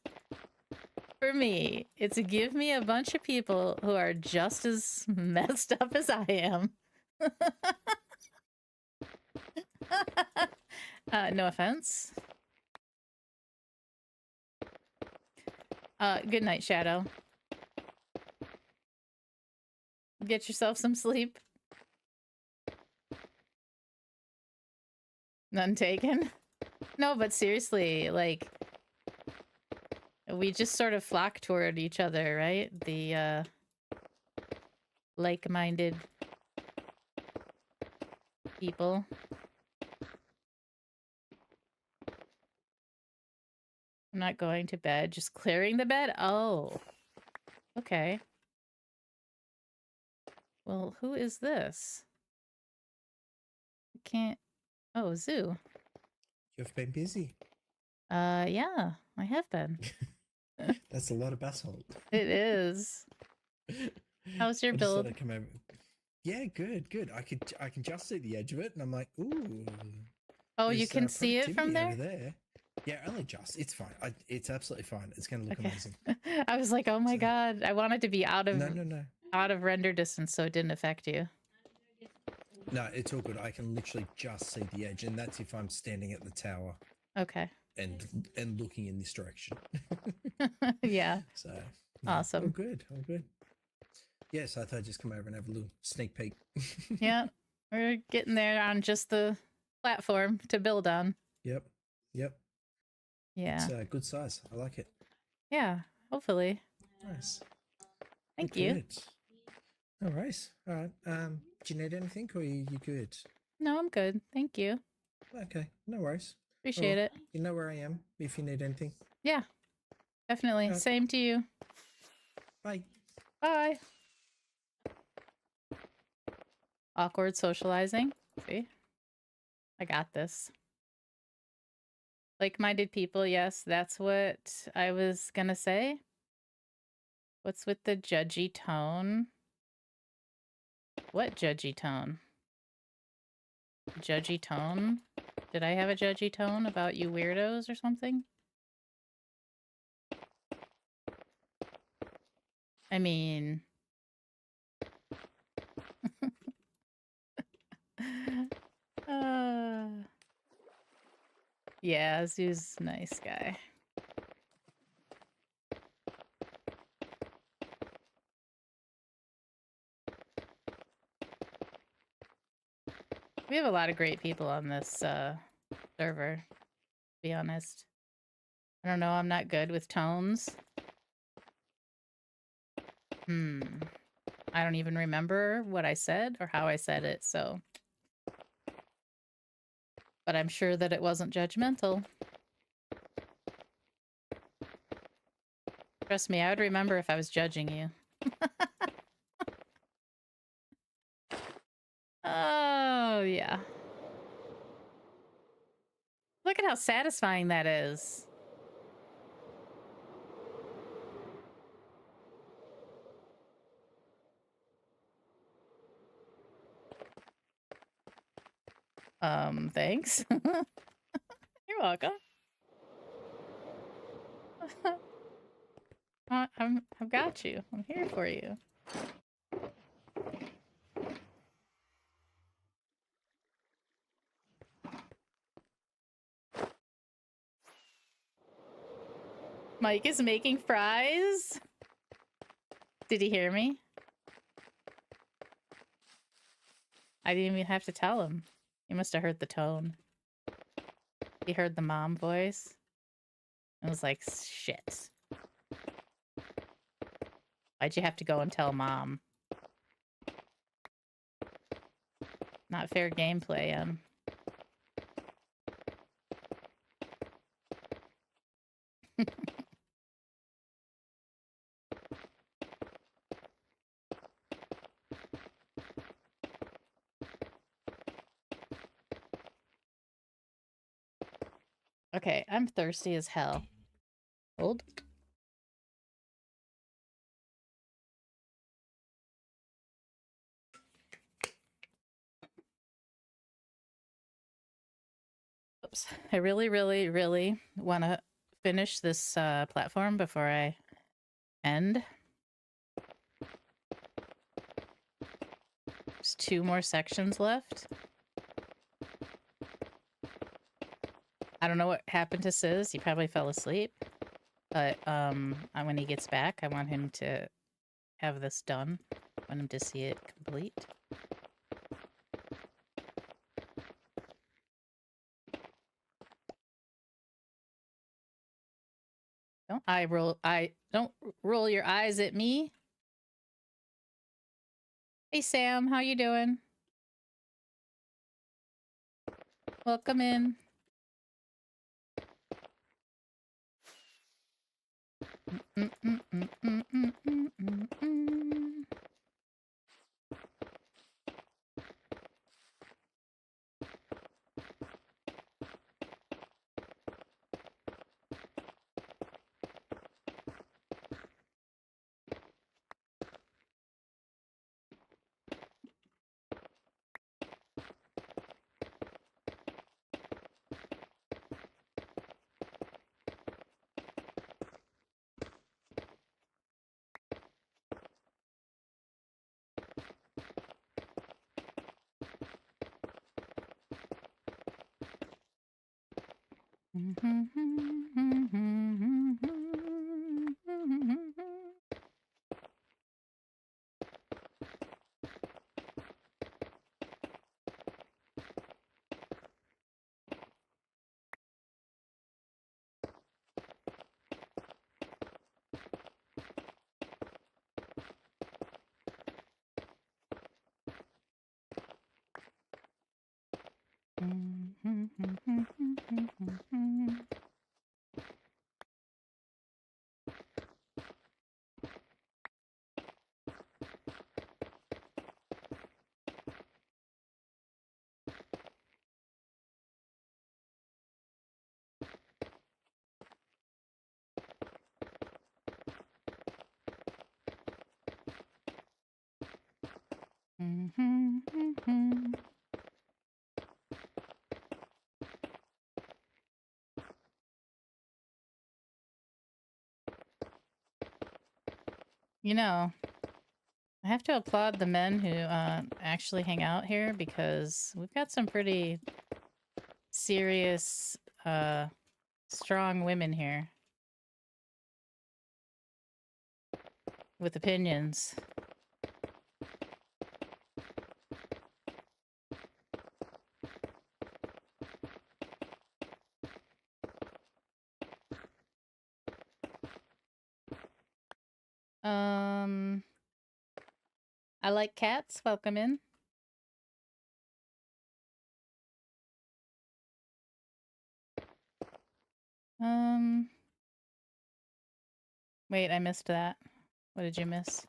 for me, it's to give me a bunch of people who are just as messed up as I am. No offense. Good night, Shadow. Get yourself some sleep. None taken? No, but seriously, like, we just sort of flock toward each other, right? The, like-minded people. I'm not going to bed, just clearing the bed? Oh. Okay. Well, who is this? I can't... Oh, Zoo. You've been busy. Yeah, I have been. That's a lot of basalt. It is. How's your I just build? thought I'd come over. Yeah, good, good. I can just see the edge of it, and I'm like, ooh. Oh, you there's, can see it from productivity there? over there. Yeah, only just. It's fine. It's absolutely fine. It's going to look Okay. amazing. I was like, oh my So- God. I wanted to be out No, no, no. of render distance so it didn't affect you. No, it's all good. I can literally just see the edge, and that's if I'm standing at the tower Okay. and looking in this direction. Yeah. So yeah, Awesome. all good, all good. Yeah, so I thought I'd just come over and have a little sneak peek. Yeah. We're getting there on just the platform to build on. Yep. Yeah. It's good size. I like it. Yeah. Hopefully. Nice. Thank Well, you. good. All right. All right. Do you need anything, or you good? No, I'm good. Thank you. Okay. No worries. Appreciate Well, it. You know where I am if you need anything. Yeah. Definitely. Yeah. Same to you. Bye. Bye. Awkward socializing. See? I got this. Like-minded people, yes, that's what I was gonna say. What's with the judgy tone? What judgy tone? Judgy tone? Did I have a judgy tone about you weirdos or something? I mean... Yeah, Zoo's a nice guy. We have a lot of great people on this server, to be honest. I don't know, I'm not good with tones. I don't even remember what I said or how I said it, so... But I'm sure that it wasn't judgmental. Trust me, I would remember if I was judging you. Oh, yeah. Look at how satisfying that is. Thanks. You're welcome. I've got you. I'm here for you. Mike is making fries. Did he hear me? I didn't even have to tell him. He must have heard the tone. He heard the mom voice. And was like, shit. Why'd you have to go and tell mom? Not fair gameplay, Okay, I'm thirsty as hell. Hold. Oops. I really, really, really want to finish this platform before I end. There's 2 more sections left. I don't know what happened to Sis. He probably fell asleep. But when he gets back, I want him to have this done. I want him to see it complete. Don't roll your eyes at me. Hey Sam, how you doing? Welcome in. Mhm. You know, I have to applaud the men who actually hang out here because we've got some pretty serious, strong women here with opinions. I like cats. Welcome in. Wait, I missed that. What did you miss?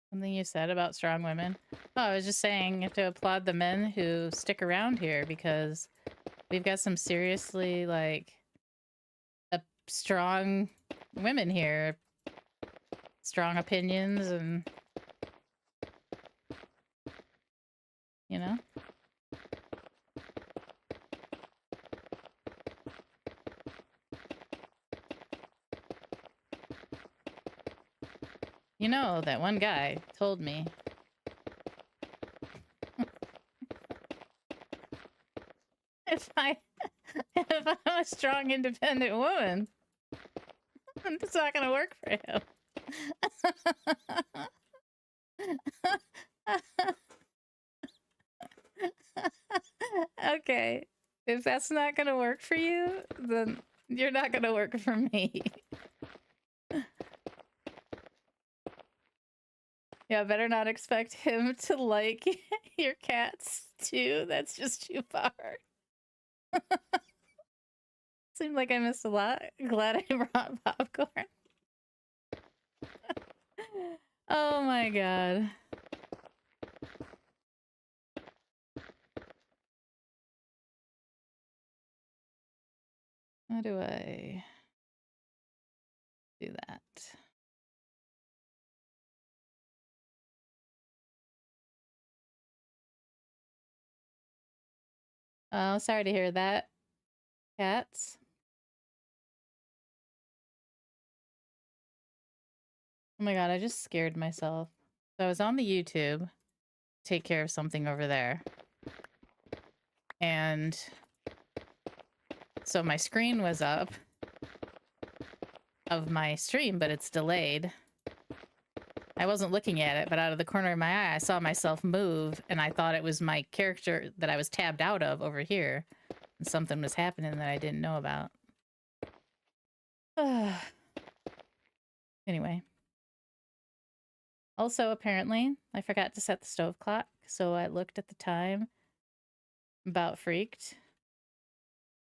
Something you said about strong women? Oh, I was just saying you have to applaud the men who stick around here because we've got some seriously, like, strong women here. Strong opinions and, you know? You know, that one guy told me. if I'm a strong, independent woman, it's not gonna work for him. Okay. If that's not gonna work for you, then you're not gonna work for me. Yeah, better not expect him to like your cats too. That's just too far. Seemed like I missed a lot. Glad I brought popcorn. Oh my god. How do I do that? Oh, sorry to hear that, cats. Oh my god, I just scared myself. So I was on the YouTube, take care of something over there. And so my screen was up of my stream, but it's delayed. I wasn't looking at it, but out of the corner of my eye, I saw myself move, and I thought it was my character that I was tabbed out of over here. And something was happening that I didn't know about. Anyway. Also, apparently, I forgot to set the stove clock, so I looked at the time. About freaked.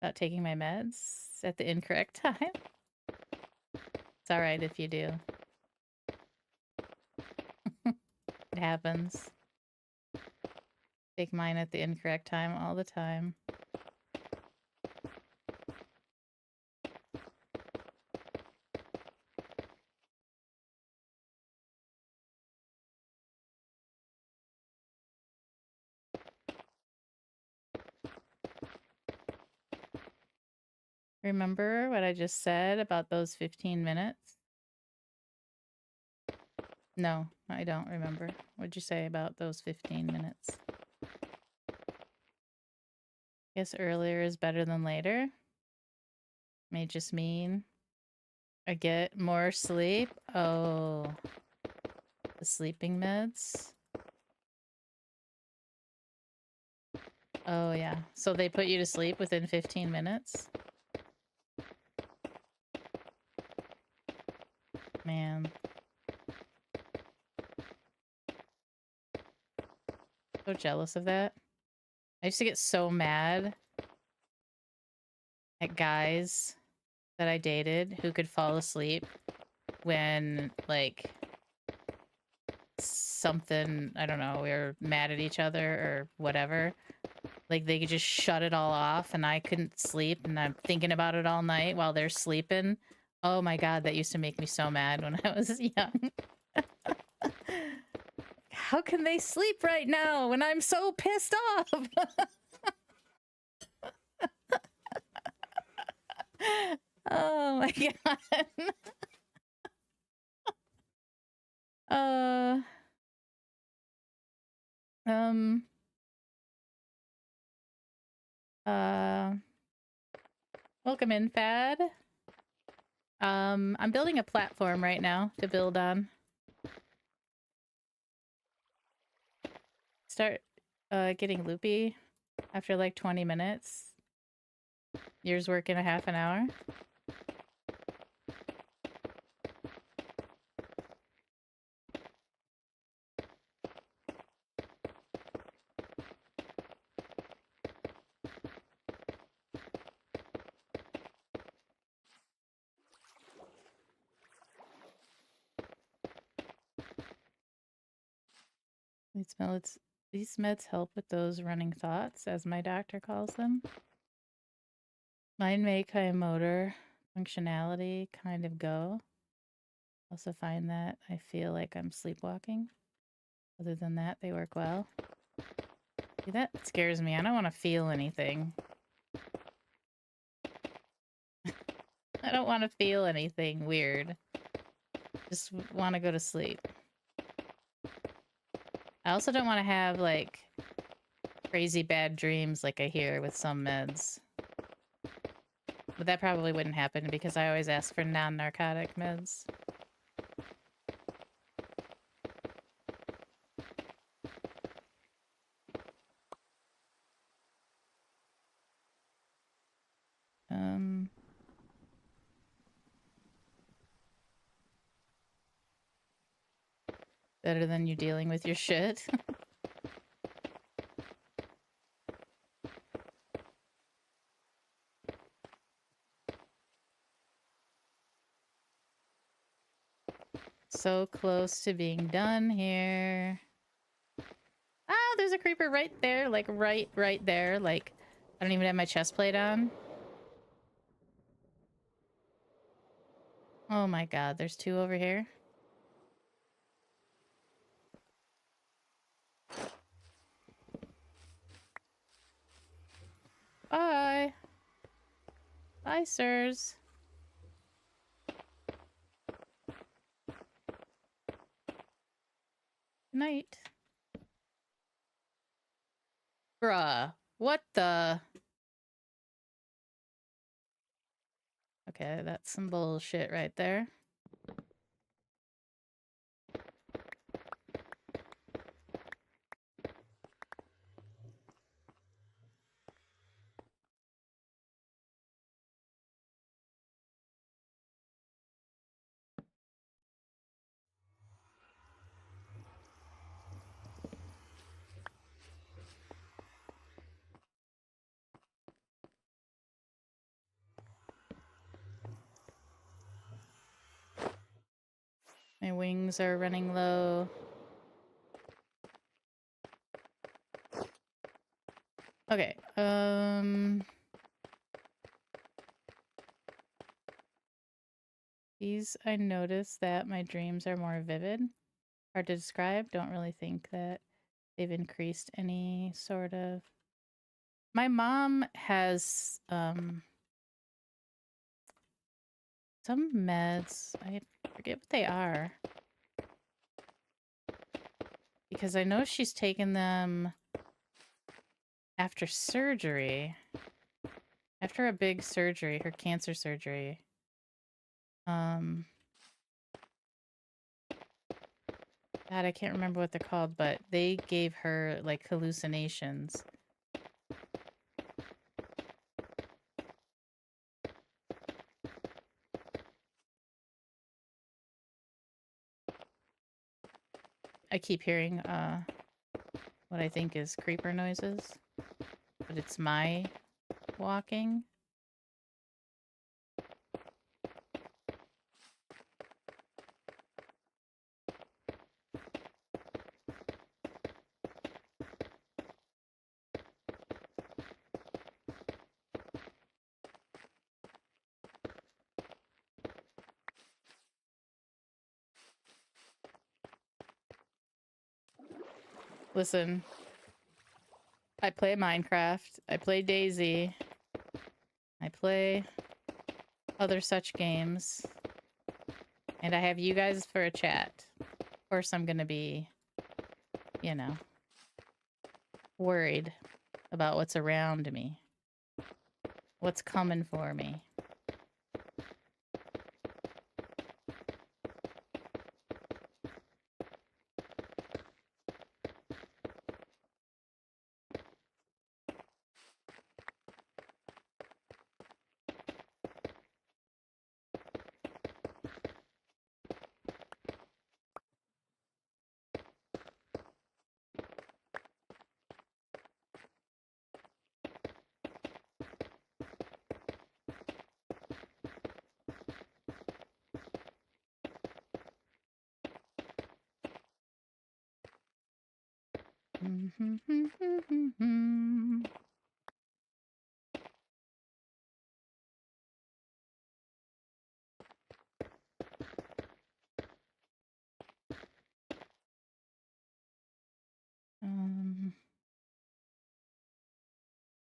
About taking my meds at the incorrect time. It's alright if you do. It happens. Take mine at the incorrect time all the time. Remember what I just said about those 15 minutes? No, I don't remember. What'd you say about those 15 minutes? Guess earlier is better than later. May just mean I get more sleep. Oh, the sleeping meds. Oh, yeah. So they put you to sleep within 15 minutes? Man. So jealous of that. I used to get so mad at guys that I dated who could fall asleep when, like, something, I don't know, we were mad at each other or whatever. Like, they could just shut it all off and I couldn't sleep and I'm thinking about it all night while they're sleeping. Oh my God, that used to make me so mad when I was young. How can they sleep right now when I'm so pissed off? Oh my God. Uh, um, welcome in, Fad. I'm building a platform right now to build on. Start, getting loopy after like 20 minutes. Yours work in a half an hour. These meds help with those running thoughts, as my doctor calls them. Mine make high motor functionality kind of go. Also find that I feel like I'm sleepwalking. Other than that, they work well. See, that scares me. I don't want to feel anything. I don't want to feel anything weird. Just want to go to sleep. I also don't want to have, like, crazy bad dreams like I hear with some meds. But that probably wouldn't happen because I always ask for non-narcotic meds. Better than you dealing with your shit. So close to being done here. Oh, there's a creeper right there, like right there. Like, I don't even have my chest plate on. Oh my God, there's two over here. Bye. Bye, sirs. Good night. Bruh. What the? Okay, that's some bullshit right there. My wings are running low. Okay, these, I noticed that my dreams are more vivid. Hard to describe. Don't really think that they've increased any sort of... My mom has, some meds. I forget what they are. Because I know she's taken them after surgery. After a big surgery, her cancer surgery. God, I can't remember what they're called, but they gave her, like, hallucinations. I keep hearing, what I think is creeper noises. But it's my walking. Listen, I play Minecraft. I play Daisy. I play other such games. And I have you guys for a chat. Of course, I'm gonna be, you know, worried about what's around me. What's coming for me.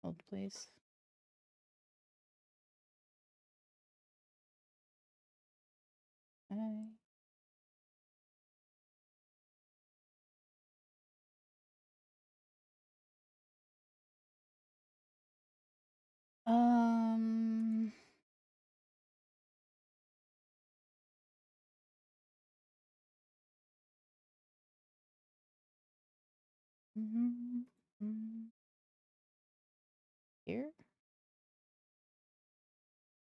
Hold please. Hi. Um. Here.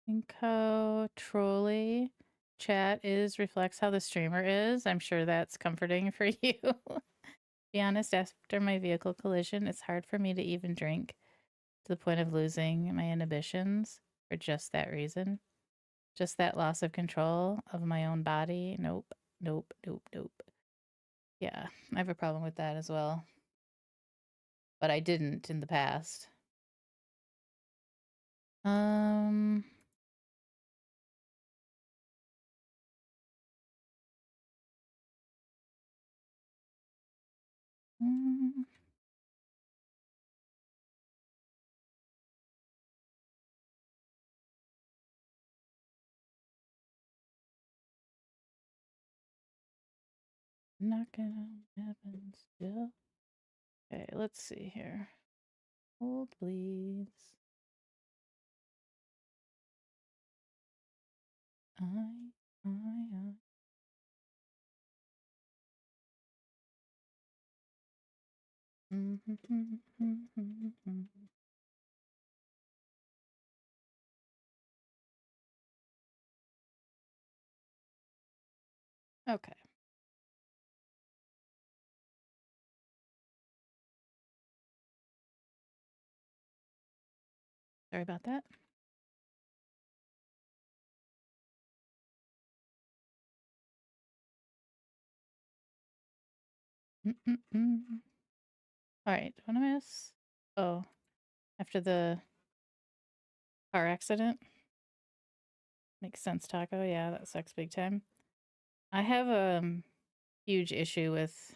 Inco trolley chat is reflects how the streamer is. I'm sure that's comforting for you. Be honest, after my vehicle collision, it's hard for me to even drink to the point of losing my inhibitions for just that reason. Just that loss of control of my own body. Nope. Nope. Nope. Nope. Yeah, I have a problem with that as well. But I didn't in the past. Mm, knocking on heaven still. Okay, let's see here. Hold, please. I. Okay. Sorry about that. All right, what am I miss? Oh, after the car accident. Makes sense, Taco. Yeah, that sucks big time. I have a huge issue with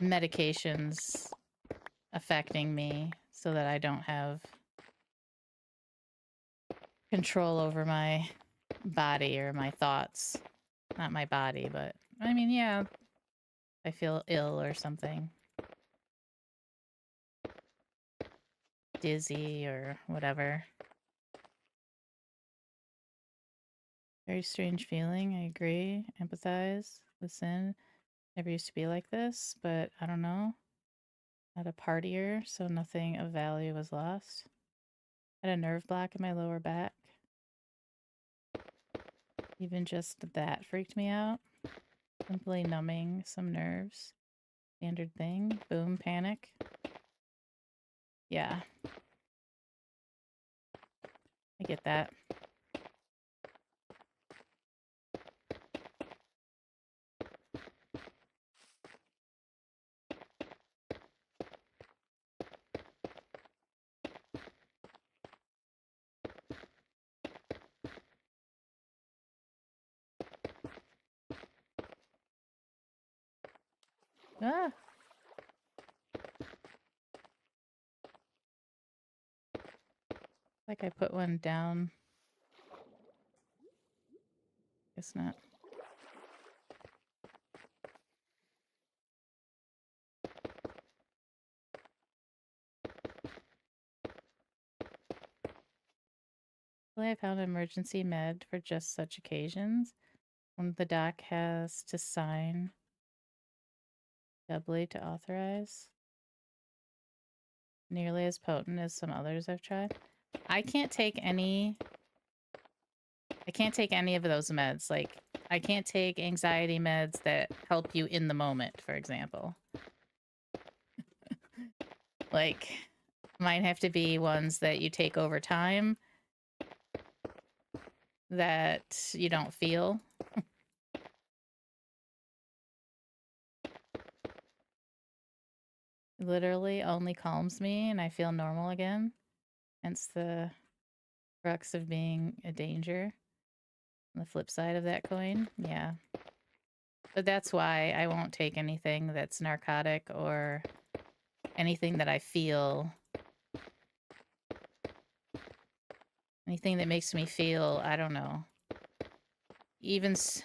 medications affecting me so that I don't have control over my body or my thoughts. Not my body, but I mean, yeah, I feel ill or something. Dizzy or whatever. Very strange feeling. I agree. Empathize. Listen. Never used to be like this, but I don't know. Not a partier, so nothing of value was lost. Had a nerve block in my lower back. Even just that freaked me out. Simply numbing some nerves. Standard thing. Boom, panic. Yeah. I get that. Ah. Like I put one down. Guess not. I found an emergency med for just such occasions when the doc has to sign doubly to authorize. Nearly as potent as some others I've tried. I can't take any of those meds. Like, I can't take anxiety meds that help you in the moment, for example. Like, mine have to be ones that you take over time that you don't feel. Literally only calms me and I feel normal again. Hence the crux of being a danger. On the flip side of that coin, yeah. But that's why I won't take anything that's narcotic or anything that I feel. Anything that makes me feel, I don't know. Even, this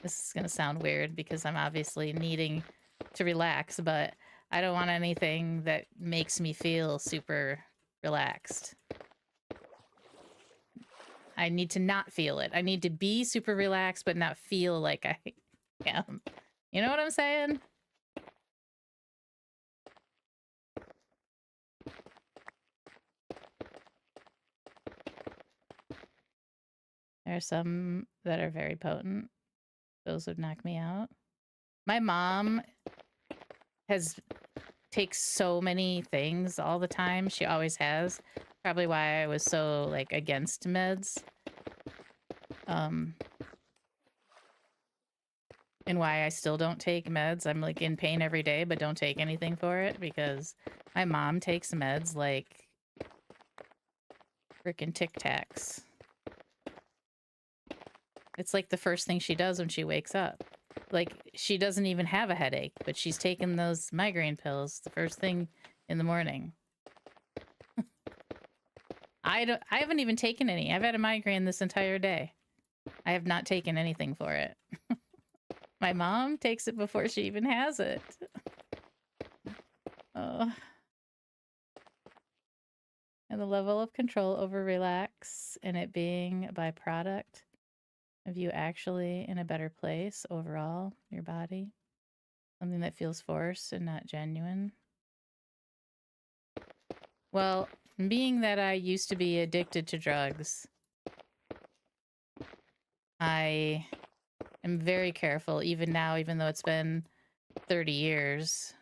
is going to sound weird because I'm obviously needing to relax, but I don't want anything that makes me feel super relaxed. I need to not feel it. I need to be super relaxed, but not feel like I am. You know what I'm saying? There are some that are very potent. Those would knock me out. My mom takes so many things all the time. She always has. Probably why I was so like against meds. And why I still don't take meds. I'm like in pain every day, but don't take anything for it because my mom takes meds like freaking Tic Tacs. It's like the first thing she does when she wakes up. Like, she doesn't even have a headache, but she's taking those migraine pills the first thing in the morning. I haven't even taken any. I've had a migraine this entire day. I have not taken anything for it. My mom takes it before she even has it. Oh. And the level of control over relax and it being a byproduct of you actually in a better place overall, your body. Something that feels forced and not genuine. Well, being that I used to be addicted to drugs, I am very careful, even now, even though it's been 30 years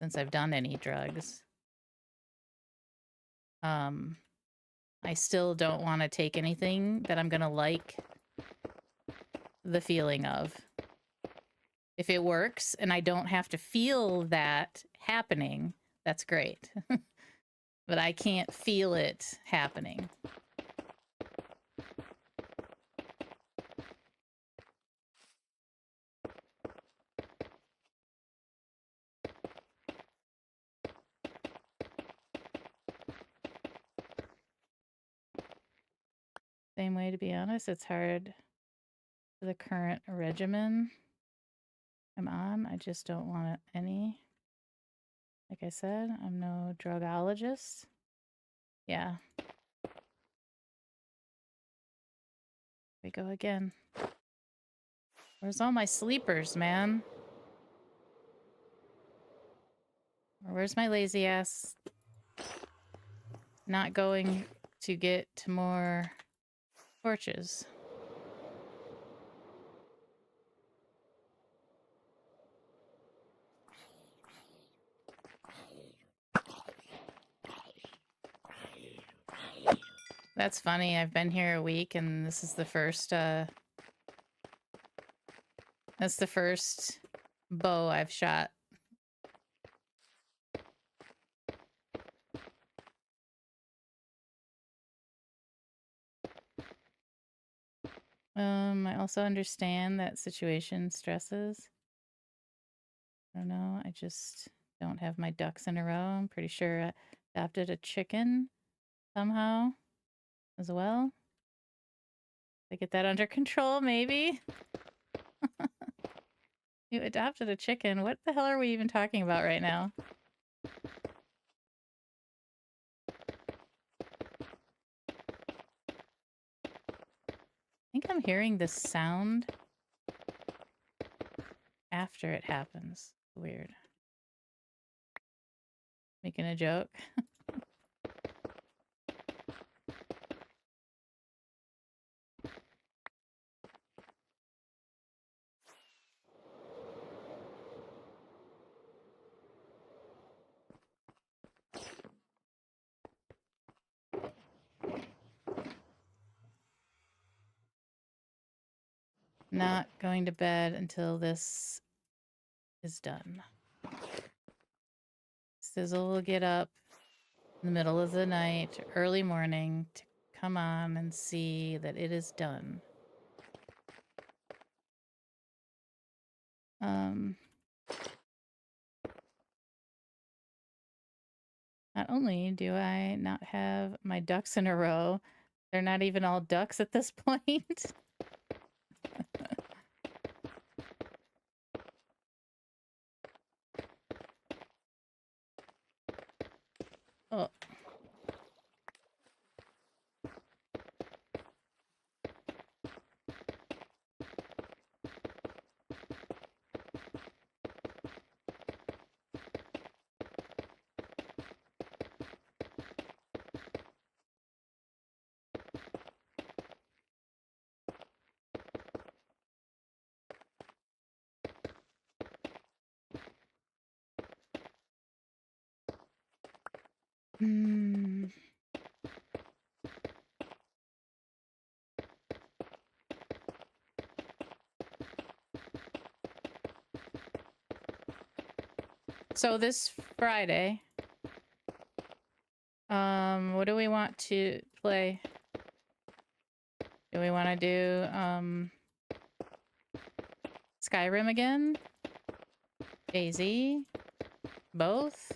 since I've done any drugs. I still don't want to take anything that I'm going to like the feeling of. If it works and I don't have to feel that happening, that's great. But I can't feel it happening. Same way, to be honest, it's hard for the current regimen I'm on. I just don't want any. Like I said, I'm no drugologist. Yeah. We go again. Where's all my sleepers, man? Or where's my lazy ass not going to get more torches? That's funny. I've been here a week and this is the first, that's the first bow I've shot. I also understand that situation stresses. I don't know. I just don't have my ducks in a row. I'm pretty sure I adopted a chicken somehow as well. I get that under control, maybe. You adopted a chicken. What the hell are we even talking about right now? I think I'm hearing this sound after it happens. Weird. Making a joke. Not going to bed until this is done. Sizzle will get up in the middle of the night, early morning, to come on and see that it is done. Not only do I not have my ducks in a row, they're not even all ducks at this point. Oh. Hmm. So this Friday, what do we want to play? Do we want to do Skyrim again? Daisy? Both?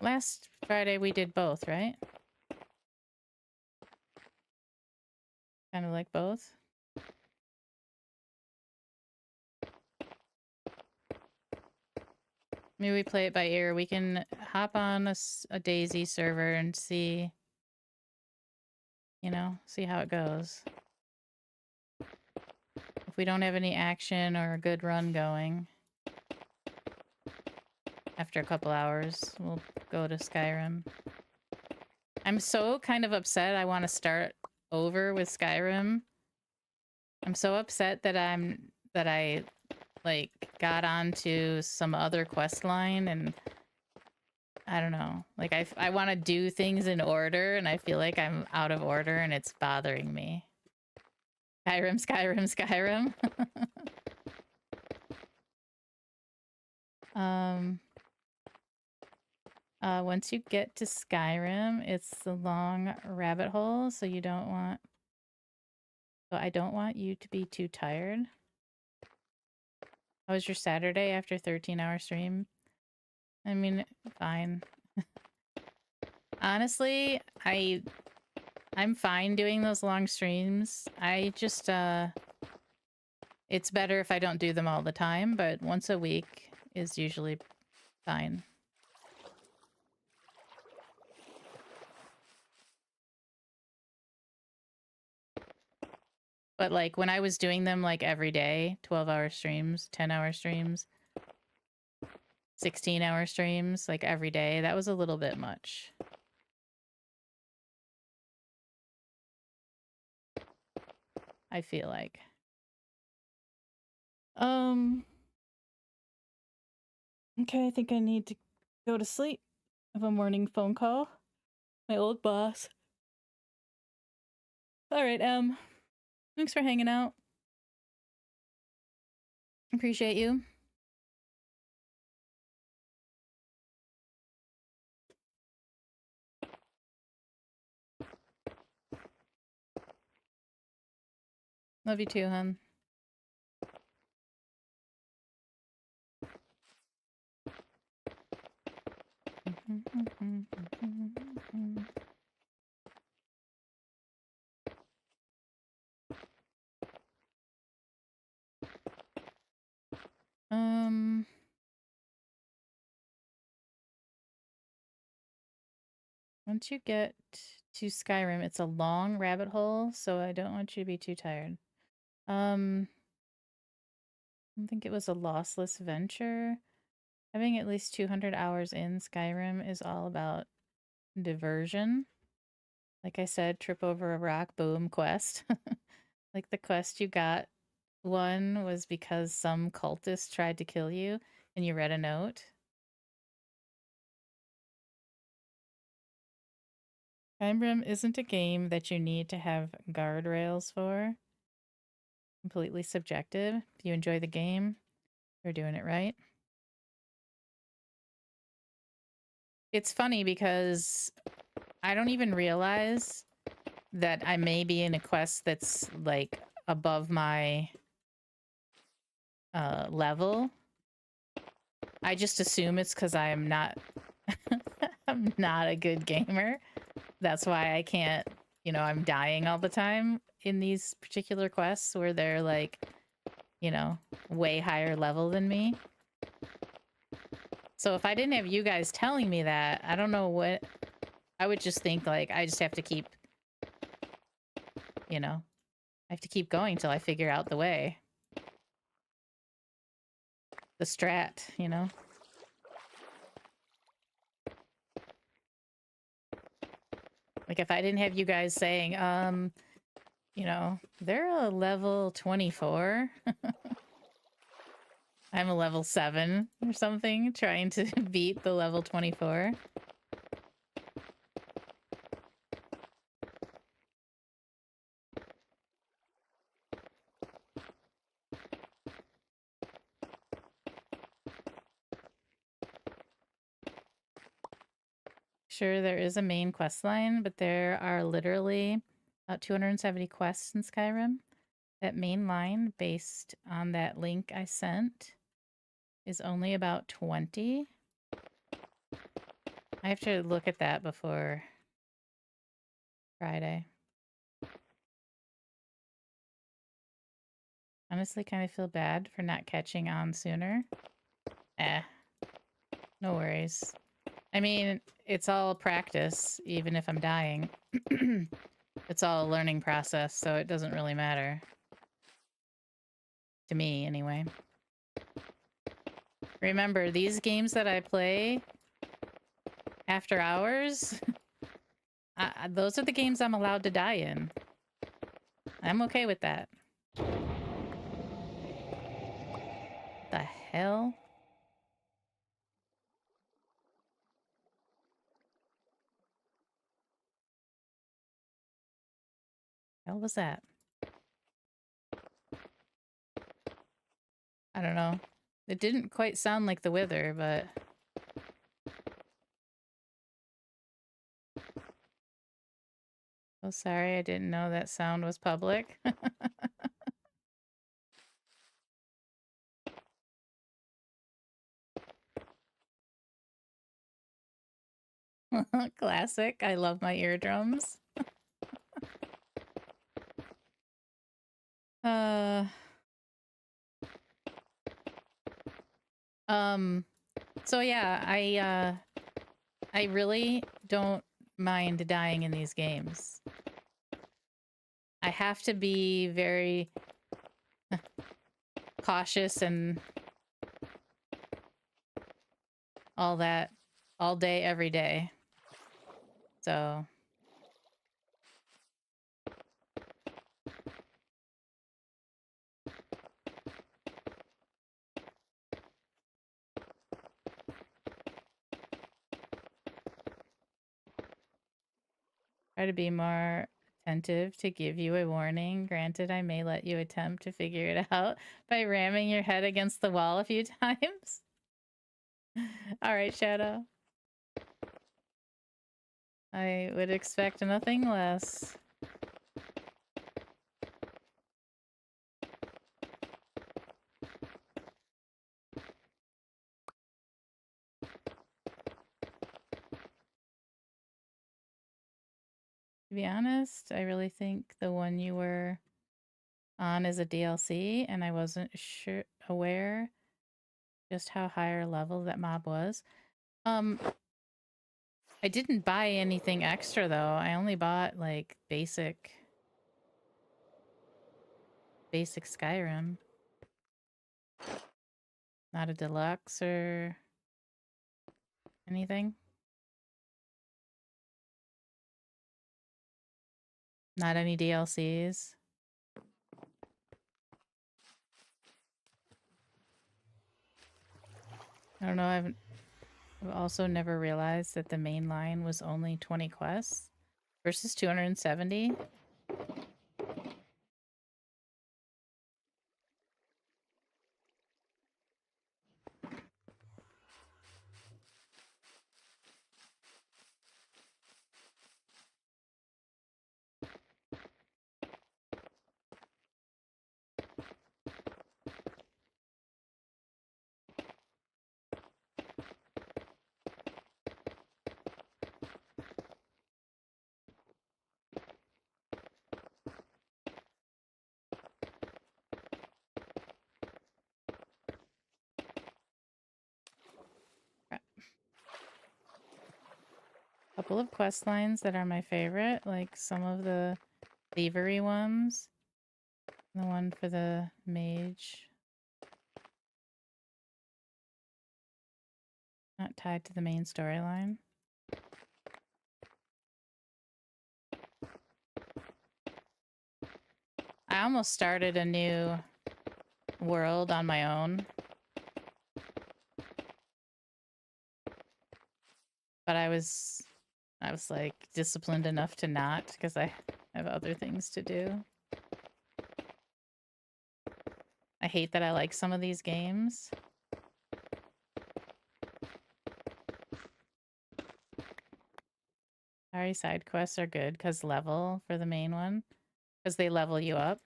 Last Friday we did both, right? Kind of like both. Maybe we play it by ear. We can hop on a Daisy server and see, you know, see how it goes. If we don't have any action or a good run going, after a couple hours, we'll go to Skyrim. I'm so kind of upset. I want to start over with Skyrim. I'm so upset that I like got onto some other quest line, and I don't know. Like I want to do things in order, and I feel like I'm out of order, and it's bothering me. Skyrim, Skyrim, Skyrim. Once you get to Skyrim, it's the long rabbit hole, so you don't want... So I don't want you to be too tired. How was your Saturday after 13-hour stream? I mean, fine. Honestly, I'm fine doing those long streams. I just, it's better if I don't do them all the time, but once a week is usually fine. But like when I was doing them like every day, 12-hour streams, 10-hour streams, 16-hour streams, like every day, that was a little bit much. I feel like. Okay, I think I need to go to sleep. I have a morning phone call. My old boss. All right, thanks for hanging out. Appreciate you. Love you too, hun. Once you get to Skyrim, it's a long rabbit hole, so I don't want you to be too tired. I think it was a lossless venture. Having at least 200 hours in Skyrim is all about diversion. Like I said, trip over a rock, boom, quest. Like the quest you got one was because some cultist tried to kill you and you read a note. Skyrim isn't a game that you need to have guardrails for. Completely subjective. If you enjoy the game, you're doing it right. It's funny because I don't even realize that I may be in a quest that's like above my level. I just assume it's because I'm not I'm not a good gamer. That's why I can't, you know, I'm dying all the time in these particular quests where they're like, you know, way higher level than me. So if I didn't have you guys telling me that, I don't know what I would just think like I just have to keep, you know, I have to keep going till I figure out the way. The strat, you know. Like if I didn't have you guys saying, you know, they're a level 24. I'm a level 7 or something, trying to beat the level 24. Sure, there is a main quest line, but there are literally about 270 quests in Skyrim. That main line, based on that link I sent, is only about 20. I have to look at that before Friday. Honestly, kind of feel bad for not catching on sooner. No worries. I mean, it's all practice, even if I'm dying. It's all a learning process, so it doesn't really matter. To me, anyway. Remember, these games that I play after hours, those are the games I'm allowed to die in. I'm okay with that. What the hell? Hell was that? I don't know. It didn't quite sound like the Wither, but... Oh, sorry, I didn't know that sound was public. Classic. I love my eardrums. So yeah, I really don't mind dying in these games. I have to be very cautious and all that all day, every day. So try to be more attentive to give you a warning. Granted, I may let you attempt to figure it out by ramming your head against the wall a few times. All right, Shadow. I would expect nothing less. To be honest, I really think the one you were on is a DLC, and I wasn't aware just how higher level that mob was. I didn't buy anything extra though. I only bought like basic Skyrim. Not a deluxe or anything. Not any DLCs. I don't know. I've also never realized that the main line was only 20 quests versus 270. Couple of quest lines that are my favorite, like some of the thievery ones. The one for the mage. Not tied to the main storyline. I almost started a new world on my own. But I was like disciplined enough to not, because I have other things to do. I hate that I like some of these games. Sorry, side quests are good because level for the main one, because they level you up.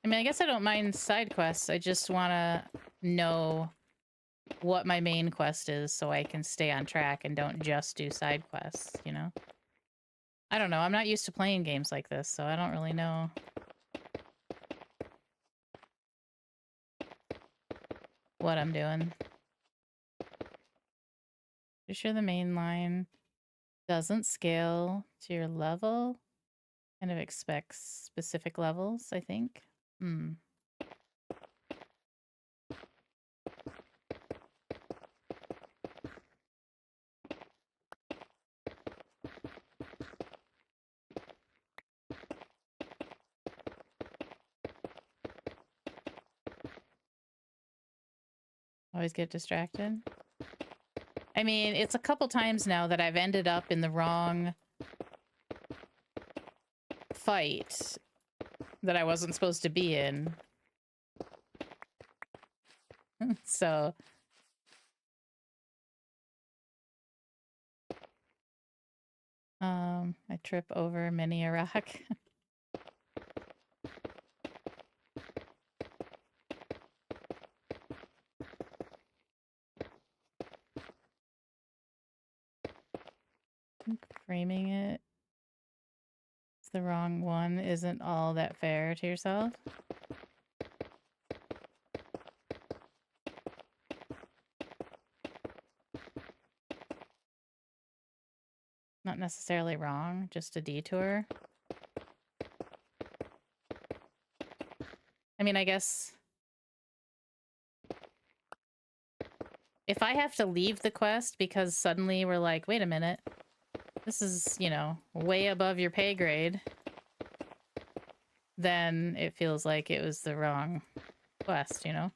I mean, I guess I don't mind side quests. I just want to know what my main quest is so I can stay on track and don't just do side quests, you know? I don't know. I'm not used to playing games like this, so I don't really know. What I'm doing. Pretty sure the main line doesn't scale to your level. Kind of expects specific levels, I think. Always get distracted. I mean, it's a couple times now that I've ended up in the wrong fight that I wasn't supposed to be in. So... I trip over many a rock. I think framing it as the wrong one isn't all that fair to yourself. Not necessarily wrong, just a detour. I mean, I guess if I have to leave the quest because suddenly we're like, wait a minute, this is, you know, way above your pay grade, then it feels like it was the wrong quest, you know?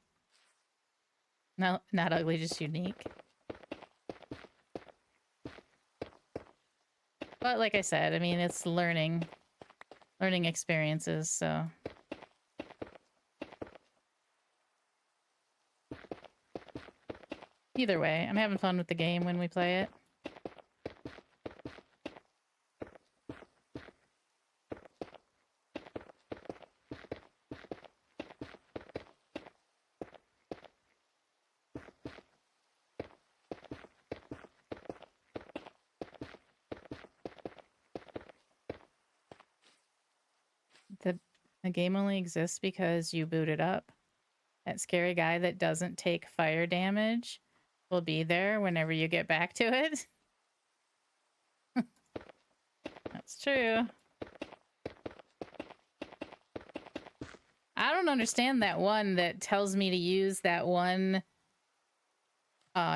No, not ugly, just unique. But like I said, I mean, it's learning experiences, so... Either way, I'm having fun with the game when we play it. The game only exists because you boot it up. That scary guy that doesn't take fire damage will be there whenever you get back to it. That's true. I don't understand that one that tells me to use that one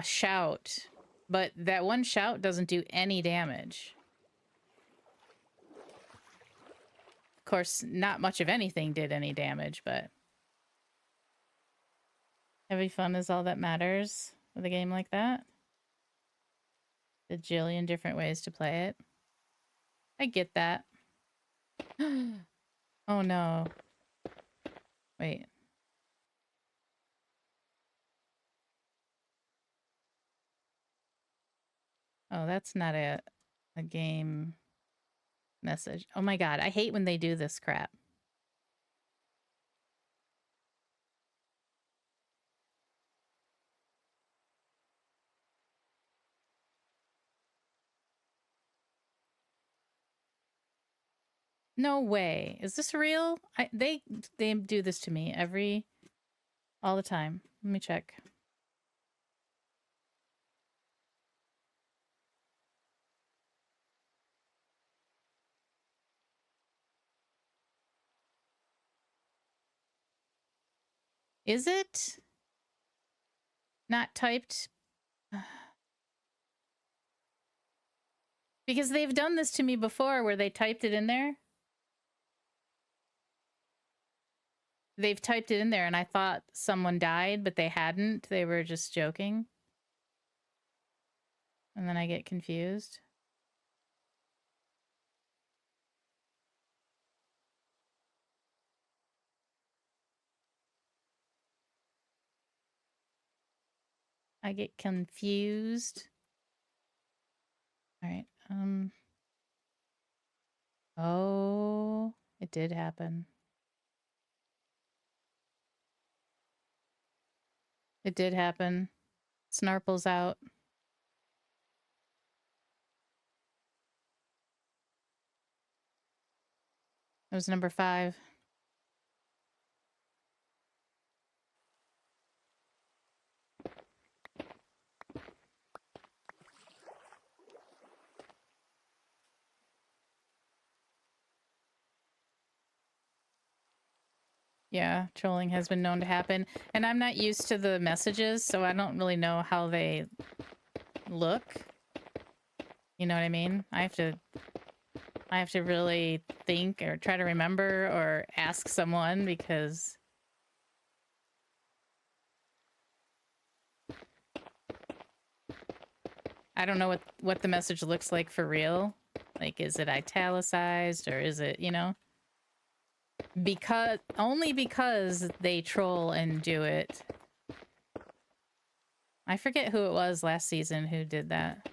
shout, but that one shout doesn't do any damage. Of course, not much of anything did any damage, but having fun is all that matters with a game like that. A jillion different ways to play it. I get that. Oh no. Wait. Oh, that's not a game message. Oh my god, I hate when they do this crap. No way. Is this real? They do this to me all the time. Let me check. Is it not typed? Because they've done this to me before where they typed it in there. They've typed it in there and I thought someone died, but they hadn't. They were just joking. And then I get confused. I get confused. All right. Oh, it did happen. It did happen. Snarple's out. It was number 5. Yeah, trolling has been known to happen. And I'm not used to the messages, so I don't really know how they look. You know what I mean? I have to really think or try to remember or ask someone because I don't know what the message looks like for real. Like, is it italicized or is it, you know? Only because they troll and do it. I forget who it was last season who did that.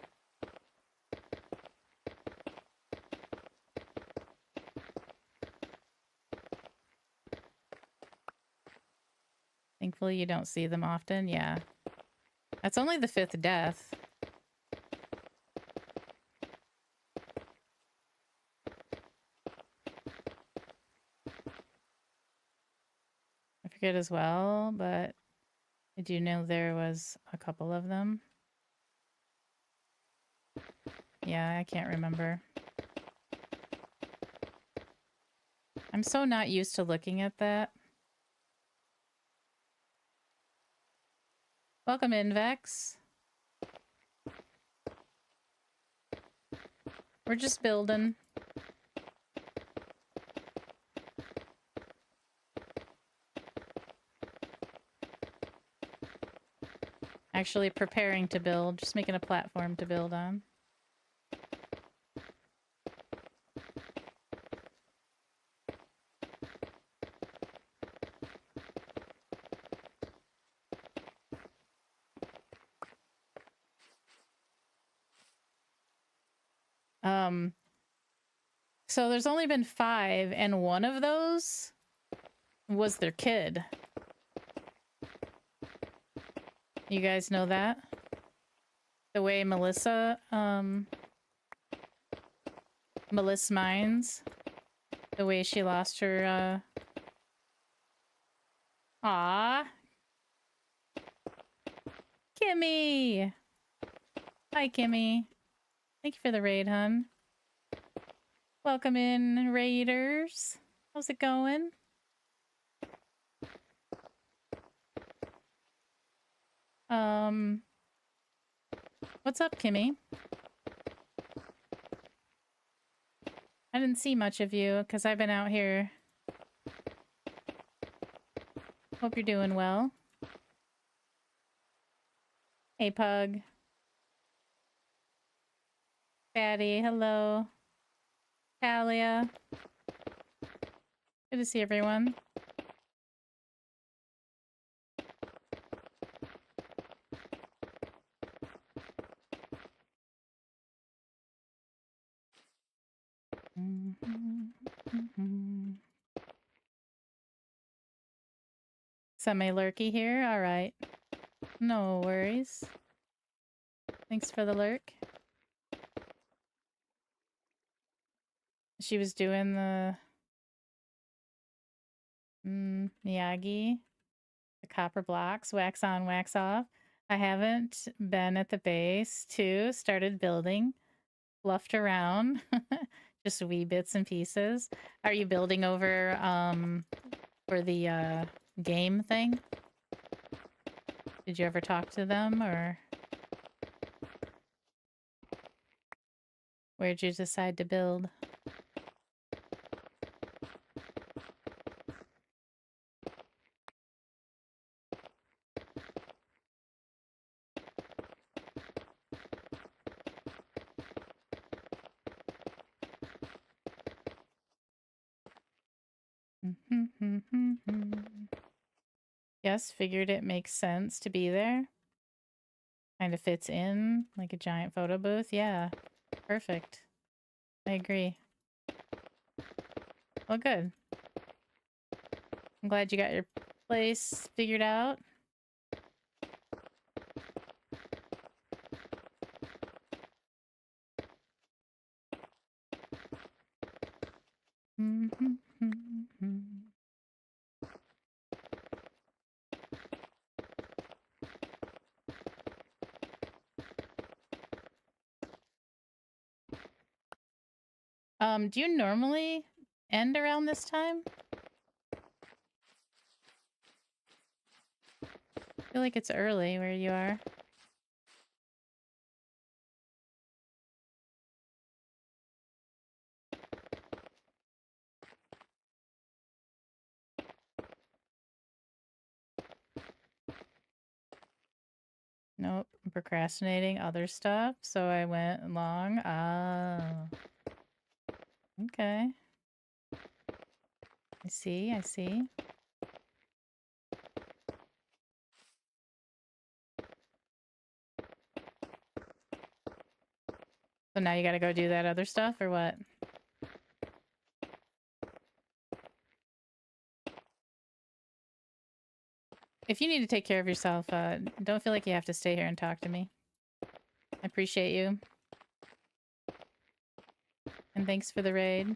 Thankfully you don't see them often, yeah. That's only the 5th death. I forget as well, but I do know there was a couple of them. Yeah, I can't remember. I'm so not used to looking at that. Welcome in, Vex. We're just building. Actually preparing to build, just making a platform to build on. So there's only been 5, and one of those was their kid. You guys know that? The way Melissa Mines the way she lost her, Aw. Kimmy! Hi, Kimmy. Thank you for the raid, hun. Welcome in, raiders. How's it going? What's up, Kimmy? I didn't see much of you because I've been out here. Hope you're doing well. Hey, Pug. Fatty, hello. Talia. Good to see everyone. Semi-lurky here? Alright. No worries. Thanks for the lurk. She was doing the Miyagi, the copper blocks, wax on, wax off. I haven't been at the base too. Started building, fluffed around, just wee bits and pieces. Are you building over for the game thing? Did you ever talk to them, or where'd you decide to build? Yes, figured it makes sense to be there. Kind of fits in like a giant photo booth. Yeah, perfect. I agree. Well, good. I'm glad you got your place figured out. Do you normally end around this time? I feel like it's early where you are. Nope, I'm procrastinating other stuff, so I went long. Oh. Okay. I see, I see. So now you gotta go do that other stuff, or what? If you need to take care of yourself, don't feel like you have to stay here and talk to me. I appreciate you. And thanks for the raid.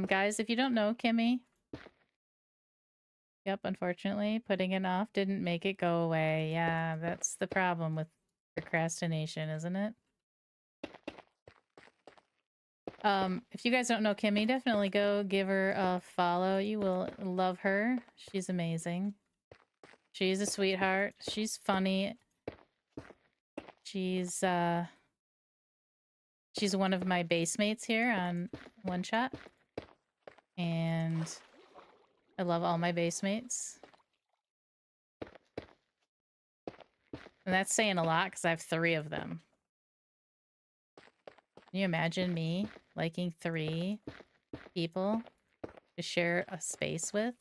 Guys, if you don't know Kimmy, yep, unfortunately, putting it off didn't make it go away. Yeah, that's the problem with procrastination, isn't it? If you guys don't know Kimmy, definitely go give her a follow. You will love her. She's amazing. She's a sweetheart. She's funny. She's one of my base mates here on One Shot. And I love all my base mates. And that's saying a lot because I have 3 of them. Can you imagine me liking 3 people to share a space with?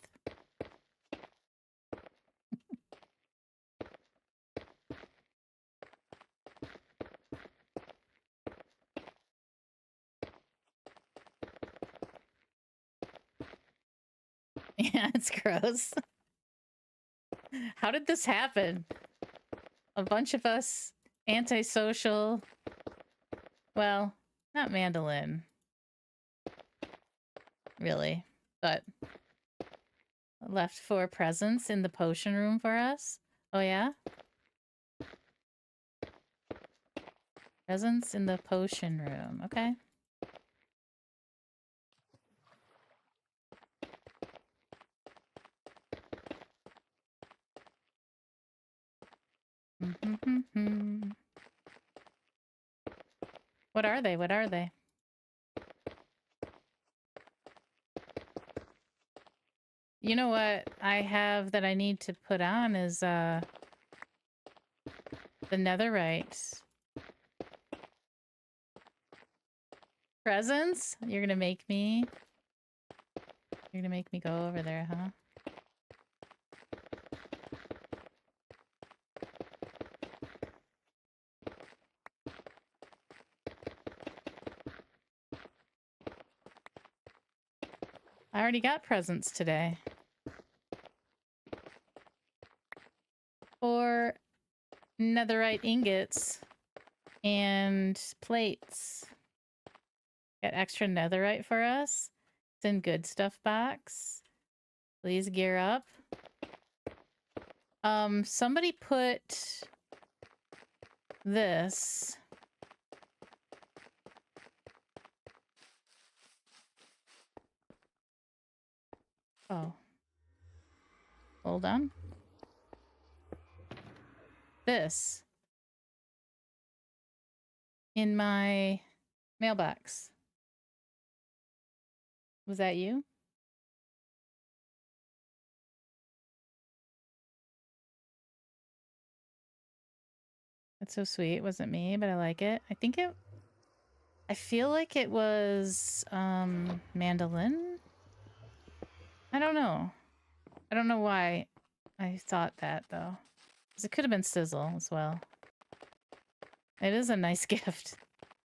Yeah, it's gross. How did this happen? A bunch of us Antisocial. Well, not mandolin. Really. But left 4 presents in the potion room for us. Oh, yeah? Presents in the potion room. Okay. What are they? What are they? You know what I have that I need to put on is the netherite. Presents? You're gonna make me go over there, huh? I already got presents today. 4 netherite ingots and plates. Got extra netherite for us. It's in good stuff box. Please gear up. Somebody put this. Oh. Hold on. This. In my mailbox. Was that you? That's so sweet. It wasn't me, but I like it. I feel like it was mandolin. I don't know. I don't know why I thought that though. 'Cause it could have been sizzle as well. It is a nice gift.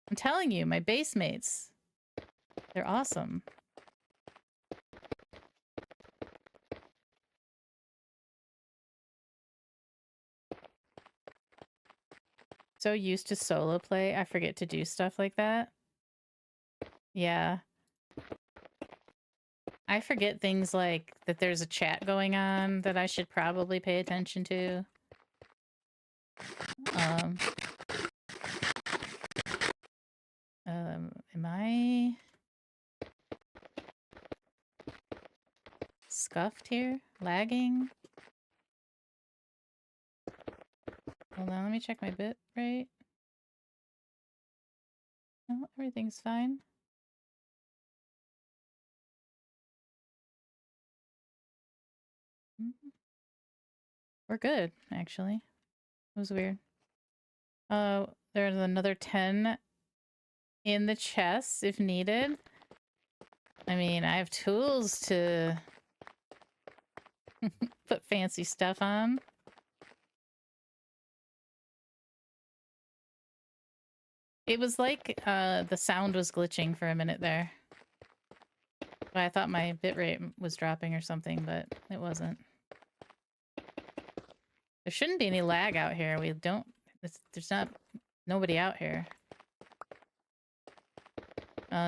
I'm telling you, my base mates. They're awesome. So used to solo play, I forget to do stuff like that. Yeah. I forget things like that there's a chat going on that I should probably pay attention to. Am I scuffed here? Lagging? Hold on, let me check my bit rate. No, everything's fine. We're good, actually. It was weird. There's another 10 in the chest if needed. I mean, I have tools to put fancy stuff on. It was like the sound was glitching for a minute there. I thought my bitrate was dropping or something, but it wasn't. There shouldn't be any lag out here. There's not nobody out here.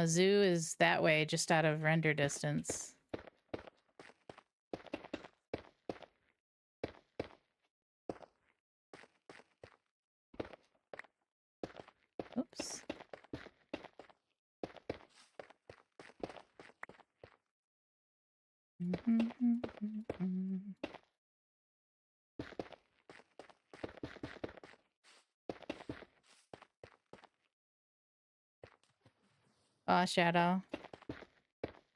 Zoo is that way, just out of render distance. Oops. Aw, Shadow.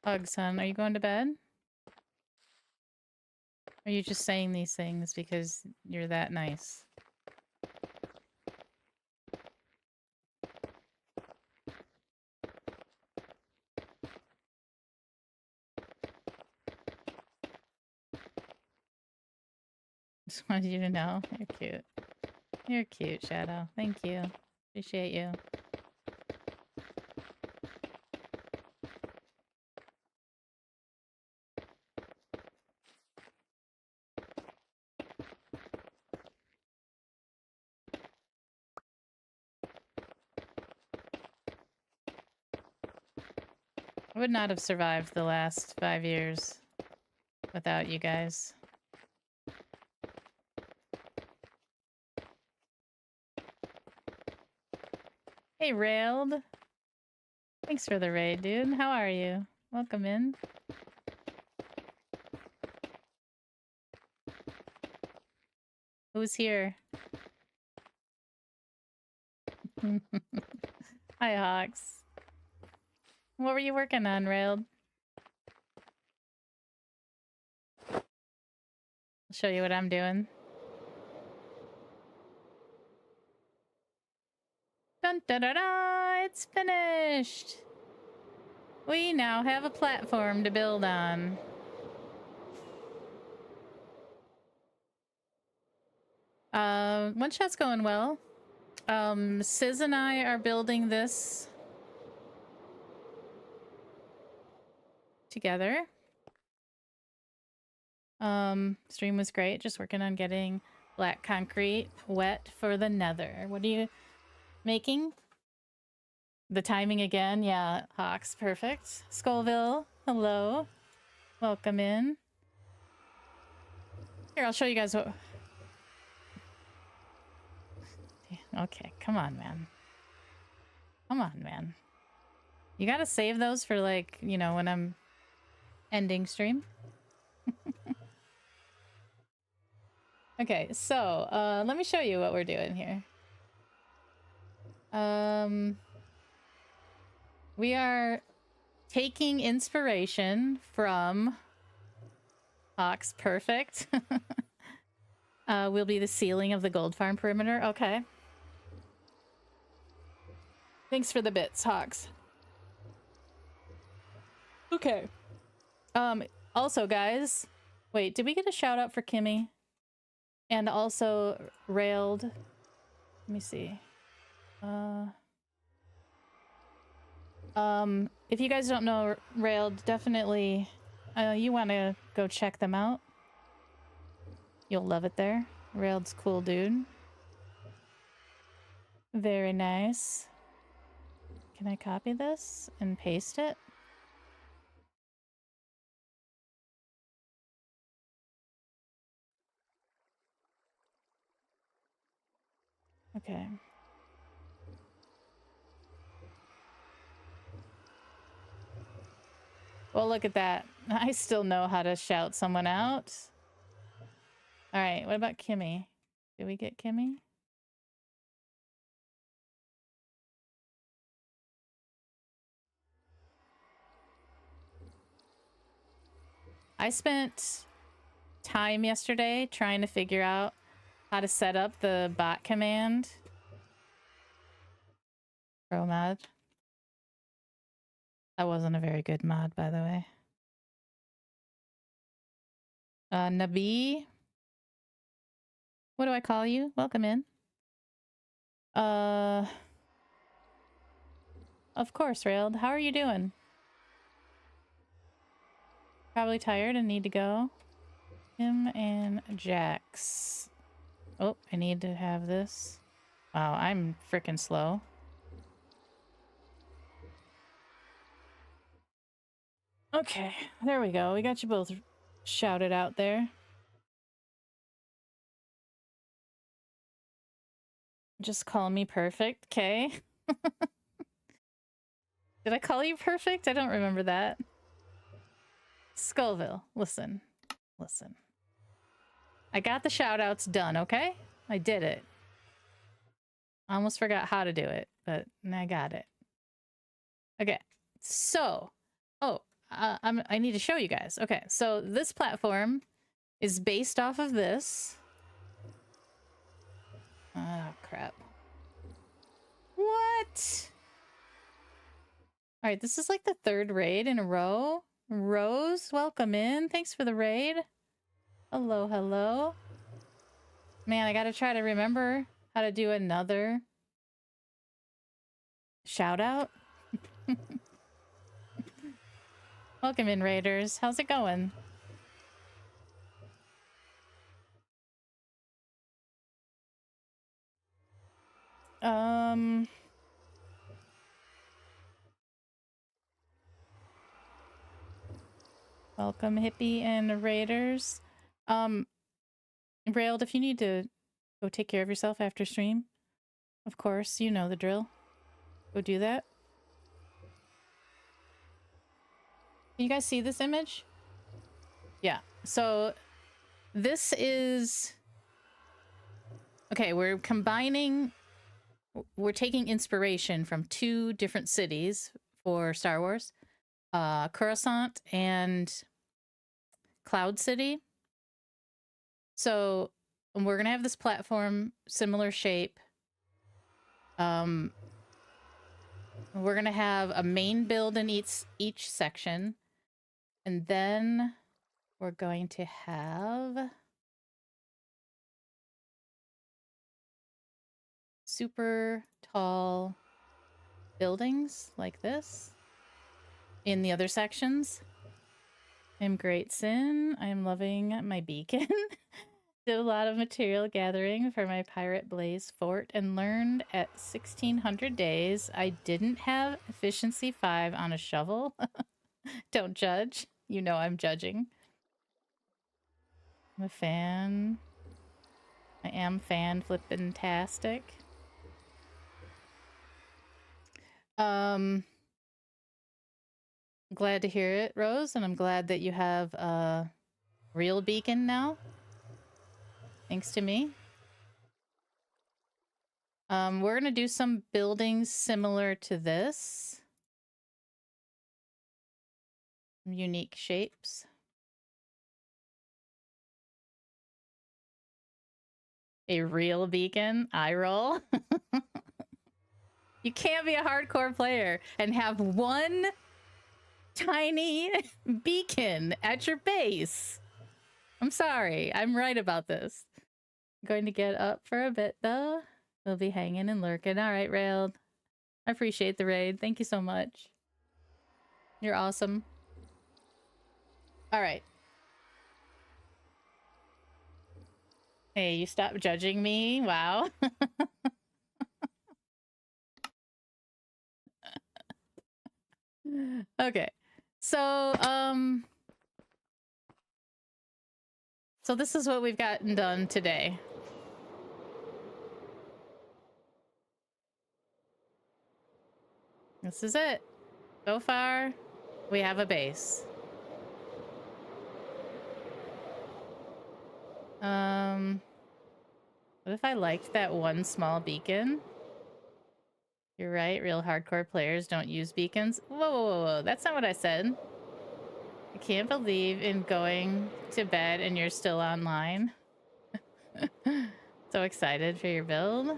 Hugs, hun. Are you going to bed? Or are you just saying these things because you're that nice? Just wanted you to know. You're cute. You're cute, Shadow. Thank you. Appreciate you. I would not have survived the last 5 years without you guys. Hey, Railed. Thanks for the raid, dude. How are you? Welcome in. Who's here? Hi, Hawks. What were you working on, Railed? I'll show you what I'm doing. Dun da da da! It's finished! We now have a platform to build on. One shot's going well. Sizz and I are building this together. Stream was great. Just working on getting black concrete wet for the nether. What are you making? The timing again? Yeah, Hawks, perfect. Skullville, hello. Welcome in. Here, I'll show you guys what... Okay, come on, man. Come on, man. You gotta save those for, like, you know, when I'm ending stream. Okay, so, let me show you what we're doing here. We are taking inspiration from Hawks, perfect. Will be the ceiling of the gold farm perimeter. Okay. Thanks for the bits, Hawks. Okay. Also, guys, wait, did we get a shout out for Kimmy? And also Railed. Let me see. If you guys don't know Railed, definitely you want to go check them out. You'll love it there. Railed's cool dude. Very nice. Can I copy this and paste it? Okay. Well, look at that. I still know how to shout someone out. All right, what about Kimmy? Did we get Kimmy? I spent time yesterday trying to figure out how to set up the bot command. Pro mod. That wasn't a very good mod, by the way. Nabi. What do I call you? Welcome in. Of course, Railed. How are you doing? Probably tired and need to go. Him and Jax. Oh, I need to have this. Wow, I'm freaking slow. Okay, there we go. We got you both shouted out there. Just call me perfect, okay? Did I call you perfect? I don't remember that. Skullville, listen. Listen. I got the shout-outs done, okay? I did it. I almost forgot how to do it, but I got it. Okay, so... Oh, I need to show you guys. Okay, so this platform is based off of this. Oh, crap. What? All right, this is like the third raid in a row. Rose, welcome in. Thanks for the raid. Hello, hello. Man, I gotta try to remember how to do another shout out. Welcome in, raiders. How's it going? Welcome, Hippie and Raiders. Railed, if you need to go take care of yourself after stream, of course, you know the drill. Go do that. Can you guys see this image? Yeah. So this is... Okay, we're combining... We're taking inspiration from 2 different cities for Star Wars. Coruscant and Cloud City. So we're going to have this platform, similar shape. We're going to have a main build in each section. And then we're going to have super tall buildings like this in the other sections. I'm Great Sin. I'm loving my beacon. Did a lot of material gathering for my Pirate Blaze fort and learned at 1600 days I didn't have efficiency 5 on a shovel. Don't judge. You know I'm judging. I'm a fan. I am fan flippin-tastic. Glad to hear it, Rose, and I'm glad that you have a real beacon now. Thanks to me. We're gonna do some buildings similar to this. Unique shapes. A real beacon? Eye roll. You can't be a hardcore player and have one tiny beacon at your base. I'm sorry. I'm right about this. I'm going to get up for a bit, though. We'll be hanging and lurking. All right, Railed. I appreciate the raid. Thank you so much. You're awesome. All right. Hey, you stop judging me? Wow. Okay. So, so this is what we've gotten done today. This is it. So far, we have a base. What if I liked that one small beacon? You're right, real hardcore players don't use beacons. Whoa, whoa, whoa, whoa. That's not what I said. I can't believe in going to bed and you're still online. So excited for your build.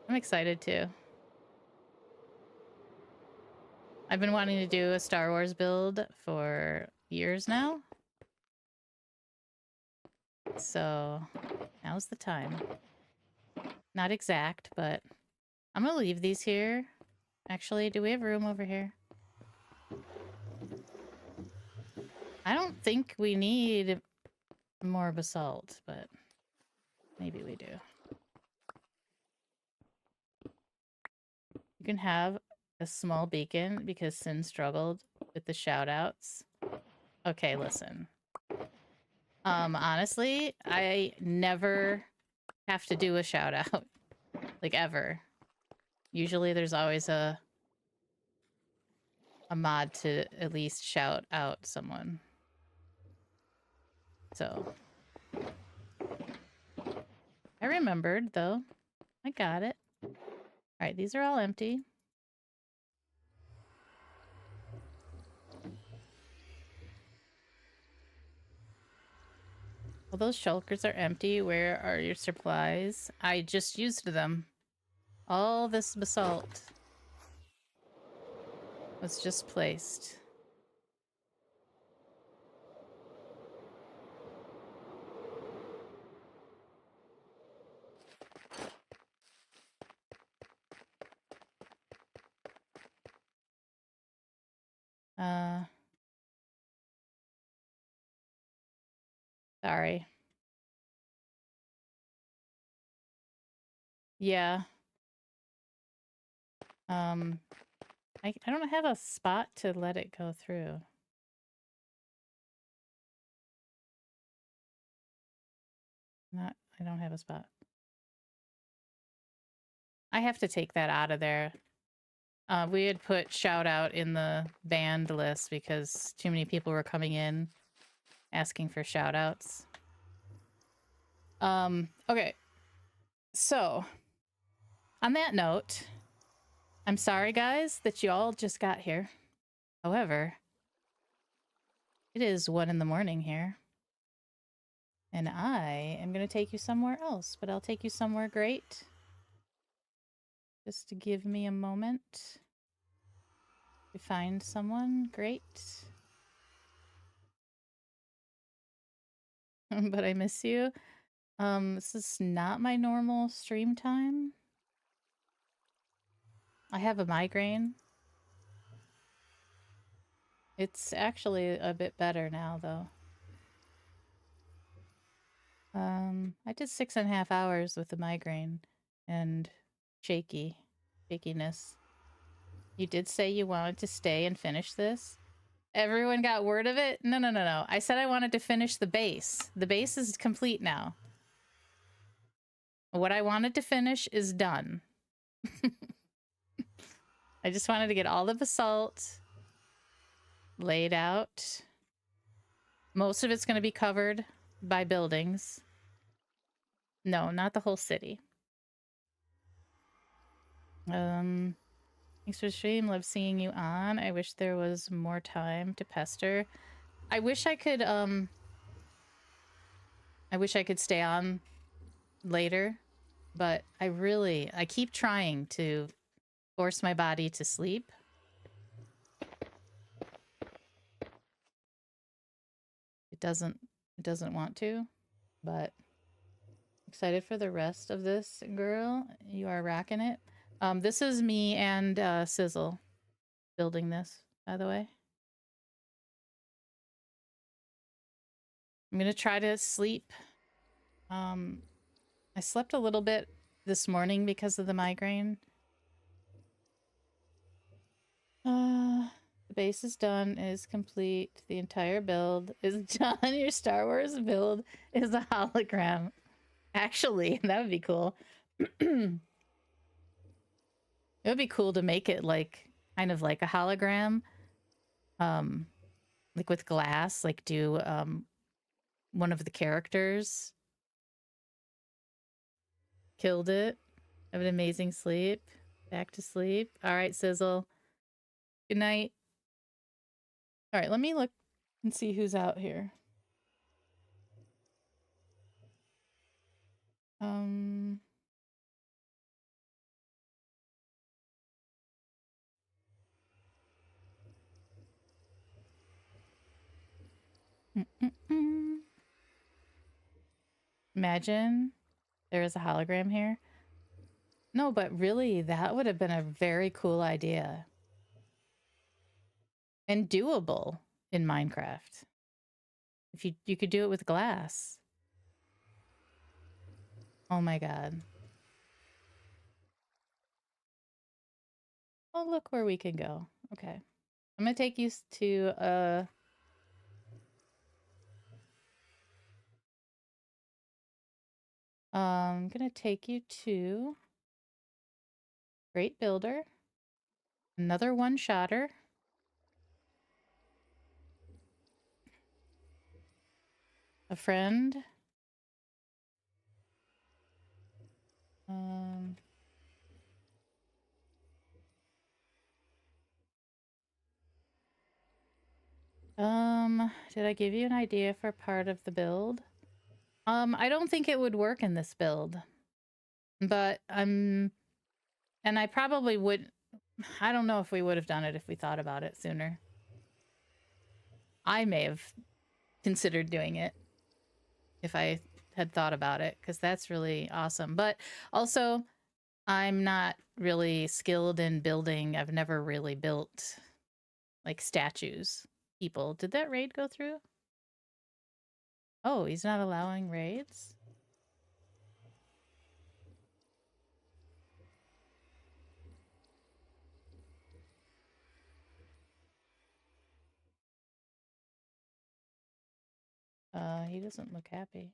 I'm excited too. I've been wanting to do a Star Wars build for years now. So now's the time. Not exact, but I'm gonna leave these here. Actually, do we have room over here? I don't think we need more basalt, but maybe we do. You can have a small beacon because Sin struggled with the shoutouts. Okay, listen. Honestly, I never have to do a shout out. Like, ever. Usually there's always a mod to at least shout out someone. So. I remembered, though. I got it. Alright, these are all empty. Well, those shulkers are empty. Where are your supplies? I just used them. All this basalt was just placed. Sorry. Yeah. I don't have a spot to let it go through. I don't have a spot. I have to take that out of there. We had put shout out in the banned list because too many people were coming in asking for shout outs. Okay. So, on that note, I'm sorry, guys, that you all just got here. However, it is 1 in the morning here. And I am going to take you somewhere else, but I'll take you somewhere great. Just to give me a moment to find someone great. But I miss you. This is not my normal stream time. I have a migraine. It's actually a bit better now, though. I did 6.5 hours with the migraine and shakiness. You did say you wanted to stay and finish this. Everyone got word of it? No. I said I wanted to finish the base. The base is complete now. What I wanted to finish is done. I just wanted to get all the basalt laid out. Most of it's going to be covered by buildings. No, not the whole city. Thanks for the stream. Love seeing you on. I wish there was more time to pester. I wish I could stay on later, but I keep trying to force my body to sleep. It doesn't want to, but excited for the rest of this, girl. You are rocking it. This is me and Sizzle building this, by the way. I'm gonna try to sleep. I slept a little bit this morning because of the migraine. The base is done, it is complete. The entire build is done. Your Star Wars build is a hologram. Actually, that would be cool. It would be cool to make it like kind of like a hologram. Like with glass, like do one of the characters. Killed it. Have an amazing sleep. Back to sleep. All right, Sizzle. Good night. All right, let me look and see who's out here. Imagine there is a hologram here. No, but really, that would have been a very cool idea. And doable in Minecraft. If you could do it with glass. Oh my god. Oh, look where we can go. Okay. I'm gonna take you to I'm gonna take you to Great Builder. Another one-shotter. A friend. Did I give you an idea for part of the build? I don't think it would work in this build. But and I probably would, I don't know if we would have done it if we thought about it sooner. I may have considered doing it if I had thought about it, because that's really awesome. But also, I'm not really skilled in building. I've never really built like statues. People. Did that raid go through? Oh, he's not allowing raids? He doesn't look happy.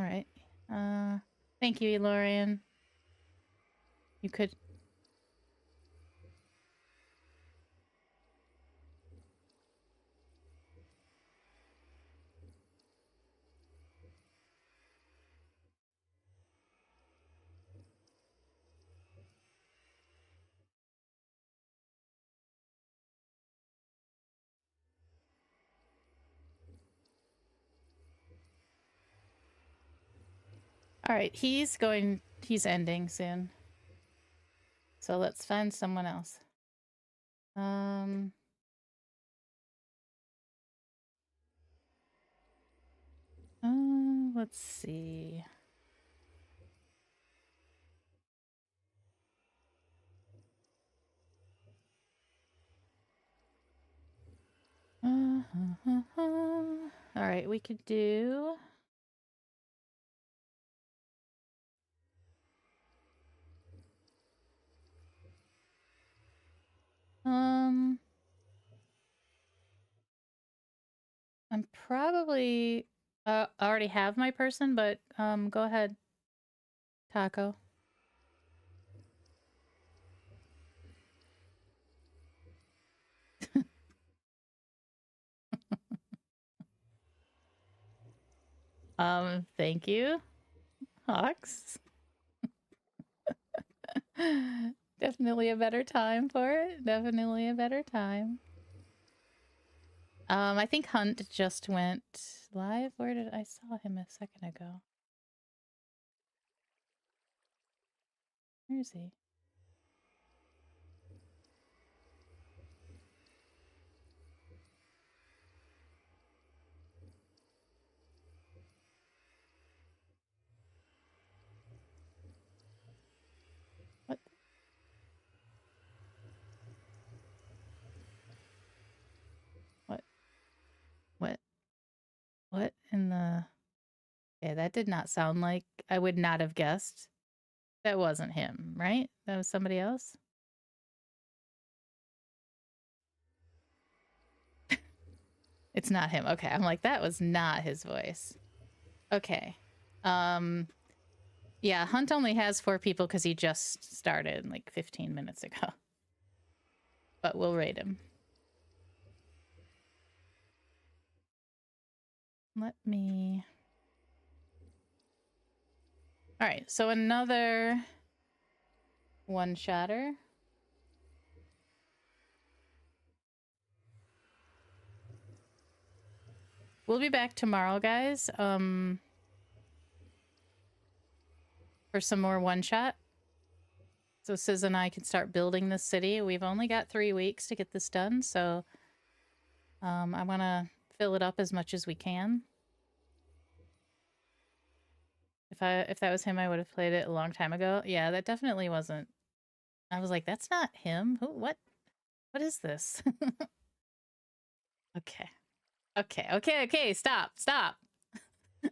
All right. Thank you, Elorian. You could. All right, he's ending soon. So let's find someone else. Let's see. All right, we could do. I'm probably already have my person, but go ahead, Taco. Thank you, Hawks. Definitely a better time for it. Definitely a better time. I think Hunt just went live. Where did I saw him a second ago? Where is he? What? What? What? What in the... Yeah, that did not sound like... I would not have guessed. That wasn't him, right? That was somebody else? It's not him. Okay, I'm like, that was not his voice. Okay. Yeah, Hunt only has 4 people because he just started like 15 minutes ago. But we'll rate him. Let me... All right, so another one-shotter. We'll be back tomorrow, guys, for some more one-shot. So Sis and I can start building this city. We've only got 3 weeks to get this done, so I want to fill it up as much as we can. If that was him, I would have played it a long time ago. Yeah, that definitely wasn't. I was like, that's not him. Who? What is this? Okay. Okay. Stop.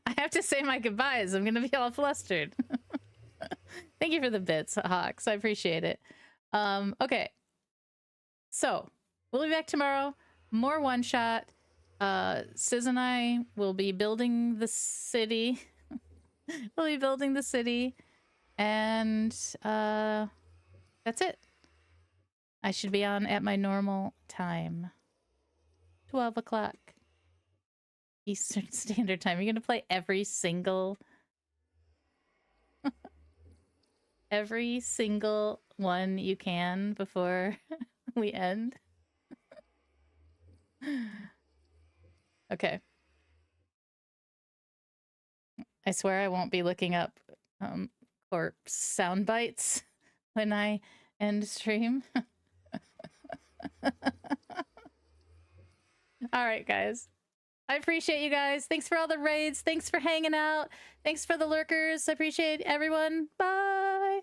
I have to say my goodbyes. I'm gonna be all flustered. Thank you for the bits, Hawks. I appreciate it. Okay. So we'll be back tomorrow. More one shot. Sis and I will be building the city. We'll be building the city. And that's it. I should be on at my normal time. 12 o'clock. Eastern Standard Time. You're going to play every single one you can before we end. Okay. I swear I won't be looking up corpse sound bites when I end stream. All right, guys. I appreciate you guys. Thanks for all the raids. Thanks for hanging out. Thanks for the lurkers. I appreciate everyone. Bye.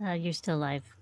You're still alive.